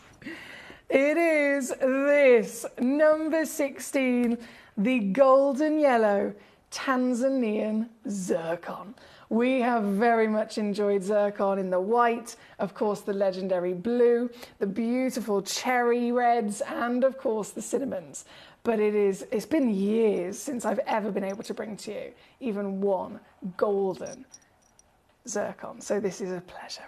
It is this, number 16, the golden yellow Tanzanian zircon. We have very much enjoyed zircon in the white, of course the legendary blue, the beautiful cherry reds, and of course the cinnamons. But it's been years since I've ever been able to bring to you even 1 golden zircon. So this is a pleasure.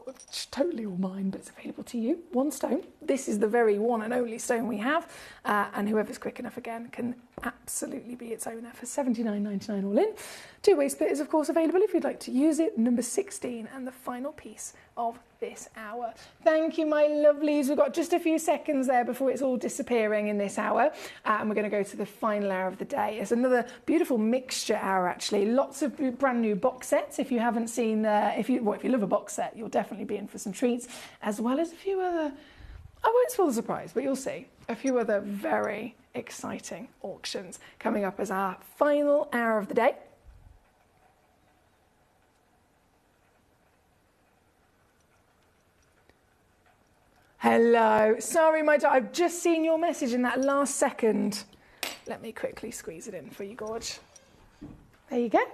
It's totally all mine, but it's available to you. 1 stone. This is the very one and only stone we have. And whoever's quick enough again can absolutely be its owner for $79.99 all in. 2-way split is of course available if you'd like to use it. Number 16 and the final piece of this hour. Thank you, my lovelies. We've got just a few seconds there before it's all disappearing in this hour, and we're going to go to the final hour of the day. It's another beautiful mixture hour, actually. Lots of brand new box sets. If you haven't seen, if you love a box set, you'll definitely be in for some treats, as well as a few other. I won't spoil the surprise, but you'll see a few other very exciting auctions coming up as our final hour of the day. Hello. Sorry, my darling. I've just seen your message in that last second. Let me quickly squeeze it in for you, Gorge. There you go.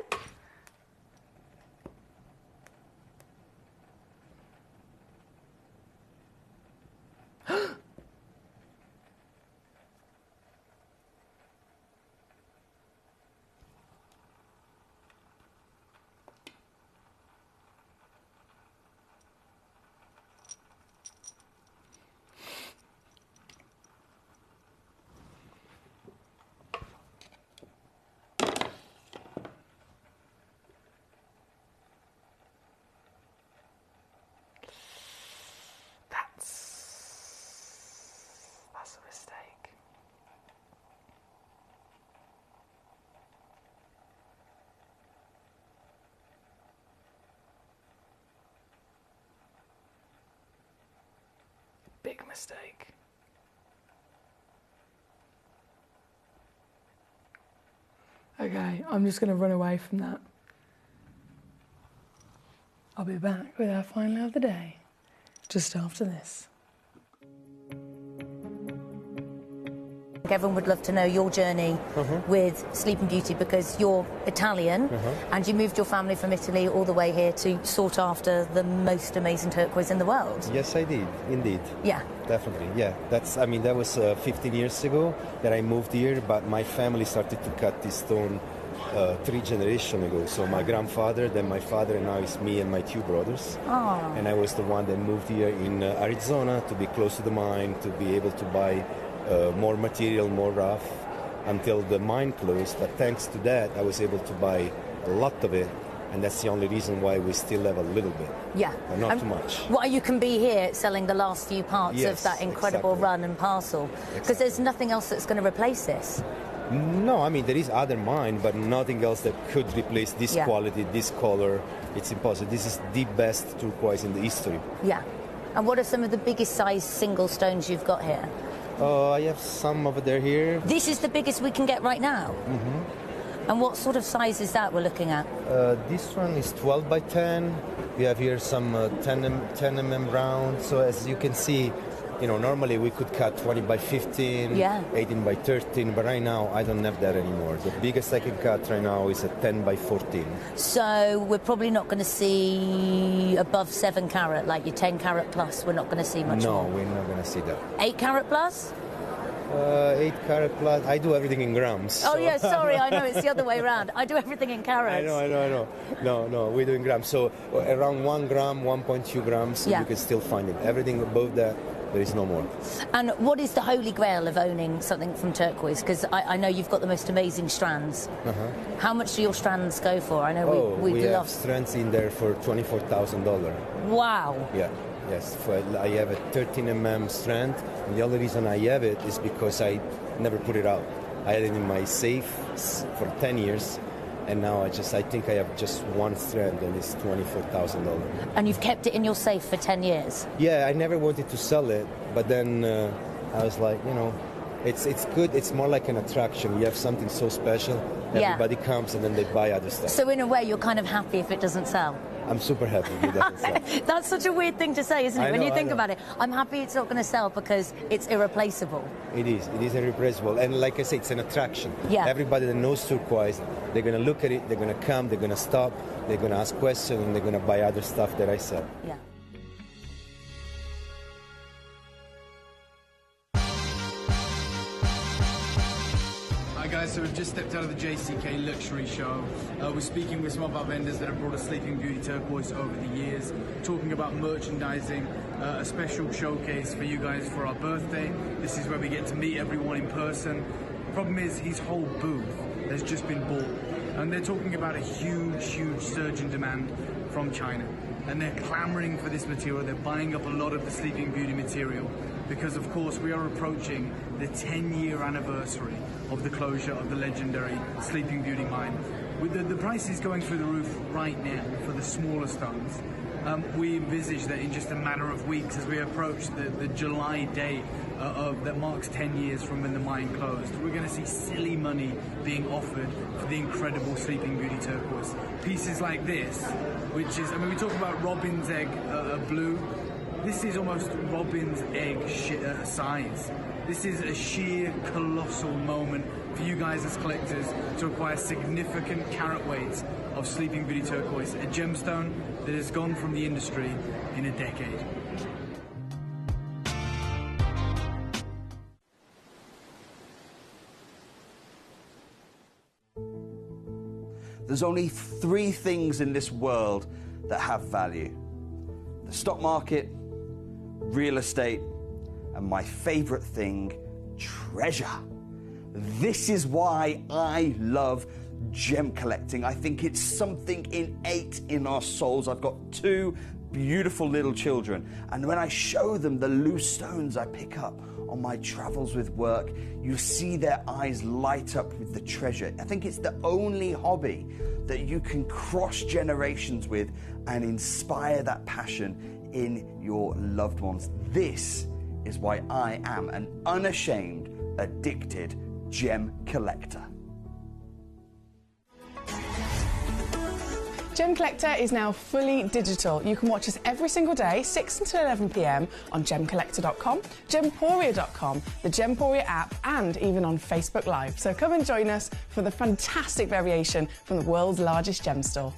That's a mistake. Big mistake. Okay, I'm just going to run away from that. I'll be back with our final of the day just after this. Everyone would love to know your journey with Sleeping Beauty because you're Italian and you moved your family from Italy all the way here to sought after the most amazing turquoise in the world. Yes, I did, indeed. Yeah. Definitely, yeah. That was 15 years ago that I moved here, but my family started to cut this stone 3 generations ago. So my grandfather, then my father, and now it's me and my 2 brothers. Oh. And I was the one that moved here in Arizona to be close to the mine, to be able to buy more material, more rough, until the mine closed. But thanks to that, I was able to buy a lot of it, and that's the only reason why we still have a little bit. Yeah. But not too much. Well, you can be here selling the last few parts of that incredible run and parcel, because there's nothing else that's going to replace this. No, I mean, there is other mine, but nothing else that could replace this quality, this color. It's impossible. This is the best turquoise in the history. Yeah. And what are some of the biggest size single stones you've got here? I have some over there here. This is the biggest we can get right now? And what sort of size is that we're looking at? This one is 12 by 10. We have here some 10 mm round. So as you can see, you know, normally we could cut 20 by 15, 18 by 13, but right now I don't have that anymore. The biggest I can cut right now is a 10 by 14. So we're probably not going to see above 7 carat, like your 10 carat plus, we're not going to see much more? No, we're not going to see that. 8 carat plus? 8 carat plus. I do everything in grams. Oh, so. yeah, sorry, I know, it's the other way around. I do everything in carats. I know. No, we're doing grams. So around 1 gram, 1.2 grams, you can still find it. Everything above that, there is no more. And what is the holy grail of owning something from turquoise? Because I know you've got the most amazing strands. How much do your strands go for? I know we have strands in there for $24,000. Wow. Yeah. Yes, I have a 13 mm strand, and the only reason I have it is because I never put it out. I had it in my safe for 10 years, and now I think I have just one strand, and it's $24,000. And you've kept it in your safe for 10 years? Yeah, I never wanted to sell it, but then I was like, you know, it's good. It's more like an attraction. You have something so special, everybody comes, and then they buy other stuff. So in a way, you're kind of happy if it doesn't sell? I'm super happy with that. That's such a weird thing to say, isn't it? When you think about it, I'm happy it's not going to sell because it's irreplaceable. It is irreplaceable. And like I say, it's an attraction. Yeah. Everybody that knows turquoise, they're going to look at it, they're going to come, they're going to stop, they're going to ask questions, and they're going to buy other stuff that I sell. Yeah. Guys, so we've just stepped out of the JCK luxury show. We're speaking with some of our vendors that have brought us Sleeping Beauty turquoise over the years, talking about merchandising, a special showcase for you guys for our birthday. This is where we get to meet everyone in person. The problem is his whole booth has just been bought, and they're talking about a huge surge in demand from China, and they're clamoring for this material. They're buying up a lot of the Sleeping Beauty material because, of course, we are approaching the 10-year anniversary of the closure of the legendary Sleeping Beauty mine. With the prices going through the roof right now for the smaller stones, we envisage that in just a matter of weeks, as we approach the July date that marks 10 years from when the mine closed, we're going to see silly money being offered for the incredible Sleeping Beauty turquoise. Pieces like this, which is, I mean, we talk about robin's egg blue. This is almost robin's egg size. This is a sheer colossal moment for you guys as collectors to acquire significant carat weights of Sleeping Beauty turquoise, a gemstone that has gone from the industry in a decade. There's only 3 things in this world that have value: the stock market, real estate, and my favorite thing, treasure. This is why I love gem collecting. I think it's something innate in our souls. I've got 2 beautiful little children, and when I show them the loose stones I pick up on my travels with work, you see their eyes light up with the treasure. I think it's the only hobby that you can cross generations with and inspire that passion in your loved ones. This is why I am an unashamed, addicted gem collector. Gemcollector is now fully digital. You can watch us every single day, 6 until 11 p.m. on gemcollector.com, gemporia.com, the Gemporia app, and even on Facebook Live. So come and join us for the fantastic variation from the world's largest gem store.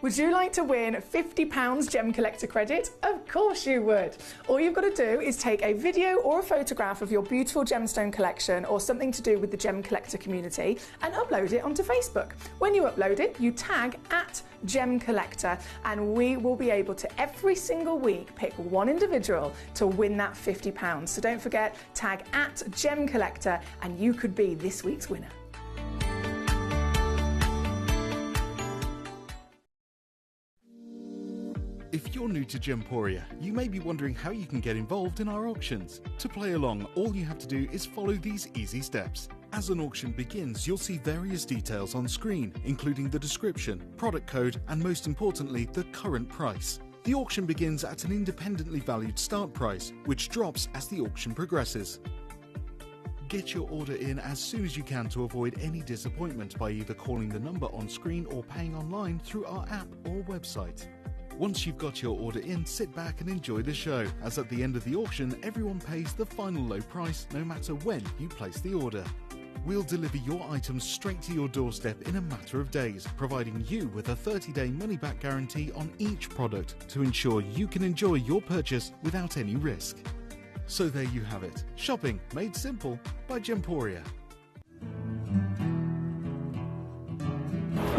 Would you like to win £50 Gemcollector credit? Of course you would. All you've got to do is take a video or a photograph of your beautiful gemstone collection or something to do with the Gemcollector community and upload it onto Facebook. When you upload it, you tag @Gemcollector and we will be able to every single week pick one individual to win that £50. So don't forget, tag @Gemcollector and you could be this week's winner. If you're new to Gemporia, you may be wondering how you can get involved in our auctions. To play along, all you have to do is follow these easy steps. As an auction begins, you'll see various details on screen, including the description, product code, and most importantly, the current price. The auction begins at an independently valued start price, which drops as the auction progresses. Get your order in as soon as you can to avoid any disappointment by either calling the number on screen or paying online through our app or website. Once you've got your order in, sit back and enjoy the show, as at the end of the auction, everyone pays the final low price no matter when you place the order. We'll deliver your items straight to your doorstep in a matter of days, providing you with a 30-day money-back guarantee on each product to ensure you can enjoy your purchase without any risk. So there you have it, shopping made simple by Gemporia.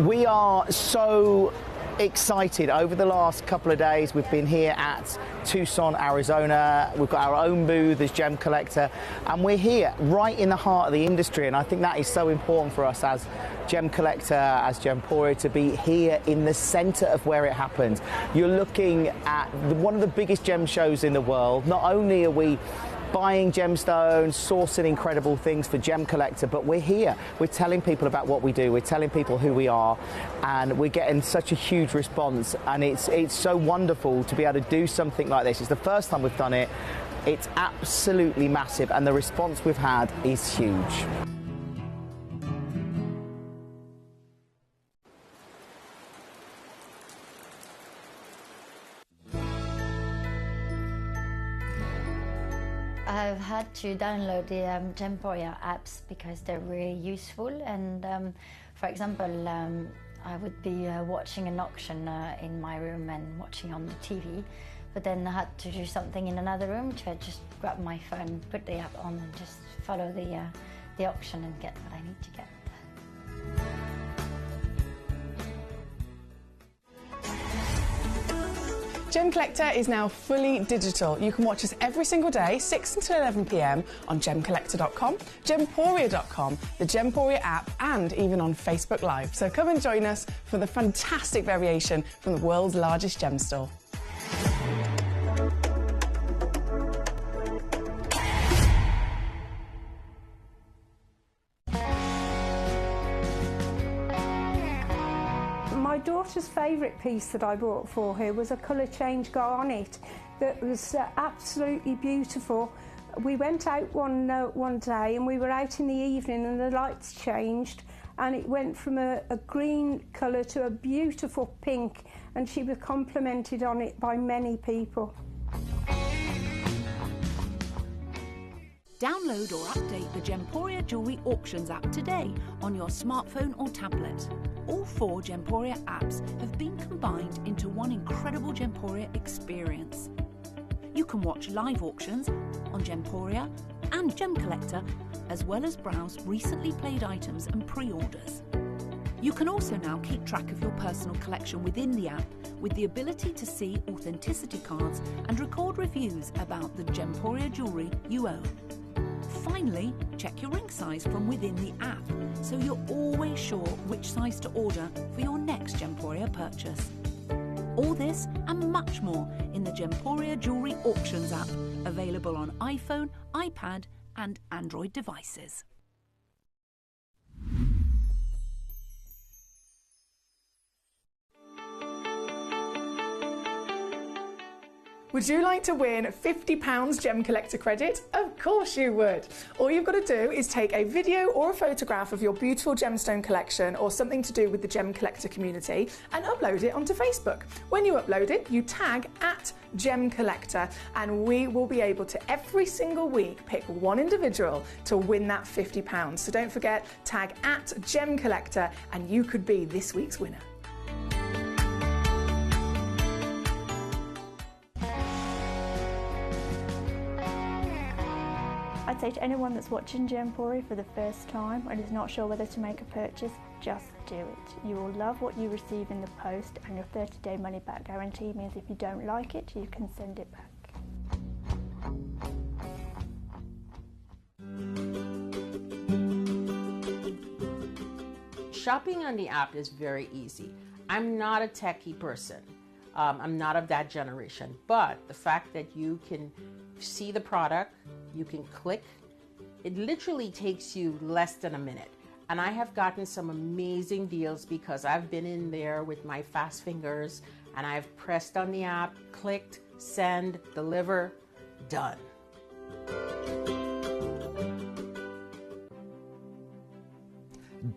We are so excited. Over the last couple of days, we've been here at Tucson, Arizona. We've got our own booth as Gemcollector, and we're here right in the heart of the industry. And I think that is so important for us as Gemcollector, as Gemporia, to be here in the centre of where it happens. You're looking at one of the biggest gem shows in the world. Not only are we buying gemstones, sourcing incredible things for Gemcollector, but we're here. We're telling people about what we do. We're telling people who we are, and we're getting such a huge response. And it's so wonderful to be able to do something like this. It's the first time we've done it. It's absolutely massive, and the response we've had is huge. I've had to download the Gemporia apps because they're really useful, and for example, I would be watching an auction in my room and watching on the TV, but then I had to do something in another room, so I just grab my phone, put the app on and just follow the auction and get what I need to get. Gemcollector is now fully digital. You can watch us every single day, 6 until 11 p.m. on gemcollector.com, gemporia.com, the Gemporia app, and even on Facebook Live. So come and join us for the fantastic variation from the world's largest gem store. My daughter's favourite piece that I bought for her was a colour change garnet that was absolutely beautiful. We went out one day and we were out in the evening and the lights changed and it went from a green colour to a beautiful pink, and she was complimented on it by many people. Download or update the Gemporia Jewellery Auctions app today on your smartphone or tablet. All 4 Gemporia apps have been combined into one incredible Gemporia experience. You can watch live auctions on Gemporia and Gemcollector, as well as browse recently played items and pre-orders. You can also now keep track of your personal collection within the app with the ability to see authenticity cards and record reviews about the Gemporia jewellery you own. Finally, check your ring size from within the app, so you're always sure which size to order for your next Gemporia purchase. All this and much more in the Gemporia Jewellery Auctions app, available on iPhone, iPad and Android devices. Would you like to win £50 Gem Collector credit? Of course you would. All you've got to do is take a video or a photograph of your beautiful gemstone collection or something to do with the Gem Collector community and upload it onto Facebook. When you upload it, you tag @Gemcollector and we will be able to every single week pick one individual to win that £50. So don't forget, tag @Gemcollector and you could be this week's winner. I'd say to anyone that's watching Gemporia for the first time and is not sure whether to make a purchase, just do it. You will love what you Receive in the post, and your 30-day money-back guarantee means if you don't like it, you can send it back. Shopping on the app is very easy. I'm not a techie person. I'm not of that generation, but the fact that you can see the product, you can click, it literally takes you less than a minute. And I have gotten some amazing deals because I've been in there with my fast fingers and I've pressed on the app, clicked, send, deliver, done.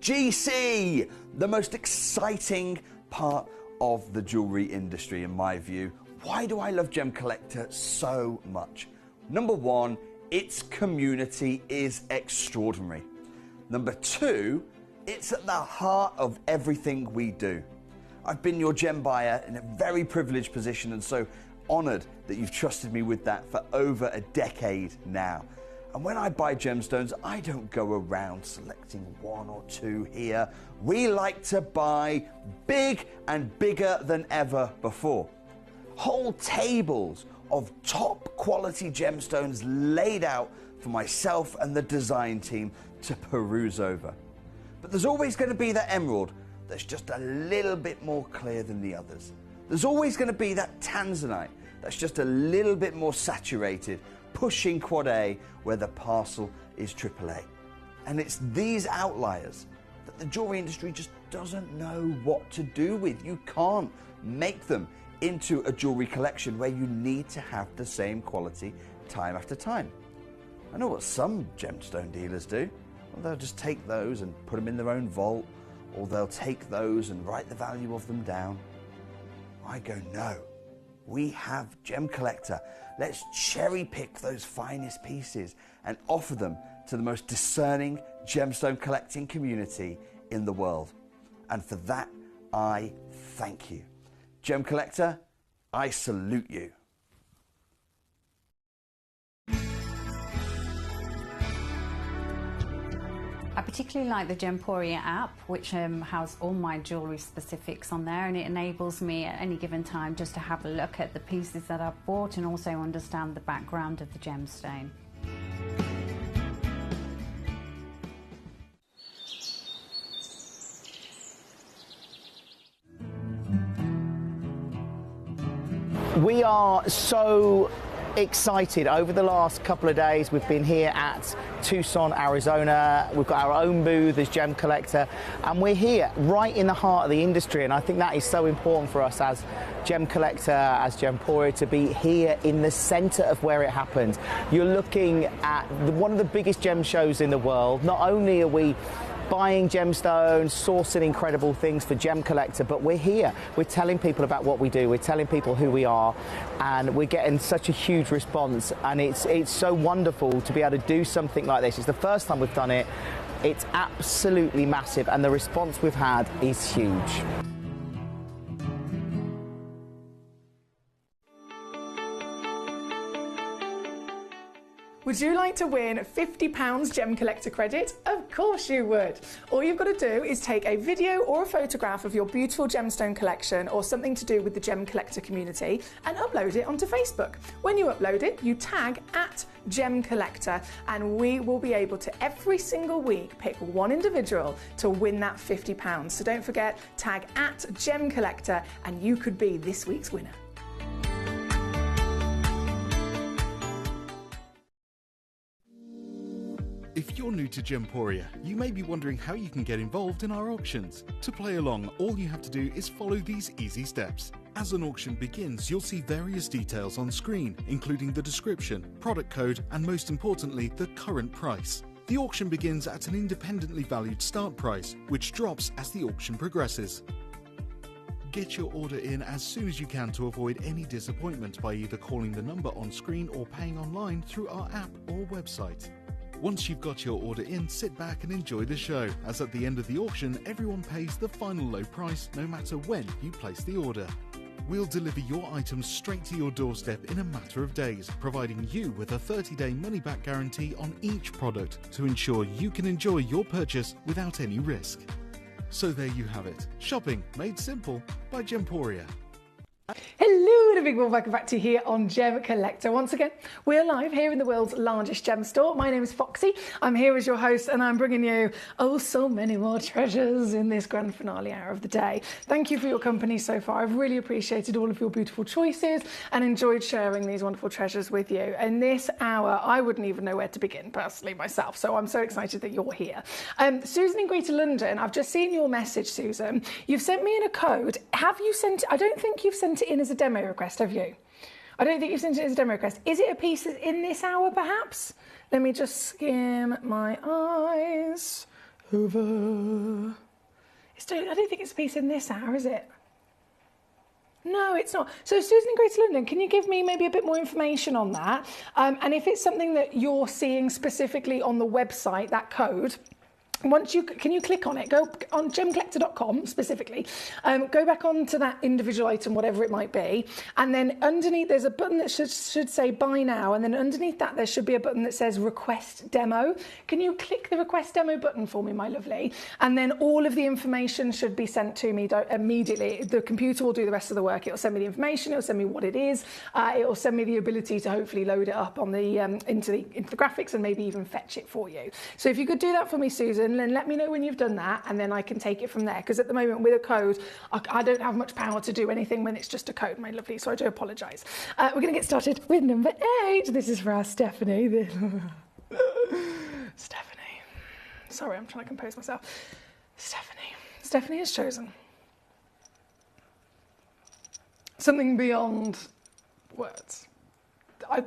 GC, the most exciting part of the jewelry industry in my view. Why do I love Gemcollector so much? Number one, its community is extraordinary. Number two, it's at the heart of everything we do. I've been your gem buyer in a very privileged position and so honored that you've trusted me with that for over a decade now. And when I buy gemstones, I don't go around selecting one or two here. We like to buy big and bigger than ever before. Whole tables of top quality gemstones laid out for myself and the design team to peruse over. But there's always going to be that emerald that's just a little bit more clear than the others. There's always going to be that tanzanite that's just a little bit more saturated, pushing quad A where the parcel is AAA. And it's these outliers that the jewelry industry just doesn't know what to do with. You can't make them into a jewelry collection where you need to have the same quality time after time. I know what some gemstone dealers do. Well, they'll just take those and put them in their own vault, or they'll take those and write the value of them down. I go, no, we have Gemcollector. Let's cherry pick those finest pieces and offer them to the most discerning gemstone collecting community in the world. And for that, I thank you. Gemcollector, I salute you. I particularly like the Gemporia app, which has all my jewellery specifics on there, and it enables me at any given time just to have a look at the pieces that I've bought and also understand the background of the gemstone. We are so excited. Over the last couple of days we've been here at Tucson, Arizona. We've got our own booth as Gemcollector and we're here right in the heart of the industry, and I think that is so important for us as Gemcollector, as Gemporia, to be here in the center of where it happened. You're looking at one of the biggest gem shows in the world. Not only are we buying gemstones, sourcing incredible things for Gemcollector, but we're here. We're telling people about what we do. We're telling people who we are, and we're getting such a huge response. And it's so wonderful to be able to do something like this. It's the first time we've done it. It's absolutely massive, and the response we've had is huge. Would you like to win £50 Gem Collector credit? Of course you would. All you've got to do is take a video or a photograph of your beautiful gemstone collection or something to do with the Gem Collector community and upload it onto Facebook. When you upload it, you tag @Gemcollector and we will be able to every single week pick one individual to win that £50. So don't forget, tag @Gemcollector and you could be this week's winner. If you're new to Gemporia, you may be wondering how you can get involved in our auctions. To play along, all you have to do is follow these easy steps. As an auction begins, you'll see various details on screen, including the description, product code, and most importantly, the current price. The auction begins at an independently valued start price, which drops as the auction progresses. Get your order in as soon as you can to avoid any disappointment by either calling the number on screen or paying online through our app or website. Once you've got your order in, sit back and enjoy the show, as at the end of the auction, everyone pays the final low price no matter when you place the order. We'll deliver your items straight to your doorstep in a matter of days, providing you with a 30-day money-back guarantee on each product to ensure you can enjoy your purchase without any risk. So there you have it. Shopping made simple by Gemporia. Hello and a big warm welcome back to you here on Gemcollector. Once again, we're live here in the world's largest gem store. My name is Foxy. I'm here as your host and I'm bringing you so many more treasures in this grand finale hour of the day. Thank you for your company so far. I've really appreciated all of your beautiful choices and enjoyed sharing these wonderful treasures with you. In this hour, I wouldn't even know where to begin personally myself, so I'm so excited that you're here. Susan in Greater London, I've just seen your message, Susan. You've sent me in a code. Have you sent, I don't think you've sent it in as a demo request, have you? I don't think you've sent it as a demo request. Is it a piece in this hour, perhaps? Let me just skim my eyes over. I don't think it's a piece in this hour, is it? No, it's not. So Susan in Greater London, can you give me maybe a bit more information on that? And if it's something that you're seeing specifically on the website, that code, can you click on it, go on gemcollector.com specifically, go back onto that individual item, whatever it might be, and then underneath there's a button that should say buy now, and then underneath that there should be a button that says request demo. Can you click the request demo button for me, my lovely? And then all of the information should be sent to me immediately. The computer will do the rest of the work. It'll send me the information, it'll send me what it is, it'll send me the ability to hopefully load it up on the into the graphics and maybe even fetch it for you. So if you could do that for me, Susan, then let me know when you've done that and then I can take it from there, because at the moment with a code I don't have much power to do anything when it's just a code, my lovely, so I do apologise. We're going to get started with number 8. This is for our Stephanie. Stephanie. Sorry, I'm trying to compose myself. Stephanie has chosen something beyond words.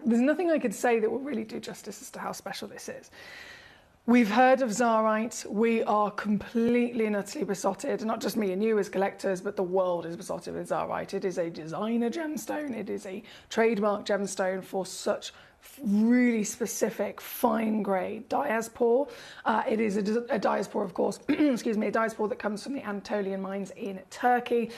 There's nothing I could say that will really do justice as to how special this is. We've heard of Zarite. We are completely and utterly besotted, not just me and you as collectors, but the world is besotted with Zarite. It is a designer gemstone. It is a trademark gemstone for such really specific fine grade diaspore. It is a diaspore, of course, excuse me, a diaspore that comes from the Anatolian mines in Turkey.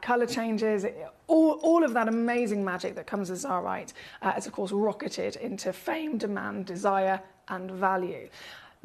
Colour changes, all of that amazing magic that comes with Zarite has, of course, rocketed into fame, demand, desire, and value.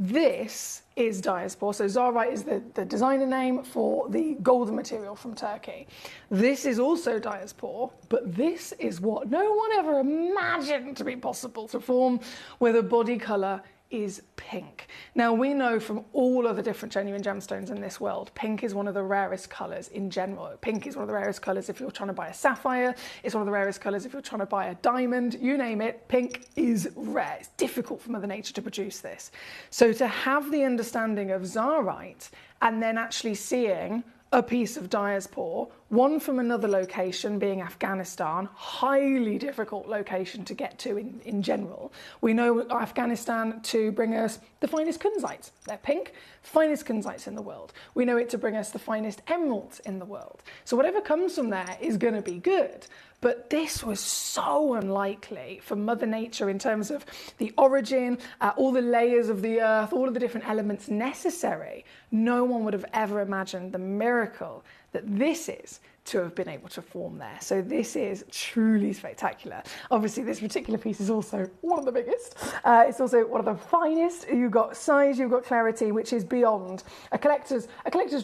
This is diaspore. So Zarite is the designer name for the golden material from Turkey. This is also diaspore, but this is what no one ever imagined to be possible to form, where the body colour is pink. Now we know from all of the different genuine gemstones in this world, pink is one of the rarest colours in general. Pink is one of the rarest colours if you're trying to buy a sapphire. It's one of the rarest colours if you're trying to buy a diamond. You name it, pink is rare. It's difficult for Mother Nature to produce this. So to have the understanding of Zarite and then actually seeing a piece of diaspore, one from another location being Afghanistan, highly difficult location to get to in general. We know Afghanistan to bring us the finest kunzites. They're pink, finest kunzites in the world. We know it to bring us the finest emeralds in the world. So whatever comes from there is going to be good. But this was so unlikely for Mother Nature in terms of the origin, all the layers of the earth, all of the different elements necessary. No one would have ever imagined the miracle that this is to have been able to form there. So this is truly spectacular. Obviously, this particular piece is also one of the biggest. It's also one of the finest. You've got size, you've got clarity, which is beyond. A collector's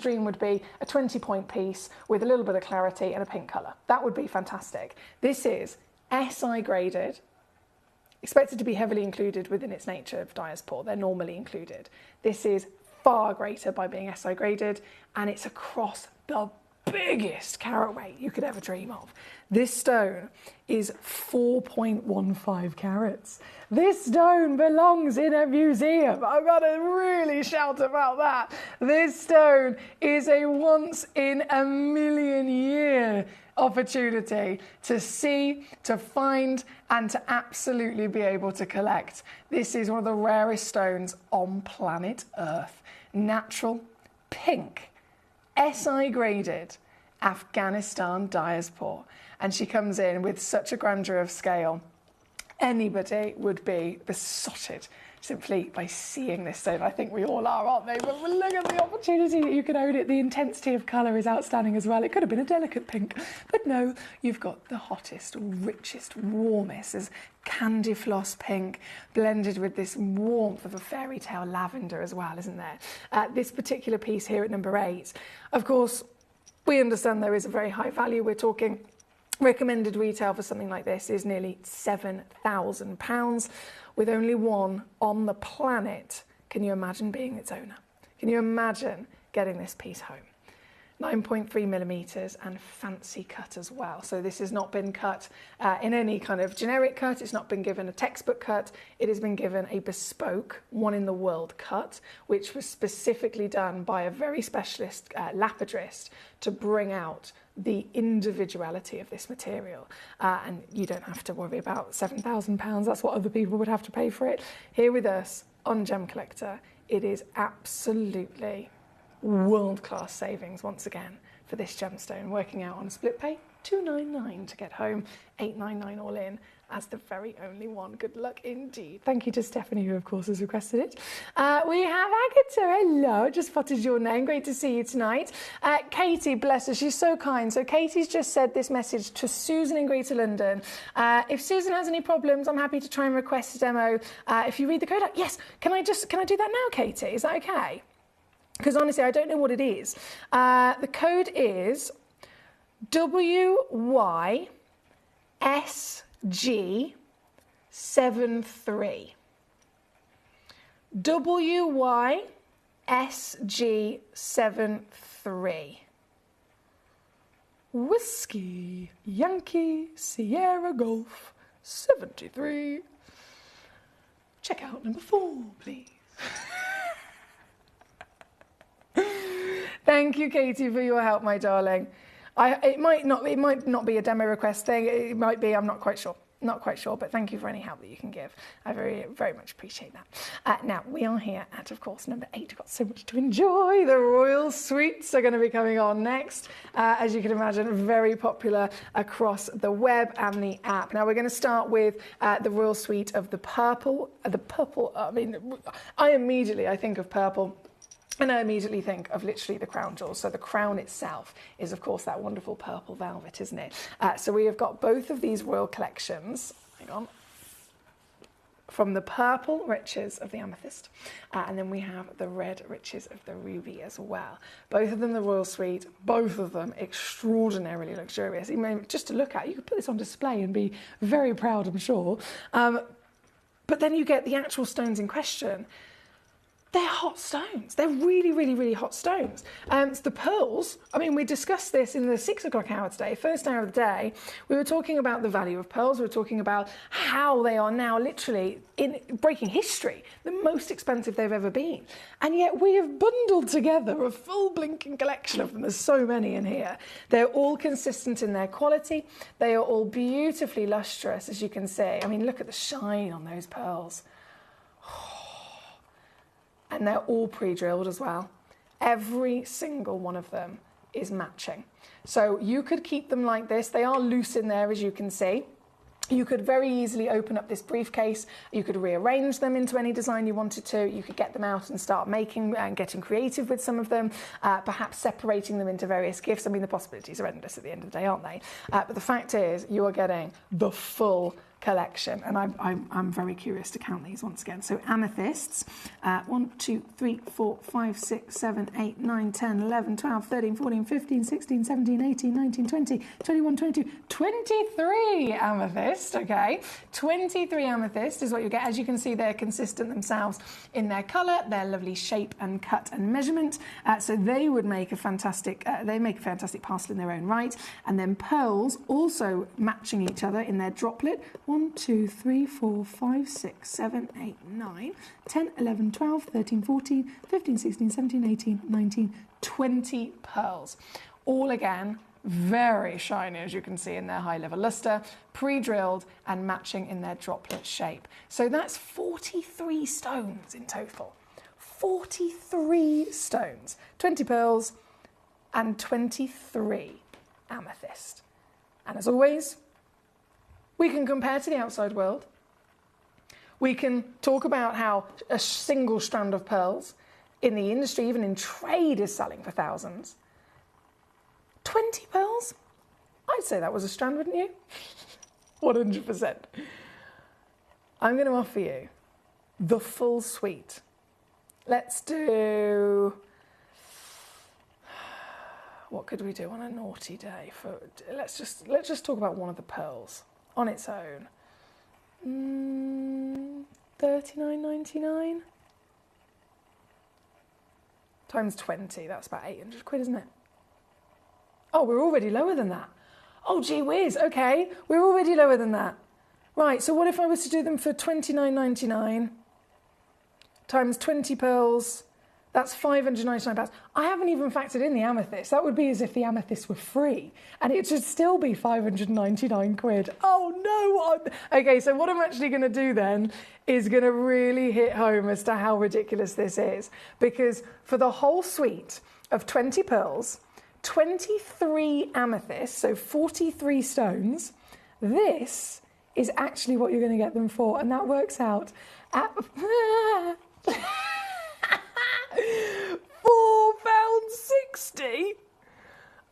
dream would be a 20-point piece with a little bit of clarity and a pink colour. That would be fantastic. This is SI graded, expected to be heavily included within its nature of diaspore. They're normally included. This is far greater by being SI graded, and it's across the biggest carat weight you could ever dream of. This stone is 4.15 carats. This stone belongs in a museum. I've got to really shout about that. This stone is a once in a million year opportunity to see, to find, and to absolutely be able to collect. This is one of the rarest stones on planet Earth. Natural, pink, SI graded, Afghanistan diaspora. And she comes in with such a grandeur of scale. Anybody would be besotted simply by seeing this stone. I think we all are, aren't they? But look at the opportunity that you can own it. The intensity of colour is outstanding as well. It could have been a delicate pink, but no, you've got the hottest, richest, warmest as candy floss pink blended with this warmth of a fairy tale lavender as well, isn't there? This particular piece here at number 8, of course, we understand there is a very high value. We're talking recommended retail for something like this is nearly £7,000, with only one on the planet. Can you imagine being its owner? Can you imagine getting this piece home? 9.3 millimetres and fancy cut as well. So this has not been cut in any kind of generic cut. It's not been given a textbook cut. It has been given a bespoke, one in the world cut, which was specifically done by a very specialist lapidrist to bring out the individuality of this material. And you don't have to worry about £7,000. That's what other people would have to pay for it. Here with us on Gemcollector, it is absolutely world-class savings once again for this gemstone, working out on a split pay, £299 to get home, £899 all in as the very only one. Good luck indeed. Thank you to Stephanie, who of course has requested it. We have Agatha. Hello, just spotted your name. Great to see you tonight. Katie, bless her, she's so kind. So Katie's just said this message to Susan in Greater London. If Susan has any problems, I'm happy to try and request a demo. If you read the code out, yes. Can I do that now, Katie? Is that okay? Because honestly, I don't know what it is. The code is WYSG73. WYSG73. Whiskey Yankee Sierra Golf 73. Check out number 4, please. Thank you, Katie, for your help, my darling. It might not be a demo request thing. It might be. I'm not quite sure. But thank you for any help that you can give. I very, very much appreciate that. Now, we are here at, of course, number 8. We've got so much to enjoy. The Royal Suites are going to be coming on next. As you can imagine, very popular across the web and the app. Now, we're going to start with the Royal Suite of the purple. I mean, I think of purple. And I immediately think of literally the crown jewels. So the crown itself is, of course, that wonderful purple velvet, isn't it? So we have got both of these royal collections. Hang on. From the purple riches of the amethyst. And then we have the red riches of the ruby as well. Both of them the Royal Suite. Both of them extraordinarily luxurious. Just to look at, you could put this on display and be very proud, I'm sure. But then you get the actual stones in question. They're hot stones. They're really, really, really hot stones. It's the pearls. I mean, we discussed this in the 6 o'clock hour today, first hour of the day. We were talking about the value of pearls. We were talking about how they are now literally in breaking history, the most expensive they've ever been. And yet we have bundled together a full blinking collection of them. There's so many in here. They're all consistent in their quality. They are all beautifully lustrous, as you can see. I mean, look at the shine on those pearls. And they're all pre-drilled as well. Every single one of them is matching. So you could keep them like this. They are loose in there, as you can see. You could very easily open up this briefcase. You could rearrange them into any design you wanted to. You could get them out and start making and getting creative with some of them, perhaps separating them into various gifts. I mean, the possibilities are endless at the end of the day, aren't they? But the fact is, you are getting the full collection, and I'm very curious to count these once again. So amethysts, 1, 2, 3, 4, 5, 6, 7, 8, 9, 10, 11, 12, 13, 14, 15, 16, 17, 18, 19, 20, 21, 22, 23 amethyst, okay? 23 amethyst is what you get. As you can see, they're consistent themselves in their colour, their lovely shape and cut and measurement. So they would make a fantastic, parcel in their own right. And then pearls also matching each other in their droplet. 1, 2, 3, 4, 5, 6, 7, 8, 9, 10, 11, 12, 13, 14, 15, 16, 17, 18, 19, 20 pearls. All again, very shiny, as you can see in their high level luster, pre-drilled and matching in their droplet shape. So that's 43 stones in total. 43 stones, 20 pearls and 23 amethyst. And as always, we can compare to the outside world. We can talk about how a single strand of pearls in the industry, even in trade, is selling for thousands. 20 pearls? I'd say that was a strand, wouldn't you? 100%. I'm going to offer you the full suite. Let's do... What could we do on a naughty day? Let's just talk about one of the pearls on its own. $39.99 times 20. That's about 800 quid, isn't it? Oh, we're already lower than that. Oh, gee whiz. Okay, we're already lower than that. Right. So what if I was to do them for $29.99 times 20 pearls? That's £599. I haven't even factored in the amethyst. That would be as if the amethyst were free, and it should still be 599 quid. Oh no! Okay, so what I'm actually going to do then is going to really hit home as to how ridiculous this is, because for the whole suite of 20 pearls, 23 amethysts, so 43 stones, this is actually what you're going to get them for, and that works out at £4.60.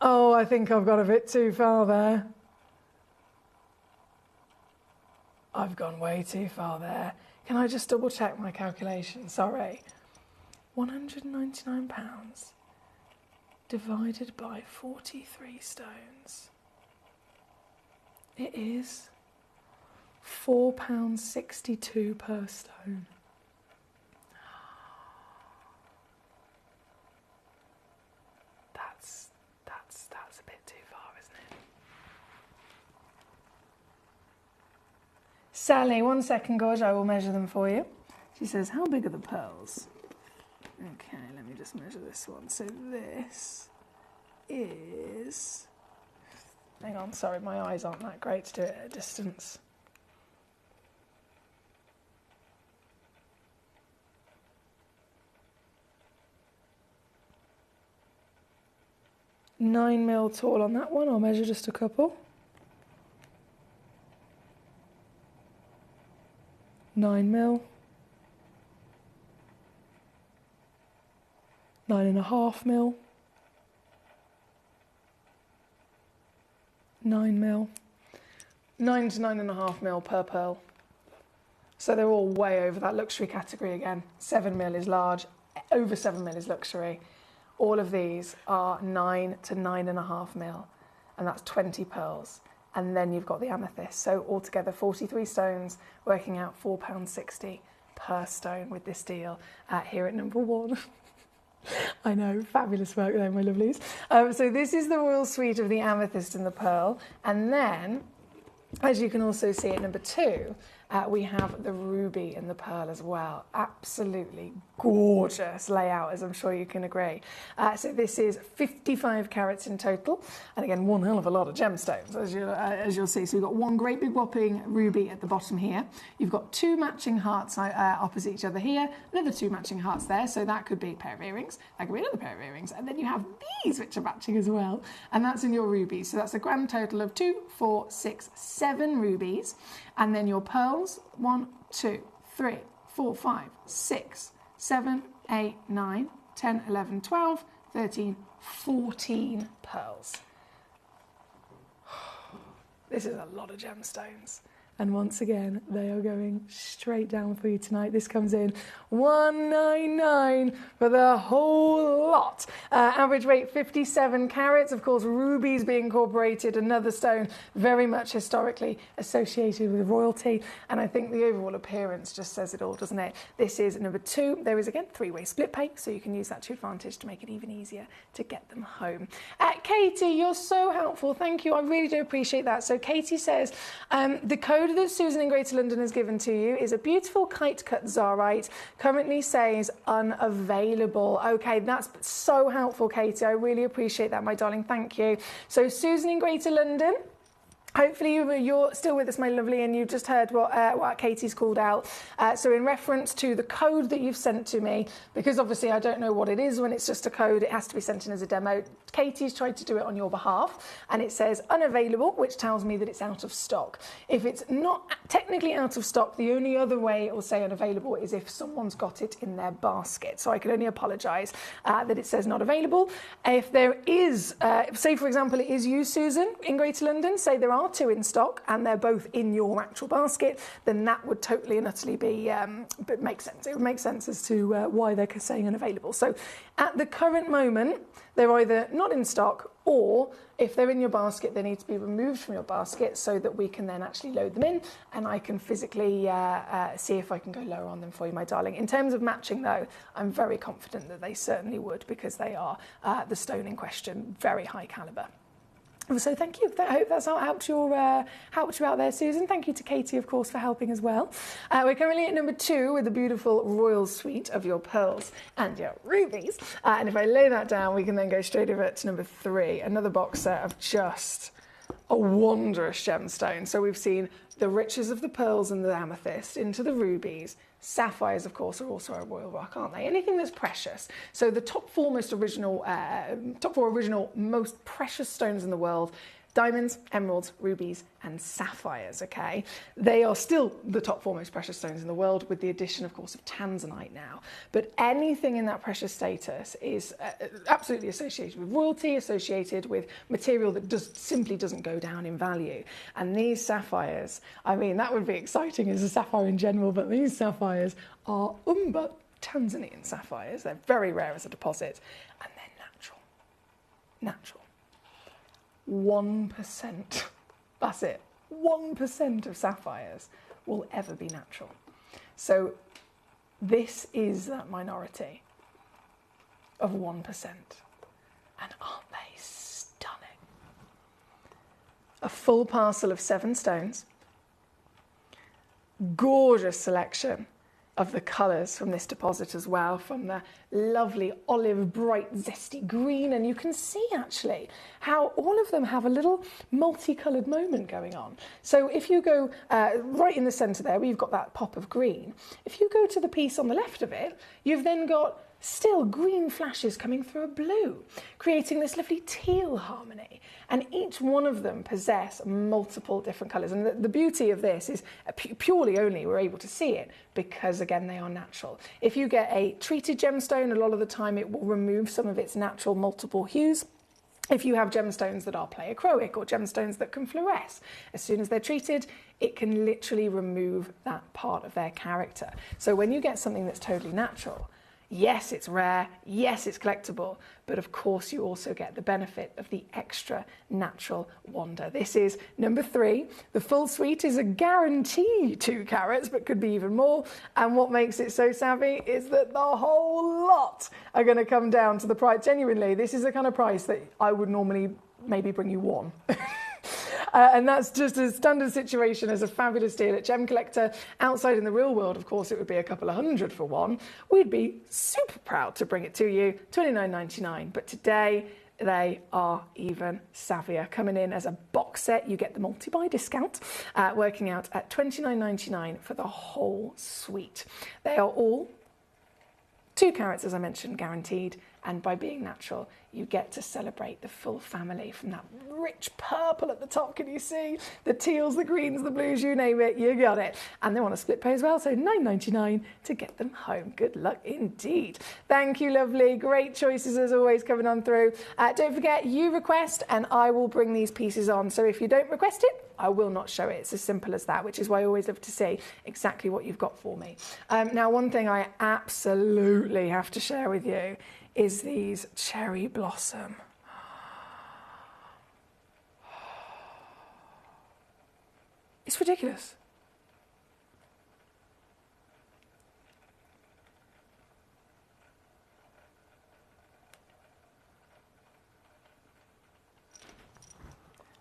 Oh, I think I've got a bit too far there. I've gone way too far there. Can I just double check my calculation? Sorry. £199 divided by 43 stones. It is £4.62 per stone. That's a bit too far, isn't it? Sally, 1 second, Gorge, I will measure them for you. She says, how big are the pearls? Okay, let me just measure this one. So this is... Hang on, sorry, my eyes aren't that great to do it at a distance. Nine mil tall on that one. I'll measure just a couple. 9 mil. 9.5 mil. 9 mil. 9 to 9.5 mil per pearl. So they're all way over that luxury category again. 7 mil is large, over 7 mil is luxury. All of these are 9 to 9.5 mil, and that's 20 pearls. And then you've got the amethyst. So altogether 43 stones, working out £4.60 per stone with this deal here at number one. I know, fabulous work there, my lovelies. So this is the royal suite of the amethyst and the pearl. And then, as you can also see at number two, we have the ruby and the pearl as well. Absolutely gorgeous layout, as I'm sure you can agree. So this is 55 carats in total. And again, one hell of a lot of gemstones, as you'll see. So you've got one great big whopping ruby at the bottom here. You've got two matching hearts opposite each other here. Another two matching hearts there. So that could be a pair of earrings. That could be another pair of earrings. And then you have these, which are matching as well. And that's in your rubies. So that's a grand total of 2, 4, 6, 7 rubies. And then your pearls, 1, 2, 3, 4, 5, 6, 7, 8, 9, 10, 11, 12, 13, 14 pearls. This is a lot of gemstones. And once again, they are going straight down for you tonight. This comes in $199 for the whole lot. Average weight 57 carats. Of course, rubies being incorporated, another stone very much historically associated with royalty. And I think the overall appearance just says it all, doesn't it? This is number 2. There is, again, 3-way split pay, so you can use that to advantage to make it even easier to get them home. Katie, you're so helpful. Thank you. I really do appreciate that. So Katie says the code code that Susan in Greater London has given to you is a beautiful kite cut Zarite, currently says unavailable. Okay, that's so helpful, Katie. I really appreciate that, my darling. Thank you. So Susan in Greater London, hopefully you're still with us, my lovely, and you've just heard what Katie's called out. So in reference to the code that you've sent to me, because obviously I don't know what it is when it's just a code, it has to be sent in as a demo. Katie's tried to do it on your behalf, and it says unavailable, which tells me that it's out of stock. If it's not technically out of stock, the only other way it will say unavailable is if someone's got it in their basket. So I can only apologise that it says not available. If there is, say for example, it is you, Susan, in Greater London, say there are 2 in stock and they're both in your actual basket, then that would totally and utterly be, but make sense. It would make sense as to why they're saying unavailable. So at the current moment, they're either not in stock, or if they're in your basket, they need to be removed from your basket so that we can then actually load them in, and I can physically see if I can go lower on them for you, my darling. In terms of matching, though, I'm very confident that they certainly would, because they are the stone in question, very high calibre. So thank you. I hope that's helped you out there, Susan. Thank you to Katie, of course, for helping as well. We're currently at number 2 with the beautiful royal suite of your pearls and your rubies. And if I lay that down, we can then go straight over to number 3, another box set of just a wondrous gemstone. So we've seen the riches of the pearls and the amethyst into the rubies. Sapphires, of course, are also a royal rock, aren't they? Anything that's precious. So the top 4 original, most precious stones in the world: diamonds, emeralds, rubies, and sapphires, okay? They are still the top 4 most precious stones in the world, with the addition, of course, of tanzanite now. But anything in that precious status is absolutely associated with royalty, associated with material that simply doesn't go down in value. And these sapphires, I mean, that would be exciting as a sapphire in general, but these sapphires are Tanzanian sapphires. They're very rare as a deposit, and they're natural. 1%. That's it. 1% of sapphires will ever be natural. So this is that minority of 1%. And aren't they stunning? A full parcel of 7 stones. Gorgeous selection of the colours from this deposit as well, from the lovely olive, bright, zesty green, and you can see actually how all of them have a little multicoloured moment going on. So if you go right in the centre there, where you've got that pop of green, if you go to the piece on the left of it, you've then got still green flashes coming through a blue, creating this lovely teal harmony. And each one of them possess multiple different colours. And the beauty of this is purely only we're able to see it because, again, they are natural. If you get a treated gemstone, a lot of the time it will remove some of its natural multiple hues. If you have gemstones that are pleochroic or gemstones that can fluoresce, as soon as they're treated, it can literally remove that part of their character. So when you get something that's totally natural, yes, it's rare, yes, it's collectible, but of course you also get the benefit of the extra natural wonder. This is number 3. The full suite is a guarantee 2 carats, but could be even more. And what makes it so savvy is that the whole lot are going to come down to the price. Genuinely, this is the kind of price that I would normally maybe bring you one. And that's just a standard situation as a fabulous deal at Gemcollector. Outside in the real world, of course, it would be a couple of hundred for one. We'd be super proud to bring it to you, $29.99. But today, they are even savvier. Coming in as a box set, you get the multi-buy discount, working out at $29.99 for the whole suite. They are all 2 carats, as I mentioned, guaranteed. And by being natural, you get to celebrate the full family, from that rich purple at the top, can you see? The teals, the greens, the blues, you name it, you got it. And they're on a split pay as well, so $9.99 to get them home. Good luck indeed. Thank you, lovely. Great choices as always coming on through. Don't forget, you request and I will bring these pieces on. So if you don't request it, I will not show it. It's as simple as that, which is why I always love to see exactly what you've got for me. Now, one thing I absolutely have to share with you is these cherry blossom. It's ridiculous.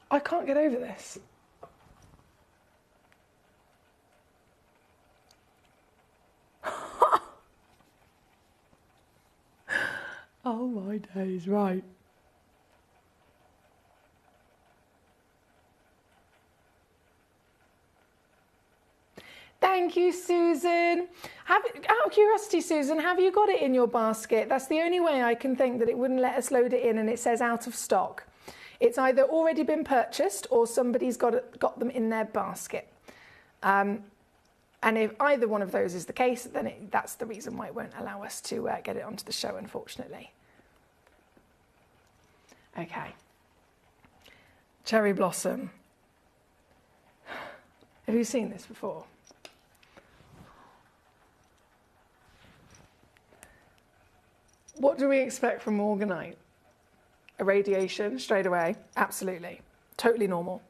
I can't get over this. days, right. Thank you, Susan. Out of curiosity, Susan, have you got it in your basket? That's the only way I can think that it wouldn't let us load it in and it says out of stock. It's either already been purchased or somebody's got them in their basket. And if either one of those is the case, then that's the reason why it won't allow us to get it onto the show, unfortunately. Okay. Cherry blossom. Have you seen this before? What do we expect from morganite? Irradiation straight away, absolutely, totally normal.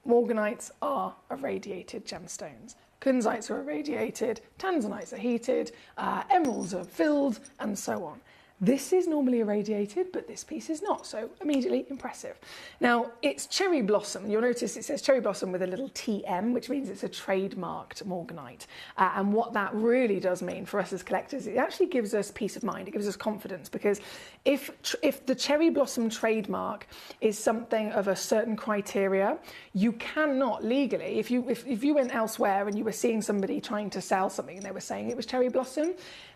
Morganites are irradiated gemstones. Kunzites are irradiated, tanzanites are heated, emeralds are filled, and so on. This is normally irradiated, but this piece is not, so immediately impressive. Now, it's cherry blossom. You'll notice it says cherry blossom with a little TM, which means it's a trademarked morganite. And what that really does mean for us as collectors, it actually gives us peace of mind. It gives us confidence, because if the cherry blossom trademark is something of a certain criteria, you cannot legally, if you went elsewhere and you were seeing somebody trying to sell something and they were saying it was cherry blossom,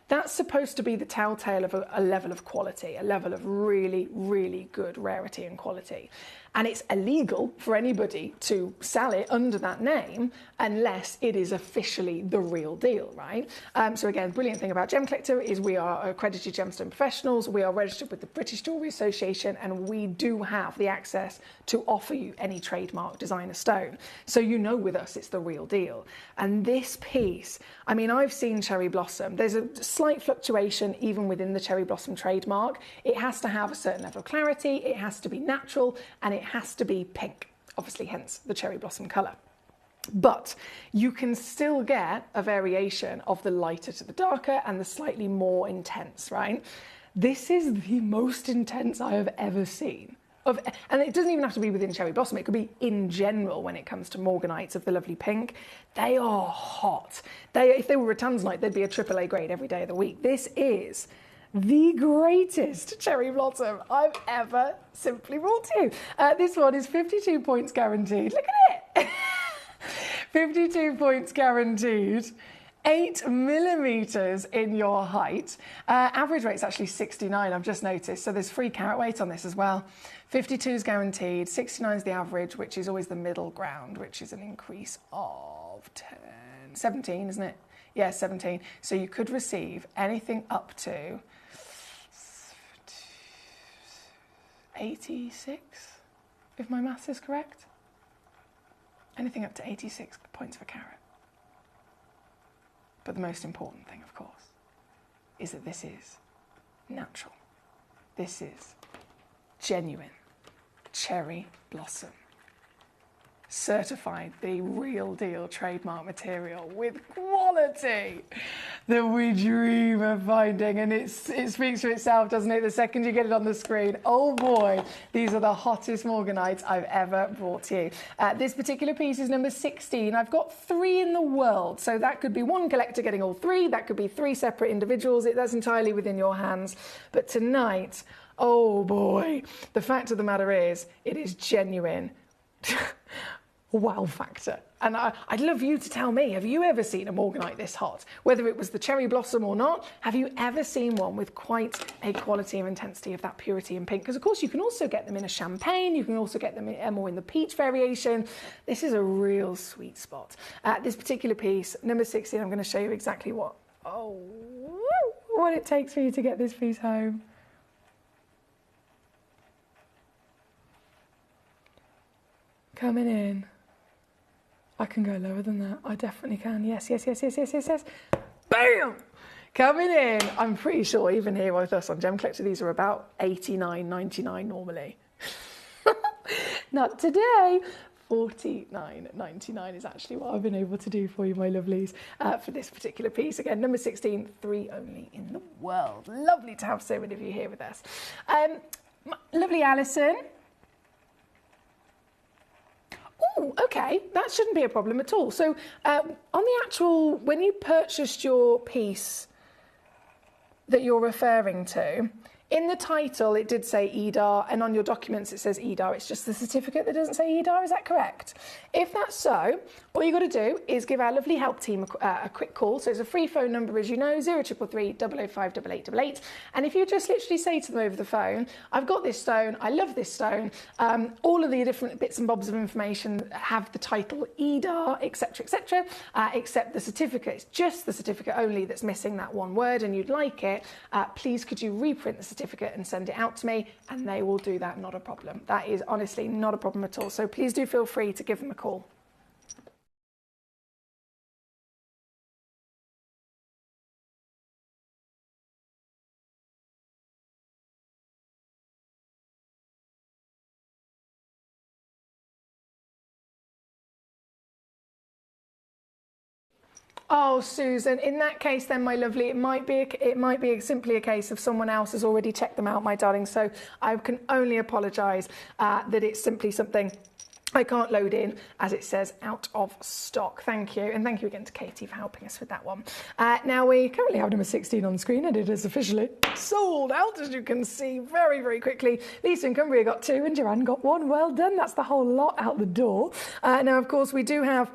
that's supposed to be the telltale of a level of quality, a level of really, really good rarity and quality. And it's illegal for anybody to sell it under that name unless it is officially the real deal, right? So again, the brilliant thing about Gemcollector is we are accredited gemstone professionals, we are registered with the British Jewellery Association, and we do have the access to offer you any trademark designer stone. So you know with us it's the real deal. And this piece, I mean, I've seen cherry blossom. There's a slight fluctuation even within the cherry blossom trademark. It has to have a certain level of clarity, it has to be natural, and it has to be pink, obviously hence the cherry blossom colour. But you can still get a variation of the lighter to the darker and the slightly more intense, right? This is the most intense I have ever seen. And it doesn't even have to be within cherry blossom, it could be in general when it comes to morganites of the lovely pink. They are hot. If they were a tanzanite, they'd be a AAA grade every day of the week. This is the greatest cherry blossom I've ever simply brought to you. This one is 52 points guaranteed. Look at it. 52 points guaranteed. 8 millimeters in your height. Average rate's actually 69, I've just noticed. So there's free carat weight on this as well. 52 is guaranteed, 69 is the average, which is always the middle ground, which is an increase of 17, isn't it? Yeah, 17. So you could receive anything up to 86, if my maths is correct. Anything up to 86 points per carat. But the most important thing, of course, is that this is natural. This is genuine cherry blossom. Certified the real deal trademark material with quality that we dream of finding. And it speaks for itself, doesn't it? The second you get it on the screen, oh boy, these are the hottest morganites I've ever brought to you. This particular piece is number 16. I've got 3 in the world. So that could be one collector getting all 3. That could be 3 separate individuals. That's entirely within your hands. But tonight, oh boy, the fact of the matter is, it is genuine. Wow factor. And I'd love you to tell me, have you ever seen a morganite this hot? Whether it was the cherry blossom or not, have you ever seen one with quite a quality and intensity of that purity and pink? Because of course you can also get them in a champagne, you can also get them more in the peach variation. This is a real sweet spot. This particular piece, number 16, I'm going to show you exactly what it takes for you to get this piece home. Coming in. I can go lower than that. I definitely can. Yes, yes, yes, yes, yes, yes, yes. Bam! Coming in. I'm pretty sure even here with us on Gemcollector, these are about $89.99 normally. Not today. $49.99 is actually what I've been able to do for you, my lovelies, for this particular piece. Again, number 16, 3 only in the world. Lovely to have so many of you here with us. Lovely Alison. Oh, okay, that shouldn't be a problem at all. So on the actual, when you purchased your piece that you're referring to, In the title, it did say EDAR, and on your documents, it says EDAR. It's just the certificate that doesn't say EDAR. Is that correct? If that's so, all you've got to do is give our lovely help team a quick call. So it's a free phone number, as you know, 0333 005 8888. And if you just literally say to them over the phone, I've got this stone, I love this stone, all of the different bits and bobs of information have the title EDAR, etc., etc., except the certificate. It's just the certificate only that's missing that one word, and you'd like it, please could you reprint the certificate and send it out to me, and they will do that, not a problem. That is honestly not a problem at all. So please do feel free to give them a call. Oh, Susan, in that case then, my lovely, it might be simply a case of someone else has already checked them out, my darling, so I can only apologise that it's simply something I can't load in, as it says, out of stock. Thank you, and thank you again to Katie for helping us with that one. Now, we currently have number 16 on the screen, and it is officially sold out, as you can see, very, very quickly. Lisa and Cumbria got 2, and Joanne got 1. Well done, that's the whole lot out the door. Now, of course, we do have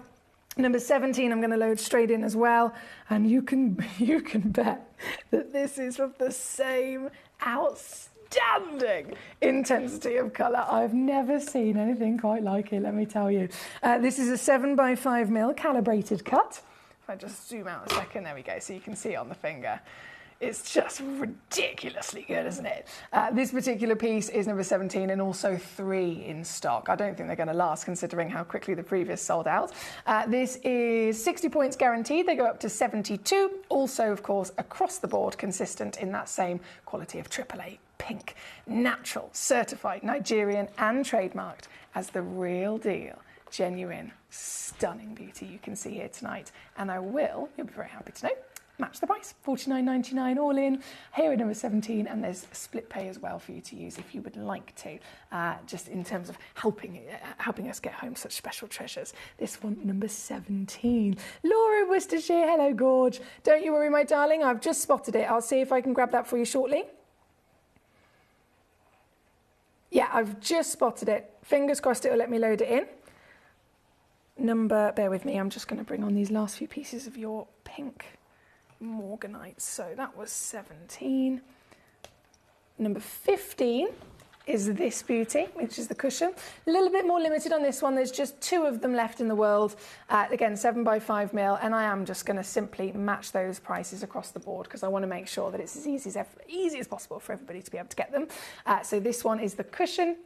number 17, I'm going to load straight in as well, and you can bet that this is of the same outstanding intensity of colour. I've never seen anything quite like it, let me tell you. This is a 7x5mm calibrated cut. If I just zoom out a second, there we go, so you can see it on the finger. It's just ridiculously good, isn't it? This particular piece is number 17 and also 3 in stock. I don't think they're going to last, considering how quickly the previous sold out. This is 60 points guaranteed. They go up to 72. Also, of course, across the board, consistent in that same quality of AAA pink. Natural, certified, Nigerian and trademarked as the real deal. Genuine, stunning beauty you can see here tonight. And I will, you'll be very happy to know, match the price, $49.99 all in, here at number 17, and there's split pay as well for you to use if you would like to, just in terms of helping us get home such special treasures. This one, number 17. Laura Worcestershire, hello Gorge. Don't you worry, my darling, I've just spotted it. I'll see if I can grab that for you shortly. Yeah, I've just spotted it. Fingers crossed it'll let me load it in. Bear with me, I'm just going to bring on these last few pieces of your pink Morganite. So that was 17. Number 15 is this beauty, which is the cushion. A little bit more limited on this one. There's just 2 of them left in the world. Again, 7x5mm, and I am just going to simply match those prices across the board because I want to make sure that it's as easy as possible for everybody to be able to get them. So this one is the cushion,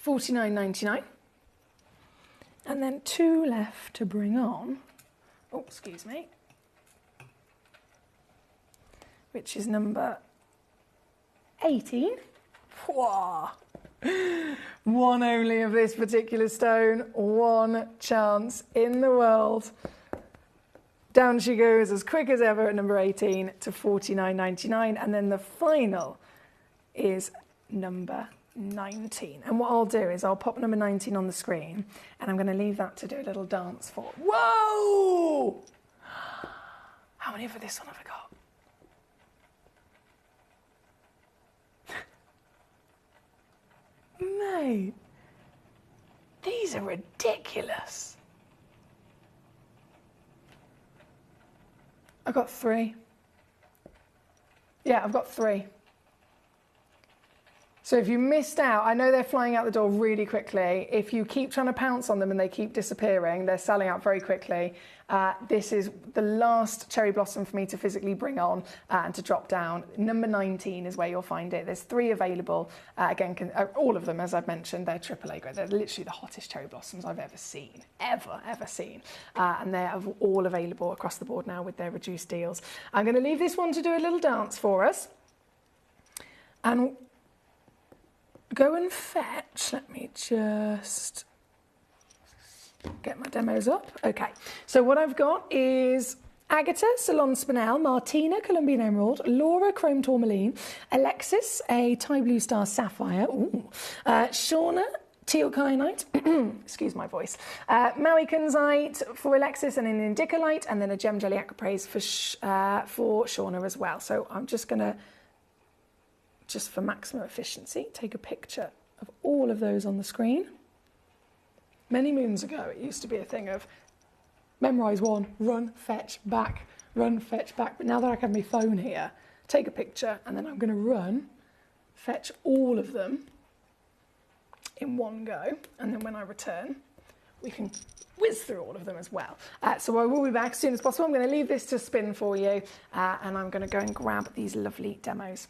$49.99. And then 2 left to bring on. Oh, excuse me. Which is number 18. Whoa. One only of this particular stone. One chance in the world. Down she goes as quick as ever at number 18 to $49.99. And then the final is number 19. And what I'll do is I'll pop number 19 on the screen, and I'm going to leave that to do a little dance for. Whoa! How many for this one have I got? Mate, these are ridiculous. I've got 3. Yeah, I've got 3. So if you missed out, I know they're flying out the door really quickly. If you keep trying to pounce on them and they keep disappearing, they're selling out very quickly. This is the last cherry blossom for me to physically bring on and to drop down. Number 19 is where you'll find it. There's 3 available. Again, all of them, as I've mentioned, they're AAA grade. They're literally the hottest cherry blossoms I've ever seen, ever seen. And they're all available across the board now with their reduced deals. I'm going to leave this one to do a little dance for us. And go and fetch, let me just get my demos up. Okay, so what I've got is Agatha, Salon Spinel, Martina, Colombian Emerald, Laura, Chrome Tourmaline, Alexis, a Thai Blue Star Sapphire, Shauna, Teal Kyanite, excuse my voice, Maui Kunzite for Alexis, and an Indicolite, and then a Gem Jelly Aquapraise for Shauna as well. So I'm just going to just for maximum efficiency, take a picture of all of those on the screen. Many moons ago, it used to be a thing of memorise one, run, fetch, back, run, fetch, back. But now that I have my phone here, take a picture, and then I'm going to run, fetch all of them in one go. And then when I return, we can whiz through all of them as well. So I will be back as soon as possible. I'm going to leave this to spin for you, and I'm going to go and grab these lovely demos.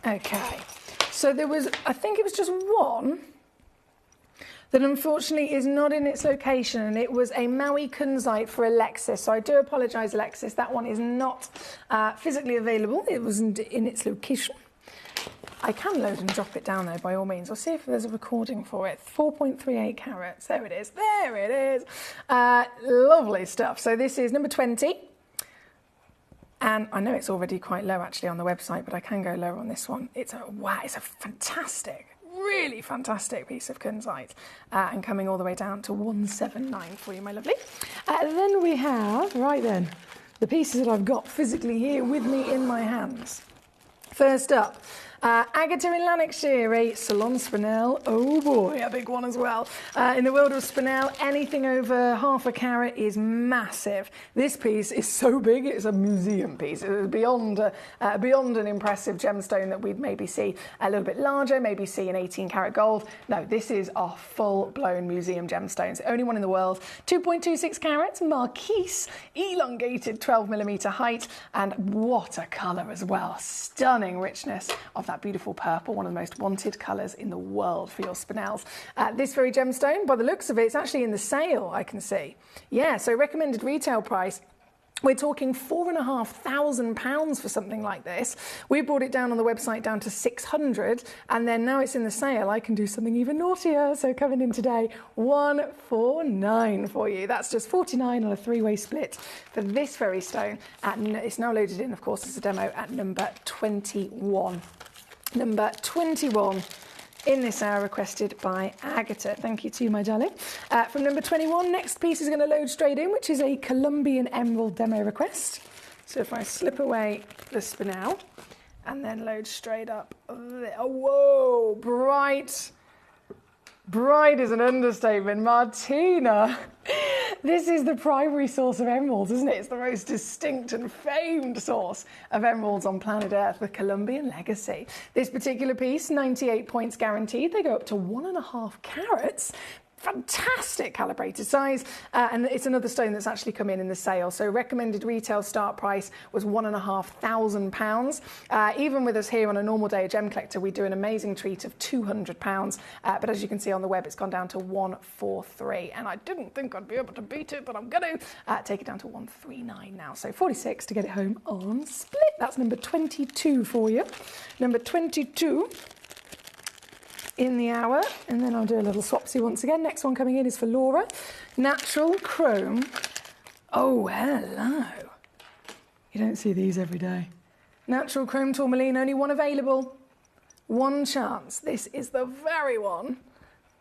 Okay, so there was, I think it was just one that unfortunately is not in its location, and it was a Maui kunzite for Alexis. So I do apologise, Alexis, that one is not physically available. It wasn't in its location. I can load and drop it down though, by all means. I'll see if there's a recording for it. 4.38 carats, there it is, there it is. Lovely stuff. So this is number 20. And I know it's already quite low actually on the website, but I can go lower on this one. It's a, wow, it's a fantastic, really fantastic piece of kunzite, and coming all the way down to 179 for you, my lovely. Then we have, right then, the pieces that I've got physically here with me in my hands. First up, Agata in Lanarkshire, a Salon Spinel. Oh boy, a big one as well. In the world of Spinel, anything over half a carat is massive. This piece is so big, it's a museum piece. It is beyond an impressive gemstone that we'd maybe see a little bit larger, maybe see an 18 carat gold. No, this is a full-blown museum gemstone. It's the only one in the world. 2.26 carats, Marquise, elongated 12mm height, and what a colour as well. Stunning richness of that beautiful purple, one of the most wanted colours in the world for your Spinels. This very gemstone, by the looks of it, it's actually in the sale, I can see. Yeah, so recommended retail price, we're talking £4,500 for something like this. We brought it down on the website down to 600, and then now it's in the sale, I can do something even naughtier. So coming in today, 149 for you. That's just 49 on a three-way split for this very stone. It's now loaded in, of course, as a demo at number 21. Number 21 in this hour, requested by Agata. Thank you to you, my darling. From number 21, next piece is going to load straight in, which is a Colombian Emerald demo request. So if I slip away the Spinel and then load straight up there. Oh, whoa, bright. Bright is an understatement. Martina. This is the primary source of emeralds, isn't it? It's the most distinct and famed source of emeralds on planet Earth with Colombian legacy. This particular piece, 98 points guaranteed. They go up to 1.5 carats. Fantastic calibrated size, and it's another stone that's actually come in the sale. So recommended retail start price was £1,500. Even with us here on a normal day at Gemcollector, we do an amazing treat of £200. But as you can see on the web, it's gone down to 143, and I didn't think I'd be able to beat it, but I'm going to take it down to 139 now. So 46 to get it home on split. That's number 22 for you. Number 22. In the hour, and then I'll do a little swapsy once again. Next one coming in is for Laura. Natural chrome. Oh, hello. You don't see these every day. Natural chrome tourmaline, only one available. One chance. This is the very one.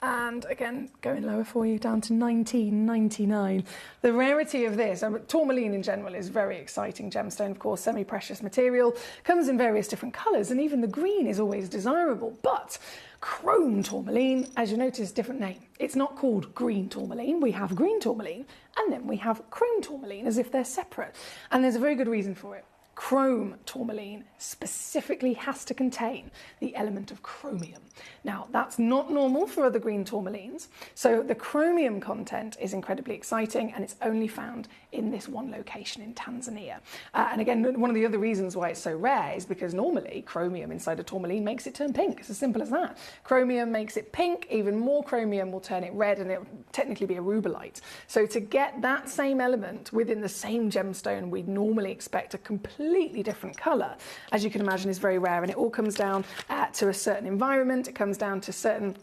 And again, going lower for you, down to $19.99. The rarity of this, tourmaline in general is very exciting gemstone, of course, semi-precious material, comes in various different colours, and even the green is always desirable. But chrome tourmaline, as you notice, different name. It's not called green tourmaline. We have green tourmaline, and then we have chrome tourmaline, as if they're separate. And there's a very good reason for it. Chrome tourmaline specifically has to contain the element of chromium. Now, that's not normal for other green tourmalines, so the chromium content is incredibly exciting, and it's only found in this one location in Tanzania. And again, one of the other reasons why it's so rare is because normally chromium inside a tourmaline makes it turn pink. It's as simple as that. Chromium makes it pink, even more chromium will turn it red, and it will technically be a rubellite. So to get that same element within the same gemstone, we'd normally expect a completely different colour, as you can imagine, is very rare, and it all comes down to a certain environment. It comes down to certain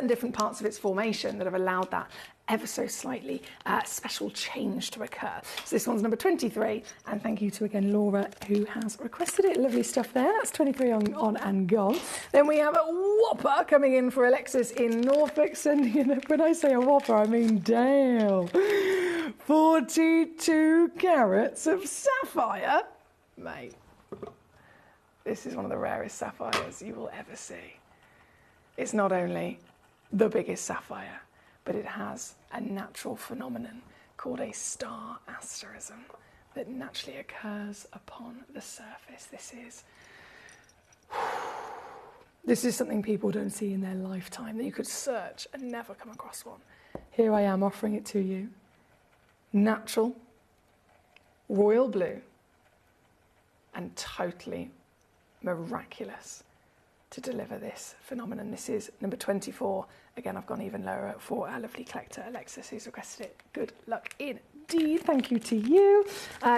different parts of its formation that have allowed that ever so slightly special change to occur. So this one's number 23, and thank you to again Laura who has requested it. Lovely stuff there. That's 23 on and gone. Then we have a whopper coming in for Alexis in Norfolk, and you know, when I say a whopper, I mean damn. 42 carats of sapphire, mate. This is one of the rarest sapphires you will ever see. It's not only the biggest sapphire, but it has a natural phenomenon called a star asterism that naturally occurs upon the surface. This is something people don't see in their lifetime, that you could search and never come across one. Here I am offering it to you. Natural, royal blue, and totally miraculous to deliver this phenomenon. This is number 24. Again, I've gone even lower for our lovely collector, Alexis, who's requested it. Good luck indeed. Thank you to you.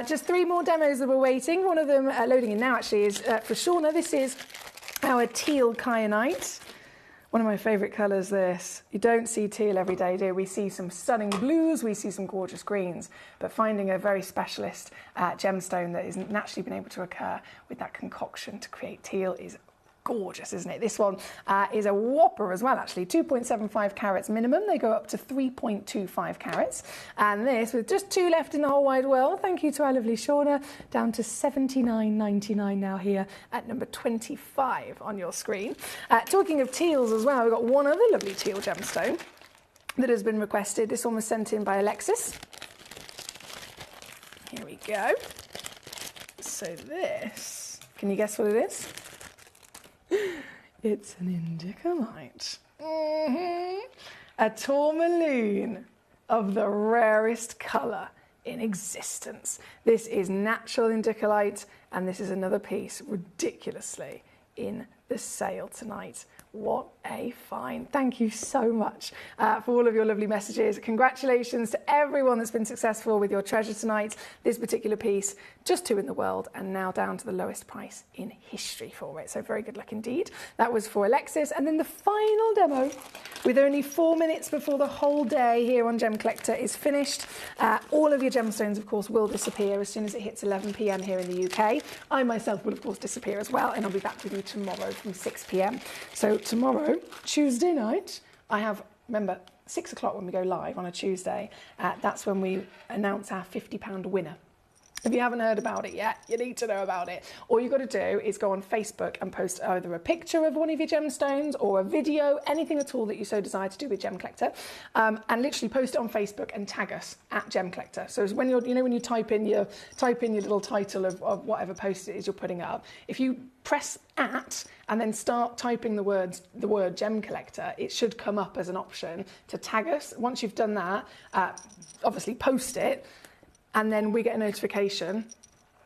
Just 3 more demos that we're waiting. One of them loading in now, actually, is for Shauna. This is our teal kyanite. One of my favourite colours, this. You don't see teal every day, do we? See some stunning blues, we see some gorgeous greens, but finding a very specialist gemstone that isn't naturally been able to occur with that concoction to create teal is gorgeous, isn't it? This one is a whopper as well, actually. 2.75 carats minimum. They go up to 3.25 carats. And this, with just 2 left in the whole wide world, thank you to our lovely Shauna, down to $79.99 now here at number 25 on your screen. Talking of teals as well, we've got one other lovely teal gemstone that has been requested. This one was sent in by Alexis. Here we go. So this, can you guess what it is? It's an indicolite. A tourmaline of the rarest colour in existence. This is natural indicolite, and this is another piece ridiculously in the sale tonight. What a find. Thank you so much for all of your lovely messages. Congratulations to everyone that's been successful with your treasure tonight. This particular piece, just 2 in the world, and now down to the lowest price in history for it. So very good luck indeed. That was for Alexis. And then the final demo, with only 4 minutes before the whole day here on Gemcollector is finished. All of your gemstones, of course, will disappear as soon as it hits 11 p.m. here in the UK. I myself will, of course, disappear as well, and I'll be back with you tomorrow from 6 p.m. So tomorrow, Tuesday night, I have, remember, 6 o'clock when we go live on a Tuesday, that's when we announce our £50 winner If you haven't heard about it yet, you need to know about it. All you've got to do is go on Facebook and post either a picture of one of your gemstones or a video, anything at all that you so desire to do with Gemcollector, and literally post it on Facebook and tag us at Gemcollector. So when you're, you know, when you type in your little title of whatever post it is you're putting up, if you press at and then start typing the word Gemcollector, it should come up as an option to tag us. Once you've done that, obviously post it, and then we get a notification,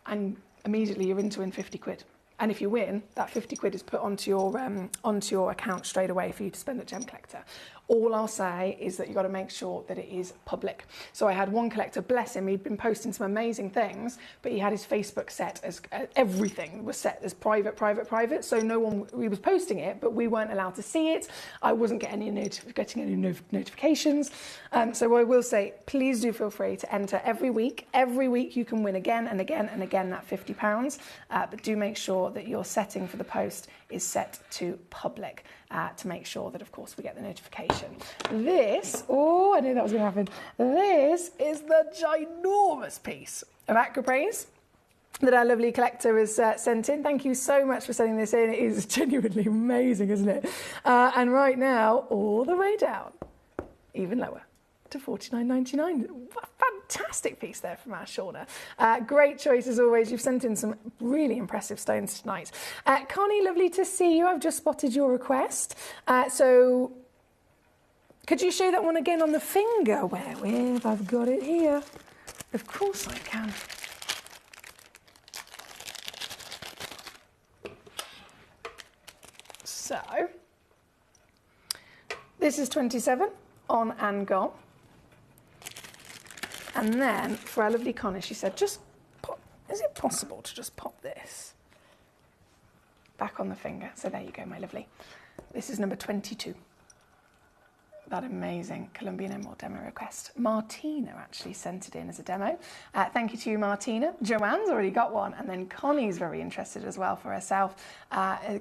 and immediately you're in to win 50 quid. And if you win, that 50 quid is put onto your account straight away for you to spend at Gemcollector. All I'll say is that you've got to make sure that it is public. So I had one collector, bless him, he'd been posting some amazing things, but he had his Facebook set as everything was set as private. So no one, we was posting it, but we weren't allowed to see it. I wasn't getting any notifications. So I will say, please do feel free to enter every week. Every week you can win again and again and again that £50. But do make sure that your setting for the post is set to public to make sure that, of course, we get the notification. This, oh, I knew that was going to happen. This is the ginormous piece of Acropraise that our lovely collector has sent in. Thank you so much for sending this in. It is genuinely amazing, isn't it? And right now, all the way down, even lower, to $49.99. Fantastic piece there from our Shauna. Great choice as always. You've sent in some really impressive stones tonight. Connie, lovely to see you. I've just spotted your request. So could you show that one again on the finger? Wherewith? I've got it here. Of course I can. So this is 27 on and gone. And then for our lovely Connie, she said, just pop, is it possible to just pop this back on the finger? So there you go, my lovely. This is number 22. That amazing Colombian Emerald demo request. Martina actually sent it in as a demo. Thank you to you, Martina. Joanne's already got one, and then Connie's very interested as well for herself.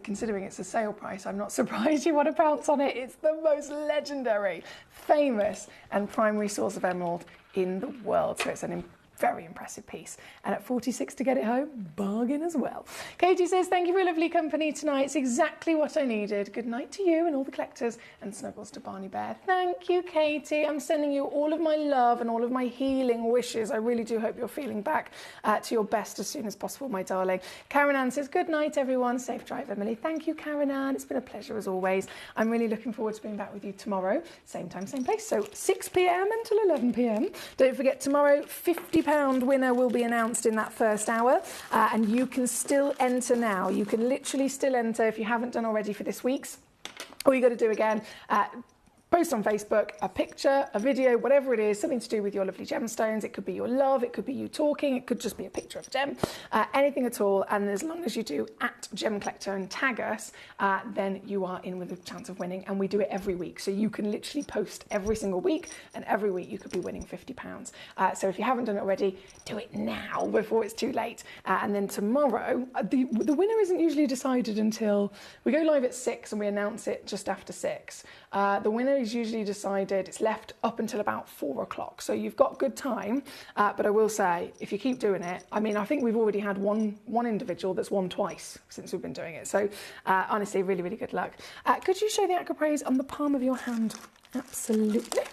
Considering it's a sale price, I'm not surprised you want to pounce on it. It's the most legendary, famous, and primary source of emerald in the world. So it's an very impressive piece. And at 46 to get it home, bargain as well. Katie says, thank you for your lovely company tonight. It's exactly what I needed. Good night to you and all the collectors, and snuggles to Barney Bear. Thank you, Katie. I'm sending you all of my love and all of my healing wishes. I really do hope you're feeling back to your best as soon as possible, my darling. Karen Ann says, good night, everyone. Safe drive, Emily. Thank you, Karen Ann. It's been a pleasure as always. I'm really looking forward to being back with you tomorrow. Same time, same place. So 6 p.m. until 11 p.m. Don't forget, tomorrow, £50 winner will be announced in that first hour, and you can still enter now. You can literally still enter if you haven't done already for this week's. All you got to do again, post on Facebook a picture, a video, whatever it is, something to do with your lovely gemstones. It could be your love, it could be you talking, it could just be a picture of a gem, anything at all. And as long as you do at Gemcollector and tag us, then you are in with a chance of winning. And we do it every week. So you can literally post every single week, and every week you could be winning £50. So if you haven't done it already, do it now before it's too late. And then tomorrow, the winner isn't usually decided until we go live at 6 and we announce it just after 6. The winner is usually decided, it's left up until about 4 o'clock. So you've got good time, but I will say, if you keep doing it, I mean, I think we've already had one individual that's won twice since we've been doing it. So honestly, really, really good luck. Could you show the Acropraise on the palm of your hand? Absolutely.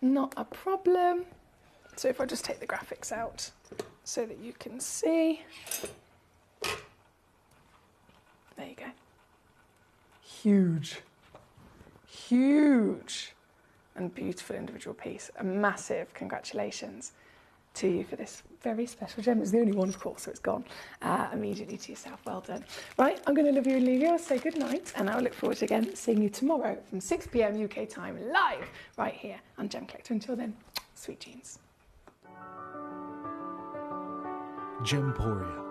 Not a problem. So if I just take the graphics out so that you can see. There you go. Huge and beautiful individual piece. A massive congratulations to you for this very special gem. It's the only one, of course, so it's gone immediately to yourself. Well done. Right, I'm going to love you and leave you. I'll say good night, and I'll look forward to again seeing you tomorrow from 6 p.m. UK time, live right here on Gemcollector. Until then, sweet dreams. Gemporia.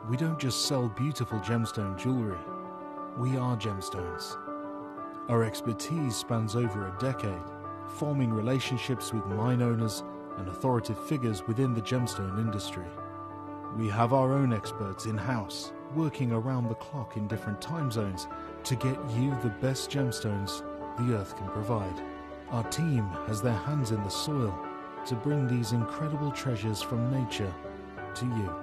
We don't just sell beautiful gemstone jewellery. We are gemstones. Our expertise spans over a decade, forming relationships with mine owners and authoritative figures within the gemstone industry. We have our own experts in-house, working around the clock in different time zones to get you the best gemstones the earth can provide. Our team has their hands in the soil, to bring these incredible treasures from nature to you.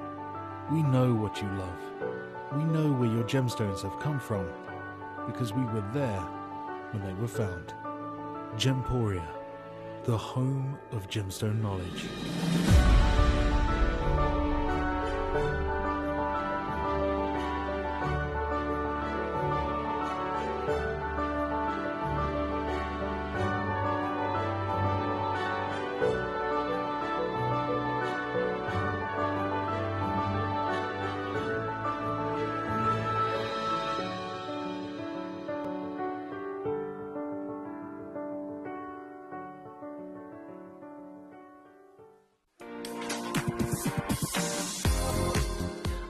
We know what you love. We know where your gemstones have come from because we were there when they were found. Gemporia, the home of gemstone knowledge.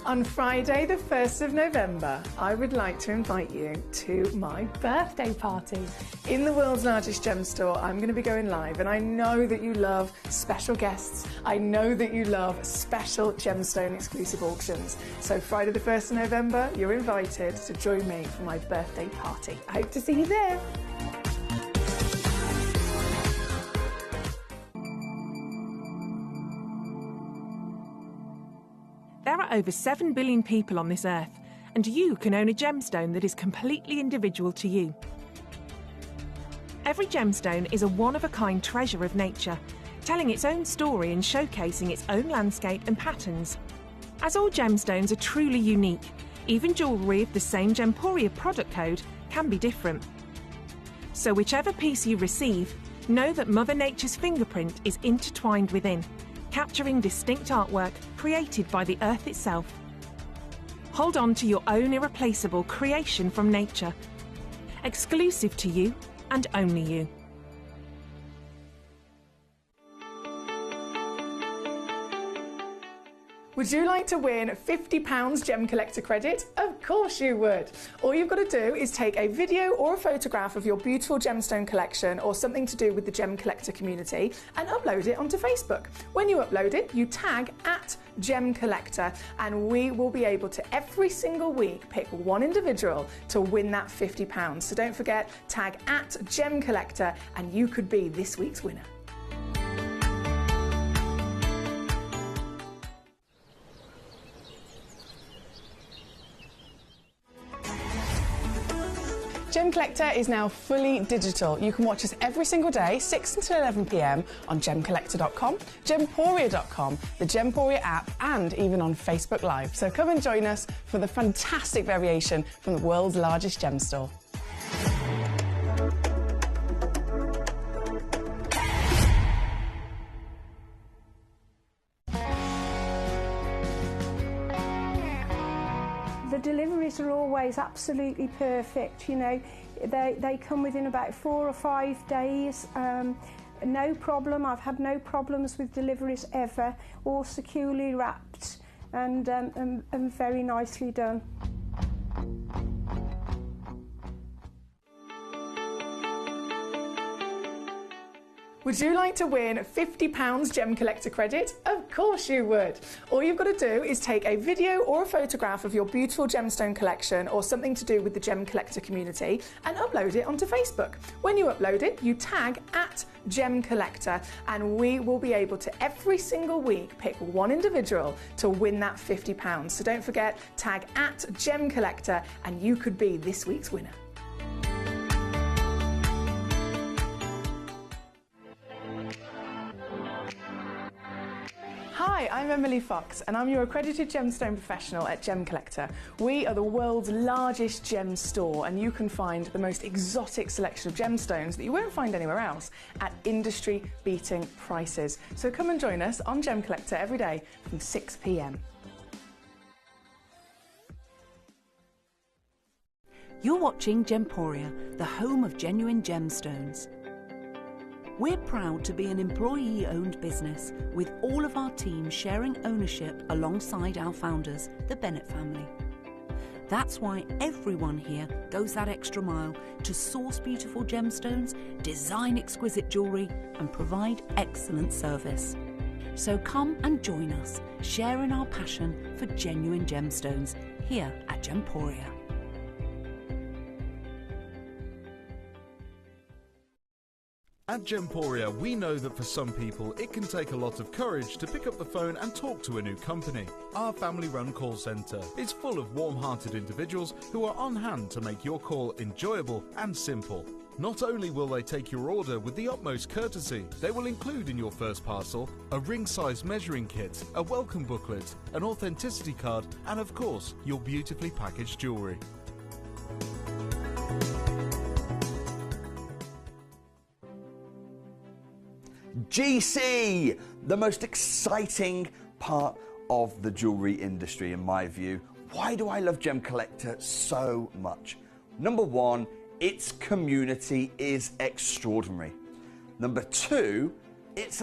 On Friday, the 1st of November, I would like to invite you to my birthday party. In the world's largest gem store, I'm going to be going live, and I know that you love special guests. I know that you love special gemstone exclusive auctions. So Friday the 1st of November, you're invited to join me for my birthday party. I hope to see you there. There are over 7 billion people on this earth, and you can own a gemstone that is completely individual to you. Every gemstone is a one-of-a-kind treasure of nature, telling its own story and showcasing its own landscape and patterns. As all gemstones are truly unique, even jewellery of the same Gemporia product code can be different. So whichever piece you receive, know that Mother Nature's fingerprint is intertwined within, capturing distinct artwork created by the earth itself. Hold on to your own irreplaceable creation from nature, exclusive to you and only you. Would you like to win £50 Gem Collector credit? Of course you would. All you've got to do is take a video or a photograph of your beautiful gemstone collection or something to do with the Gem Collector community and upload it onto Facebook. When you upload it, you tag @Gemcollector, and we will be able to every single week pick one individual to win that £50. So don't forget, tag @Gemcollector and you could be this week's winner. Gemcollector is now fully digital. You can watch us every single day, 6 until 11 p.m. on gemcollector.com, gemporia.com, the Gemporia app, and even on Facebook Live. So come and join us for the fantastic variation from the world's largest gem store. The deliveries are always absolutely perfect, you know. They come within about 4 or 5 days. No problem. I've had no problems with deliveries ever. All securely wrapped and very nicely done. Would you like to win £50 Gem Collector credit? Of course you would. All you've got to do is take a video or a photograph of your beautiful gemstone collection or something to do with the Gem Collector community and upload it onto Facebook. When you upload it, you tag @Gemcollector, and we will be able to every single week pick one individual to win that £50. So don't forget, tag @Gemcollector and you could be this week's winner. Hi, I'm Emily Fox and I'm your accredited gemstone professional at Gemcollector. We are the world's largest gem store, and you can find the most exotic selection of gemstones that you won't find anywhere else at industry-beating prices. So come and join us on Gemcollector every day from 6 p.m. You're watching Gemporia, the home of genuine gemstones. We're proud to be an employee-owned business with all of our team sharing ownership alongside our founders, the Bennett family. That's why everyone here goes that extra mile to source beautiful gemstones, design exquisite jewellery and provide excellent service. So come and join us, sharing our passion for genuine gemstones here at Gemporia. At Gemporia, we know that for some people it can take a lot of courage to pick up the phone and talk to a new company. Our family-run call centre is full of warm-hearted individuals who are on hand to make your call enjoyable and simple. Not only will they take your order with the utmost courtesy, they will include in your first parcel a ring-size measuring kit, a welcome booklet, an authenticity card, and of course, your beautifully packaged jewellery. GC, the most exciting part of the jewellery industry in my view. Why do I love Gemcollector so much? Number one, its community is extraordinary. Number two, it's